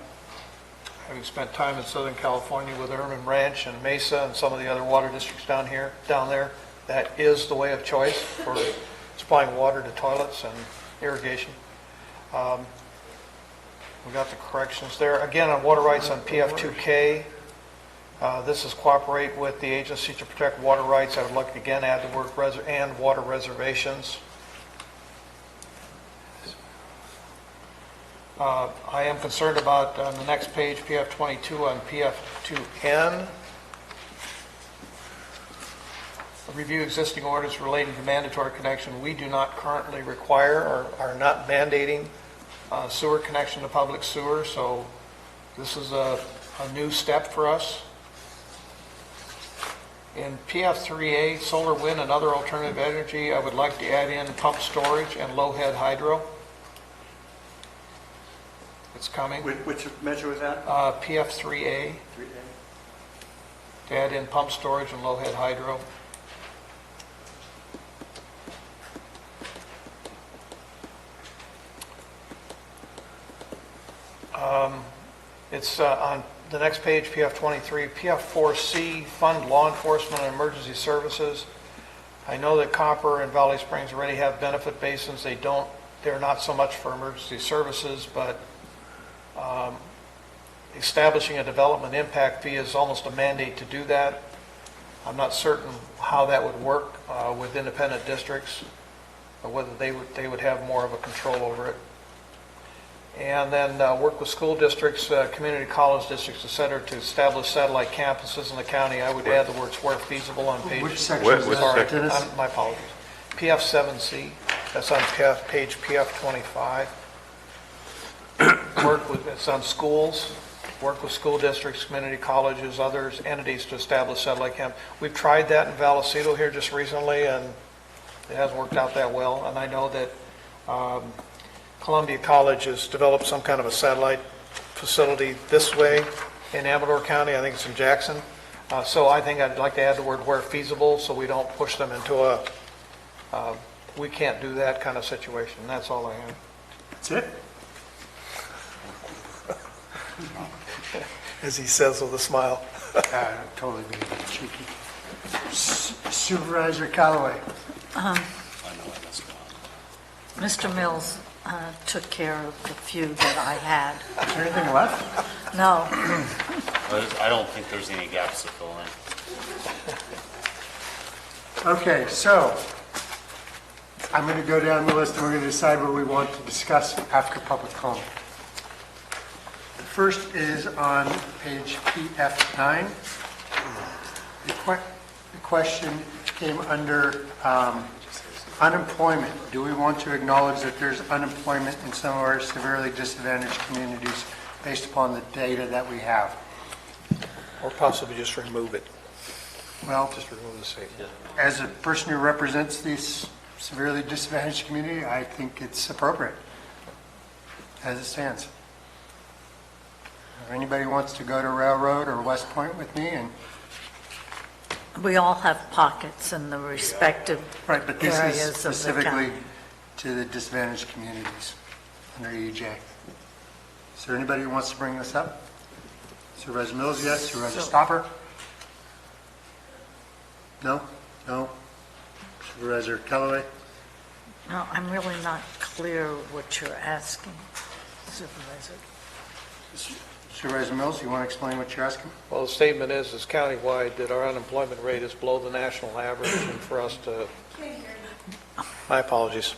Having spent time in Southern California with Erman Ranch and Mesa and some of the other water districts down there, that is the way of choice for supplying water to toilets and irrigation. We got the corrections there. Again, on water rights on PF2K, this is cooperate with the agency to protect water rights. I would like to again add the word and water reservations. I am concerned about on the next page, PF22 on PF2N. Review existing orders relating to mandatory connection. We do not currently require or are not mandating sewer connection to public sewer, so this is a new step for us. In PF3A, solar, wind, and other alternative energy, I would like to add in pump storage and low-head hydro. It's coming. Which measure was that? PF3A. To add in pump storage and low-head hydro. It's on the next page, PF23, PF4C, fund law enforcement and emergency services. I know that Copper and Valley Springs already have benefit basins. They're not so much for emergency services, but establishing a development impact fee is almost a mandate to do that. I'm not certain how that would work with independent districts, or whether they would have more of a control over it. And then work with school districts, community college districts, et cetera, to establish satellite campuses in the county. I would add the words where feasible on page. Which section is that, Dennis? My apologies. PF7C, that's on page PF25. It's on schools, work with school districts, community colleges, others, entities to establish satellite camp. We've tried that in Vallecito here just recently, and it hasn't worked out that well. And I know that Columbia College has developed some kind of a satellite facility this way in Amador County. I think it's in Jackson. So I think I'd like to add the word where feasible, so we don't push them into a we can't do that kind of situation. That's all I have. That's it? As he says with a smile. Totally being cheeky. Supervisor Callaway. Mr. Mills took care of the few that I had. Is there anything left? No. I don't think there's any gaps to fill in. Okay, so I'm going to go down the list and we're going to decide what we want to discuss after public comment. The first is on page PF9. The question came under unemployment. Do we want to acknowledge that there's unemployment in some of our severely disadvantaged communities based upon the data that we have? Or possibly just remove it. Well, Just remove the statement. as a person who represents this severely disadvantaged community, I think it's appropriate as it stands. If anybody wants to go to Railroad or West Point with me, and We all have pockets in the respective right, but this is areas of the specifically county. to the disadvantaged communities under EJ. Is there anybody who wants to bring this up? Supervisor Mills, yes. Supervisor Stopper? No? No? Supervisor Callaway? No, I'm really not clear what you're asking, Supervisor. Supervisor Mills, you want to explain what you're asking? Well, the statement is countywide that our unemployment rate is below the national average, and for us to, my apologies.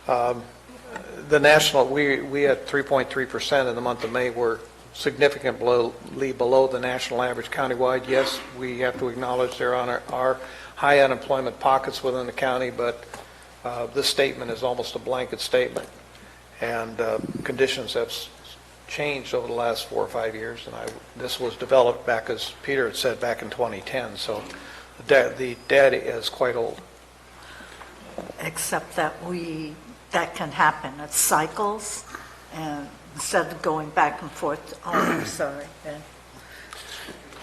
The national, we had 3.3% in the month of May. We're significantly below the national average countywide. Yes, we have to acknowledge there are high unemployment pockets within the county, but this statement is almost a blanket statement. And conditions have changed over the last 4 or 5 years, and this was developed back, as Peter had said, back in 2010. So the data is quite old. Except that that can happen. It cycles, and instead of going back and forth, I'm sorry, Ben.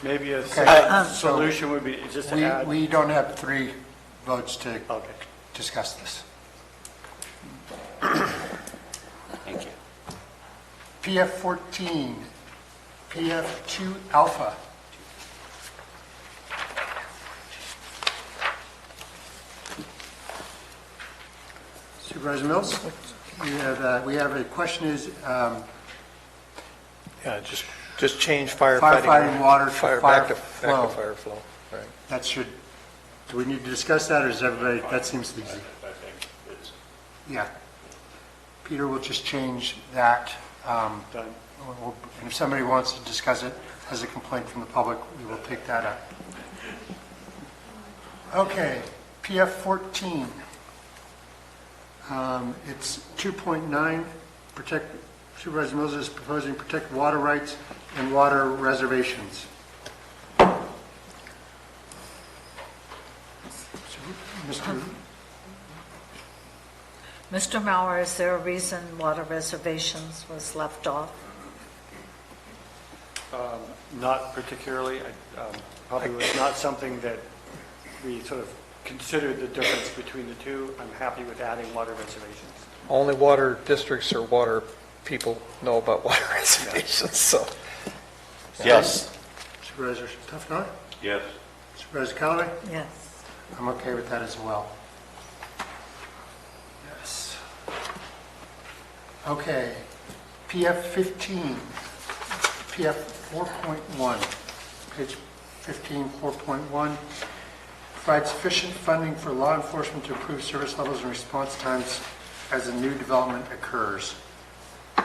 Maybe a Okay, solution would be just to add. We don't have 3 votes to discuss this. Thank you. PF 14, PF 2 Alpha. Supervisor Mills, we have a question is, Yeah, just change firefighting water to fire fire back to flow. fire flow. Right. That should, do we need to discuss that, or is everybody, that seems easy? I think it's Yeah. Peter will just change that. Done. And if somebody wants to discuss it as a complaint from the public, we will take that up. Okay, PF 14. It's 2.9, Supervisor Mills is proposing protect water rights and water reservations. Mr. Mauer, is there a reason water reservations was left off? Not particularly. Probably was not something that we sort of considered the difference between the two. I'm happy with adding water reservations. Only water districts or water people know about water reservations, so. Yes. Supervisor Toughnot? yes. Supervisor Callaway? Yes. I'm okay with that as well. Yes. Okay, PF 15, PF 4.1, page 15, 4.1, provide sufficient funding for law enforcement to improve service levels and response times as a new development occurs.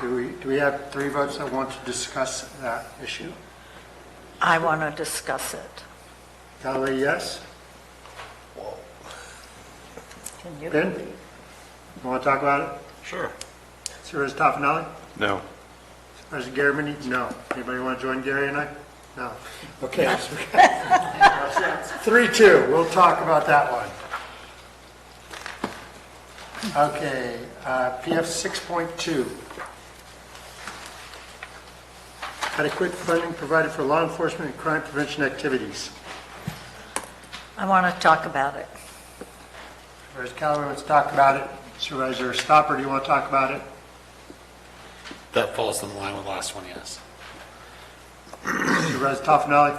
Do we have 3 votes that want to discuss that issue? I want to discuss it. Callaway, yes? Can you? Ben? You want to talk about it? Sure. Supervisor Toffenali? No. Supervisor Garamendi? No. Anybody want to join Gary and I? No. Okay. 3-2. We'll talk about that one. Okay. PF 6.2. Adequate funding provided for law enforcement and crime prevention activities. I want to talk about it. Supervisor Callaway wants to talk about it. Supervisor Stopper, do you want to talk about it? That falls in line with the last one, yes. Supervisor Toffenali?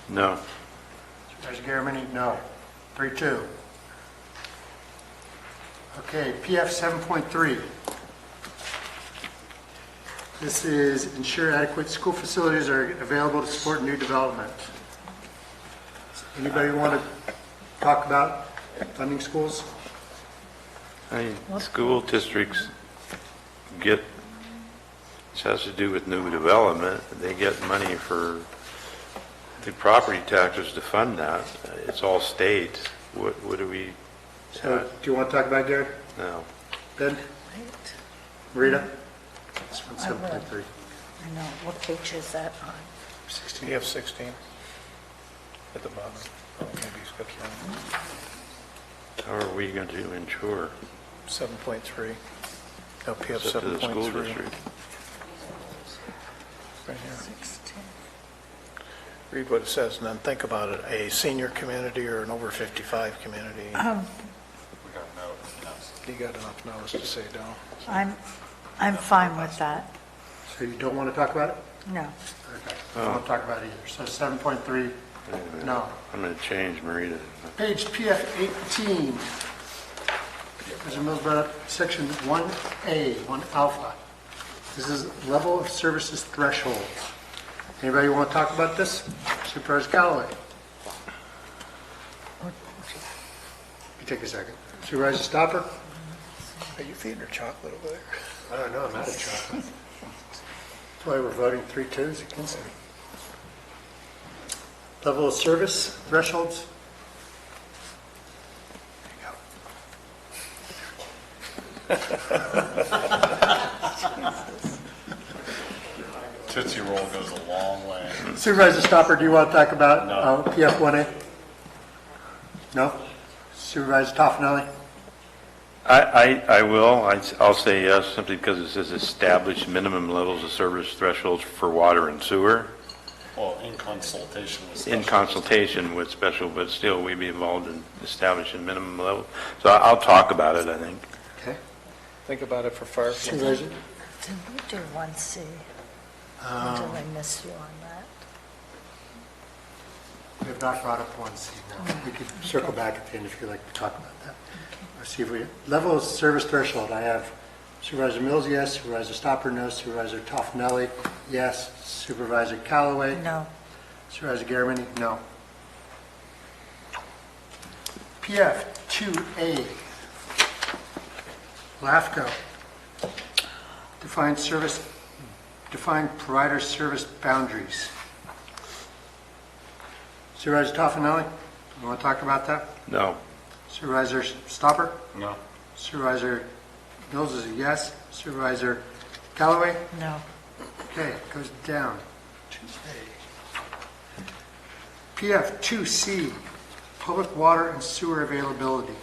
No. Supervisor Garamendi? No. 3-2. Okay, PF 7.3. This is ensure adequate school facilities are available to support new development. Anybody want to talk about funding schools? School districts get, this has to do with new development, they get money for the property taxes to fund that. It's all state. What do we? So, do you want to talk about it, Gary? No. Ben? Rita? This one's I will. 7.3. I know. What page is that on? 16. PF 16 at the bottom. Oh, maybe he's got the How are we going to ensure? 7.3. No, PF It's up to the school 7.3. district. Right here. Read what it says and then think about it. A senior community or an over 55 community. You got enough notice to say no. I'm fine with that. So you don't want to talk about it? No. Okay. I don't want to talk about it either. So 7.3, no. I'm going to change Marita. Page PF 18. Mr. Mills brought up section 1A, 1 alpha. This is level of services threshold. Anybody want to talk about this? Supervisor Callaway. You take a second. Supervisor Stopper? Are you feeding her chocolate over there? I don't know, I'm out of chocolate. That's why we're voting 3-2s against it. Level of service thresholds? Tootsie Roll goes a long way. Supervisor Stopper, do you want to talk about PF 1A? No? Supervisor Toffenelli? I will. I'll say yes, simply because it says establish minimum levels of service thresholds for water and sewer. Well, in consultation with In consultation with special, but still we'd be involved in establishing minimum level. So I'll talk about it, I think. Okay. Think about it for fire. Supervisor? Did we do 1C? Did I miss you on that? We have not brought up 1C. No. We could circle back at the end if you'd like to talk about that. Let's see if we, level of service threshold, I have Supervisor Mills, yes. Supervisor Stopper, no. Supervisor Toffenelli, yes. Supervisor Callaway? No. Supervisor Garamendi, no. PF 2A, LAFCO, define provider service boundaries. Supervisor Toffenelli, you want to talk about that? No. Supervisor Stopper? No. Supervisor Mills is a yes. Supervisor Callaway? No. Okay, it goes down. 2A. PF 2C, public water and sewer availability.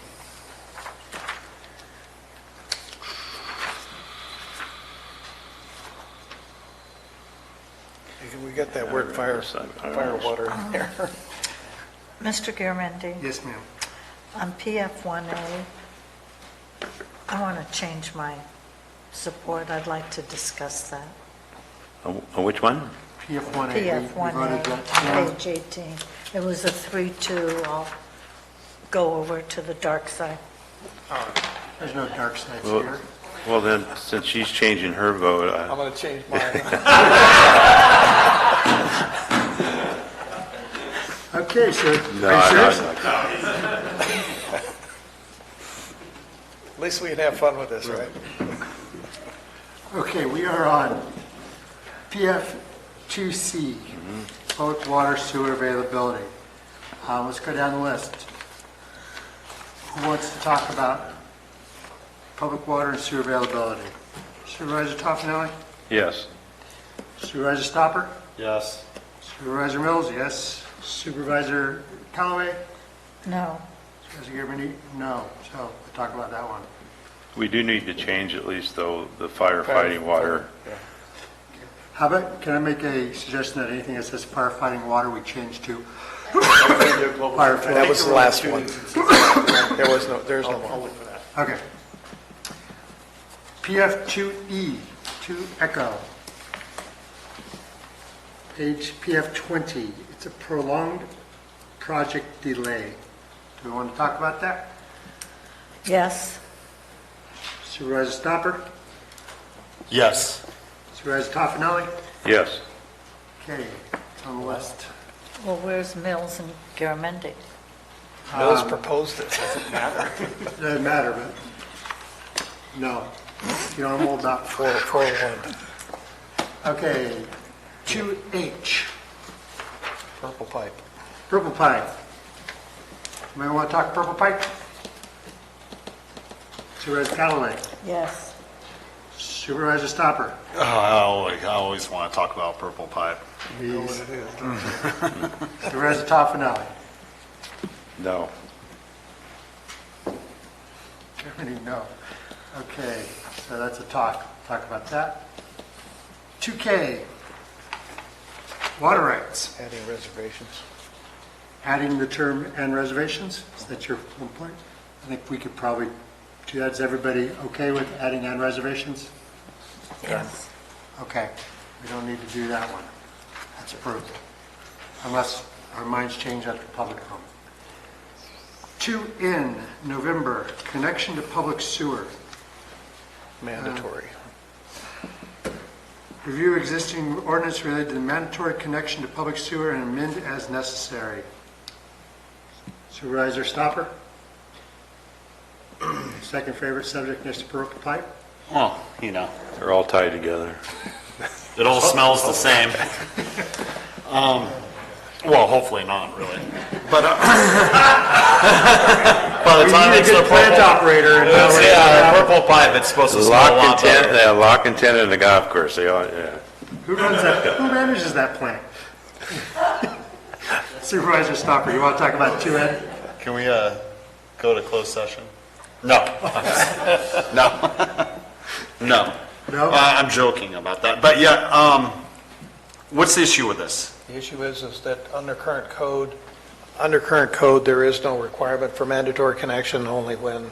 We got that word fire water in there. Mr. Garamendi? Yes, ma'am. On PF 1A, I want to change my support. I'd like to discuss that. On which one? PF 1A. PF We voted 1A, that. page 18. It was a 3-2. I'll go over to the dark side. There's no dark sides Well, here. well then, since she's changing her vote, I'm going to change mine. Okay, sir. No, Are you serious? At least we can have fun with this, right? Okay, we are on PF 2C, public water sewer availability. Let's go down the list. Who wants to talk about public water and sewer availability? Supervisor Toffenelli? yes. Supervisor Stopper? Yes. Supervisor Mills, yes. Supervisor Callaway? No. Supervisor Garamendi? No. So we'll talk about that one. We do need to change at least, though, the firefighting water. How about, can I make a suggestion that anything that says firefighting water, we change to fire flow? That was the last one. There's no more. Okay. PF 2E, 2 Echo. Page PF 20, it's a prolonged project delay. Do we want to talk about that? Yes. Supervisor Stopper? Yes. Supervisor Toffenelli? Yes. Okay, it's on the list. Well, where's Mills and Garamendi? Mills proposed it. Doesn't matter, but no. You know, I'm all about 4-1. Okay, 2H, Purple pipe. purple pipe. Anybody want to talk purple pipe? Supervisor Callaway? Yes. Supervisor Stopper? Oh, I always want to talk about purple pipe. Supervisor Toffenelli? No. Germany, no. Okay, so that's a talk about that. 2K, water rights. Adding reservations. Adding the term "and reservations," is that your one point? I think we could probably do that. Is everybody okay with adding "and reservations"? Yes. Okay, we don't need to do that one. That's approved. Unless our minds change after public comment. 2N, November, connection to public sewer. Mandatory. Review existing ordinance related to the mandatory connection to public sewer and amend as necessary. Supervisor Stopper? Second favorite subject next to parochial pipe? Well, you know, They're all tied together. it all smells the same. Well, hopefully not, really. But by the time it's a plant operator. yeah, purple pipe, it's supposed to smell a lot better. Yeah, lock and ten in the golf course, they all, yeah. Who runs that? Who manages that plant? Supervisor Stopper, you want to talk about 2N? Can we go to closed session? No. No. No. No? I'm joking about that. But yeah, what's the issue with this? The issue is that under current code, there is no requirement for mandatory connection, only when,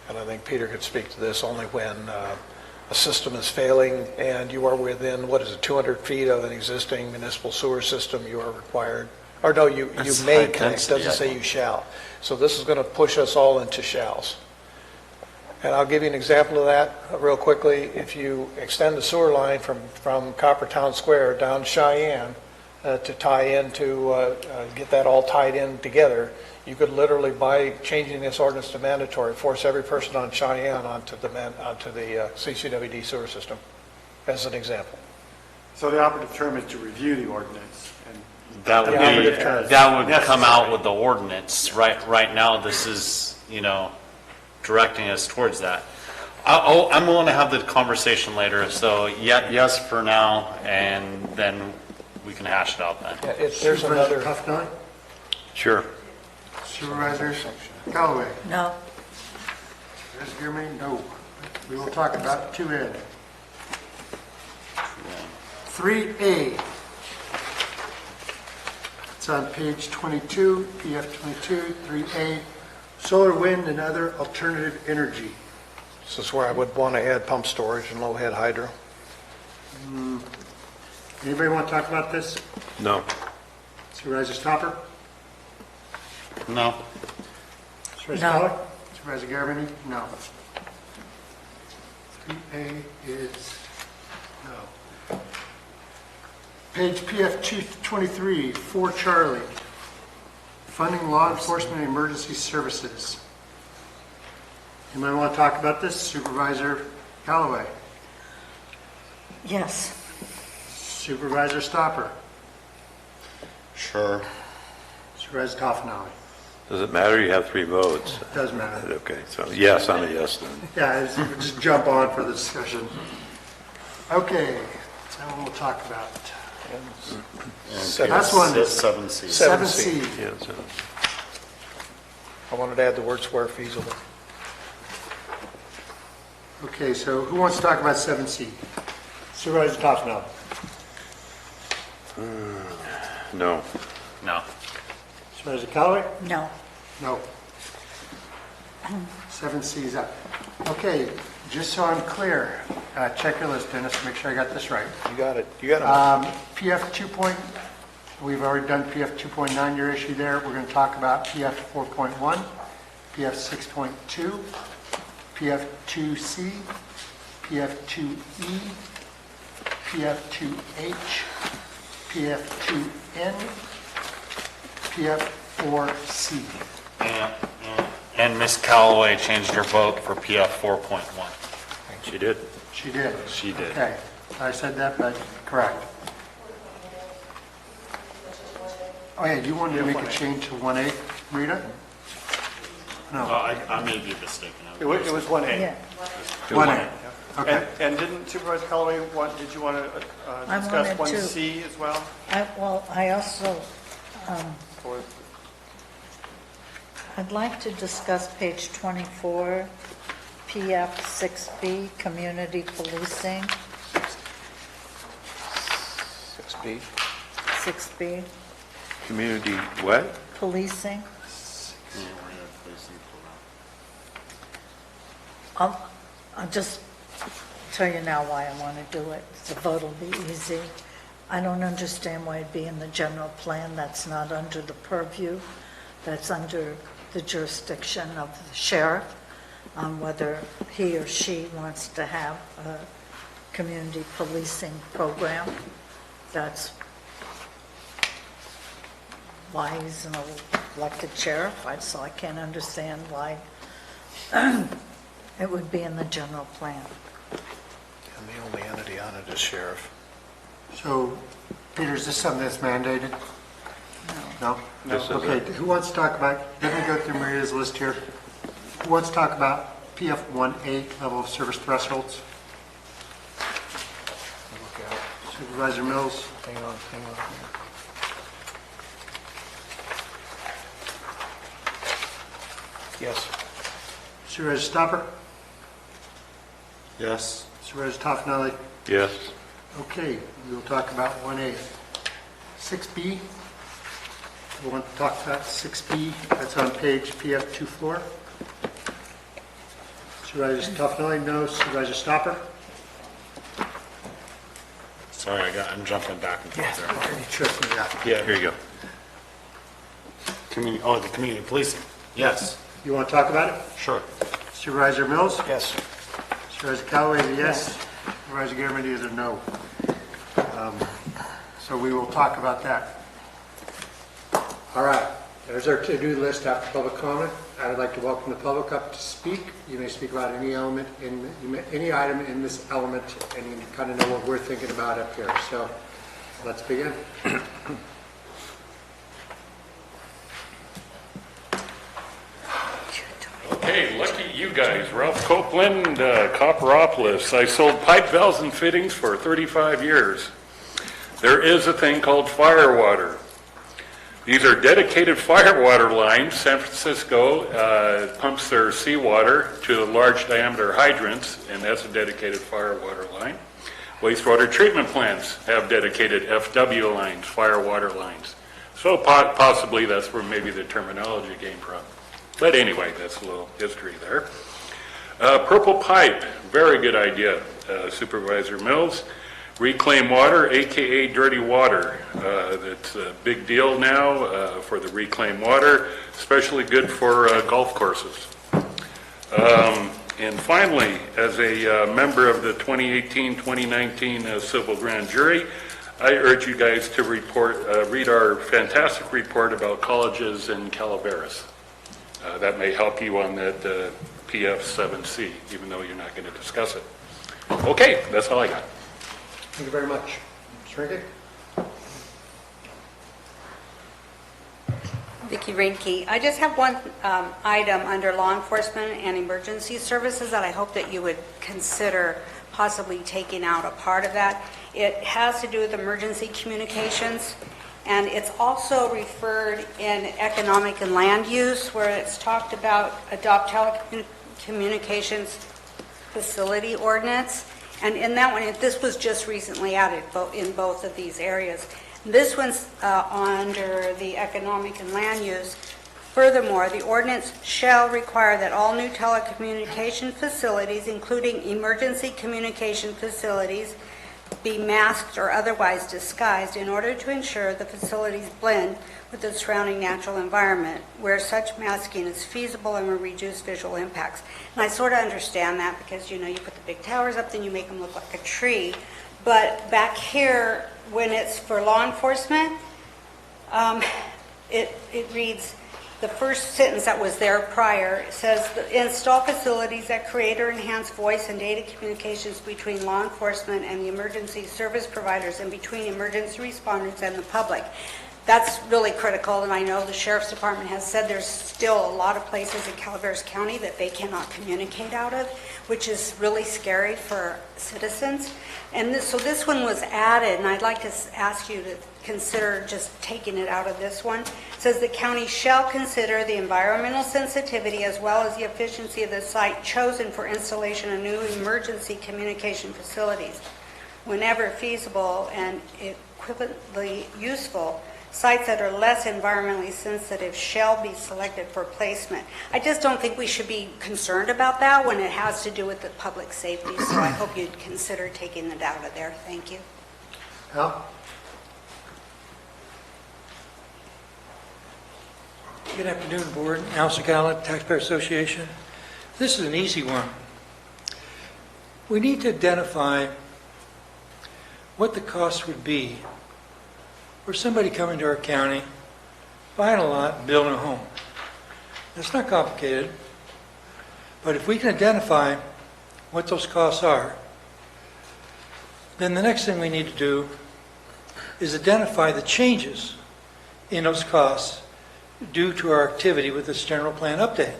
and I think Peter could speak to this, only when a system is failing and you are within, 200 feet of an existing municipal sewer system, you are required, or no, you may connect, doesn't say you shall. So this is going to push us all into shalls. And I'll give you an example of that real quickly. If you extend the sewer line from Coppertown Square down Cheyenne to tie in to get that all tied in together, you could literally, by changing this ordinance to mandatory, force every person on Cheyenne onto the CCWD sewer system, as an example. So the operative term is to review the ordinance. And That would come out with the ordinance. Right now, this is, directing us towards that. I'm willing to have the conversation later, so yes for now, and then we can hash it out then. If there's another... Huffnall? Sure. Supervisor Callaway? No. Supervisor Gierman? No. We will talk about 2N. 3A. It's on page 22, PF 22, 3A. Solar, wind, and other alternative energy. This is where I would want to add pump storage and low-head hydro. Anybody want to talk about this? No. Supervisor Stopper? No. Supervisor No. Keller? Supervisor Garabedian? No. 3A is no. Page PF 223, 4 Charlie. Funding law enforcement and emergency services. Anybody want to talk about this? Supervisor Callaway? Yes. Supervisor Stopper? Sure. Supervisor Toffenali? Does it matter? You have 3 votes. It does matter. Okay, so yes, I'm a yes then. Yeah, just jump on for the discussion. Okay, so that one we'll talk about. Last one. 7C. 7C. Yeah, so. I wanted to add the words where feasible. Okay, so who wants to talk about 7C? Supervisor Toffenali? No. No. Supervisor Callaway? No. No. 7C is up. Okay, just so I'm clear, check your list, Dennis, make sure I got this right. You got it. You got it. PF 2. We've already done PF 2.9, your issue there. We're going to talk about PF 4.1, PF 6.2, PF 2C, PF 2E, PF 2H, PF 2N, PF 4C. And Ms. Callaway changed her vote for PF 4.1. She did. She did. She did. Okay, I said that, but correct. Oh yeah, you wanted to make a change to 1A, Rita? No. I may be mistaken. It was 1A. Yeah. 1A, okay. And didn't Supervisor Callaway did you want to I discuss wanted to. 1C as well? I also, Or- I'd like to discuss page 24, PF 6B, community policing, 6B. 6B, Community what? policing. I'll just tell you now why I want to do it. The vote will be easy. I don't understand why it'd be in the general plan. That's not under the purview. That's under the jurisdiction of the sheriff on whether he or she wants to have a community policing program. That's why he's an elected sheriff, so I can't understand why it would be in the general plan. And the only entity on it is sheriff. So, Peter, is this something that's mandated? No? This is Okay, who wants to talk about, let me go through Maria's list here. Who wants to talk about PF 1A, level of service thresholds? Look at it. Supervisor Mills? Hang on. Yes. Supervisor Stopper? Yes. Supervisor Toffenelli? Yes. Okay, we will talk about 1A. 6B, we want to talk about 6B, that's on page PF 24. Supervisor Toffenelli, no. Supervisor Stopper? Sorry, I'm jumping back and forth there. You tripped me up. Yeah, Here you go. The community policing. Yes. You want to talk about it? Sure. Supervisor Mills? Yes. Supervisor Callaway is a yes. Supervisor Garamendi is a no. So we will talk about that. All right, there's our to-do list after public comment. I would like to welcome the public up to speak. You may speak about any element any item in this element, and you kind of know what we're thinking about up here. So let's begin. Okay, lucky you guys. Ralph Copeland, Copperopolis. I sold pipe valves and fittings for 35 years. There is a thing called fire water. These are dedicated fire water lines. San Francisco pumps their seawater to large diameter hydrants, and that's a dedicated fire water line. Wastewater treatment plants have dedicated FW lines, fire water lines. So possibly that's where maybe the terminology came from. But anyway, that's a little history there. Purple pipe, very good idea, Supervisor Mills. Reclaim water, AKA dirty water. That's a big deal now for the reclaimed water, especially good for golf courses. And finally, as a member of the 2018-2019 Civil Grand Jury, I urge you guys to read our fantastic report about colleges in Calaveras. That may help you on that PF7C, even though you're not going to discuss it. Okay, that's all I got. Thank you very much. Mr. Rinke? Vicki Reinke. I just have one item under law enforcement and emergency services that I hope that you would consider possibly taking out a part of that. It has to do with emergency communications, and it's also referred in economic and land use, where it's talked about adopt telecommunications facility ordinance. And in that one, this was just recently added in both of these areas. This one's under the economic and land use. Furthermore, the ordinance shall require that all new telecommunication facilities, including emergency communication facilities, be masked or otherwise disguised in order to ensure the facilities blend with the surrounding natural environment where such masking is feasible and will reduce visual impacts. And I sort of understand that because, you put the big towers up, then you make them look like a tree. But back here, when it's for law enforcement, it reads, the first sentence that was there prior, it says, install facilities that create or enhance voice and data communications between law enforcement and the emergency service providers and between emergency responders and the public. That's really critical, and I know the Sheriff's Department has said there's still a lot of places in Calaveras County that they cannot communicate out of, which is really scary for citizens. And so this one was added, and I'd like to ask you to consider just taking it out of this one. It says the county shall consider the environmental sensitivity as well as the efficiency of the site chosen for installation of new emergency communication facilities whenever feasible and equivalently useful, sites that are less environmentally sensitive shall be selected for placement. I just don't think we should be concerned about that when it has to do with the public safety, so I hope you'd consider taking it out of there. Thank you. Al? Good afternoon, Board. Al Segala, Taxpayer Association. This is an easy one. We need to identify what the cost would be for somebody coming to our county, buying a lot, and building a home. It's not complicated, but if we can identify what those costs are, then the next thing we need to do is identify the changes in those costs due to our activity with this general plan update.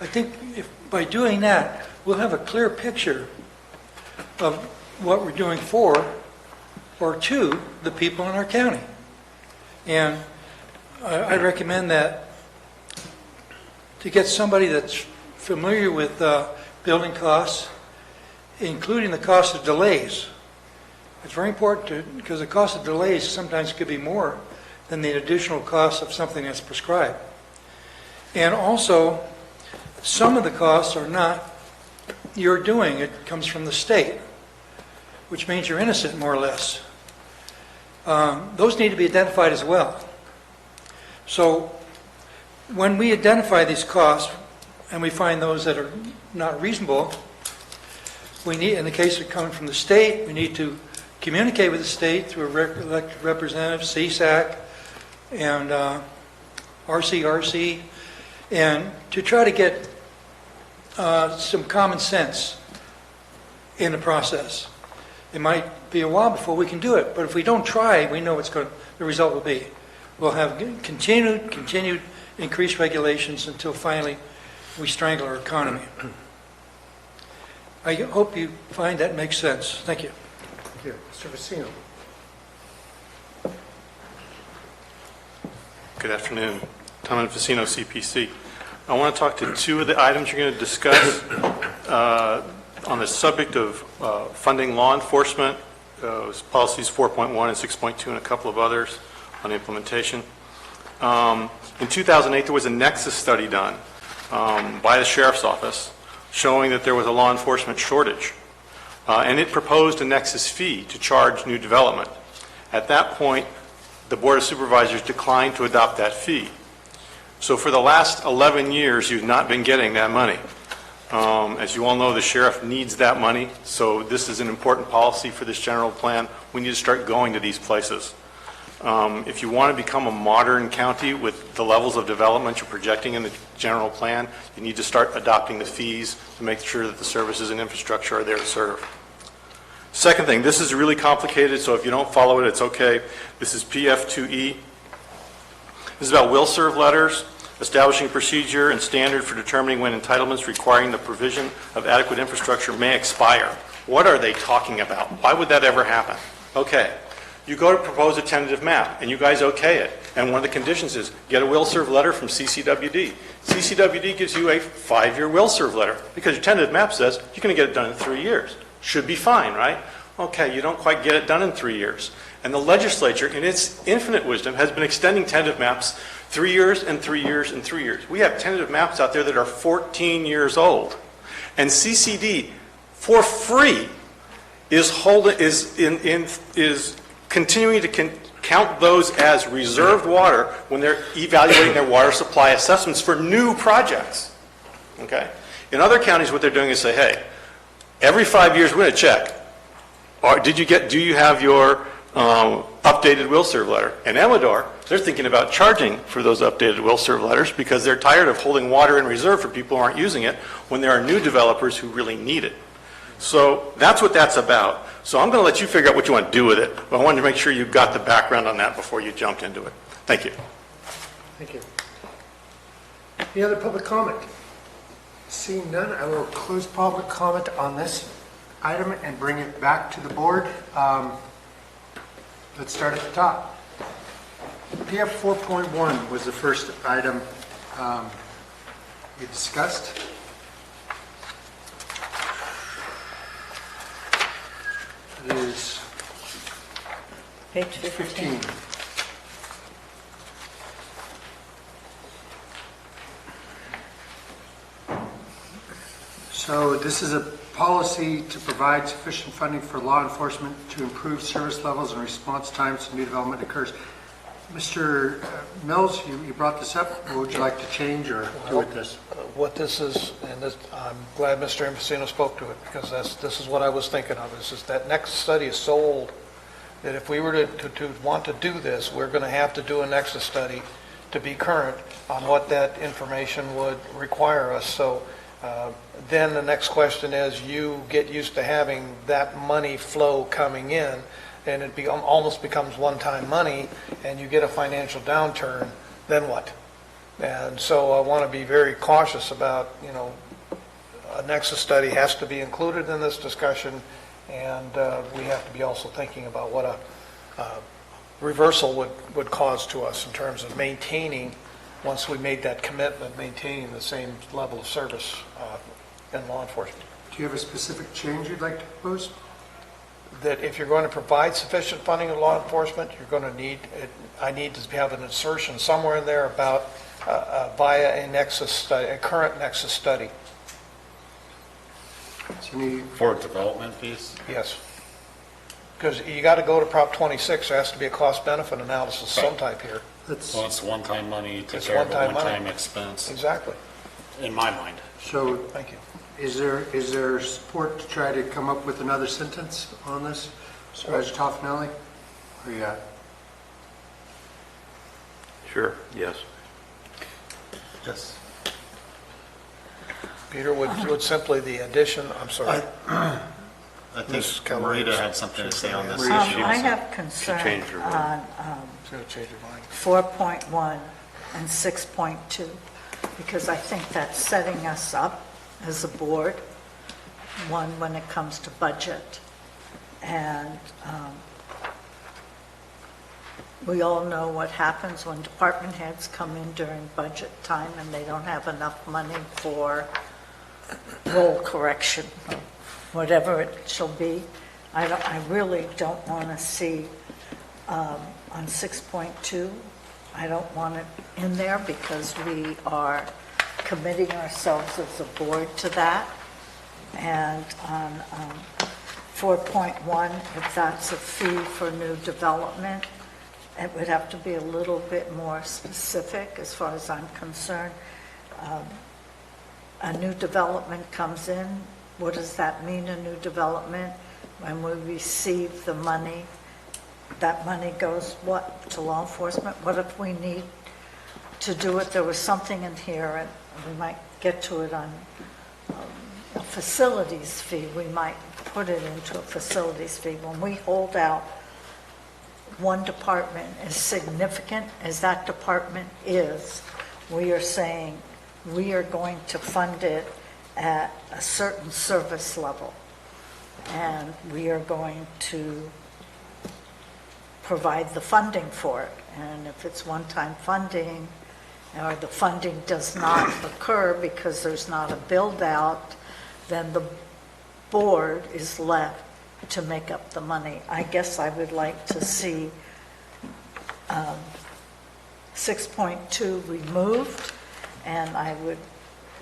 I think if by doing that, we'll have a clear picture of what we're doing for or to the people in our county. And I recommend that to get somebody that's familiar with building costs, including the cost of delays. It's very important because the cost of delays sometimes could be more than the additional cost of something that's prescribed. And also, some of the costs are not your doing. It comes from the state, which means you're innocent, more or less. Those need to be identified as well. So when we identify these costs and we find those that are not reasonable, we need, in the case of coming from the state, we need to communicate with the state through elected representatives, CSAC, and RCRC, and to try to get some common sense in the process. It might be a while before we can do it, but if we don't try, we know the result will be. We'll have continued increased regulations until finally we strangle our economy. I hope you find that makes sense. Thank you. Thank you. Mr. Vecino. Good afternoon. Tom Vecino, CPC. I want to talk to two of the items you're going to discuss on the subject of funding law enforcement, policies 4.1 and 6.2 and a couple of others on implementation. In 2008, there was a nexus study done by the Sheriff's Office showing that there was a law enforcement shortage. And it proposed a nexus fee to charge new development. At that point, the Board of Supervisors declined to adopt that fee. So for the last 11 years, you've not been getting that money. As you all know, the sheriff needs that money, so this is an important policy for this general plan. We need to start going to these places. If you want to become a modern county with the levels of development you're projecting in the general plan, you need to start adopting the fees to make sure that the services and infrastructure are there to serve. Second thing, this is really complicated, so if you don't follow it, it's okay. This is PF2E. This is about will serve letters, establishing procedure and standard for determining when entitlements requiring the provision of adequate infrastructure may expire. What are they talking about? Why would that ever happen? Okay, you go to propose a tentative map, and you guys okay it. And one of the conditions is get a will serve letter from CCWD. CCWD gives you a 5-year will serve letter because your tentative map says you're going to get it done in 3 years. Should be fine, right? Okay, you don't quite get it done in 3 years. And the legislature, in its infinite wisdom, has been extending tentative maps 3 years and 3 years and 3 years. We have tentative maps out there that are 14 years old. And CCD, for free, is continuing to count those as reserved water when they're evaluating their water supply assessments for new projects. Okay? In other counties, what they're doing is say, hey, every 5 years we're going to check. Do you have your updated will serve letter? And Amador, they're thinking about charging for those updated will serve letters because they're tired of holding water in reserve for people who aren't using it when there are new developers who really need it. So that's what that's about. So I'm going to let you figure out what you want to do with it, but I wanted to make sure you got the background on that before you jumped into it. Thank you. Thank you. Any other public comment? Seeing none, I will close public comment on this item and bring it back to the board. Let's start at the top. PF 4.1 was the first item we discussed. It is Page 15. So this is a policy to provide sufficient funding for law enforcement to improve service levels and response times to new development occurs. Mr. Mills, you brought this up. What would you like to change or do with this? What this is, and this, I'm glad Mr. Imbasino spoke to it, because this is what I was thinking of, is that Nexus study is so old that if we were to want to do this, we're going to have to do a Nexus study to be current on what that information would require us. So then the next question is, you get used to having that money flow coming in, and it almost becomes one-time money, and you get a financial downturn, then what? And so I want to be very cautious about, a Nexus study has to be included in this discussion, and we have to be also thinking about what a reversal would cause to us in terms of maintaining, once we made that commitment, maintaining the same level of service in law enforcement. Do you have a specific change you'd like to propose? That if you're going to provide sufficient funding to law enforcement, you're going to need, I need to have an insertion somewhere in there about via a Nexus study, a current Nexus study. For a development piece? Yes. Because you got to go to Prop 26, there has to be a cost-benefit analysis of some type here. Well, it's one-time money, to It's care of a one-time money. one-time expense, Exactly. in my mind. So Thank you. is there support to try to come up with another sentence on this? Supervisor Toffenelli? Or you got? Sure, yes. Yes. Peter, would simply the addition, I'm sorry. I think Ms. Calaveras. Marita had something to say on this I issue. have concern changed her mind. on She's going to change her mind. 4.1 and 6.2, because I think that's setting us up as a board, one, when it comes to budget. And we all know what happens when department heads come in during budget time and they don't have enough money for roll correction, whatever it shall be. I really don't want to see on 6.2, I don't want it in there because we are committing ourselves as a board to that. And on 4.1, if that's a fee for new development, it would have to be a little bit more specific as far as I'm concerned. A new development comes in, what does that mean, a new development? When we receive the money, that money goes what, to law enforcement? What if we need to do it, there was something in here, and we might get to it on a facilities fee, we might put it into a facilities fee. When we hold out one department as significant as that department is, we are saying we are going to fund it at a certain service level, and we are going to provide the funding for it. And if it's one-time funding, or the funding does not occur because there's not a build-out, then the board is left to make up the money. I guess I would like to see 6.2 removed, and I would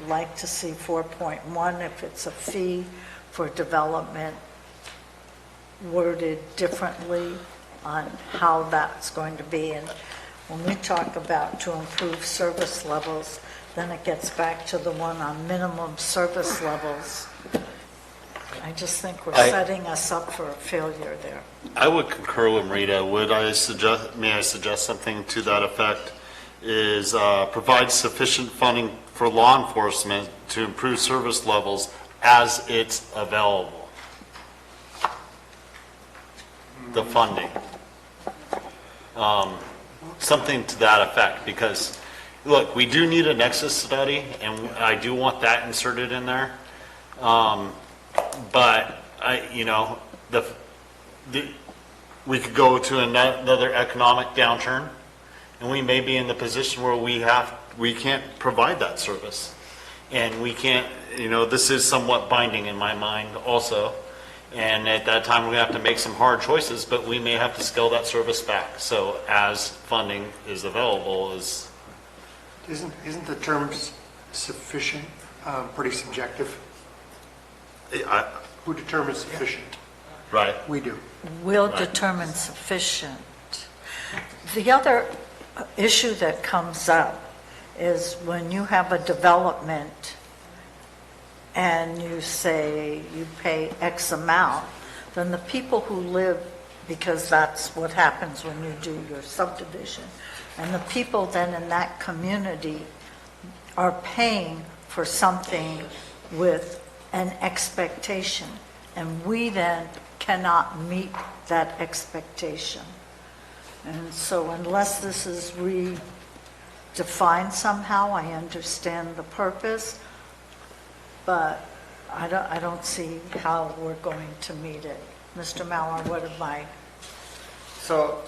like to see 4.1, if it's a fee for development, worded differently on how that's going to be. And when we talk about to improve service levels, then it gets back to the one on minimum service levels. I just think we're setting us up for a failure there. I would concur with Marita. May I suggest something to that effect? Is provide sufficient funding for law enforcement to improve service levels as it's available. The funding. Something to that effect, because look, we do need a Nexus study, and I do want that inserted in there. But we could go to another economic downturn, and we may be in the position where we can't provide that service, and we can't. This is somewhat binding in my mind also. And at that time, we're going to have to make some hard choices, but we may have to scale that service back. So as funding is available, Isn't the term sufficient pretty subjective? Who determines sufficient? Right. We do. Will Right. determine sufficient. The other issue that comes up is when you have a development and you say you pay X amount, then the people who live, because that's what happens when you do your subdivision, and the people then in that community are paying for something with an expectation, and we then cannot meet that expectation. And so unless this is redefined somehow, I understand the purpose, but I don't see how we're going to meet it. Mr. Mauer, what am I? So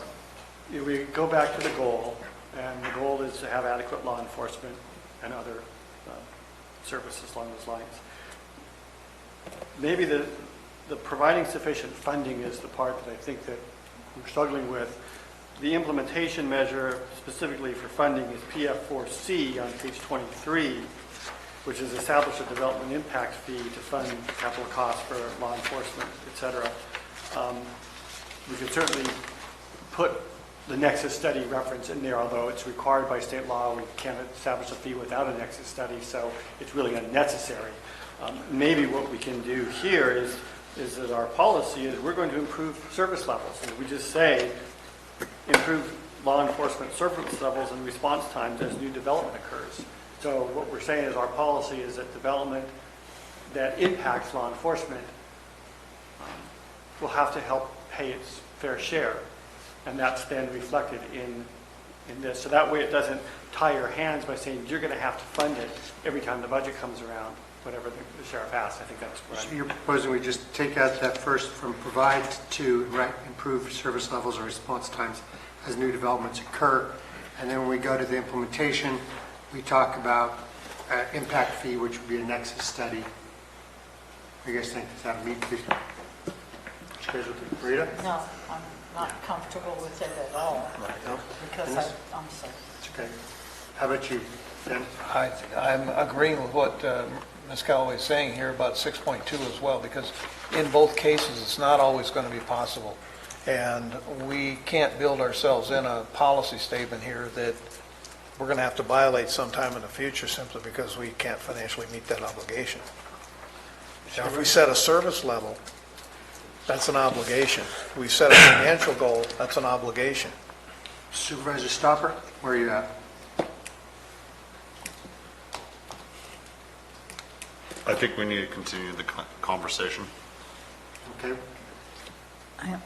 we go back to the goal, and the goal is to have adequate law enforcement and other services along those lines. Maybe the providing sufficient funding is the part that I think that we're struggling with. The implementation measure specifically for funding is PF4C on page 23, which is establish a development impact fee to fund capital costs for law enforcement, et cetera. We could certainly put the nexus study reference in there, although it's required by state law. We can't establish a fee without a nexus study, so it's really unnecessary. Maybe what we can do here is that our policy is we're going to improve service levels. And we just say improve law enforcement service levels and response times as new development occurs. So what we're saying is our policy is that development that impacts law enforcement will have to help pay its fair share. And that's then reflected in this. So that way it doesn't tie your hands by saying you're going to have to fund it every time the budget comes around, whatever the sheriff asks. I think that's right. So you're proposing we just take out that first from provide to improve service levels or response times as new developments occur. And then when we go to the implementation, we talk about impact fee, which would be a nexus study. What do you guys think? Does that meet the... Rita? No, I'm not comfortable with it at all, because I'm sorry. It's okay. How about you, Ben? I'm agreeing with what Ms. Callaway is saying here about 6.2 as well, because in both cases, it's not always going to be possible. And we can't build ourselves in a policy statement here that we're going to have to violate sometime in the future simply because we can't financially meet that obligation. Now, if we set a service level, that's an obligation. If we set a financial goal, that's an obligation. Supervisor Stopper, where are you at? I think we need to continue the conversation. Okay. I have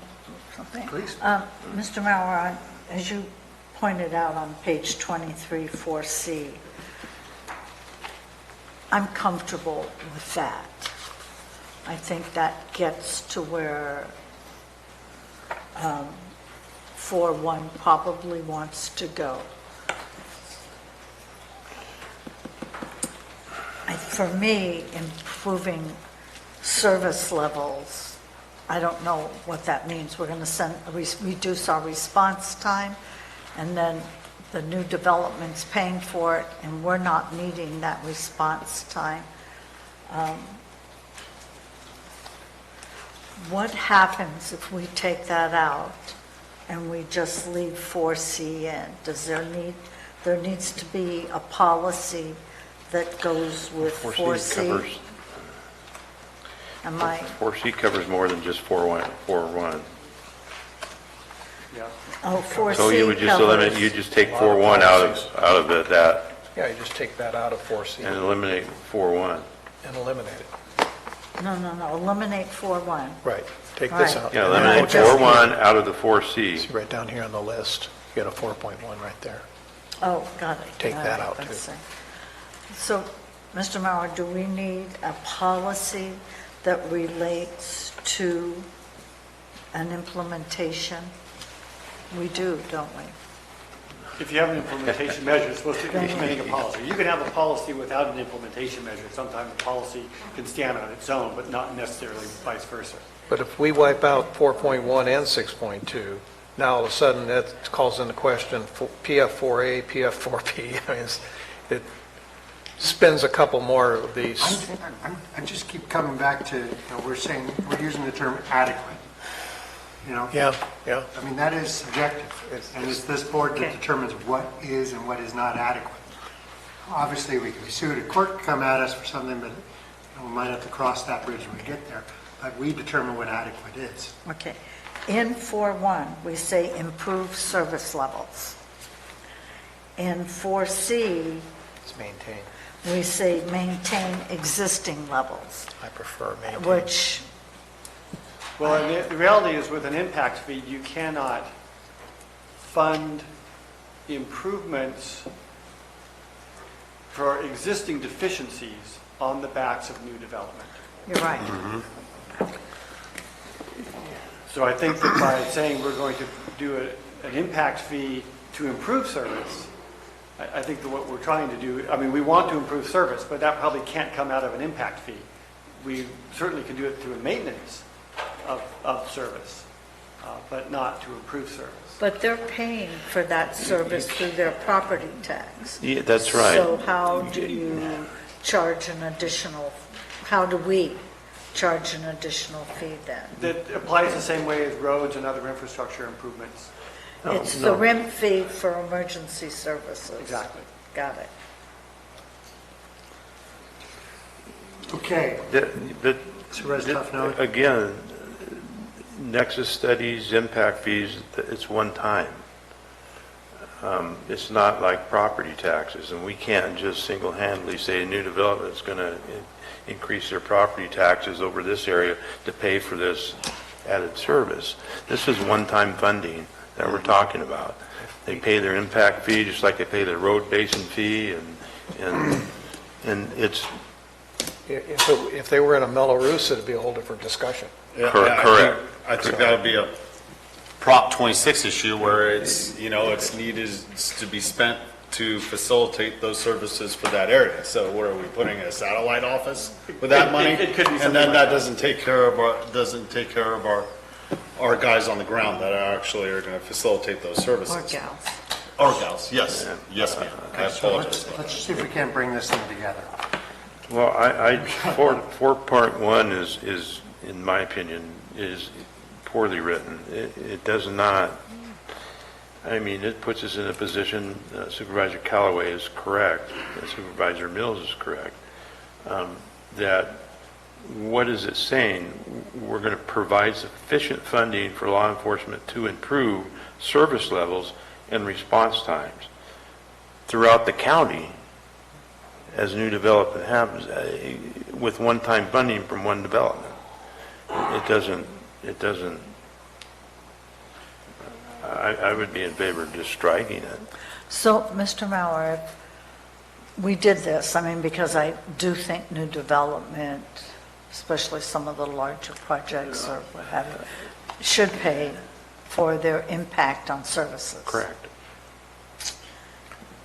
something. Please. Mr. Mauer, as you pointed out on page 23, 4C, I'm comfortable with that. I think that gets to where 4.1 probably wants to go. For me, improving service levels, I don't know what that means. We're going to reduce our response time, and then the new development's paying for it, and we're not meeting that response time. What happens if we take that out and we just leave 4C in? There needs to be a policy that goes with 4C? Covers, Am I? 4C covers more than just 4.1. Yeah. Oh, 4C So you would just eliminate, you just take 4.1 out of that Yeah, you just take that out of 4C and eliminate 4.1. and eliminate it. No, eliminate 4.1. Right, take this Right. out. Yeah, eliminate 4.1 out of the 4C. See right down here on the list, you got a 4.1 right there. Oh, got it. Take All that right, out, let's too. see. So, Mr. Mauer, do we need a policy that relates to an implementation? We do, don't we? If you have an implementation measure, it's supposed to be implementing a policy. You can have a policy without an implementation measure. Sometimes a policy can stand on its own, but not necessarily vice versa. But if we wipe out 4.1 and 6.2, now all of a sudden that calls into question PF4A, PF4P. I mean, spends a couple more of these. I just keep coming back to, we're saying, we're using the term adequate, Yeah, yeah. I mean, that is subjective, and it's this board that determines what is and what is not adequate. Obviously, we can be sued, a court can come at us for something, but we might have to cross that bridge when we get there, but we determine what adequate is. Okay. In 4.1, we say improve service levels. In 4C, It's maintained. we say maintain existing levels, I prefer maintained. which, Well, and the reality is with an impact fee, you cannot fund improvements for existing deficiencies on the backs of new development. you're right. So I think that by saying we're going to do an impact fee to improve service, I think that what we're trying to do, I mean, we want to improve service, but that probably can't come out of an impact fee. We certainly can do it through a maintenance of service, but not to improve service. But they're paying for that service through their property tax. Yeah, that's right. So how do you charge an additional, how do we charge an additional fee then? That applies the same way as roads and other infrastructure improvements. It's the RIM fee for emergency services. Exactly. Got it. Okay. But Supervisor Toffenelli? again, nexus studies, impact fees, it's one time. It's not like property taxes, and we can't just single-handedly say a new development is going to increase their property taxes over this area to pay for this added service. This is one-time funding that we're talking about. They pay their impact fee just like they pay their road basin fee, and it's If they were in a Mello-Roos, it'd be a whole different discussion. correct. I think that would be a Prop 26 issue where it's, it's needed to be spent to facilitate those services for that area. So what are we putting, a satellite office with that money? It could be And something then like that that. doesn't take care of our guys on the ground that actually are going to facilitate those services. Or gals. Or gals, yes. Yes, ma'am. I apologize. Let's see if we can't bring this thing together. Well, 4.1 is, in my opinion, is poorly written. It does not, it puts us in a position, Supervisor Callaway is correct, and Supervisor Mills is correct, that what is it saying? We're going to provide sufficient funding for law enforcement to improve service levels and response times throughout the county as new development happens, with one-time funding from one development. It doesn't, I would be in favor of just striking it. So, Mr. Mauer, if we did this, because I do think new development, especially some of the larger projects or what have you, should pay for their impact on services. Correct.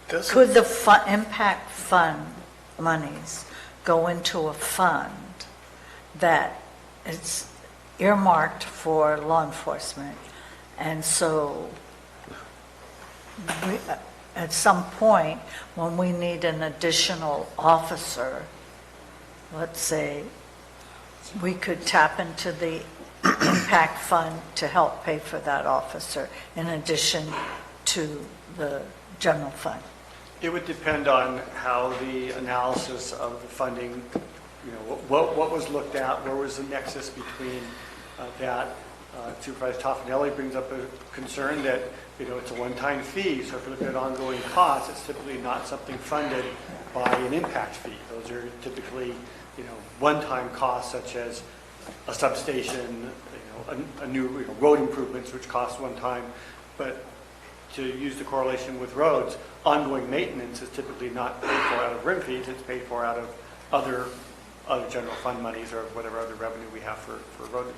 Could the impact fund monies go into a fund that is earmarked for law enforcement? And so at some point, when we need an additional officer, let's say, we could tap into the impact fund to help pay for that officer in addition to the general fund. It would depend on how the analysis of the funding, what was looked at, where was the nexus between that. Supervisor Toffenelli brings up a concern that, it's a one-time fee, so if you look at ongoing costs, it's typically not something funded by an impact fee. Those are typically, one-time costs such as a substation, a new road improvements, which cost one time. But to use the correlation with roads, ongoing maintenance is typically not paid for out of RIM fees, it's paid for out of other general fund monies or whatever other revenue we have for road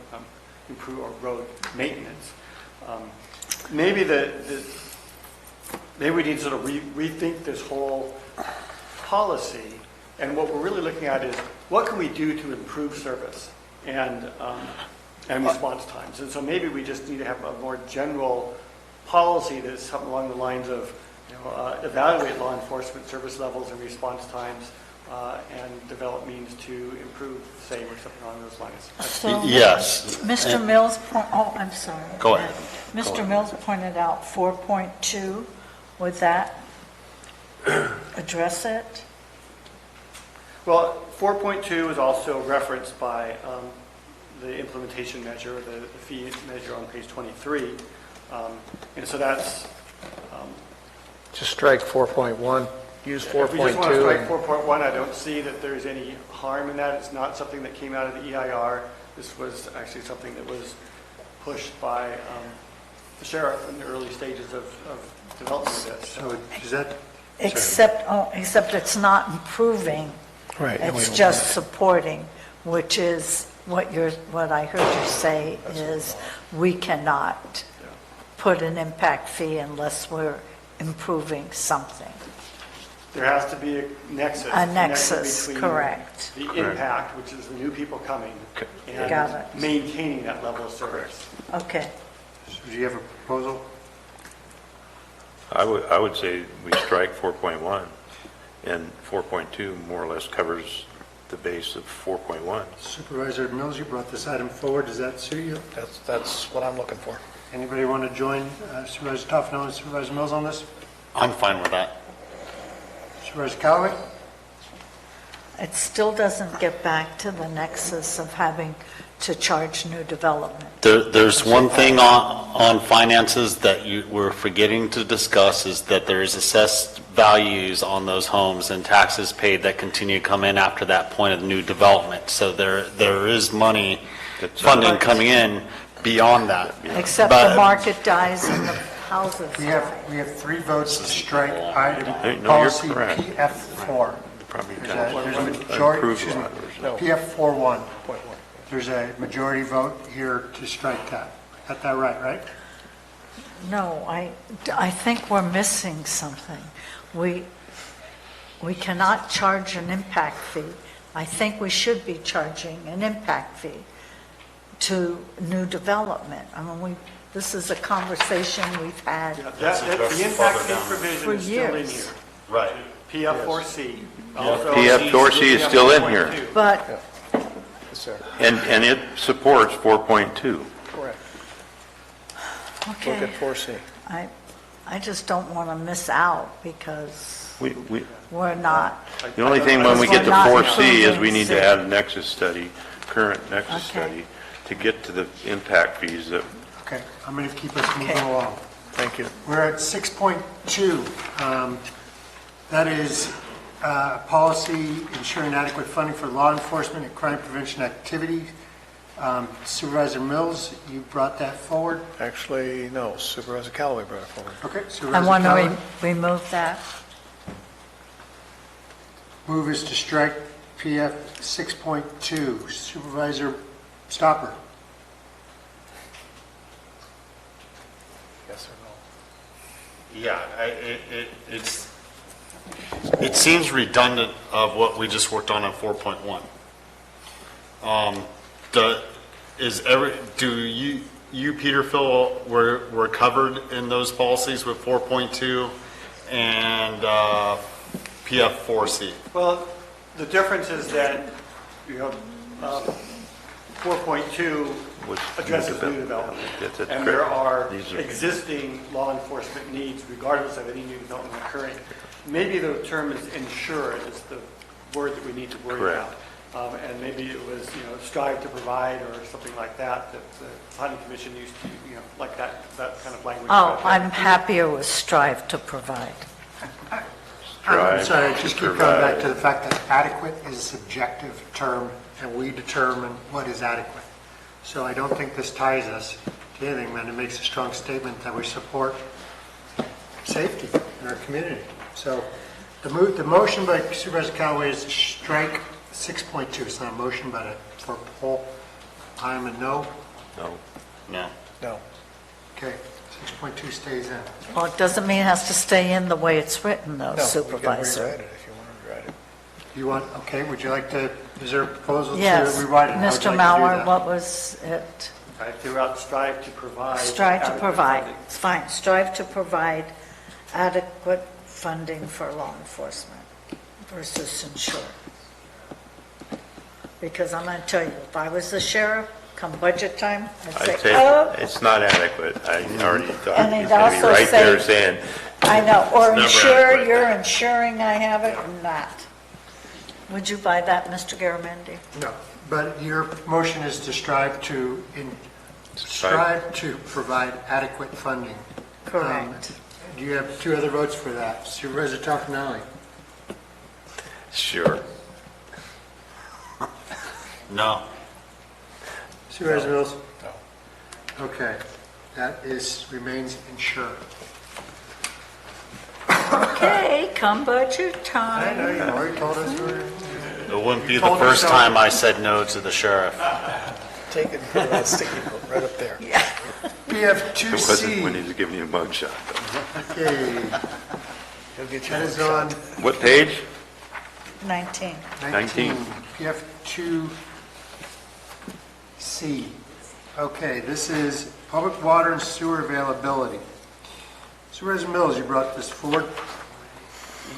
improve or road maintenance. Maybe maybe we need to sort of rethink this whole policy, and what we're really looking at is what can we do to improve service and response times. And so maybe we just need to have a more general policy that's something along the lines of evaluate law enforcement service levels and response times and develop means to improve, say, or something along those lines. So, Yes. Mr. Mills, I'm sorry. Go ahead. Mr. Mills pointed out 4.2. Would that address it? Well, 4.2 is also referenced by the implementation measure, the fee measure on page 23. And so that's... Just strike 4.1, use 4.2. If we just want to strike 4.1, I don't see that there's any harm in that. It's not something that came out of the EIR. This was actually something that was pushed by the sheriff in the early stages of development of this. So is that... Except it's not improving. Right. It's just supporting, which is what I heard you say is we cannot put an impact fee unless we're improving something. There has to be a nexus. A nexus, between correct. the impact, which is the new people coming, and Got it. maintaining that level of service. Okay. So do you have a proposal? I would say we strike 4.1, and 4.2 more or less covers the base of 4.1. Supervisor Mills, you brought this item forward. Does that suit you? That's what I'm looking for. Anybody want to join Supervisor Toffenau and Supervisor Mills on this? I'm fine with that. Supervisor Callaway? It still doesn't get back to the nexus of having to charge new development. There's one thing on finances that we're forgetting to discuss is that there is assessed values on those homes and taxes paid that continue to come in after that point of new development. So there is money, funding coming in beyond that. Except the market dies and the houses We die. have 3 votes to strike item No, you're policy correct. PF4. Probably There's a majority, improve excuse a me, lot. PF41. There's a majority vote here to strike that. Got that right? No, I think we're missing something. We cannot charge an impact fee. I think we should be charging an impact fee to new development. I mean, this is a conversation we've had The impact fee provision for is still in years. here. Right. PF4C. Also PF4C is still in here, But and it supports 4.2. Correct. Look Okay, at 4C. I just don't want to miss out because We, we're not. the only thing when we get to We're not 4C is we improving need to city. add a nexus study, current nexus Okay. study, to get to the impact fees that Okay, I'm going to keep us moving Okay. along. Thank you. We're at 6.2. That is policy ensuring adequate funding for law enforcement and crime prevention activities. Supervisor Mills, you brought that forward. Actually, no, Supervisor Callaway brought it forward. Okay, I Supervisor want Callaway. to remove that. Move is to strike PF 6.2. Supervisor Stopper. Yes or no? Yeah, it seems redundant of what we just worked on 4.1. Do you, Peter, feel we're covered in those policies with 4.2 and PF4C? Well, the difference is that, 4.2 addresses new development. That's And there are These are- existing law enforcement needs regardless of any new development occurring. Maybe the term is ensure is the word that we need to worry Correct. about. And maybe it was, strive to provide or something like that the planning commission used to, like that kind of language. Oh, I'm happier with strive to provide. I'm sorry, Strive just to keep coming back provide. to the fact that adequate is a subjective term, and we determine what is adequate. So I don't think this ties us to anything, man. It makes a strong statement that we support safety in our community. So the motion by Supervisor Callaway is to strike 6.2. It's not a motion, but for a poll, I'm a no. No. No. No. Okay, 6.2 stays in. Well, it doesn't mean it has to stay in the way it's written, though, No, you can Supervisor. rewrite it if you want to rewrite it. You want, okay, would you like to, is there a proposal to Yes. rewrite it? How would you Mr. like to do Mauer, that? what was it? I threw out strive to provide. Strive to adequate provide. funding. It's fine. Strive to provide adequate funding for law enforcement. versus insure? Because I'm going to tell you, if I was the sheriff, come budget time, I'd I'd say, say oh, it's not adequate. I already thought And he's they'd going to be also right there say- saying, I know, or It's never insure, adequate. you're ensuring I have it or not. Would you buy that, Mr. Garamendi? No, but your motion is to strive to provide adequate funding. Correct. Do you have two other votes for that? Supervisor Toffenali? sure. No. Supervisor Mills? No. Okay, that remains insured. Okay, come budget I know, time. you already told us we're... It wouldn't be You the told first us so. time I said no to the sheriff. Take it, put that sticky note right up there. It wasn't when he PF2C. was giving you a mug shot. Okay, He'll get you that is on What page? 19. 19. 19. PF2C. Okay, this is public water and sewer availability. Supervisor Mills, you brought this forward.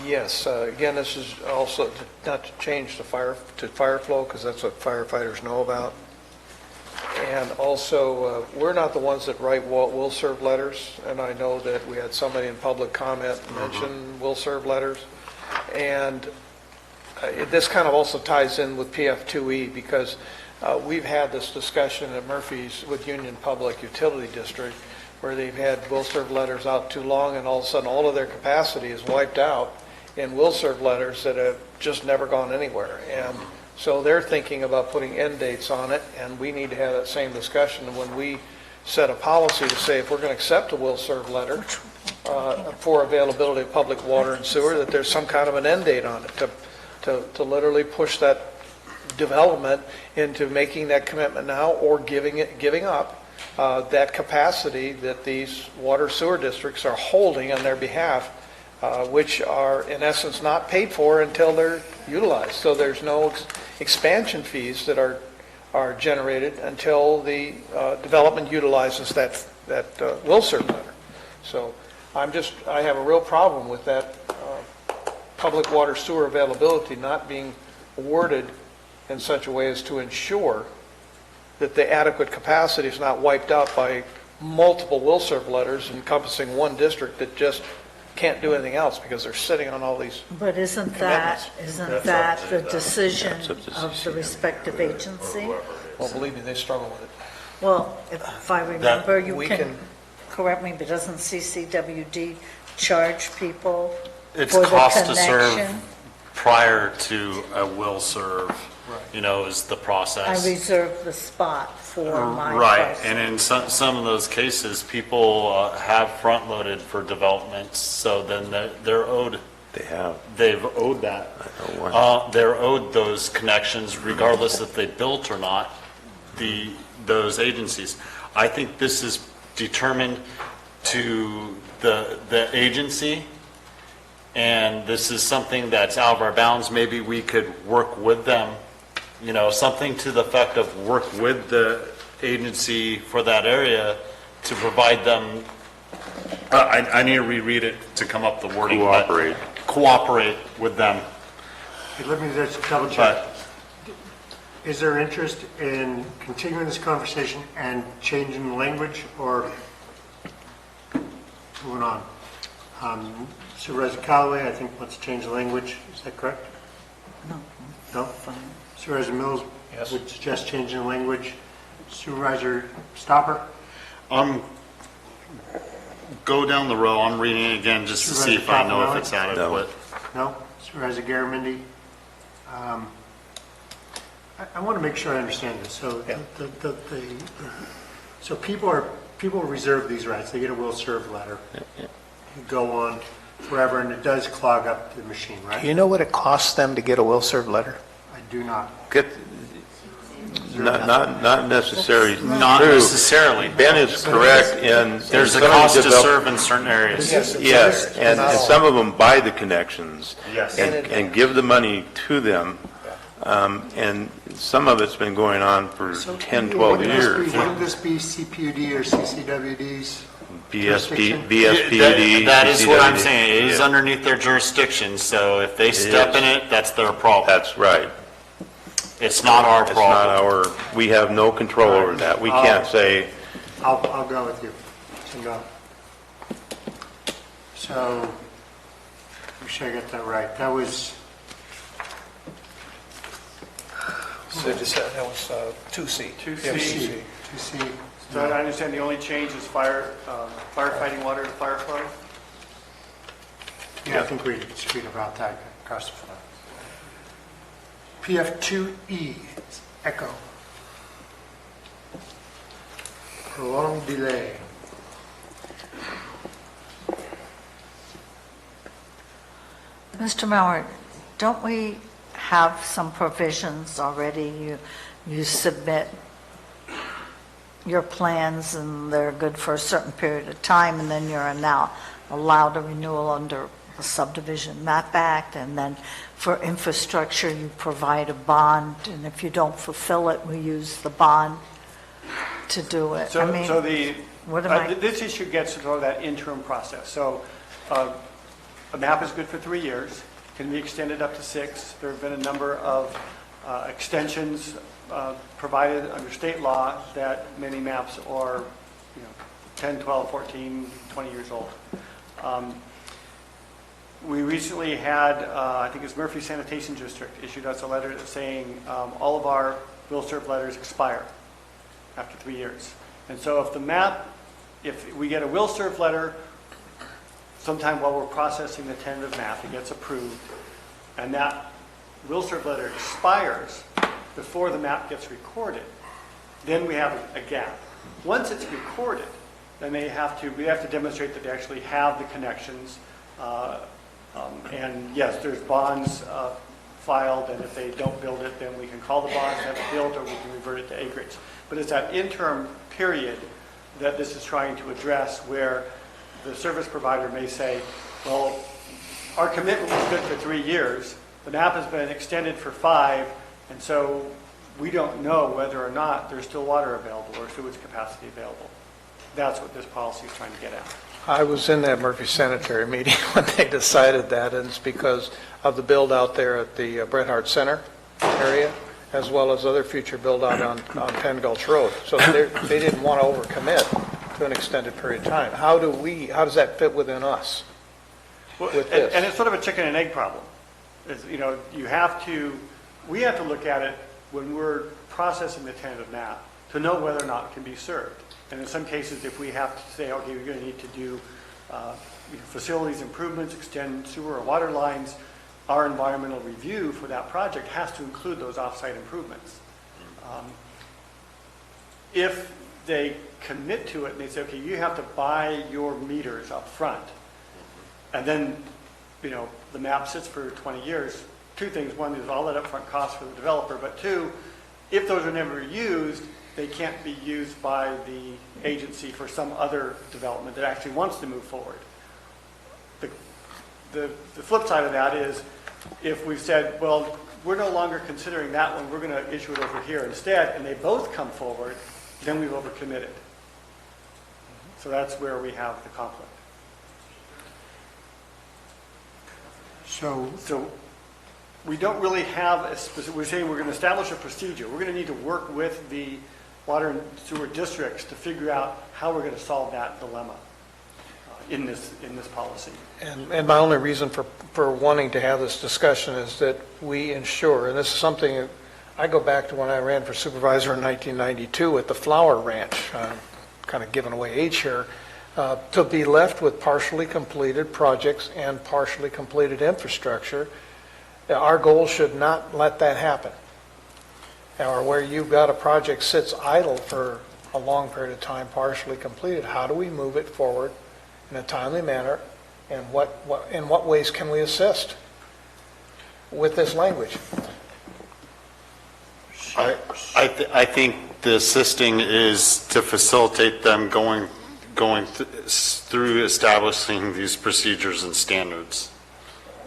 Yes, again, this is also not to change the fire flow, because that's what firefighters know about. And also, we're not the ones that write will serve letters, and I know that we had somebody in public comment mention will serve letters. And this kind of also ties in with PF2E, because we've had this discussion at Murphy's with Union Public Utility District, where they've had will-serve letters out too long, and all of a sudden, all of their capacity is wiped out in will-serve letters that have just never gone anywhere. And so they're thinking about putting end dates on it, and we need to have that same discussion when we set a policy to say if we're going to accept a will-serve letter for availability of public water and sewer, that there's some kind of an end date on it to literally push that development into making that commitment now or giving up that capacity that these water sewer districts are holding on their behalf, which are in essence not paid for until they're utilized. So there's no expansion fees that are generated until the development utilizes that will serve letter. So I have a real problem with that public water sewer availability not being awarded in such a way as to ensure that the adequate capacity is not wiped out by multiple will-serve letters encompassing one district that just can't do anything else because they're sitting on all these. But isn't that the decision of the respective agency? Well, believe me, they struggle with it. Well, if I remember, you we can can- correct me, but doesn't CCWD charge people It's for the cost to serve connection? prior to a will serve, is the I process. reserve the spot for my Right, place. and in some of those cases, people have front-loaded for development, so then they're owed. They've owed that. They're owed those connections regardless if they built or not, those agencies. I think this is determined to the agency, and this is something that's out of our bounds. Maybe we could work with them, something to the effect of work with the agency for that area to provide them, I need to reread it to come up the wording. but Cooperate with them. Okay, let me just double check. Is there interest in continuing this conversation and changing the language or moving on? Supervisor Callaway, I think, wants to change the language. Is that correct? No? Supervisor Mills would suggest changing the language. Supervisor Stopper? Go down the row, I'm reading it again just to see if I know if it's adequate. No? Supervisor Garamendi? I want to make sure I understand this. So so people reserve these rights. They get a will serve letter. You go on forever, and it does clog up the machine, right? Do you know what it costs them to get a will-serve letter? I do not. Not necessarily. Not true. necessarily. Ben is correct in. There's a some of cost the to serve in certain areas. Yes, and some of them buy the connections. Yes. And give the money to them. And some of it's been going on for 10, 12 years. Wouldn't this be CPUD or CCWD's BSPD. That is what I'm saying, it is Yeah. underneath their jurisdiction, so if they step in it, that's their problem. That's right. It's not our It's not problem. we have no control over that. We can't say, I'll go with you. So no. So, make sure I get that right. That was, That was 2C. 2C. 2C. So I understand the only change is firefighting water to fire flow? Yeah, I think we speak about that across the front. PF2E, echo. Prolonged delay. Mr. Mauer, don't we have some provisions already? You submit your plans and they're good for a certain period of time, and then you're now allowed a renewal under the Subdivision Map Act, and then for infrastructure, you provide a bond, and if you don't fulfill it, we use the bond to do it. So, I mean, so the, what am I? this issue gets to sort of that interim process. So a map is good for 3 years, can be extended up to 6. There have been a number of extensions provided under state law that many maps are, 10, 12, 14, 20 years old. We recently had, I think it's Murphy Sanitation District, issued us a letter saying all of our will serve letters expire after 3 years. And so if we get a will serve letter sometime while we're processing the tentative map, it gets approved, and that will serve letter expires before the map gets recorded, then we have a gap. Once it's recorded, then we have to demonstrate that they actually have the connections. And yes, there's bonds filed, and if they don't build it, then we can call the bonds, have it built, or we can revert it to acreage. But it's that interim period that this is trying to address, where the service provider may say, well, our commitment was good for 3 years, the map has been extended for 5, and so we don't know whether or not there's still water available or sewage capacity available. That's what this policy is trying to get at. I was in that Murphy Sanitary meeting when they decided that, and it's because of the build out there at the Bret Hart Center area, as well as other future build out on Penn Gulch Road. So they didn't want to overcommit to an extended period of time. How does that fit within us? With this? And it's sort of a chicken and egg problem. We have to look at it when we're processing the tentative map to know whether or not it can be served. And in some cases, if we have to say, okay, we're going to need to do facilities improvements, extend sewer or water lines, our environmental review for that project has to include those off-site improvements. If they commit to it and they say, okay, you have to buy your meters up front, and then, the map sits for 20 years, two things. One is all that upfront cost for the developer, but two, if those are never used, they can't be used by the agency for some other development that actually wants to move forward. The flip side of that is, if we've said, well, we're no longer considering that one, we're going to issue it over here instead, and they both come forward, then we've overcommitted. So that's where we have the conflict. So we don't really have a specific, we're saying we're going to establish a procedure. We're going to need to work with the water and sewer districts to figure out how we're going to solve that dilemma in this policy. And my only reason for wanting to have this discussion is that we ensure, and this is something that I go back to when I ran for supervisor in 1992 at the Flower Ranch, kind of giving away age here, to be left with partially completed projects and partially completed infrastructure. Our goal should not let that happen. Or where you've got a project sits idle for a long period of time, partially completed, how do we move it forward in a timely manner, and in what ways can we assist with this language? I think the assisting is to facilitate them going through establishing these procedures and standards.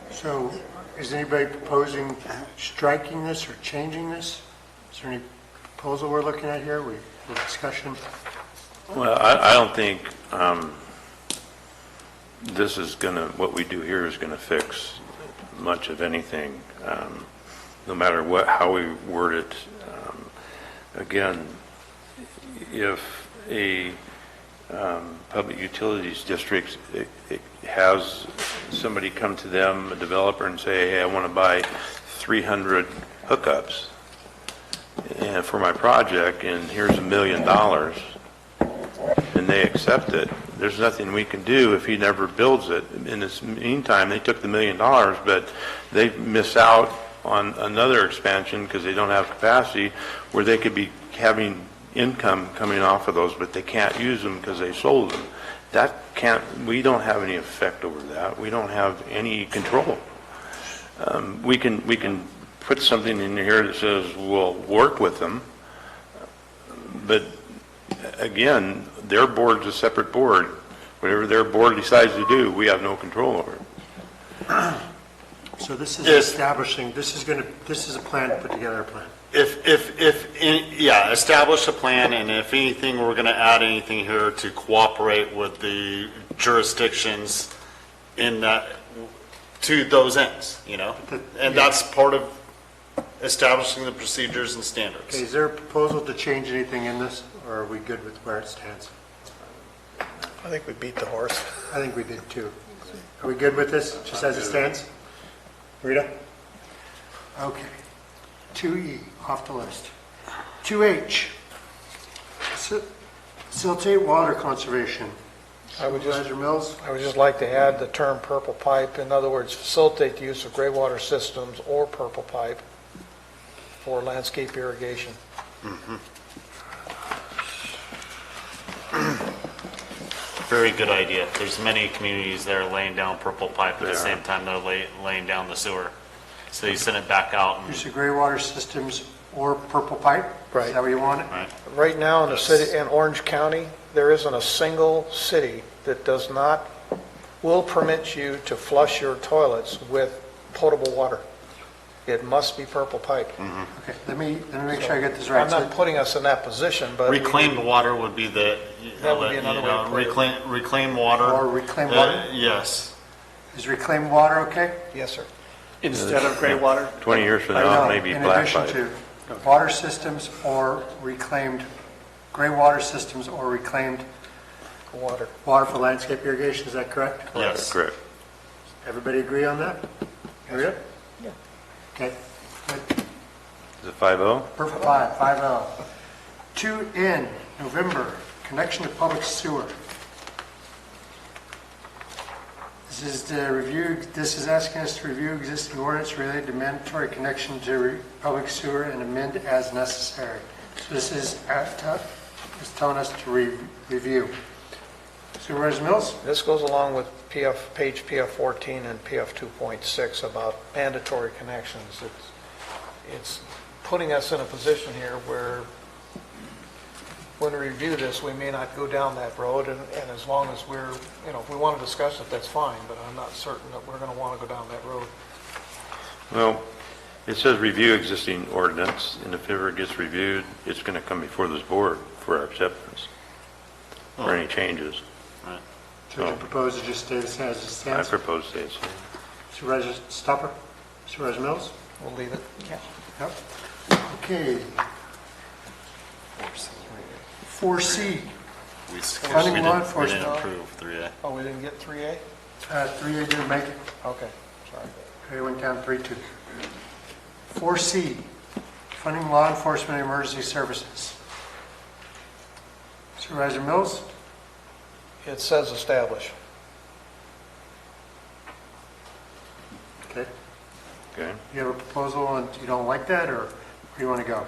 So is anybody proposing striking this or changing this? Is there any proposal we're looking at here? We have discussion? well, I don't think this is gonna, what we do here is gonna fix much of anything, no matter what, how we word it. Again, if a public utilities district it has somebody come to them, a developer, and say, hey, I want to buy 300 hookups for my project, and here's $1 million, and they accept it, there's nothing we can do if he never builds it. In this meantime, they took the $1 million, but they miss out on another expansion because they don't have capacity where they could be having income coming off of those, but they can't use them because they sold them. We don't have any effect over that. We don't have any control. We can put something in here that says we'll work with them, but again, their board's a separate board. Whatever their board decides to do, we have no control over it. So this is establishing, this is a plan to put together a plan. Establish a plan, and if anything, we're going to add anything here to cooperate with the jurisdictions in that, to those ends, and that's part of establishing the procedures and standards. Okay, is there a proposal to change anything in this, or are we good with where it stands? I think we beat the horse. I think we did too. Are we good with this, just as it stands? Rita? Okay. 2E, off the list. 2H, facilitate water conservation. Supervisor Mills? I would just like to add the term purple pipe. In other words, facilitate the use of gray water systems or purple pipe for landscape irrigation. Very good idea. There's many communities that are laying down purple pipe at the same time they're laying down the sewer. So you send it back out. Use of gray water systems or purple pipe? Right. Is that what you want it? Right. Right now in the city, in Orange County, there isn't a single city that will permit you to flush your toilets with potable water. It must be purple pipe. Okay, let me make sure I get this right. I'm not putting us in that position, but. Reclaimed water would be the, That would be another way to put it. reclaimed water. Or reclaimed water? Yes. Is reclaimed water okay? Yes, sir. Instead of gray water? 20 years from I now, know, maybe black pipe. in addition to water systems or reclaimed, gray water systems or reclaimed Water. water for landscape irrigation, is that correct? Yes. Correct. Everybody agree on that? Rita? Yeah. Okay, good. Is it 5-0? Perfect, 5-0. 2N, November, connection to public sewer. This is asking us to review existing ordinance related to mandatory connection to public sewer and amend as necessary. So this is telling us to review. Supervisor Mills? This goes along with page PF 14 and PF 2.6 about mandatory connections. It's putting us in a position here where when we review this, we may not go down that road, and as long as we're, if we want to discuss it, that's fine, but I'm not certain that we're going to want to go down that road. Well, it says review existing ordinance, and if it ever gets reviewed, it's going to come before this board for our acceptance or any changes. So you propose to just stay the same as it I stands? propose stay the same. Supervisor Stopper? Supervisor Mills? We'll leave it. Yep. Okay. 4C, funding law We enforcement. didn't approve 3A. Oh, we didn't get 3A? 3A didn't make it. Okay, sorry. Okay, went down 3-2. 4C, funding law enforcement and emergency services. Supervisor Mills? It says establish. Okay. Okay. You have a proposal and you don't like that, or where do you want to go?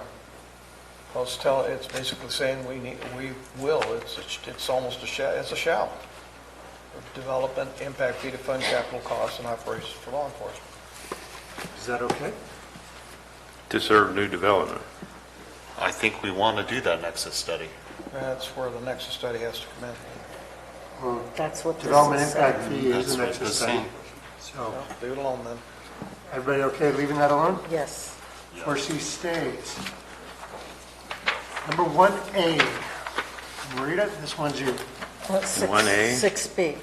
Well, it's basically saying we will, it's almost it's a shall. Development, impact fee to fund capital costs and operations for law enforcement. Is that okay? To serve new development. I think we want to do that nexus study. That's where the nexus study has to come in. Well, That's what this development is impact saying. fee That's is the what nexus this study. saying. So, Leave it alone then. everybody okay leaving that alone? Yes. 4C stays. Number 1A. Marita, this one's you. Well, it's 1A? 6B.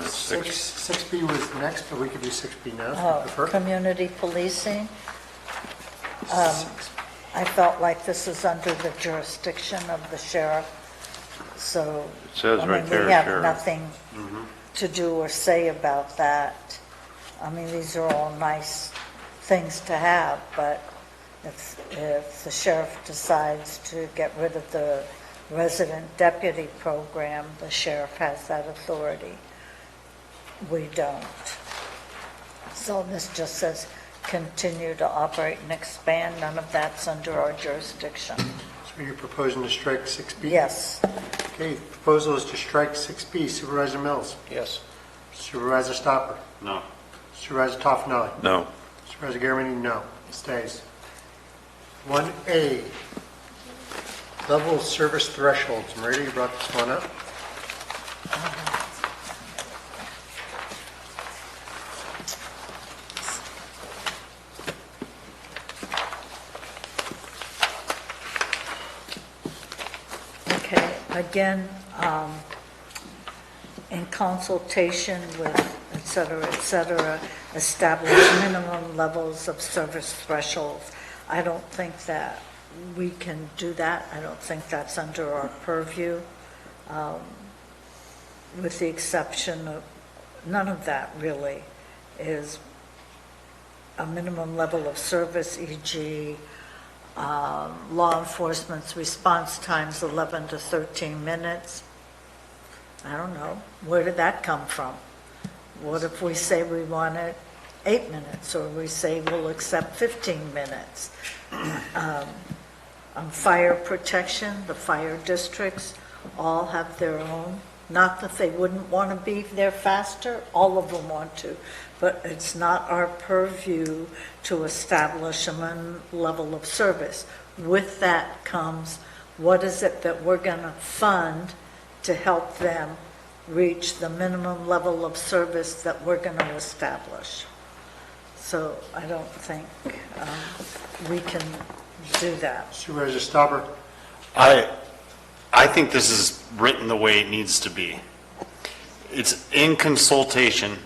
Six- 6B was next, but we could do 6B now if you prefer. Community policing. I felt like this is under the jurisdiction of the sheriff, so. It says right there, We have sheriff. nothing to do or say about that. I mean, these are all nice things to have, but if the sheriff decides to get rid of the resident deputy program, the sheriff has that authority. We don't. So this just says continue to operate and expand. None of that's under our jurisdiction. So you're proposing to strike 6B? Yes. Okay, the proposal is to strike 6B. Supervisor Mills? Yes. Supervisor Stopper? No. Supervisor Toffenali? No. Supervisor Garamendi, no. It stays. 1A, level of service thresholds. Marita, you brought this one up. Okay, again, in consultation with et cetera, establish minimum levels of service thresholds. I don't think that we can do that. I don't think that's under our purview, with the exception of, none of that really is a minimum level of service, e.g., law enforcement's response times 11 to 13 minutes. I don't know. Where did that come from? What if we say we want it 8 minutes, or we say we'll accept 15 minutes? On fire protection, the fire districts all have their own. Not that they wouldn't want to be there faster, all of them want to, but it's not our purview to establish a minimum level of service. With that comes, what is it that we're going to fund to help them reach the minimum level of service that we're going to establish? So I don't think we can do that. Supervisor Stopper? I think this is written the way it needs to be. It's in consultation.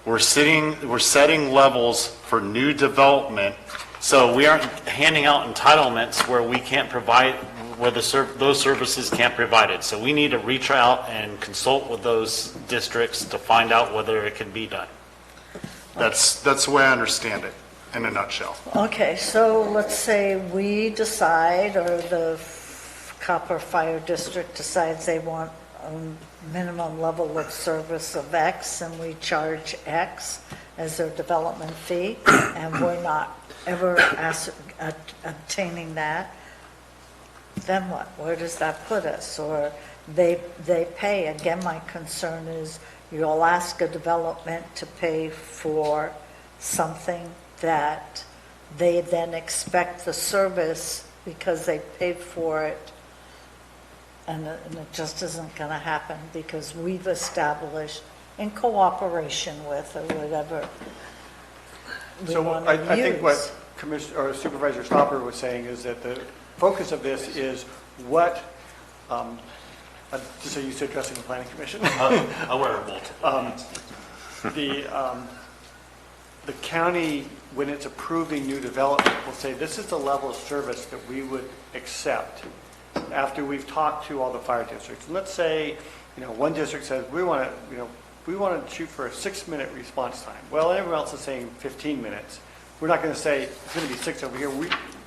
We're setting levels for new development, so we aren't handing out entitlements where we can't provide, where those services can't provide it. So we need to reach out and consult with those districts to find out whether it can be done. That's the way I understand it, in a nutshell. Okay, so let's say we decide, or the Copper Fire District decides they want a minimum level of service of X, and we charge X as their development fee, and we're not ever obtaining that, then what? Where does that put us? Or they pay. Again, my concern is you'll ask a development to pay for something that they then expect the service because they paid for it, and it just isn't going to happen because we've established, in cooperation with or whatever we So want to use. I think what Commissioner, or Supervisor Stopper was saying is that the focus of this is what, just so you said addressing the planning commission. Aware of both. The county, when it's approving new development, will say, this is the level of service that we would accept after we've talked to all the fire districts. And let's say, one district says, we want to shoot for a 6-minute response time. Well, everyone else is saying 15 minutes. We're not going to say it's going to be 6 over here.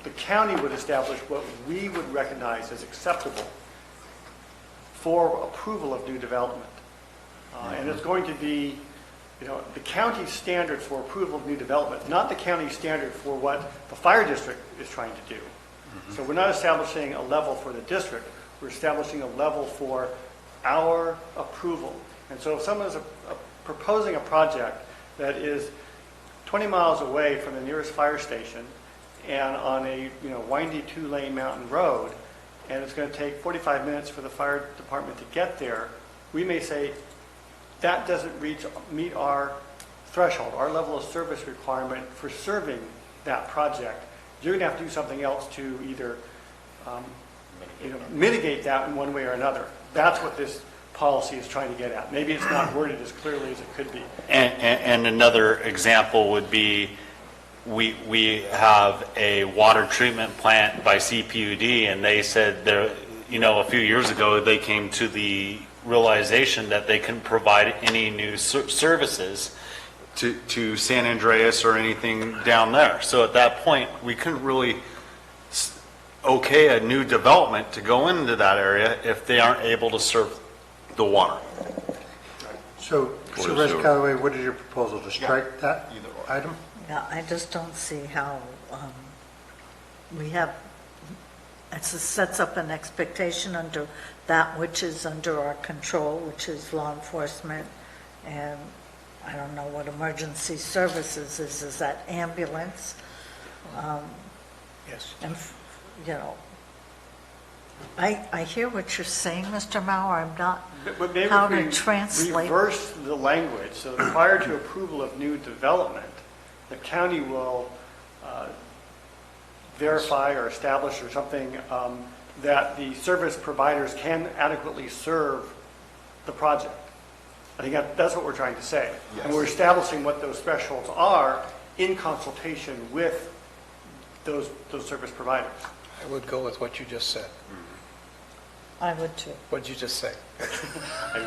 The county would establish what we would recognize as acceptable for approval of new development. And it's going to be, the county standard for approval of new development, not the county standard for what the fire district is trying to do. So we're not establishing a level for the district, we're establishing a level for our approval. And so if someone is proposing a project that is 20 miles away from the nearest fire station and on a windy 2-lane mountain road, and it's going to take 45 minutes for the fire department to get there, we may say that doesn't meet our threshold, our level of service requirement for serving that project. You're going to have to do something else to either mitigate that in one way or another. That's what this policy is trying to get at. Maybe it's not worded as clearly as it could be. And another example would be, we have a water treatment plant by CPUD, and they said a few years ago, they came to the realization that they couldn't provide any new services to San Andreas or anything down there. So at that point, we couldn't really okay a new development to go into that area if they aren't able to serve the water. So, Supervisor Callaway, what is your proposal, to strike that item? Yeah, I just don't see how we have, it sets up an expectation under that which is under our control, which is law enforcement, and I don't know what emergency services is that ambulance? Yes. And, I hear what you're saying, Mr. Mauer, I'm not, But maybe how if to we translate. reverse the language, so that prior to approval of new development, the county will verify or establish or something that the service providers can adequately serve the project. I think that's what we're trying to say. Yes. And we're establishing what those thresholds are in consultation with those service providers. I would go with what you just said. I would too. What did you just say?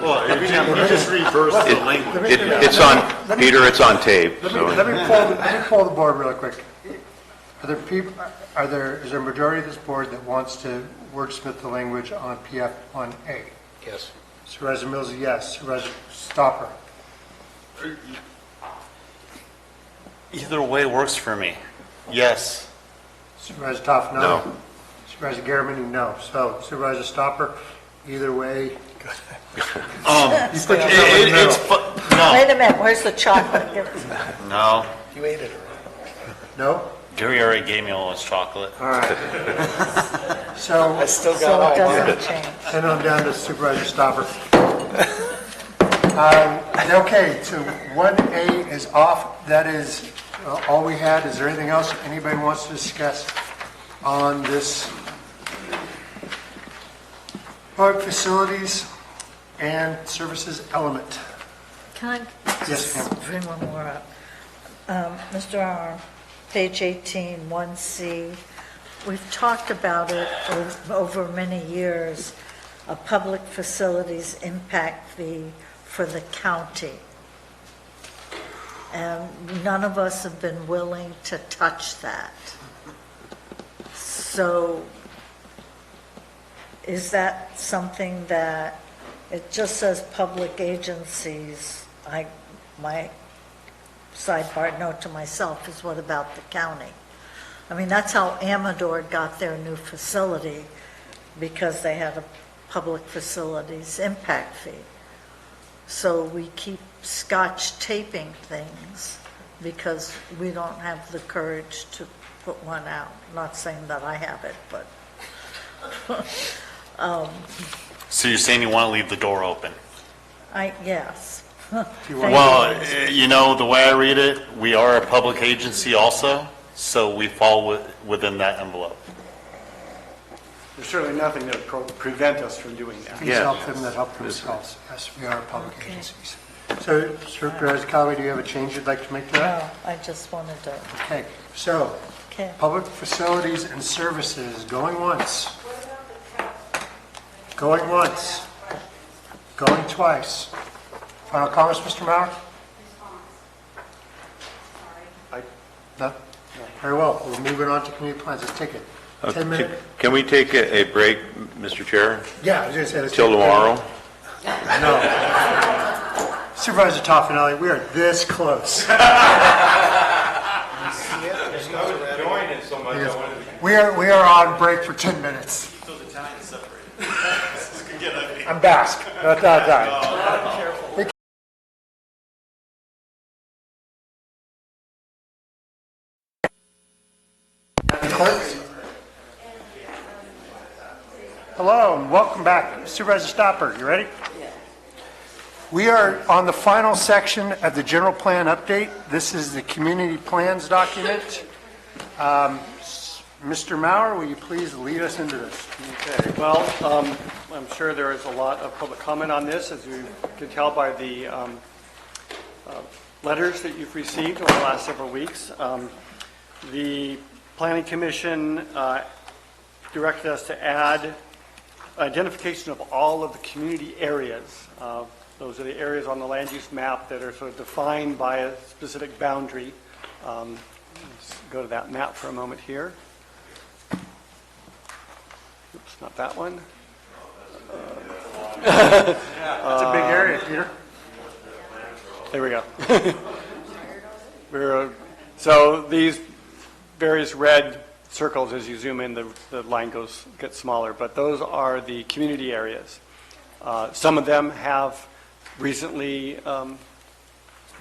Well, you just reverse the language. It's on, Peter, it's on tape. Let so- me pull the board real quick. Is there a majority of this board that wants to wordsmith the language on PF1A? Yes. Supervisor Mills, yes. Supervisor Stopper? Either way works for me. Yes. Supervisor Toff, no? No. Supervisor Garamendi, no. So Supervisor Stopper, either way. You put yourself in the middle. No. Wait a minute, where's the chocolate? No. You ate it already. No? Gary already gave me all his chocolate. All right. So, I still got So all it mine. doesn't change. then on down to Supervisor Stopper. Okay, so 1A is off. That is all we had. Is there anything else anybody wants to discuss on this public facilities and services element? Can I Yes, just ma'am. bring one more up? Mr. R, page 18, 1C, we've talked about it over many years, a public facilities impact fee for the county. And none of us have been willing to touch that. So is that something that, it just says public agencies, my sidebar note to myself is, what about the county? I mean, that's how Amador got their new facility, because they had a public facilities impact fee. So we keep scotch taping things because we don't have the courage to put one out. Not saying that I have it, but So you're saying you want to leave the door open? yes. Well, the way I read it, we are a public agency also, so we fall within that envelope. There's certainly nothing that would prevent us from doing that. Please help them that help themselves. Yes, we are public agencies. So, Supervisor Callaway, do you have a change you'd like to make to that? No, I just wanted to, Okay, so, okay. public facilities and services, going once. Going once. Going twice. Final comments, Mr. Mauer? No? Very well, we're moving on to community plans. Let's take it. 10 minutes. Can we take a break, Mr. Chair? Yeah, I was going to say, let's Till take a break. tomorrow? No. Supervisor Toffenelli, we are this close. We are on break for 10 minutes. I'm Basque. Not that time. Hello and welcome back. Supervisor Stopper, you ready? We are on the final section of the general plan update. This is the community plans document. Mr. Maurer, will you please lead us into this? Okay, well, I'm sure there is a lot of public comment on this, as you can tell by the letters that you've received over the last several weeks. The Planning Commission directed us to add identification of all of the community areas. Those are the areas on the land use map that are sort of defined by a specific boundary. Let's go to that map for a moment here. Oops, not that one. It's a big area, Peter. There we go. So these various red circles, as you zoom in, the line gets smaller, but those are the community areas. Some of them have recently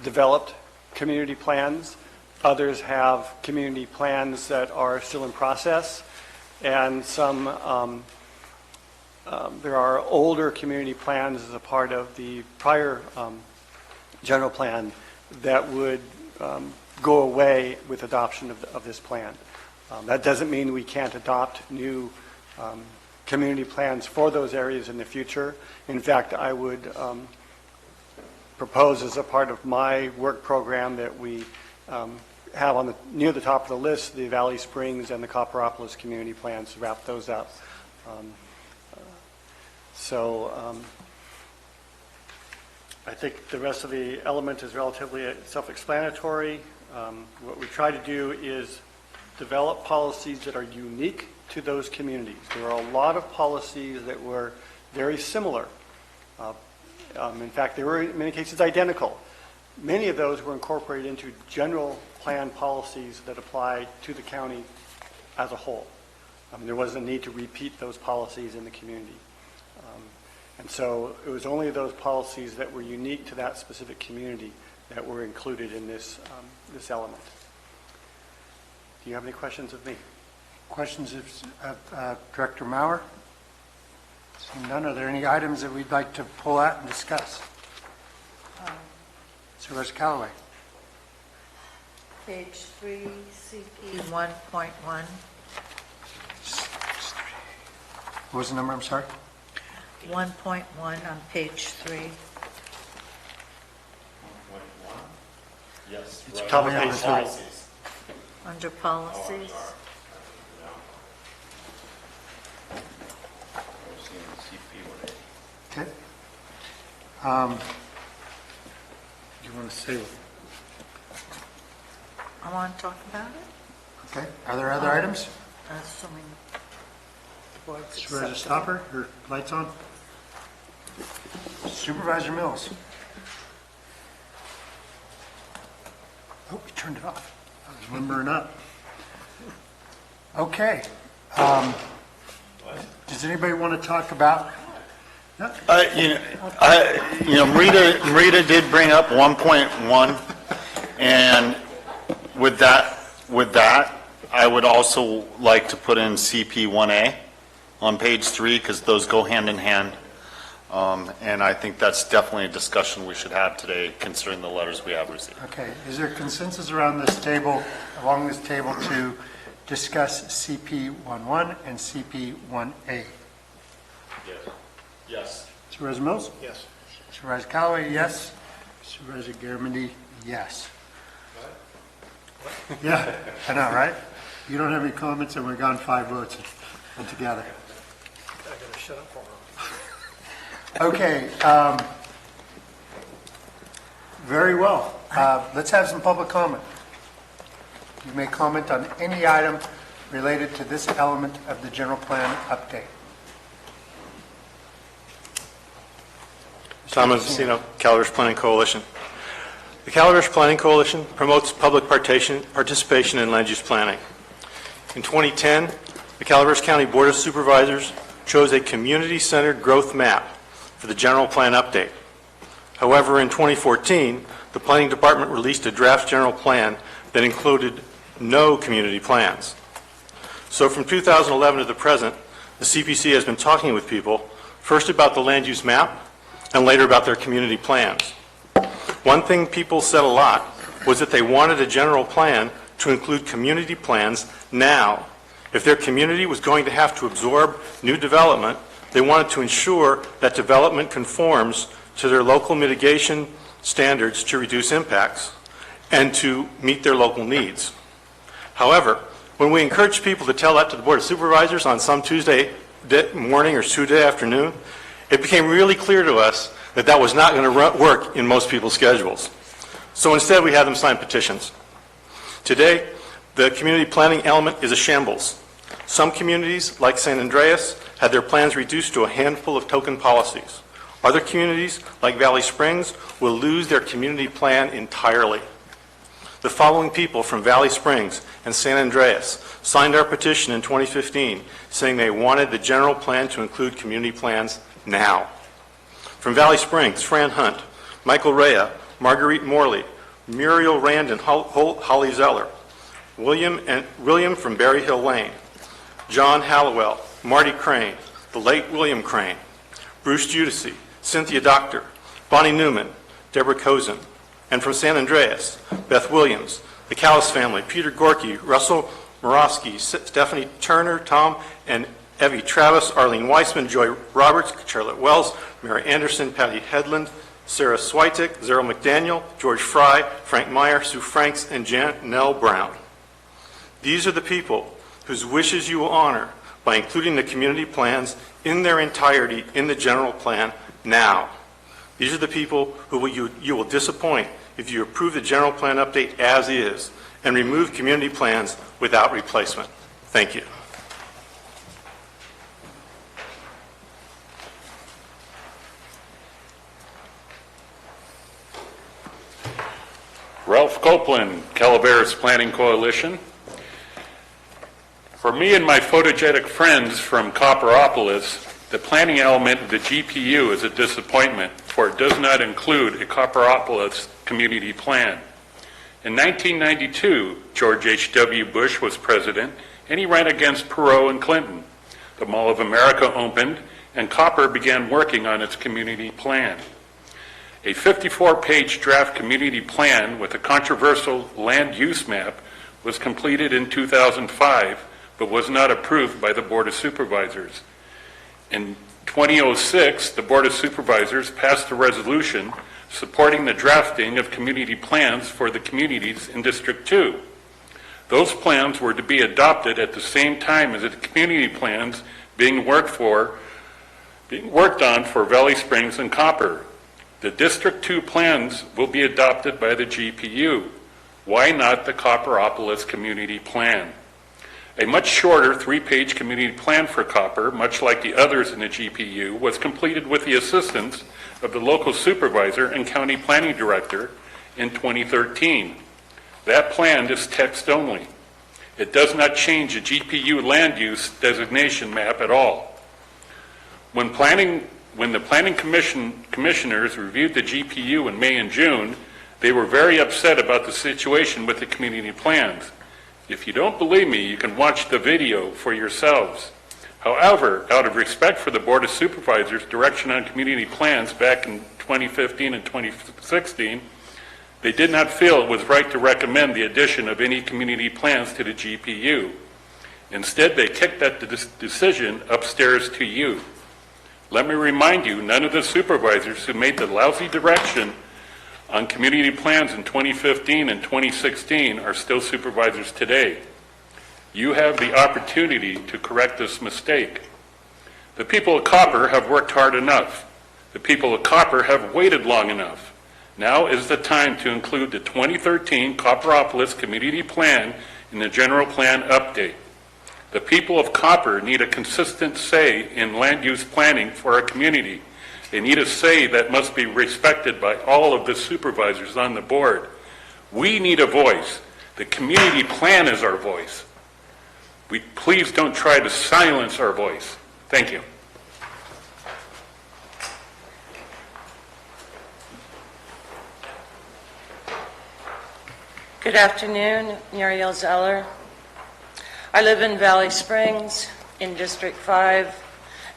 developed community plans. Others have community plans that are still in process. And some, there are older community plans as a part of the prior general plan that would go away with adoption of this plan. That doesn't mean we can't adopt new community plans for those areas in the future. In fact, I would propose as a part of my work program that we have near the top of the list the Valley Springs and the Copperopolis community plans to wrap those up. I think the rest of the element is relatively self-explanatory. What we try to do is develop policies that are unique to those communities. There are a lot of policies that were very similar. In fact, they were in many cases identical. Many of those were incorporated into general plan policies that apply to the county as a whole. There wasn't a need to repeat those policies in the community. And so it was only those policies that were unique to that specific community that were included in this element. Do you have any questions of me? Questions of Director Maurer? Seeing none, are there any items that we'd like to pull out and discuss? Supervisor Callaway. Page 3, CP 1.1. What was the number, I'm sorry? 1.1 on page 3. Yes. It's top of page 3. Under policies. Okay. You want to say? I want to talk about it. Okay. Are there other items? Assuming the board's Supervisor acceptable. Stopper, your lights on? Supervisor Mills. Oh, we turned it off. I was limbering up. Okay. Does anybody want to talk about? Marita did bring up 1.1, and with that, I would also like to put in CP1A on page 3, because those go hand in hand. And I think that's definitely a discussion we should have today, considering the letters we have received. Okay. Is there consensus around this table, along this table, to discuss CP11 and CP1A? Yes. Supervisor Mills? Yes. Supervisor Callaway, yes. Supervisor Garamendi, yes. Yeah, I know, right? You don't have any comments, and we're gone 5 votes together. I gotta shut up for her. Okay, very well. Let's have some public comment. You may comment on any item related to this element of the general plan update. Thomas Messino, Calaveras Planning Coalition. The Calaveras Planning Coalition promotes public participation in land use planning. In 2010, the Calaveras County Board of Supervisors chose a community-centered growth map for the general plan update. However, in 2014, the Planning Department released a draft general plan that included no community plans. So from 2011 to the present, the CPC has been talking with people, first about the land use map, and later about their community plans. One thing people said a lot was that they wanted a general plan to include community plans now If their community was going to have to absorb new development, they wanted to ensure that development conforms to their local mitigation standards to reduce impacts and to meet their local needs. However, when we encouraged people to tell that to the Board of Supervisors on some Tuesday morning or Tuesday afternoon, it became really clear to us that that was not going to work in most people's schedules. So instead, we had them sign petitions. Today, the community planning element is a shambles. Some communities, like San Andreas, had their plans reduced to a handful of token policies. Other communities, like Valley Springs, will lose their community plan entirely. The following people from Valley Springs and San Andreas signed our petition in 2015 saying they wanted the general plan to include community plans now. From Valley Springs, Fran Hunt, Michael Rea, Marguerite Morley, Muriel Rand and Holly Zeller, William from Berry Hill Lane, John Hallowell, Marty Crane, the late William Crane, Bruce Judici, Cynthia Doctor, Bonnie Newman, Deborah Cozen, and from San Andreas, Beth Williams, the Callis family, Peter Gorky, Russell Morosky, Stephanie Turner, Tom and Evie Travis, Arlene Weissman, Joy Roberts, Charlotte Wells, Mary Anderson, Patty Headland, Sarah Switek, Zero McDaniel, George Fry, Frank Meyer, Sue Franks, and Janelle Brown. These are the people whose wishes you will honor by including the community plans in their entirety in the general plan now. These are the people who you will disappoint if you approve the general plan update as is and remove community plans without replacement. Thank you. Ralph Copeland, Calaveras Planning Coalition. For me and my photogenic friends from Copperopolis, the planning element of the GPU is a disappointment, for it does not include a Copperopolis community plan. In 1992, George H.W. Bush was president, and he ran against Perot and Clinton. The Mall of America opened, and Copper began working on its community plan. A 54-page draft community plan with a controversial land use map was completed in 2005, but was not approved by the Board of Supervisors. In 2006, the Board of Supervisors passed a resolution supporting the drafting of community plans for the communities in District 2. Those plans were to be adopted at the same time as the community plans being worked on for Valley Springs and Copper. The District 2 plans will be adopted by the GPU. Why not the Copperopolis community plan? A much shorter 3-page community plan for Copper, much like the others in the GPU, was completed with the assistance of the local supervisor and county planning director in 2013. That plan is text only. It does not change the GPU land use designation map at all. When the Planning commissioners reviewed the GPU in May and June, they were very upset about the situation with the community plans. If you don't believe me, you can watch the video for yourselves. However, out of respect for the Board of Supervisors' direction on community plans back in 2015 and 2016, they did not feel it was right to recommend the addition of any community plans to the GPU. Instead, they kicked that decision upstairs to you. Let me remind you, none of the supervisors who made the lousy direction on community plans in 2015 and 2016 are still supervisors today. You have the opportunity to correct this mistake. The people of Copper have worked hard enough. The people of Copper have waited long enough. Now is the time to include the 2013 Copperopolis Community Plan in the General Plan Update. The people of Copper need a consistent say in land use planning for our community. They need a say that must be respected by all of the supervisors on the board. We need a voice. The community plan is our voice. Please don't try to silence our voice. Thank you. Good afternoon, Muriel Zeller. I live in Valley Springs in District 5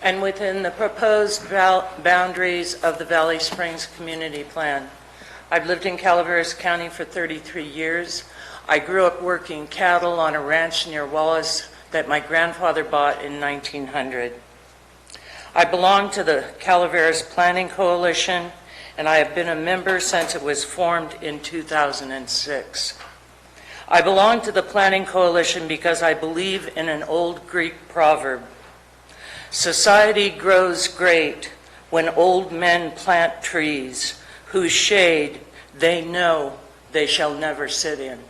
and within the proposed boundaries of the Valley Springs Community Plan. I've lived in Calaveras County for 33 years. I grew up working cattle on a ranch near Wallace, that my grandfather bought in 1900. I belong to the Calaveras Planning Coalition, and I have been a member since it was formed in 2006. I belong to the Planning Coalition because I believe in an old Greek proverb: society grows great when old men plant trees whose shade they know they shall never sit in.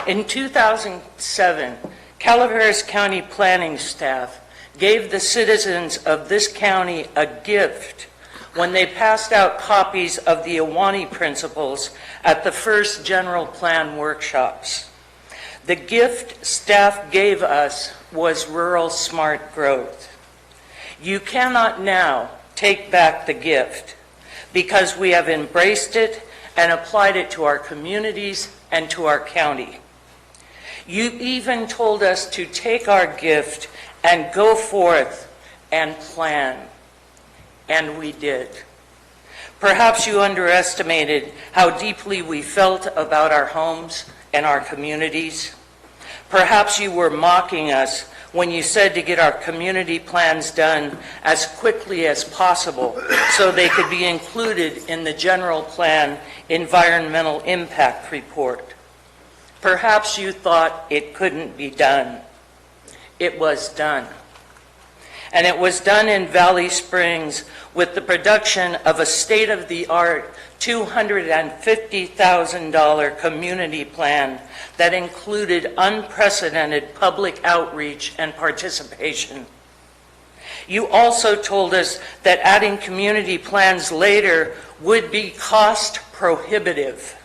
In 2007, Calaveras County planning staff gave the citizens of this county a gift when they passed out copies of the Awani Principles at the first general plan workshops. The gift staff gave us was rural smart growth. You cannot now take back the gift because we have embraced it and applied it to our communities and to our county. You even told us to take our gift and go forth and plan. And we did. Perhaps you underestimated how deeply we felt about our homes and our communities. Perhaps you were mocking us when you said to get our community plans done as quickly as possible so they could be included in the general plan environmental impact report. Perhaps you thought it couldn't be done. It was done. And it was done in Valley Springs with the production of a state-of-the-art $250,000 community plan that included unprecedented public outreach and participation. You also told us that adding community plans later would be cost prohibitive.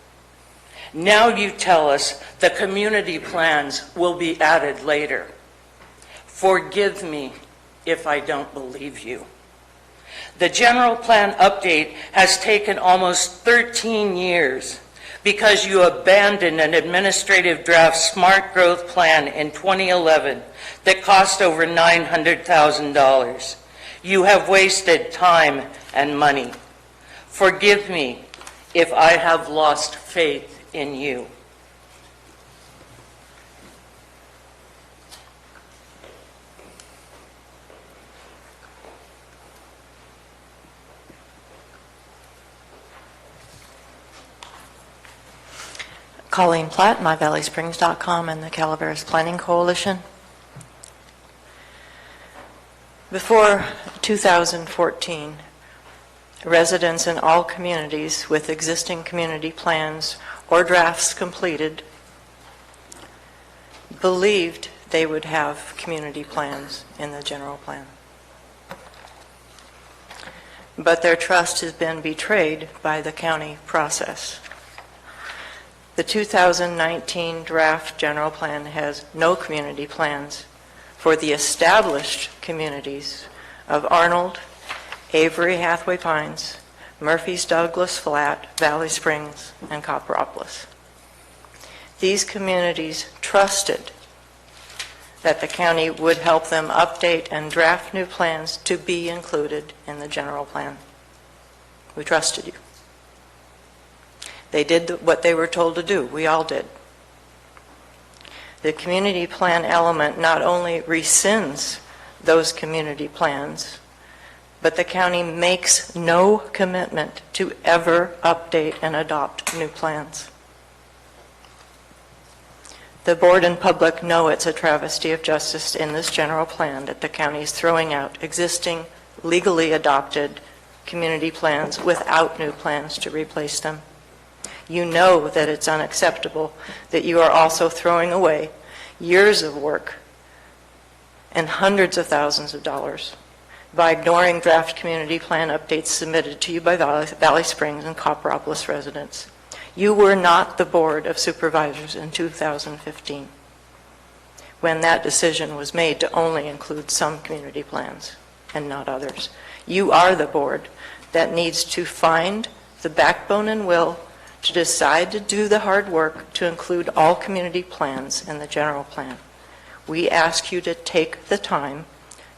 Now you tell us the community plans will be added later. Forgive me if I don't believe you. The general plan update has taken almost 13 years because you abandoned an administrative draft smart growth plan in 2011 that cost over $900,000. You have wasted time and money. Forgive me if I have lost faith in you. Colleen Platt, MyValleySprings.com and the Calaveras Planning Coalition. Before 2014, residents in all communities with existing community plans or drafts completed believed they would have community plans in the general plan. But their trust has been betrayed by the county process. The 2019 draft general plan has no community plans for the established communities of Arnold, Avery Hathaway Pines, Murphy's Douglas Flat, Valley Springs, and Copperopolis. These communities trusted that the county would help them update and draft new plans to be included in the general plan. We trusted you. They did what they were told to do. We all did. The community plan element not only rescinds those community plans, but the county makes no commitment to ever update and adopt new plans. The board and public know it's a travesty of justice in this general plan that the county is throwing out existing, legally adopted community plans without new plans to replace them. You know that it's unacceptable that you are also throwing away years of work and hundreds of thousands of dollars by ignoring draft community plan updates submitted to you by Valley Springs and Copperopolis residents. You were not the Board of Supervisors in 2015 when that decision was made to only include some community plans and not others. You are the board that needs to find the backbone and will to decide to do the hard work to include all community plans in the general plan. We ask you to take the time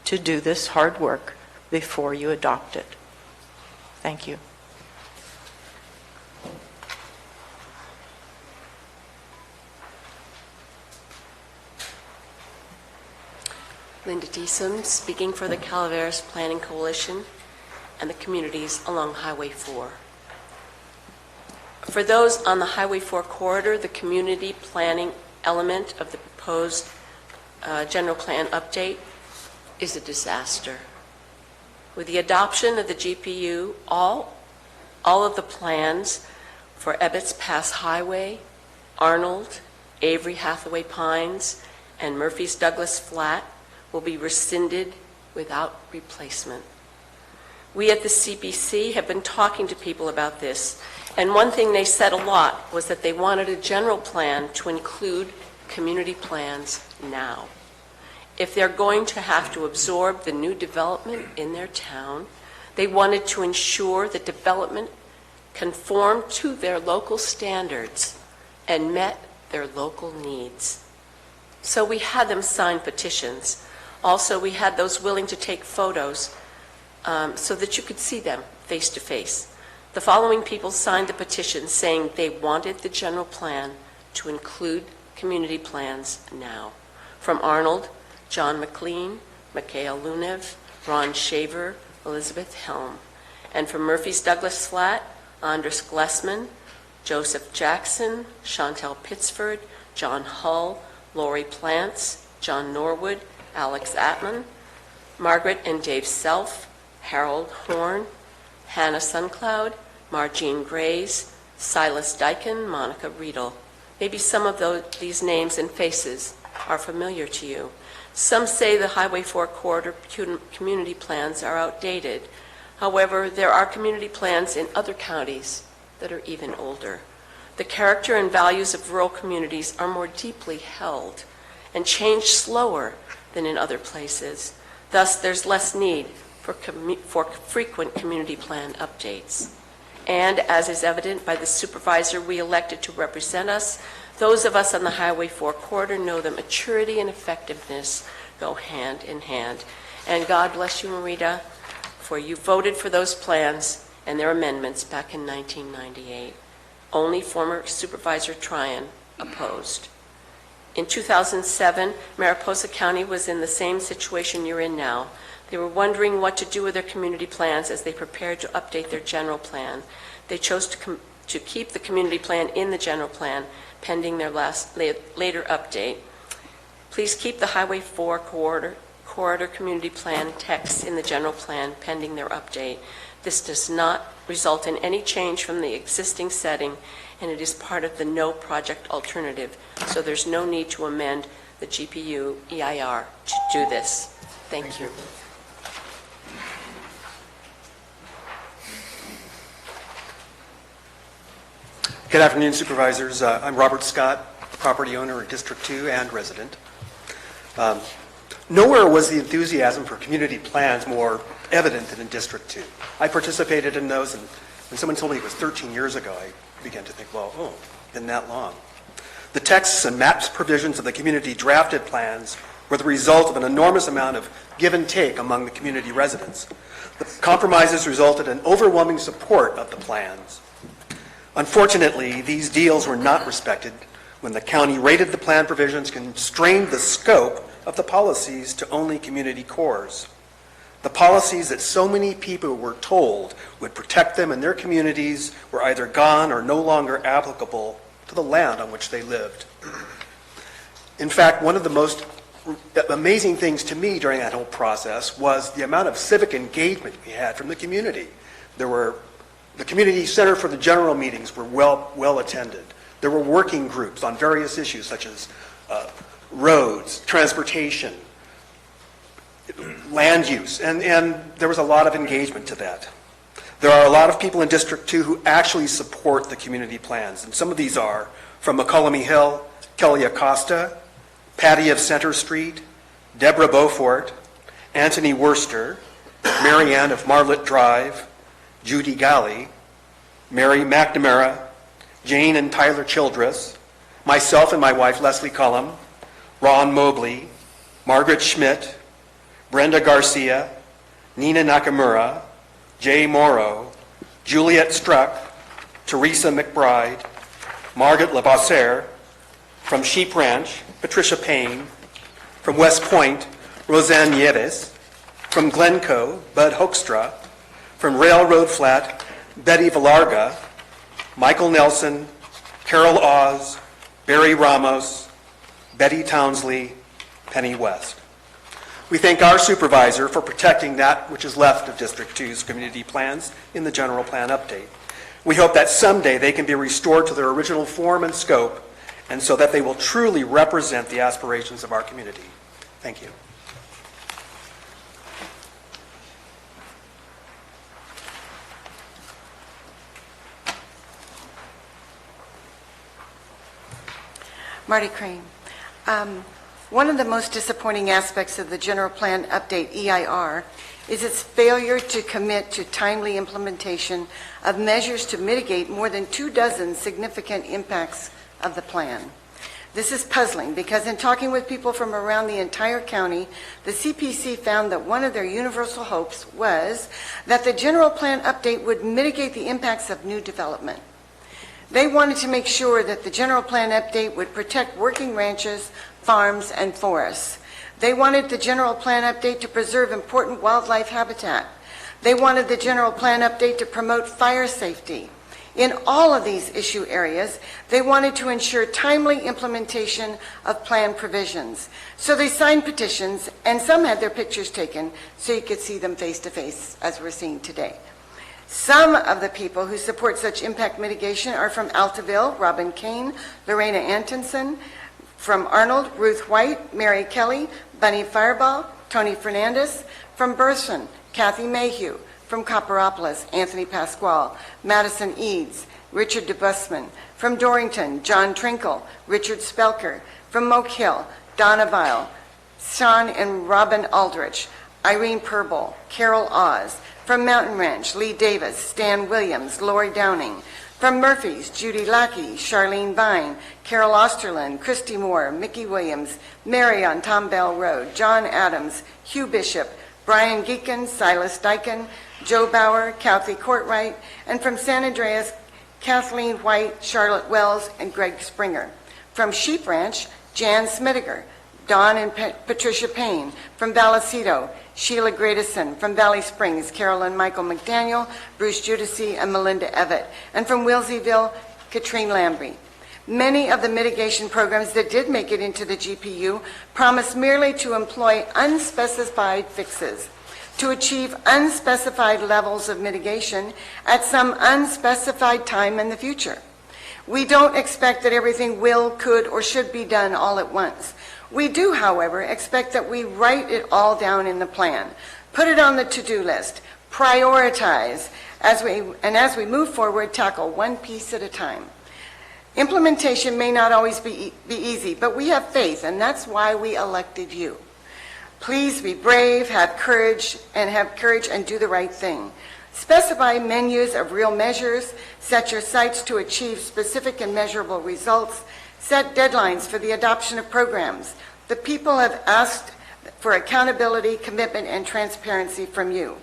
to do this hard work before you adopt it. Thank you. Linda Deesum, speaking for the Calaveras Planning Coalition and the communities along Highway 4. For those on the Highway 4 corridor, the community planning element of the proposed general plan update is a disaster. With the adoption of the GPU, all of the plans for Ebbets Pass Highway, Arnold, Avery Hathaway Pines, and Murphy's Douglas Flat will be rescinded without replacement. We at the CPC have been talking to people about this, and one thing they said a lot was that they wanted a general plan to include community plans now. If they're going to have to absorb the new development in their town, they wanted to ensure that development conformed to their local standards and met their local needs. So we had them sign petitions. Also, we had those willing to take photos so that you could see them face to face. The following people signed the petition saying they wanted the general plan to include community plans now. From Arnold, John McLean, Mikhail Lunev, Ron Shaver, Elizabeth Helm. And from Murphy's Douglas Flat, Andres Glessman, Joseph Jackson, Chantel Pittsford, John Hull, Lori Plants, John Norwood, Alex Atman, Margaret and Dave Self, Harold Horn, Hannah Suncloud, Margene Grays, Silas Dyken, Monica Riedel. Maybe some of these names and faces are familiar to you. Some say the Highway 4 corridor community plans are outdated. However, there are community plans in other counties that are even older. The character and values of rural communities are more deeply held and change slower than in other places. Thus, there's less need for frequent community plan updates. And as is evident by the supervisor we elected to represent us, those of us on the Highway 4 corridor know that maturity and effectiveness go hand in hand. And God bless you, Marita, for you voted for those plans and their amendments back in 1998. Only former Supervisor Tryon opposed. In 2007, Mariposa County was in the same situation you're in now. They were wondering what to do with their community plans as they prepared to update their general plan. They chose to keep the community plan in the general plan pending their later update. Please keep the Highway 4 corridor community plan text in the general plan pending their update. This does not result in any change from the existing setting, and it is part of the no project alternative, so there's no need to amend the GPU EIR to do this. Thank you. Good afternoon, Supervisors. I'm Robert Scott, property owner in District 2 and resident. Nowhere was the enthusiasm for community plans more evident than in District 2. I participated in those, and when someone told me it was 13 years ago, I began to think, well, been that long. The texts and maps provisions of the community drafted plans were the result of an enormous amount of give and take among the community residents. The compromises resulted in overwhelming support of the plans. Unfortunately, these deals were not respected when the county rated the plan provisions, constrained the scope of the policies to only community cores. The policies that so many people were told would protect them and their communities were either gone or no longer applicable to the land on which they lived. In fact, one of the most amazing things to me during that whole process was the amount of civic engagement we had from the community. The community center for the general meetings were well attended. There were working groups on various issues such as roads, transportation, land use, and there was a lot of engagement to that. There are a lot of people in District 2 who actually support the community plans, and some of these are from McCollum Hill, Kelly Acosta, Patty of Center Street, Deborah Beaufort, Anthony Worster, Marianne of Marlett Drive, Judy Galley, Mary McNamara, Jane and Tyler Childress, myself and my wife Leslie Cullum, Ron Mobley, Margaret Schmidt, Brenda Garcia, Nina Nakamura, Jay Morrow, Juliet Struck, Teresa McBride, Margaret Lavasseur, from Sheep Ranch, Patricia Payne, from West Point, Roseanne Nieves. From Glencoe, Bud Hoekstra. From Railroad Flat, Betty Villarga, Michael Nelson, Carol Oz, Barry Ramos, Betty Townsley, Penny West. We thank our supervisor for protecting that which is left of District 2's community plans in the general plan update. We hope that someday they can be restored to their original form and scope, and so that they will truly represent the aspirations of our community. Thank you. Marty Crane. One of the most disappointing aspects of the General Plan Update, EIR, is its failure to commit to timely implementation of measures to mitigate more than 24 significant impacts of the plan. This is puzzling because in talking with people from around the entire county, the CPC found that one of their universal hopes was that the General Plan Update would mitigate the impacts of new development. They wanted to make sure that the General Plan Update would protect working ranches, farms, and forests. They wanted the General Plan Update to preserve important wildlife habitat. They wanted the General Plan Update to promote fire safety. In all of these issue areas, they wanted to ensure timely implementation of plan provisions. So they signed petitions, and some had their pictures taken so you could see them face to face, as we're seeing today. Some of the people who support such impact mitigation are from Altaville, Robin Kane, Lorena Antonsen, from Arnold, Ruth White, Mary Kelly, Bunny Fireball, Tony Fernandez, from Burson, Kathy Mayhew, from Copperopolis, Anthony Pasquale, Madison Eads, Richard DeBusman, from Dorrington, John Trinkle, Richard Spelker, from Moke Hill, Donna Vile, Sean and Robin Aldrich, Irene Purble, Carol Oz, from Mountain Ranch, Lee Davis, Stan Williams, Lori Downing. From Murphy's, Judy Lackey, Charlene Vine, Carol Osterland, Christy Moore, Mickey Williams, Mary on Tom Bell Road, John Adams, Hugh Bishop, Brian Geekin, Silas Dyken, Joe Bauer, Kathy Courtwright, and from San Andreas, Kathleen White, Charlotte Wells, and Greg Springer. From Sheep Ranch, Jan Smittiger, Dawn and Patricia Payne. From Vallecito, Sheila Gradison. From Valley Springs, Carolyn Michael McDaniel, Bruce Judici, and Melinda Evett. And from Wilseyville, Katrine Lambry. Many of the mitigation programs that did make it into the GPU promised merely to employ unspecified fixes, to achieve unspecified levels of mitigation at some unspecified time in the future. We don't expect that everything will, could, or should be done all at once. We do, however, expect that we write it all down in the plan, put it on the to-do list, prioritize, as we move forward, tackle one piece at a time. Implementation may not always be easy, but we have faith, and that's why we elected you. Please be brave, have courage and do the right thing. Specify menus of real measures, set your sights to achieve specific and measurable results, set deadlines for the adoption of programs. The people have asked for accountability, commitment, and transparency from you.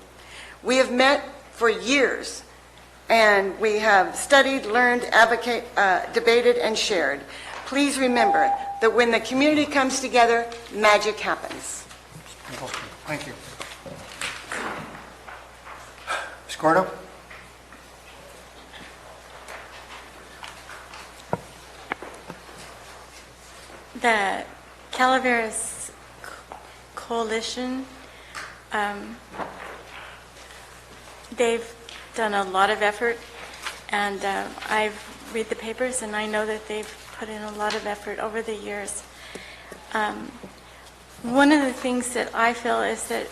We have met for years, and we have studied, learned, debated, and shared. Please remember that when the community comes together, magic happens. Thank you. Ms. Gordo? The Calaveras Coalition, they've done a lot of effort, and I've read the papers, and I know that they've put in a lot of effort over the years. One of the things that I feel is that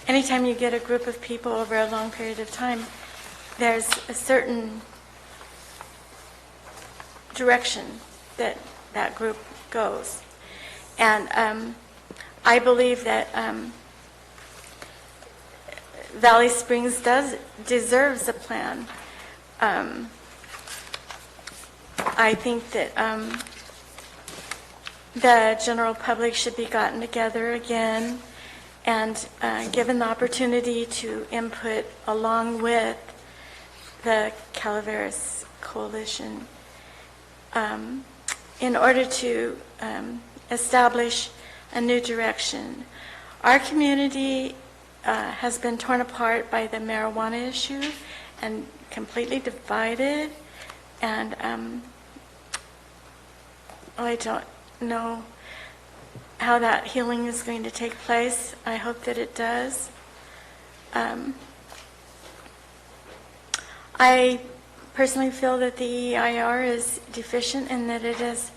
anytime you get a group of people over a long period of time, there's a certain direction that that group goes. And I believe that Valley Springs deserves a plan. I think that the general public should be gotten together again and given the opportunity to input along with the Calaveras Coalition in order to establish a new direction. Our community has been torn apart by the marijuana issue and completely divided, and I don't know how that healing is going to take place. I hope that it does. I personally feel that the EIR is deficient in that it has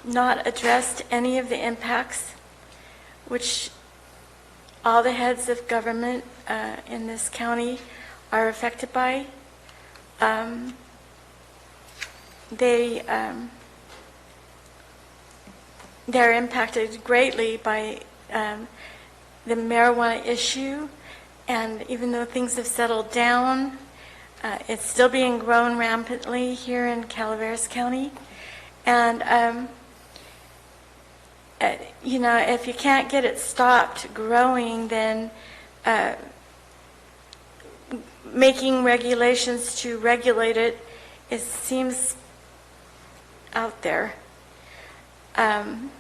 not addressed any of the impacts which all the heads of government in this county are affected by. They're impacted greatly by the marijuana issue, and even though things have settled down, it's still being grown rampantly here in Calaveras County. And, if you can't get it stopped growing, then making regulations to regulate it, seems out there. Like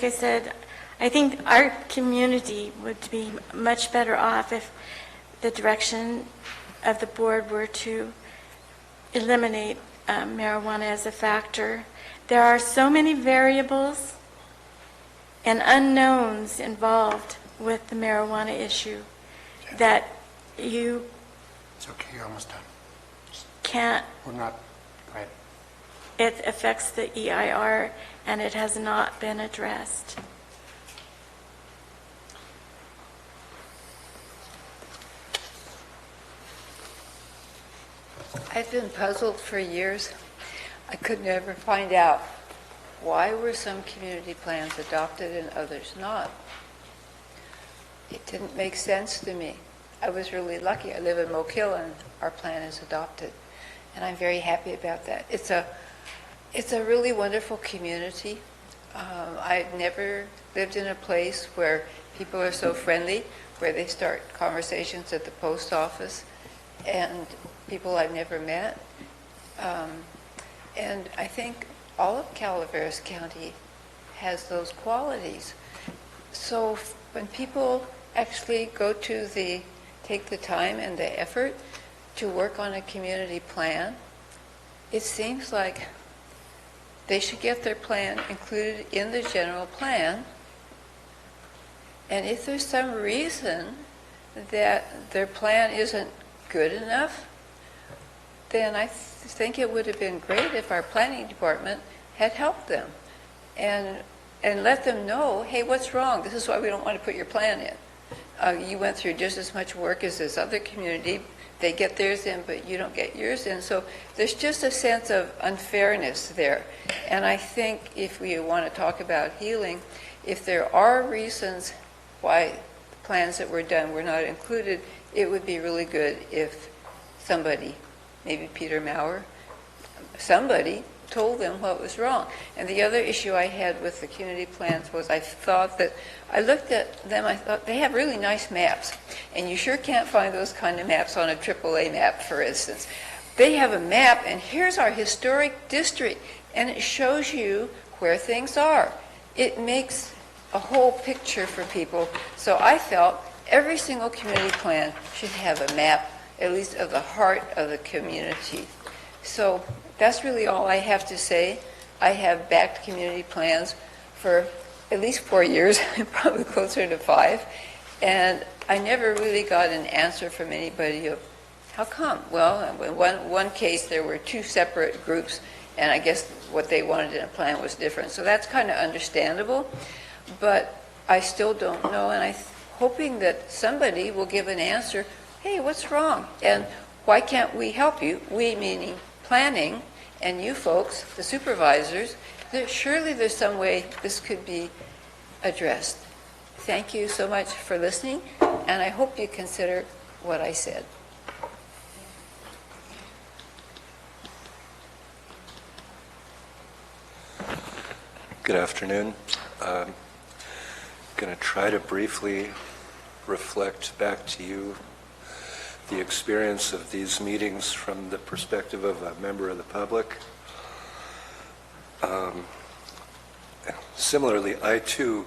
I said, I think our community would be much better off if the direction of the board were to eliminate marijuana as a factor. There are so many variables and unknowns involved with the marijuana issue that you It's okay, you're almost done. can't. We're not, go ahead. It affects the EIR, and it has not been addressed. I've been puzzled for years. I could never find out why were some community plans adopted and others not. It didn't make sense to me. I was really lucky. I live in Moke Hill, and our plan is adopted, and I'm very happy about that. It's a really wonderful community. I've never lived in a place where people are so friendly, where they start conversations at the post office, and people I've never met. And I think all of Calaveras County has those qualities. So when people actually take the time and the effort to work on a community plan, it seems like they should get their plan included in the general plan. And if there's some reason that their plan isn't good enough, then I think it would have been great if our planning department had helped them and let them know, hey, what's wrong? This is why we don't want to put your plan in. You went through just as much work as this other community. They get theirs in, but you don't get yours in. So there's just a sense of unfairness there. And I think if we want to talk about healing, if there are reasons why the plans that were done were not included, it would be really good if somebody, maybe Peter Maurer, somebody told them what was wrong. And the other issue I had with the community plans was I looked at them, I thought they have really nice maps. And you sure can't find those kind of maps on a AAA map, for instance. They have a map, and here's our historic district, and it shows you where things are. It makes a whole picture for people. So I felt every single community plan should have a map, at least of the heart of the community. So that's really all I have to say. I have backed community plans for at least 4 years, probably closer to 5, and I never really got an answer from anybody of how come? Well, in one case there were 2 separate groups, and I guess what they wanted in a plan was different. So that's kind of understandable, but I still don't know, and I'm hoping that somebody will give an answer. Hey, what's wrong? And why can't we help you? We meaning planning, and you folks, the supervisors. Surely there's some way this could be addressed. Thank you so much for listening, and I hope you consider what I said. Good afternoon. I'm going to try to briefly reflect back to you the experience of these meetings from the perspective of a member of the public. Similarly, I too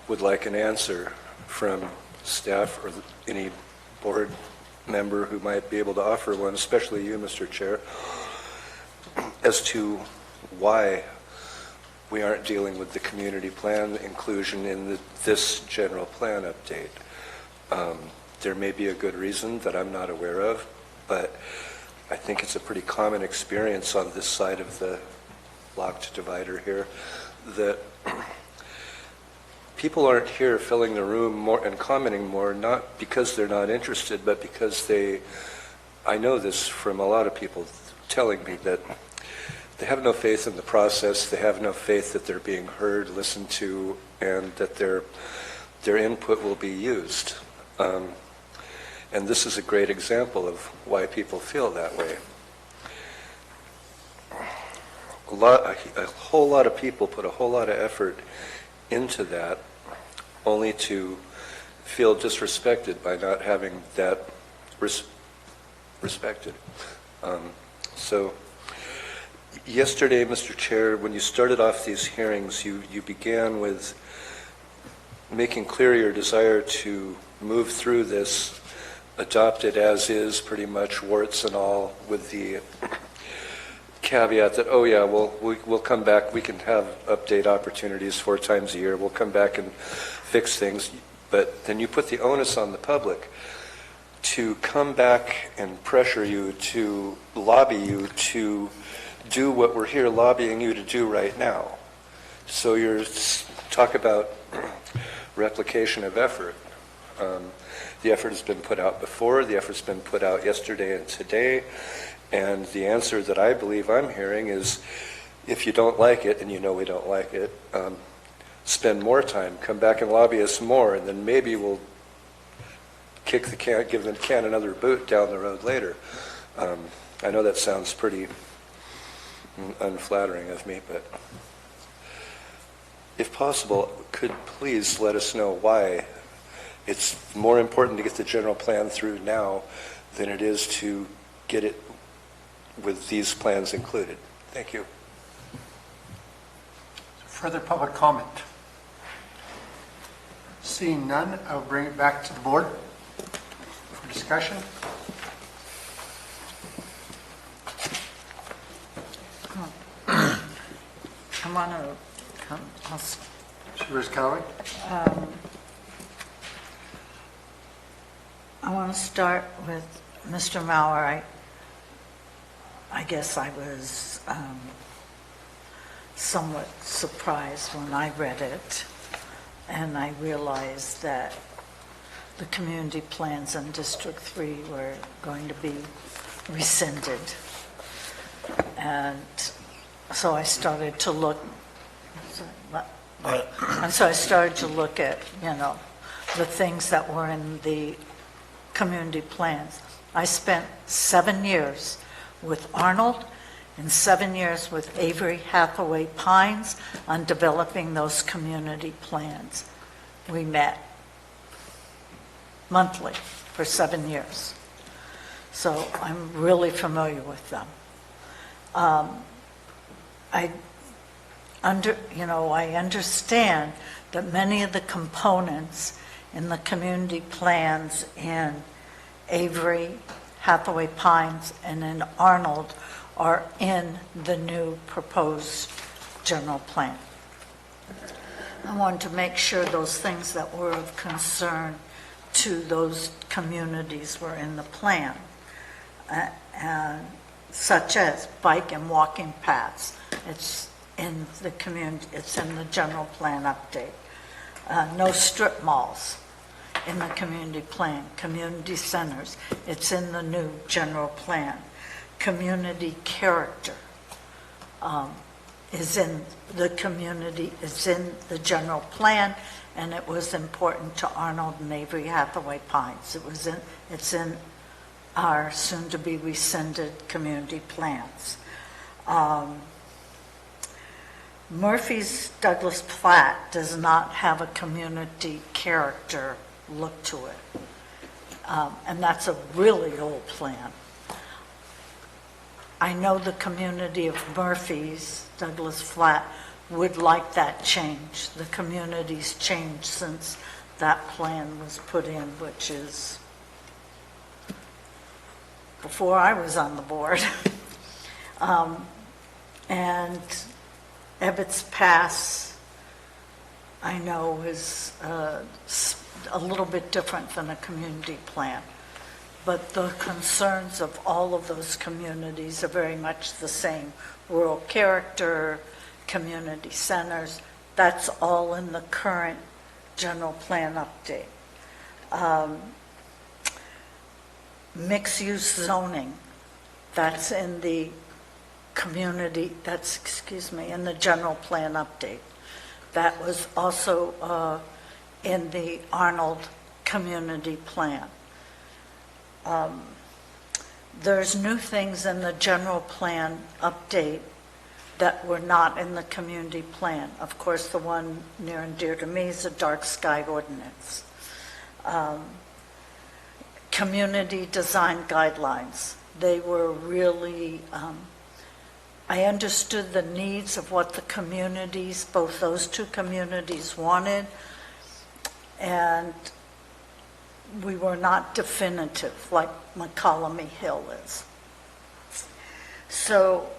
would like an answer from staff or any board member who might be able to offer one, especially you, Mr. Chair, as to why we aren't dealing with the community plan inclusion in this general plan update. There may be a good reason that I'm not aware of, but I think it's a pretty common experience on this side of the locked divider here that people aren't here filling the room more and commenting more, not because they're not interested, but because I know this from a lot of people telling me that they have no faith in the process, they have no faith that they're being heard, listened to, and that their input will be used. And this is a great example of why people feel that way. A whole lot of people put a whole lot of effort into that, only to feel disrespected by not having that respected. So yesterday, Mr. Chair, when you started off these hearings, you began with making clear your desire to move through this adopted as is, pretty much warts and all, with the caveat that, oh yeah, we'll come back, we can have update opportunities 4 times a year, we'll come back and fix things. But then you put the onus on the public to come back and pressure you, to lobby you to do what we're here lobbying you to do right now. So you're talk about replication of effort. The effort has been put out before, the effort's been put out yesterday and today, and the answer that I believe I'm hearing is, if you don't like it, and you know we don't like it, spend more time, come back and lobby us more, and then maybe we'll kick the can, give the can another boot down the road later. I know that sounds pretty unflattering of me, but if possible, could please let us know why it's more important to get the general plan through now than it is to get it with these plans included. Thank you. Further public comment? Seeing none, I'll bring it back to the board for discussion. I want to, Supervisor Callaway? I want to start with Mr. Mauer. I guess I was somewhat surprised when I read it, and I realized that the community plans in District 3 were going to be rescinded. And so I started to look, at, the things that were in the community plans. I spent 7 years with Arnold and 7 years with Avery Hathaway Pines on developing those community plans. We met monthly for 7 years. So I'm really familiar with them. I understand that many of the components in the community plans in Avery, Hathaway Pines, and in Arnold are in the new proposed general plan. I wanted to make sure those things that were of concern to those communities were in the plan, such as bike and walking paths. It's in the community, it's in the general plan update. No strip malls in the community plan. Community centers, it's in the new general plan. Community character is in the community, is in the general plan, and it was important to Arnold and Avery Hathaway Pines. It's in our soon-to-be rescinded community plans. Murphy's Douglas Platte does not have a community character look to it. And that's a really old plan. I know the community of Murphy's Douglas Platte would like that change. The community's changed since that plan was put in, which is before I was on the board. And Ebbets Pass, I know, is a little bit different than a community plan. But the concerns of all of those communities are very much the same. Rural character, community centers, that's all in the current general plan update. Mixed-use zoning, that's in the community, in the general plan update. That was also in the Arnold community plan. There's new things in the general plan update that were not in the community plan. Of course, the one near and dear to me is the dark sky ordinance. Community design guidelines. They were really, I understood the needs of what the communities, both those two communities wanted, and we were not definitive like McCollum Hill is. So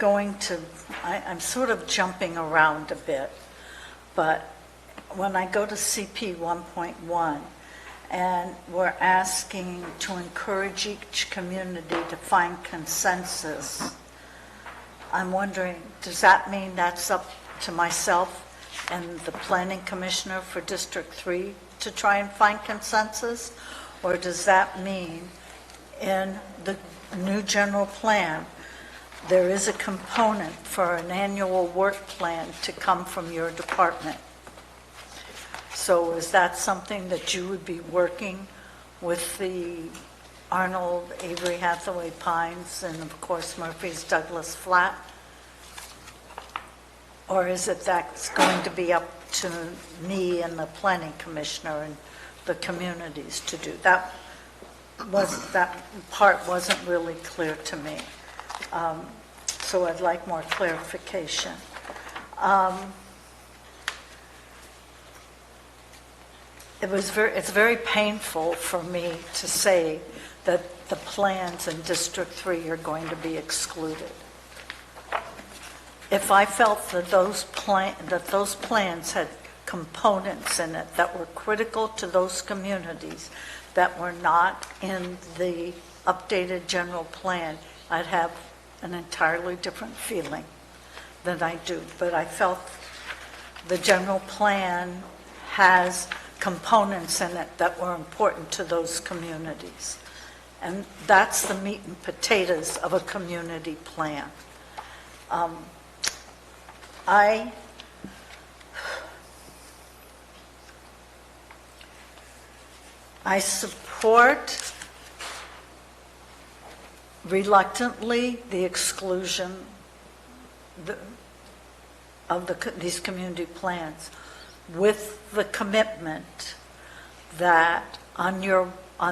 I'm sort of jumping around a bit, but when I go to CP 1.1, and we're asking to encourage each community to find consensus, I'm wondering, does that mean that's up to myself and the planning commissioner for District 3 to try and find consensus? Or does that mean in the new general plan, there is a component for an annual work plan to come from your department? So is that something that you would be working with the Arnold, Avery Hathaway Pines, and of course Murphy's Douglas Flat? Or is it that's going to be up to me and the planning commissioner and the communities to do? That part wasn't really clear to me. So I'd like more clarification. It's very painful for me to say that the plans in District 3 are going to be excluded. If I felt that those plans had components in it that were critical to those communities that were not in the updated general plan, I'd have an entirely different feeling than I do. But I felt the general plan has components in it that were important to those communities. And that's the meat and potatoes of a community plan. I support reluctantly the exclusion of these community plans, with the commitment that on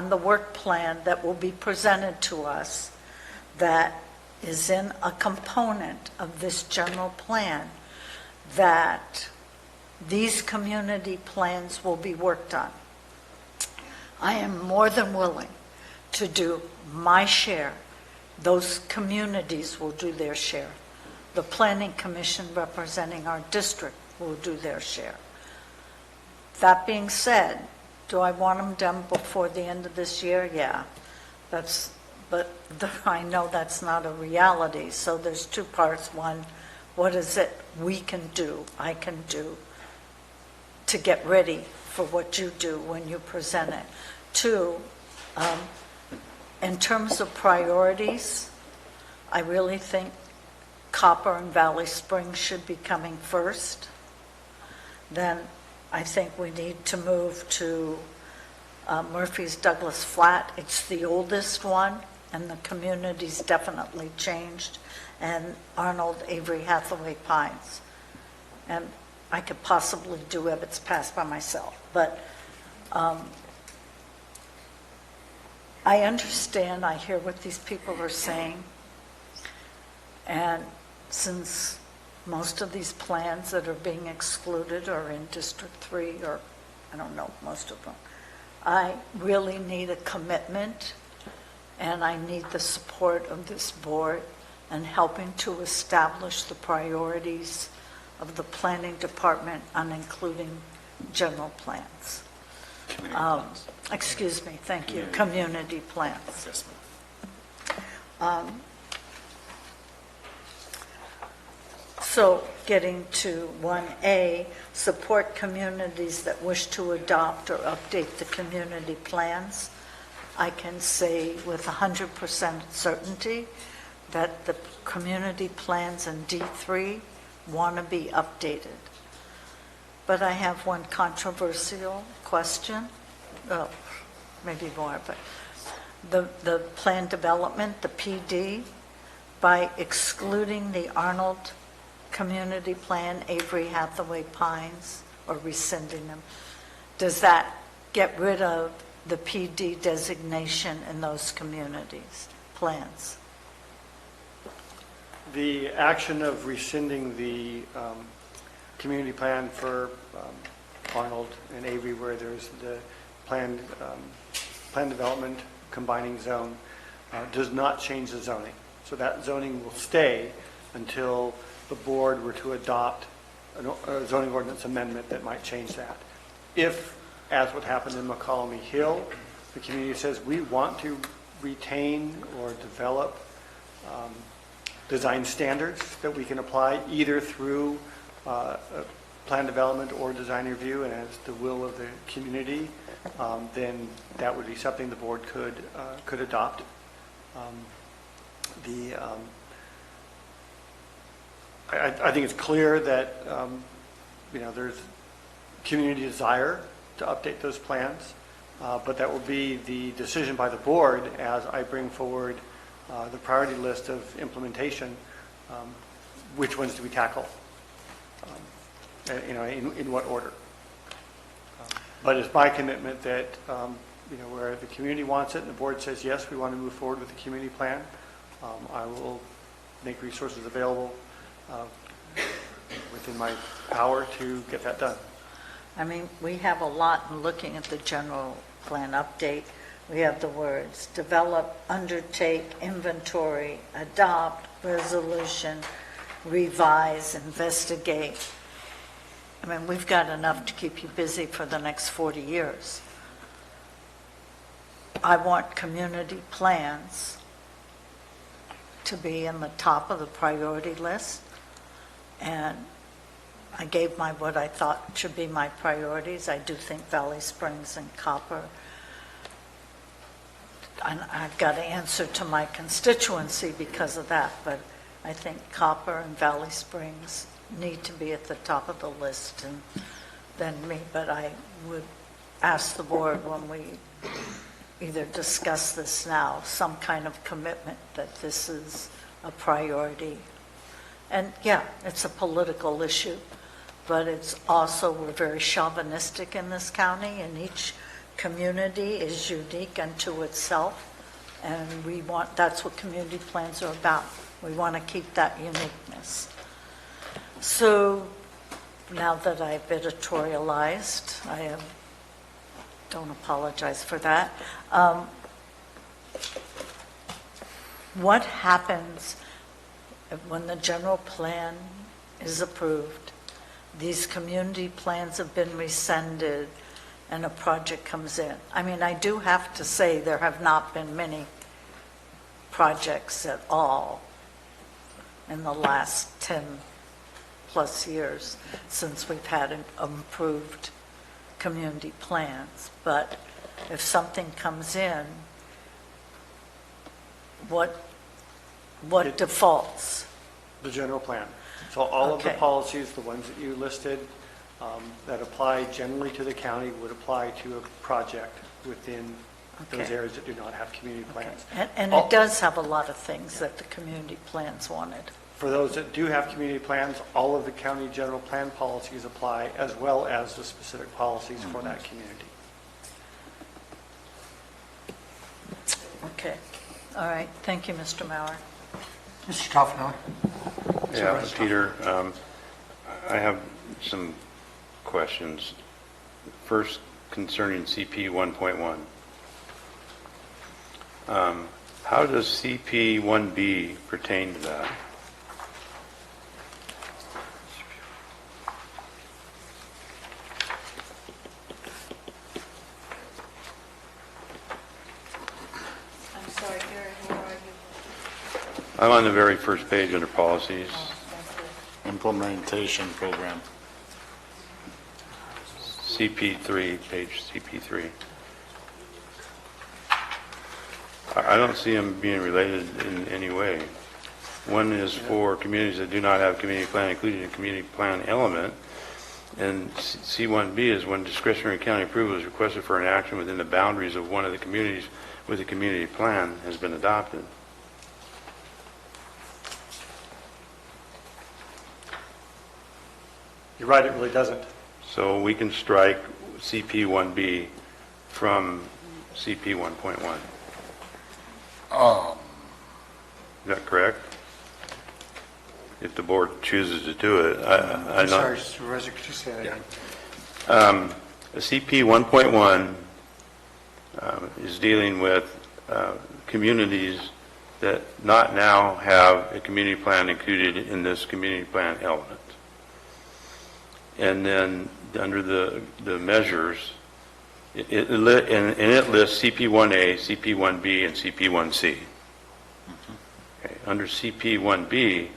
the work plan that will be presented to us, that is in a component of this general plan, that these community plans will be worked on. I am more than willing to do my share. Those communities will do their share. The Planning Commission representing our district will do their share. That being said, do I want them done before the end of this year? Yeah. But I know that's not a reality. So there's two parts. One, what is it we can do, I can do, to get ready for what you do when you present it? Two, in terms of priorities, I really think Copper and Valley Springs should be coming first. Then I think we need to move to Murphy's Douglas Flat. It's the oldest one, and the community's definitely changed, and Arnold, Avery Hathaway Pines. And I could possibly do Ebbets Pass by myself, but I understand, I hear what these people are saying, and since most of these plans that are being excluded are in District 3, or I don't know, most of them. I really need a commitment, and I need the support of this board in helping to establish the priorities of the planning department on including general plans. Excuse me, thank you, community plans. So getting to 1A, support communities that wish to adopt or update the community plans. I can say with 100% certainty that the community plans in D3 want to be updated. But I have one controversial question, well, maybe more, but the plan development, the PD, by excluding the Arnold Community Plan, Avery Hathaway Pines, or rescinding them, does that get rid of the PD designation in those communities' plans? The action of rescinding the community plan for Arnold and Avery, where there's the plan development combining zone, does not change the zoning. So that zoning will stay until the board were to adopt a zoning ordinance amendment that might change that. If, as what happened in McCollum Hill, the community says we want to retain or develop design standards that we can apply either through plan development or design review, and as the will of the community, then that would be something the board could adopt. I think it's clear that there's community desire to update those plans, but that will be the decision by the board as I bring forward the priority list of implementation. Which ones do we tackle? In what order? But it's my commitment that where the community wants it and the board says yes, we want to move forward with the community plan, I will make resources available within my power to get that done. I mean, we have a lot in looking at the general plan update. We have the words develop, undertake, inventory, adopt, resolution, revise, investigate. I mean, we've got enough to keep you busy for the next 40 years. I want community plans to be in the top of the priority list. And I gave what I thought should be my priorities. I do think Valley Springs and Copper, and I've got to answer to my constituency because of that, but I think Copper and Valley Springs need to be at the top of the list and then me. But I would ask the board when we either discuss this now, some kind of commitment that this is a priority. And yeah, it's a political issue, but it's also, we're very chauvinistic in this county, and each community is unique unto itself, and that's what community plans are about. We want to keep that uniqueness. So now that I've editorialized, don't apologize for that. What happens when the general plan is approved, these community plans have been rescinded, and a project comes in? I mean, I do have to say there have not been many projects at all in the last 10 plus years since we've had improved community plans. But if something comes in, what defaults? The general plan. So all of the Okay. policies, the ones that you listed, that apply generally to the county would apply to a project within those Okay. areas that do not have community plans. And it does have a lot of things that the community plans wanted. For those that do have community plans, all of the county general plan policies apply, as well as the specific policies for that community. Okay. All right. Thank you, Mr. Maurer. Mr. Toffenauer? Yeah, Peter, I have some questions. First, concerning CP 1.1. How does CP 1B pertain to that? I'm sorry, Gary, where are you? I'm on the very first page under policies. Implementation program. CP3, page CP3. I don't see them being related in any way. One is for communities that do not have a community plan included in a community plan element, and C1B is when discretionary county approval is requested for an action within the boundaries of one of the communities with a community plan has been adopted. You're right, it really doesn't. So we can strike CP1B from CP 1.1. Is that correct? If the board chooses to do it. I'm sorry, Supervisor, could you say that again? CP 1.1 is dealing with communities that not now have a community plan included in this community plan element. And then under the measures, it lists CP1A, CP1B, and CP1C. Okay. Under CP1B,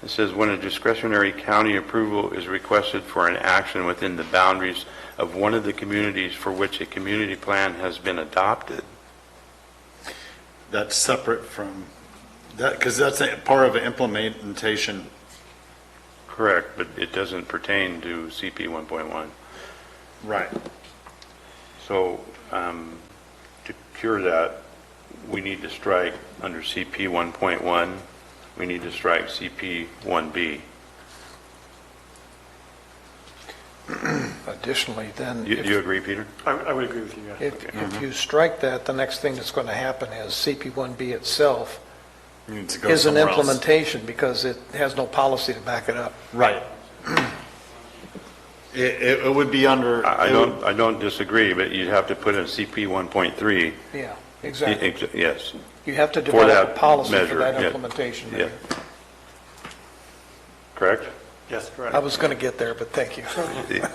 it says when a discretionary county approval is requested for an action within the boundaries of one of the communities for which a community plan has been adopted. That's separate from that, because that's a part of an implementation. Correct, but it doesn't pertain to CP 1.1. Right. So to cure that, we need to strike under CP 1.1, we need to strike CP 1B. Additionally, then... You agree, Peter? I would agree with you, yeah. If you strike that, the next thing that's going to happen is CP1B itself Needs to go is an somewhere else. implementation because it has no policy to back it up. Right. It would be under... I don't disagree, but you'd have to put in CP 1.3. Yeah, exactly. Yes. You have to For develop that a policy measure, for that yeah. implementation. Yeah. Correct? Yes, correct. I was going to get there, but thank you.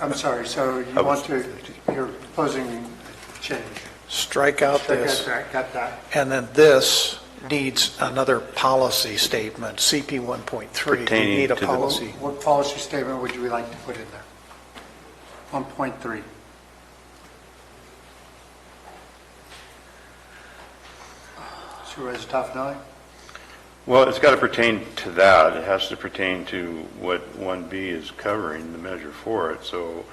I'm sorry, so you're proposing change? Strike out this. Got that. And then this needs another policy statement, CP 1.3. We Pertaining need a to the- policy. What policy statement would you like to put in there? 1.3. Supervisor Toffenelli? Well, it's got to pertain to that. It has to pertain to what 1B is covering, the measure for it. So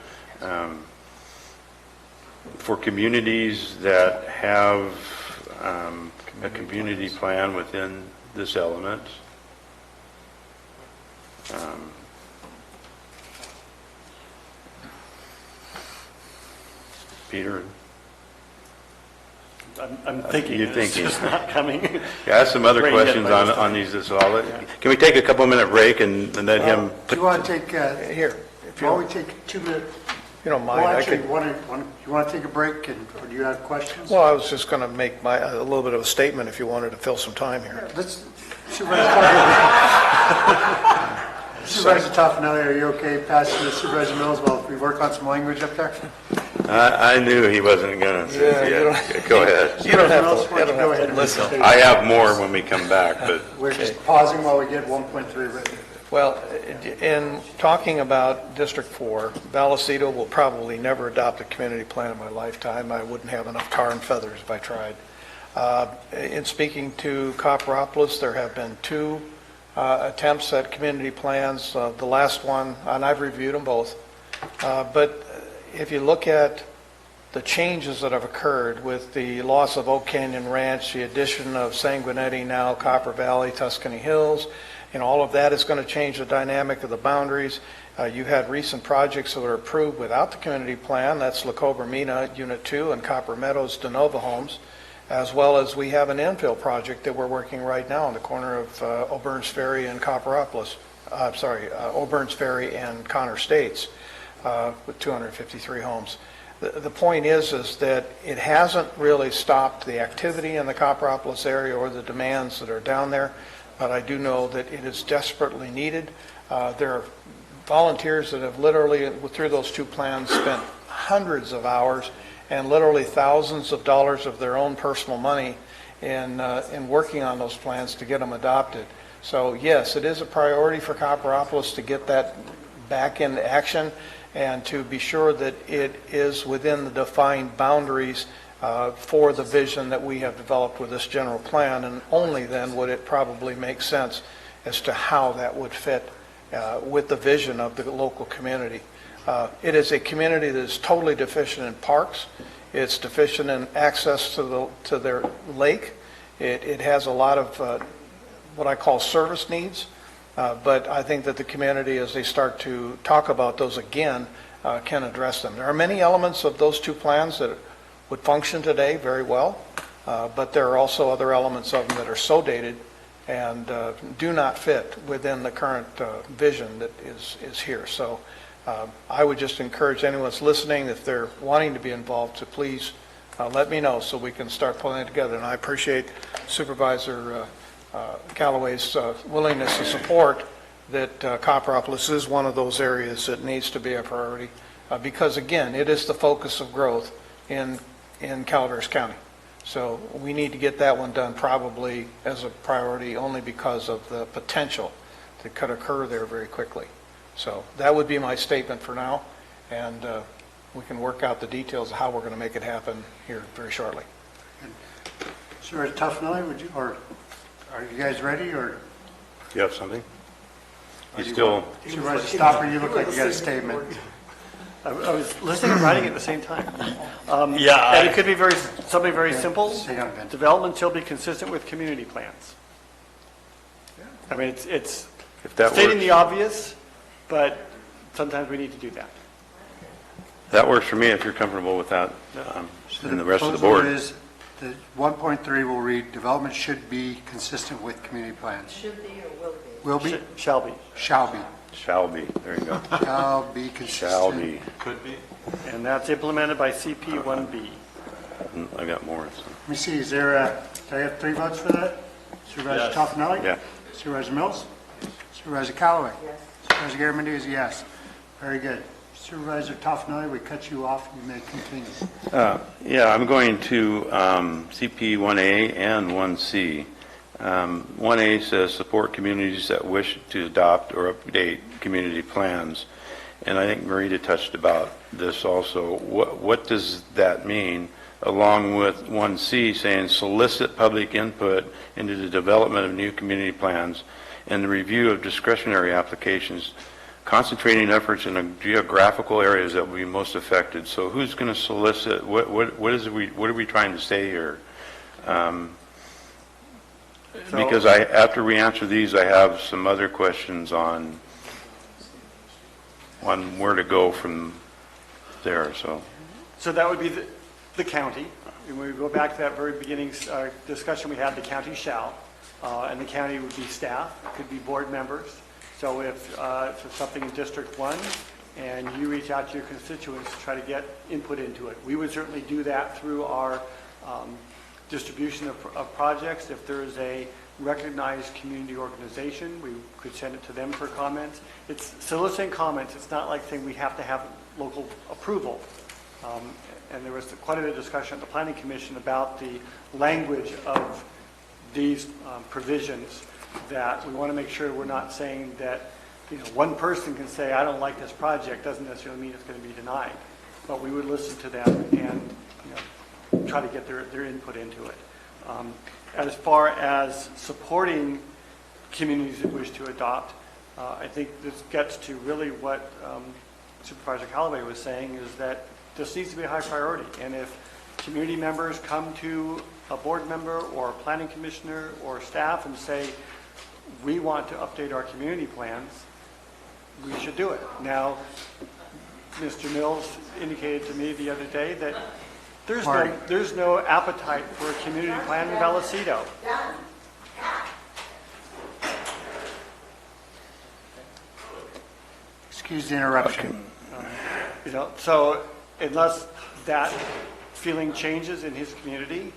for communities that have a community plan within this element, Peter? I'm thinking, You're it's thinking. just not coming. Yeah, I have some other Brain dead questions by this on time. these as well. Can we take a couple-minute break and let him? Do you want to take, Here, if you while we don't, take 2 minutes? you don't mind, Well, I actually, could... you want to take a break, or do you have questions? Well, I was just going to make a little bit of a statement if you wanted to fill some time here. Let's, Supervisor Toffenelli, are you okay passing to Supervisor Mills while we work on some language up there? I knew he wasn't going to. Go ahead. You don't have Mills, to, why don't you go ahead and listen. I have more when we come back, but We're just pausing while we get 1.3 written. Well, in talking about District 4, Vallecito will probably never adopt a community plan in my lifetime. I wouldn't have enough tar and feathers if I tried. In speaking to Copperopolis, there have been 2 attempts at community plans. The last one, and I've reviewed them both, but if you look at the changes that have occurred with the loss of Oak Canyon Ranch, the addition of Sanguinetti, now Copper Valley, Tuscany Hills, and all of that is going to change the dynamic of the boundaries. You had recent projects that were approved without the community plan. That's La Cobra Mina Unit 2 and Copper Meadows de Nova Homes. as well as we have an infill project that we're working right now on the corner of O'Byrne's Ferry and O'Byrne's Ferry and Connor States with 253 homes. The point is that it hasn't really stopped the activity in the Copperopolis area or the demands that are down there, but I do know that it is desperately needed. There are volunteers that have literally, through those two plans, spent hundreds of hours and literally thousands of dollars of their own personal money in working on those plans to get them adopted. So yes, it is a priority for Copperopolis to get that back into action and to be sure that it is within the defined boundaries for the vision that we have developed with this general plan, and only then would it probably make sense as to how that would fit with the vision of the local community. It is a community that is totally deficient in parks. It's deficient in access to their lake. It has a lot of what I call service needs, but I think that the community, as they start to talk about those again, can address them. There are many elements of those two plans that would function today very well, but there are also other elements of them that are so dated and do not fit within the current vision that is here. So I would just encourage anyone that's listening, if they're wanting to be involved, to please let me know so we can start pulling it together. And I appreciate Supervisor Callaway's willingness to support that Copperopolis is one of those areas that needs to be a priority because, again, it is the focus of growth in Calaveras County. So we need to get that one done probably as a priority only because of the potential that could occur there very quickly. So that would be my statement for now, and we can work out the details of how we're going to make it happen here very shortly. Supervisor Toughnelly, or are you guys ready, or? You have something? Supervisor Stopper, you look like you got a statement. I was listening and writing at the same time. And it could be something very simple. Development shall be consistent with community plans. I mean, it's stating the obvious, but sometimes we need to do that. That works for me if you're comfortable with that, and the rest of the board. Is the 1.3 will read, development should be consistent with community plans. Should be or will be? Will be? Shall be. Shall be. Shall be. There you go. Shall be consistent. Shall be. Could be. And that's implemented by CP 1B. I got more. So. Let me see, do I have 3 votes for that? Supervisor Toughnelly? Yeah. Supervisor Mills? Supervisor Callaway? Yes. Supervisor Garamendi is a yes. Very good. Supervisor Toughnelly, we cut you off. You may continue. Yeah, I'm going to CP 1A and 1C. 1A says support communities that wish to adopt or update community plans. And I think Marita touched about this also. What does that mean? Along with 1C saying solicit public input into the development of new community plans and the review of discretionary applications, concentrating efforts in the geographical areas that will be most affected. So who's going to solicit? What are we trying to say here? Because after we answer these, I have some other questions on where to go from there. So that would be the county. And when we go back to that very beginning discussion we had, the county shall, and the county would be staff, could be board members. So if it's something in District 1 and you reach out to your constituents to try to get input into it, we would certainly do that through our distribution of projects. If there is a recognized community organization, we could send it to them for comments. It's soliciting comments. It's not like saying we have to have local approval. And there was quite a bit of discussion at the Planning Commission about the language of these provisions, that we want to make sure we're not saying that one person can say, I don't like this project, doesn't necessarily mean it's going to be denied. But we would listen to them and try to get their input into it. As far as supporting communities that wish to adopt, I think this gets to really what Supervisor Callaway was saying, is that this needs to be a high priority. And if community members come to a board member or a planning commissioner or staff and say, we want to update our community plans, we should do it. Now, Mr. Mills indicated to me the other day that Marty. There's no appetite for a community plan in Vallecito. Excuse the interruption. You know, so unless that feeling changes in his community,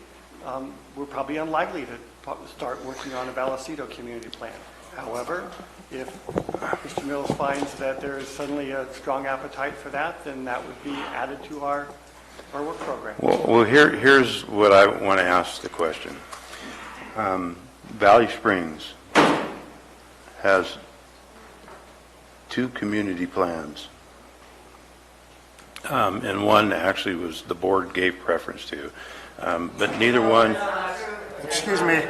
we're probably unlikely to start working on a Vallecito community plan. However, if Mr. Mills finds that there is suddenly a strong appetite for that, then that would be added to our work program. Well, here's what I want to ask the question. Valley Springs has 2 community plans. And one actually was the board gave preference to, but neither one. Excuse me.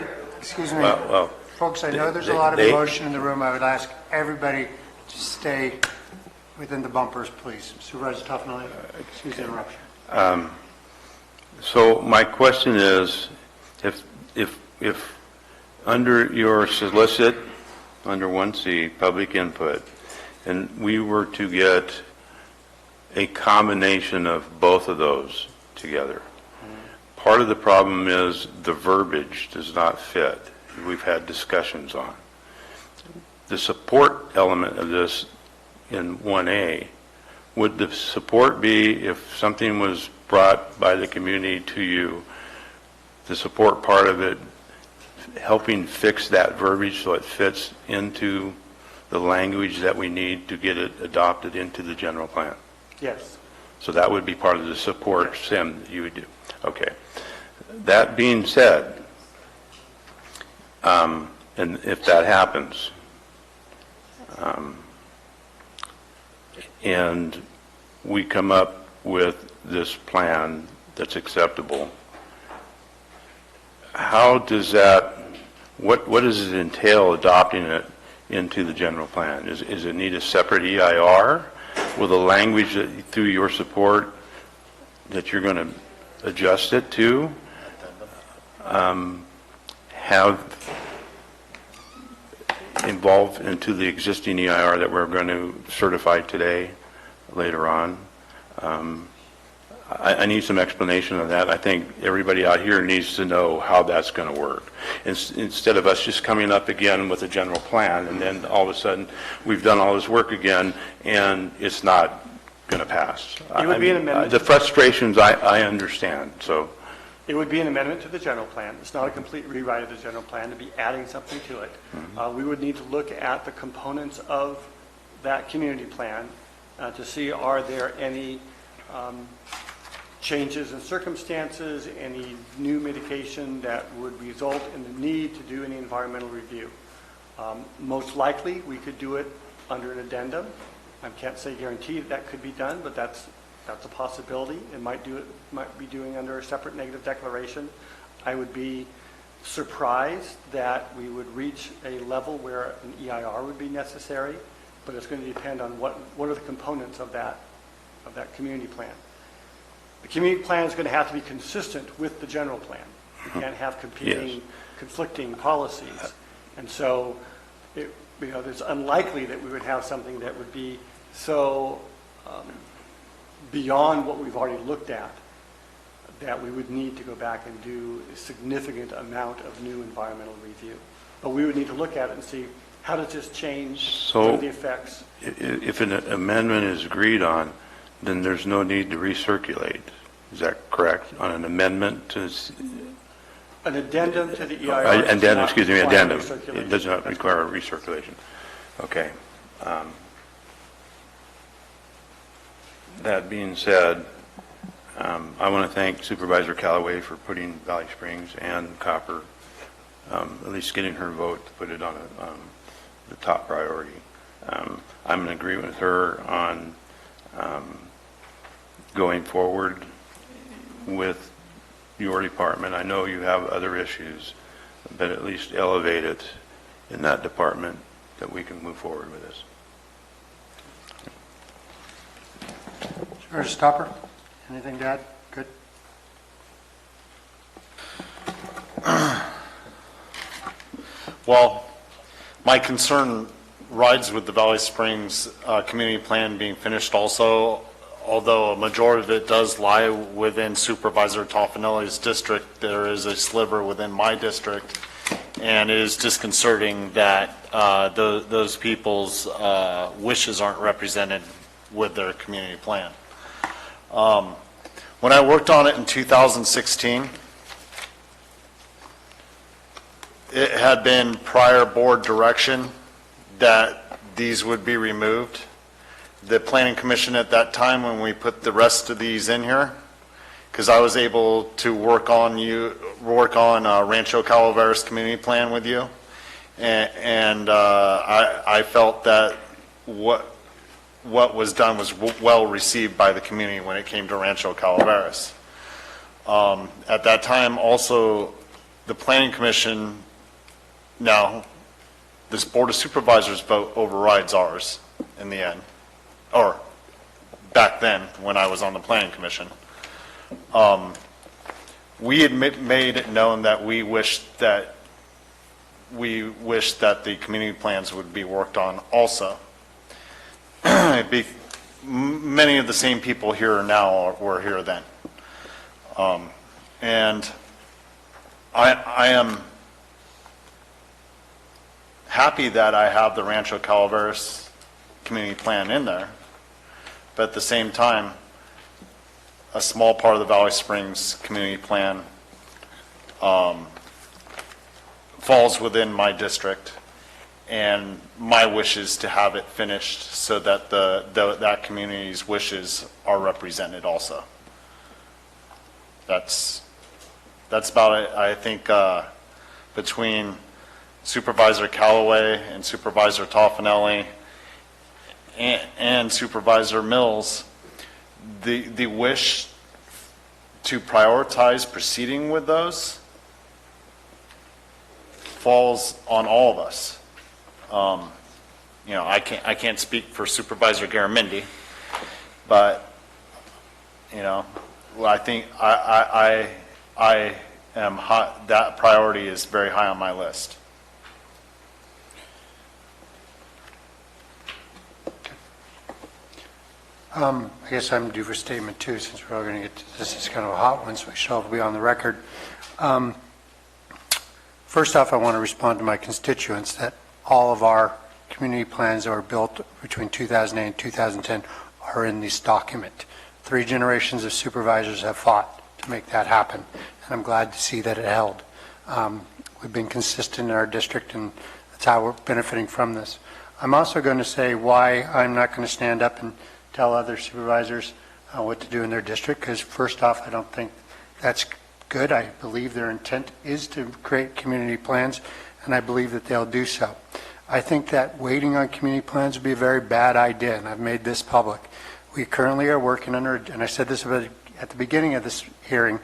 Well, Folks, I know there's a lot of emotion in the room. I would ask everybody to stay within the bumpers, please. Supervisor Toffenali, excuse the interruption. So my question is, if under your solicit, under 1C, public input, and we were to get a combination of both of those together, part of the problem is the verbiage does not fit. We've had discussions on. The support element of this in 1A, would the support be if something was brought by the community to you, the support part of it, helping fix that verbiage so it fits into the language that we need to get it adopted into the general plan? Yes. So that would be part of the support SIM that you would do. Okay. That being said, and if that happens, and we come up with this plan that's acceptable, how does that, what does it entail adopting it into the general plan? Is it need a separate EIR? Will the language that through your support that you're going to adjust it to have involved into the existing EIR that we're going to certify today, later on? I need some explanation of that. I think everybody out here needs to know how that's going to work. Instead of us just coming up again with a general plan and then all of a sudden we've done all this work again and it's not going to pass. It would be an amendment. The frustrations I understand, so. It would be an amendment to the general plan. It's not a complete rewrite of the general plan to be adding something to it. We would need to look at the components of that community plan to see are there any changes in circumstances, any new mitigation that would result in the need to do any environmental review. Most likely, we could do it under an addendum. I can't say guarantee that could be done, but that's a possibility. It might be doing under a separate negative declaration. I would be surprised that we would reach a level where an EIR would be necessary, but it's going to depend on what are the components of that community plan. The community plan is going to have to be consistent with the general plan. You can't have competing, conflicting policies. And so, it's unlikely that we would have something that would be so beyond what we've already looked at that we would need to go back and do a significant amount of new environmental review. But we would need to look at it and see, how does this change the effects? If an amendment is agreed on, then there's no need to recirculate. Is that correct? On an amendment to... An addendum to the EIR. Addendum. It does not require a recirculation. Okay. That being said, I want to thank Supervisor Callaway for putting Valley Springs and Copper, at least getting her vote to put it on the top priority. I'm in agreement with her on going forward with your department. I know you have other issues, but at least elevate it in that department that we can move forward with this. Supervisor Stopper, anything to add? Good. Well, my concern rides with the Valley Springs community plan being finished also. although a majority of it does lie within Supervisor Toffanelli's district, there is a sliver within my district, and it is disconcerting that those people's wishes aren't represented with their community plan. When I worked on it in 2016, it had been prior board direction that these would be removed. The Planning Commission at that time, when we put the rest of these in here, because I was able to work on Rancho Calaveras Community Plan with you, and I felt that what was done was well received by the community when it came to Rancho Calaveras. At that time, also, the Planning Commission, now, this Board of Supervisors vote overrides ours in the end, or back then, when I was on the Planning Commission. We had made it known that we wished that the community plans would be worked on also. Many of the same people here now were here then. And I am happy that I have the Rancho Calaveras community plan in there, but at the same time, a small part of the Valley Springs community plan falls within my district, and my wish is to have it finished so that that community's wishes are represented also. That's about it. I think between Supervisor Callaway and Supervisor Toffanelli and Supervisor Mills, the wish to prioritize proceeding with those falls on all of us. I can't speak for Supervisor Garamendi, but I think I am high, that priority is very high on my list. I guess I'm due for statement too, since we're all going to get to this. Is kind of a hot one, so we should all be on the record. First off, I want to respond to my constituents that all of our community plans that were built between 2008 and 2010 are in this document. 3 generations of supervisors have fought to make that happen, and I'm glad to see that it held. We've been consistent in our district, and that's how we're benefiting from this. I'm also going to say why I'm not going to stand up and tell other supervisors what to do in their district, because first off, I don't think that's good. I believe their intent is to create community plans, and I believe that they'll do so. I think that waiting on community plans would be a very bad idea, and I've made this public. We currently are working under, and I said this at the beginning of this hearing,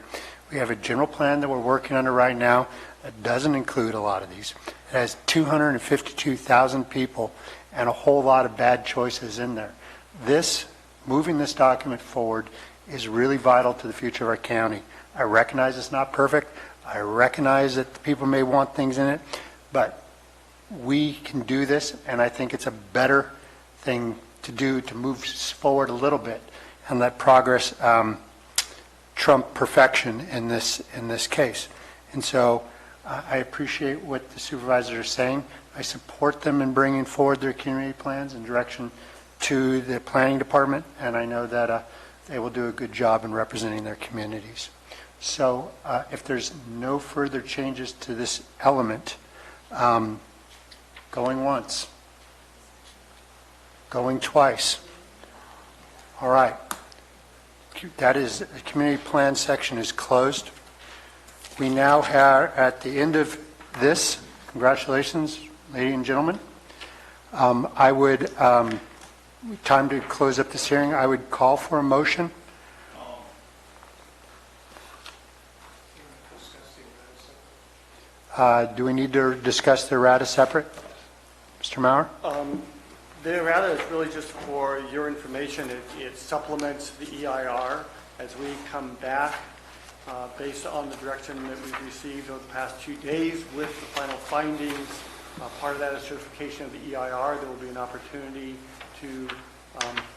we have a general plan that we're working under right now that doesn't include a lot of these. It has 252,000 people and a whole lot of bad choices in there. Moving this document forward is really vital to the future of our county. I recognize it's not perfect. I recognize that the people may want things in it, but we can do this, and I think it's a better thing to do to move forward a little bit and let progress trump perfection in this case. And so I appreciate what the supervisors are saying. I support them in bringing forward their community plans and direction to the planning department, and I know that they will do a good job in representing their communities. So if there's no further changes to this element, going once, going twice. All right. That is, the community plan section is closed. We now have, at the end of this, congratulations, ladies and gentlemen. I would, time to close up this hearing, I would call for a motion. Do we need to discuss the errata separate? Mr. Maurer? The errata is really just for your information. It supplements the EIR as we come back based on the direction that we've received over the past 2 days with the final findings. Part of that is certification of the EIR. There will be an opportunity to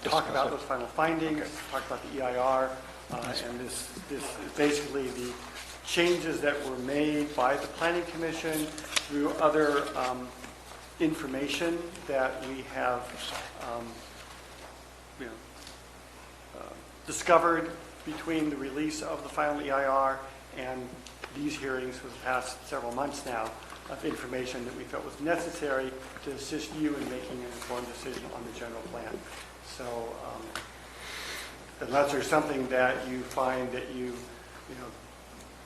talk about those final findings, talk about the EIR, and this is basically the changes that were made by the Planning Commission through other information that we have discovered between the release of the final EIR and these hearings for the past several months now of information that we felt was necessary to assist you in making an informed decision on the general plan. So unless there's something that you find that you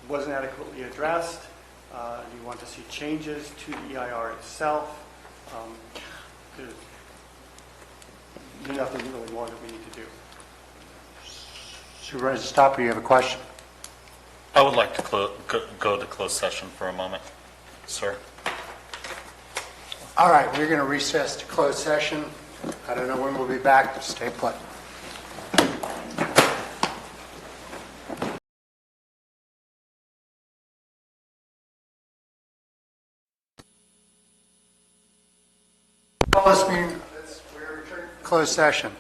wasn't adequately addressed, you want to see changes to the EIR itself, there's nothing really more that we need to do. Supervisor Stopper, you have a question? I would like to go to closed session for a moment, sir. All right, we're going to recess to closed session. I don't know when we'll be back. Stay put. We're returning from closed session.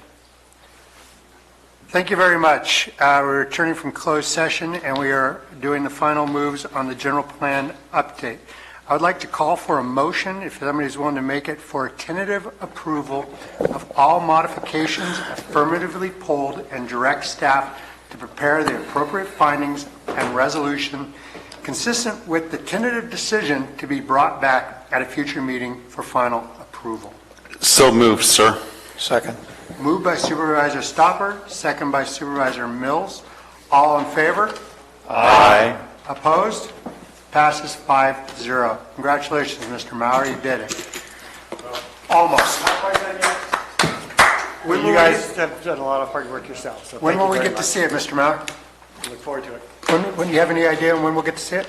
Thank you very much. We're returning from closed session, and we are doing the final moves on the general plan update. I would like to call for a motion, if somebody's willing to make it, for a tentative approval of all modifications affirmatively pulled and direct staff to prepare the appropriate findings and resolution consistent with the tentative decision to be brought back at a future meeting for final approval. So moved, sir. Second. Moved by Supervisor Stopper, second by Supervisor Mills. All in favor? Aye. Opposed? Passes 5-0. Congratulations, Mr. Maurer, you did it. Almost. You guys have done a lot of hard work yourselves. So When will we very get to much. see it, Mr. Maurer? Look forward to it. When do you have any idea when we'll get to see it?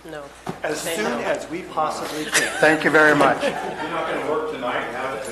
No. As soon as we possibly can. Thank you very much. You're not going to work tonight and have it